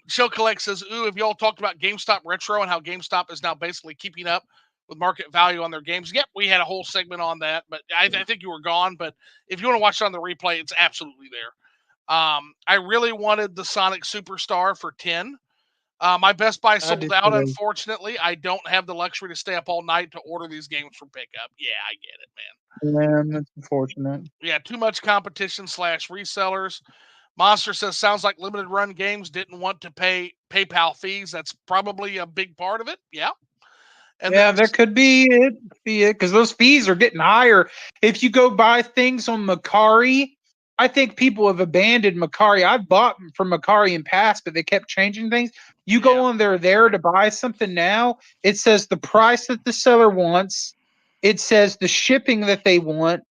Chocolect says, ooh, have y'all talked about GameStop Retro and how GameStop is now basically keeping up with market value on their games? Yep, we had a whole segment on that, but I think you were gone. But if you want to watch it on the replay, it's absolutely there. I really wanted the Sonic Superstar for 10. My Best Buy I sold did out, too. unfortunately. I don't have the luxury to stay up all night to order these games for pickup. Yeah, I get it, man. Man, that's unfortunate. Yeah, too much competition slash resellers. Monster says, sounds like limited run games didn't want to pay PayPal fees. That's probably a big part of it. Yeah. And then, Yeah, that could be it. Because those fees are getting higher. If you go buy things on Macari, I think people have abandoned Macari. I've bought from Macari in past, but they kept changing things. You yeah. go on there to buy something now. It says the price that the seller wants. It says the shipping that they want,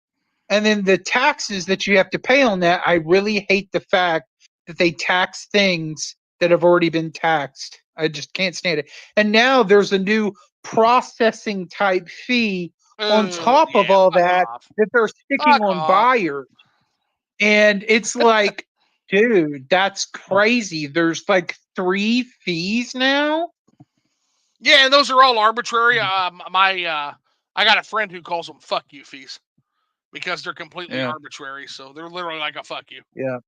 and then the taxes that you have to pay on that. I really hate the fact that they tax things that have already been taxed. I just can't stand it. And now there's a new processing type fee on Oh, top of yeah. all Fuck that off. that they're sticking Fuck on off. buyers. And it's like, dude, that's crazy. There's like 3 fees now. Yeah, and those are all arbitrary. I got a friend who calls them fuck you fees because they're completely Yeah, arbitrary. So they're literally like a fuck you. yeah.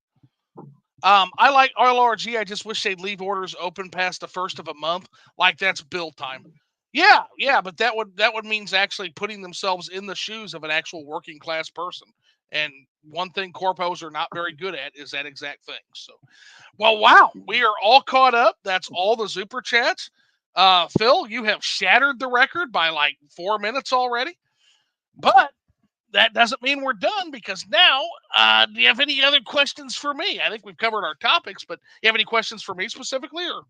I like RLRG. I just wish they'd leave orders open past the first of a month, like that's build time. Yeah, but that would means actually putting themselves in the shoes of an actual working class person. And one thing corpos are not very good at is that exact thing. So, well, wow, we are all caught up. That's all the super chats. Phil, you have shattered the record by like 4 minutes already, but that doesn't mean we're done because now, do you have any other questions for me? I think we've covered our topics, but you have any questions for me specifically, or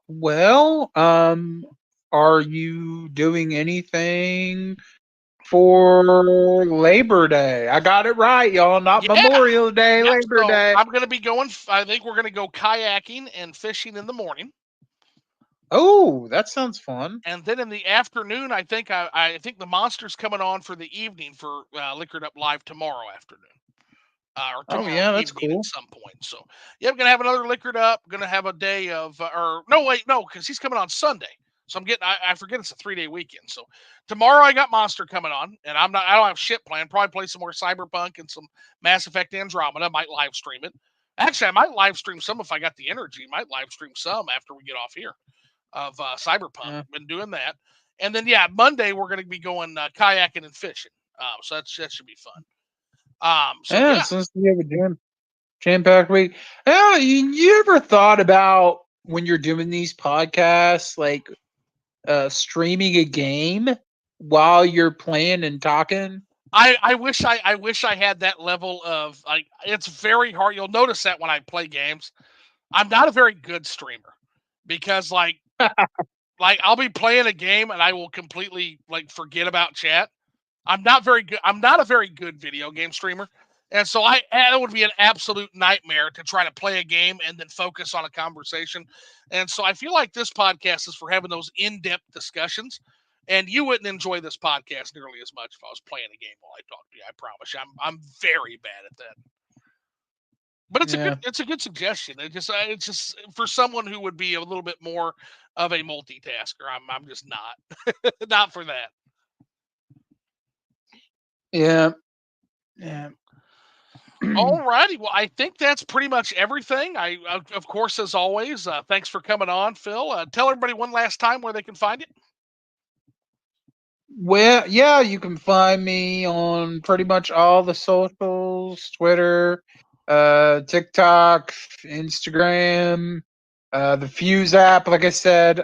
Well, are you doing anything for Labor Day. I got it right, y'all. Not Yeah. Memorial Day, Yep. Labor So Day. I'm going to be going, I think we're going to go kayaking and fishing in the morning. Oh, that sounds fun. And then in the afternoon, I think the Monster's coming on for the evening for Liquored Up Live tomorrow afternoon. Or Oh tomorrow yeah, that's evening at cool. some point. So, yeah, I'm going to have another Liquored Up. Going to have a day of, or no, wait, no, because he's coming on Sunday. So I forget it's a 3-day weekend. So tomorrow I got Monster coming on, and I don't have shit planned. Probably play some more Cyberpunk and some Mass Effect Andromeda. I might live stream it. Actually, I might live stream some if I got the energy. Might live stream some after we get off here of Cyberpunk. Yeah, Been doing that. And then, yeah, Monday we're going to be going kayaking and fishing. So that should be fun. So yeah. yeah, Since we have a jam-packed week, yeah. You ever thought about when you're doing these podcasts, like streaming a game while you're playing and talking? I wish I had that level of like. It's very hard. You'll notice that when I play games, I'm not a very good streamer because like I'll be playing a game and I will completely like forget about chat. I'm not very good. I'm not a very good video game streamer. And so it would be an absolute nightmare to try to play a game and then focus on a conversation. And so I feel like this podcast is for having those in-depth discussions. And you wouldn't enjoy this podcast nearly as much if I was playing a game while I talk to you. I promise you. I'm very bad at that. But Yeah, it's a good suggestion. It's just for someone who would be a little bit more of a multitasker. I'm just not not for that. yeah, yeah. All righty. Well, I think that's pretty much everything. Of course, as always, thanks for coming on, Phil. Tell everybody one last time where they can find it. Well, yeah, you can find me on pretty much all the socials, Twitter, TikTok, Instagram, the Fuse app, like I said,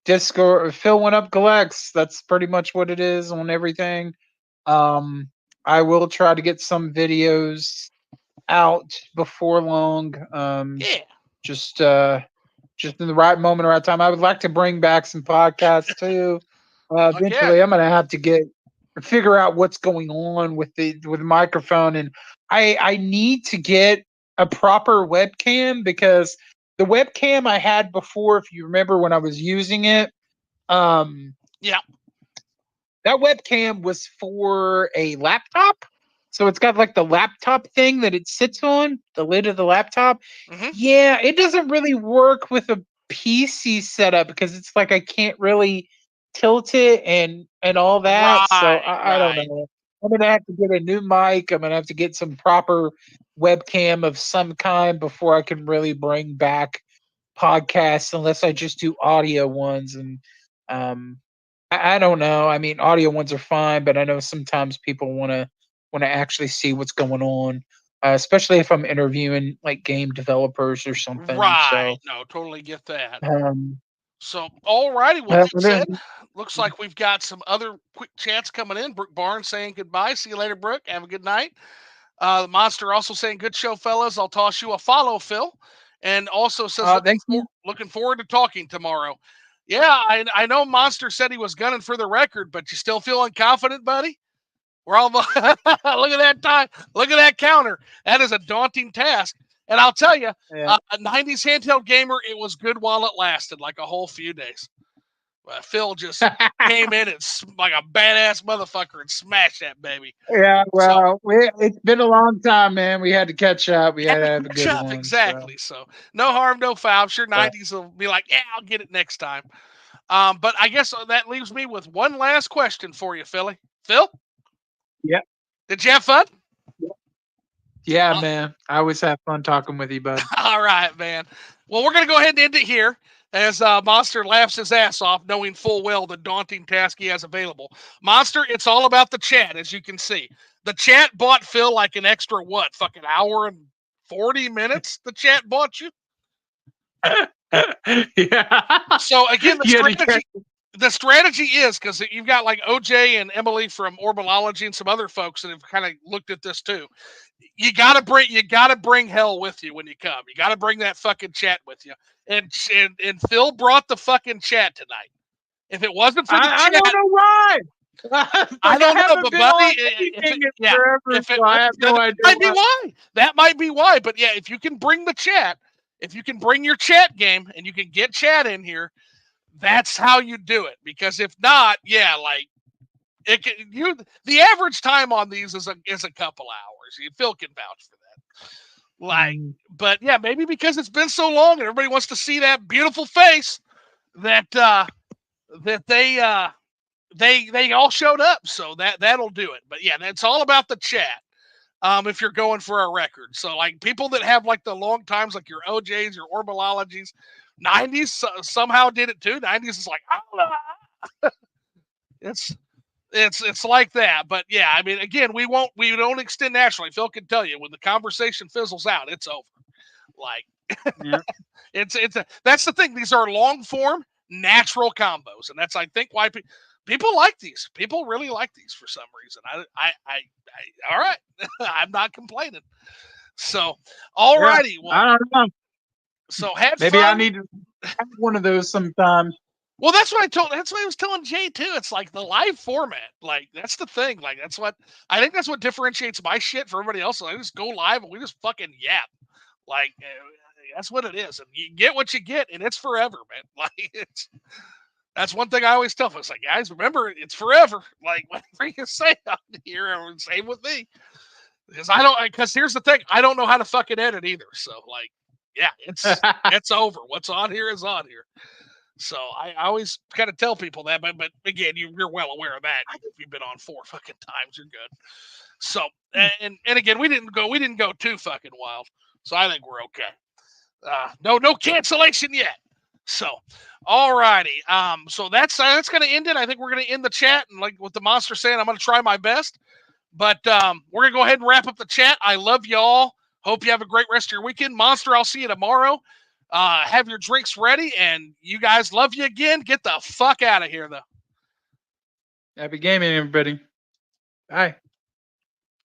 Discord, Phil1UpCollects. That's pretty much what it is on everything. Um, I will try to get some videos out before long. Yeah. Just just in the right moment, right time. I would like to bring back some podcasts too. Fuck yeah. Eventually, I'm gonna have to figure out what's going on with the microphone, and I need to get a proper webcam because the webcam I had before, if you remember when I was using it, um, Yeah. that webcam was for a laptop. So it's got like the laptop thing that it sits on, the lid of the laptop. Mm-hmm. Yeah, it doesn't really work with a PC setup because it's like I can't really tilt it and all that. So Right. I don't Right. know. I'm gonna have to get a new mic. I'm gonna have to get some proper webcam of some kind before I can really bring back podcasts unless I just do audio ones and um I don't know. I mean, audio ones are fine, but I know sometimes people want to actually see what's going on, especially if I'm interviewing like game developers or something. Right. So, No, totally get that. um, So, all righty. With that then, said, looks like we've got some other quick chats coming in. Brooke Barnes saying goodbye. See you later, Brooke. Have a good night. The Monster also saying, good show, fellas. I'll toss you a follow, Phil. And also says, thank you. looking forward to talking tomorrow. Yeah, I know Monster said he was gunning for the record, but you still feeling confident, buddy? We're almost look at that time. Look at that counter. That is a daunting task. And I'll tell you, Yeah. a 90s handheld gamer, it was good while it lasted, like a whole few days. Phil just came in and like a badass motherfucker and smashed that baby. Yeah, So well, it's been a long time, man. We had to catch up. We yeah, had to have a catch good up one. So, exactly. So no harm, no foul. I'm sure uh, 90s will be like, yeah, I'll get it next time. But I guess that leaves me with one last question for you, Philly. Phil, yeah, did you have fun? yeah, Uh, man. I always have fun talking with you, bud. All right, man. Well, we're going to go ahead and end it here as Monster laughs his ass off, knowing full well the daunting task he has available. Monster, it's all about the chat, as you can see. The chat bought Phil like an extra, what, fucking hour and 40 minutes? The chat bought you? Yeah, So, again, you had to catch. the strategy is because you've got like OJ and Emily from Orbitology and some other folks that have kind of looked at this too. You gotta bring hell with you when you come. You gotta bring that fucking chat with you. And Phil brought the fucking chat tonight. If it wasn't for the I chat, don't know why. I don't know, haven't but been buddy, on anything in forever, so I have no idea. Might be why. That might be why. But yeah, if you can bring the chat, if you can bring your chat game and you can get chat in here, that's how you do it. Because if not, yeah, like the average time on these is a couple hours. Phil can vouch for that. Like, but yeah, maybe because it's been so long and everybody wants to see that beautiful face that they all showed up, so that'll do it. But yeah, that's all about the chat. If you're going for a record, so like people that have like the long times, like your OJs, your Orbalologies, 90s somehow did it too. 90s is like, oh, it's like that. But yeah, I mean, again, we don't extend naturally. Phil can tell you when the conversation fizzles out, it's over. Like, yeah. That's the thing. These are long form, natural combos, and that's I think why people like these. People really like these for some reason. I all right. I'm not complaining. So, all righty. Well, I don't know. So had maybe fun. I need to have one of those sometime. Well, that's what I was telling Jay too. It's like the live format. Like that's the thing. Like that's what I think. That's what differentiates my shit from everybody else. I just go live and we just fucking yap. Like that's what it is, and you get what you get, and it's forever, man. Like that's one thing I always tell folks. Like, guys, remember, it's forever. Like whatever you say out here, same with me. Because here's the thing, I don't know how to fucking edit either. So like, yeah, it's over. What's on here is on here. So I always kind of tell people that, but again, you're well aware of that. If you've been on 4 fucking times, you're good. So and again, we didn't go too fucking wild. So I think we're okay. No cancellation yet. So, all righty. So that's gonna end it. I think we're gonna end the chat, and like what the monster saying, I'm gonna try my best. But we're gonna go ahead and wrap up the chat. I love y'all. Hope you have a great rest of your weekend. Monster, I'll see you tomorrow. Have your drinks ready, and you guys, love you again. Get the fuck out of here, though. Happy gaming, everybody. Bye.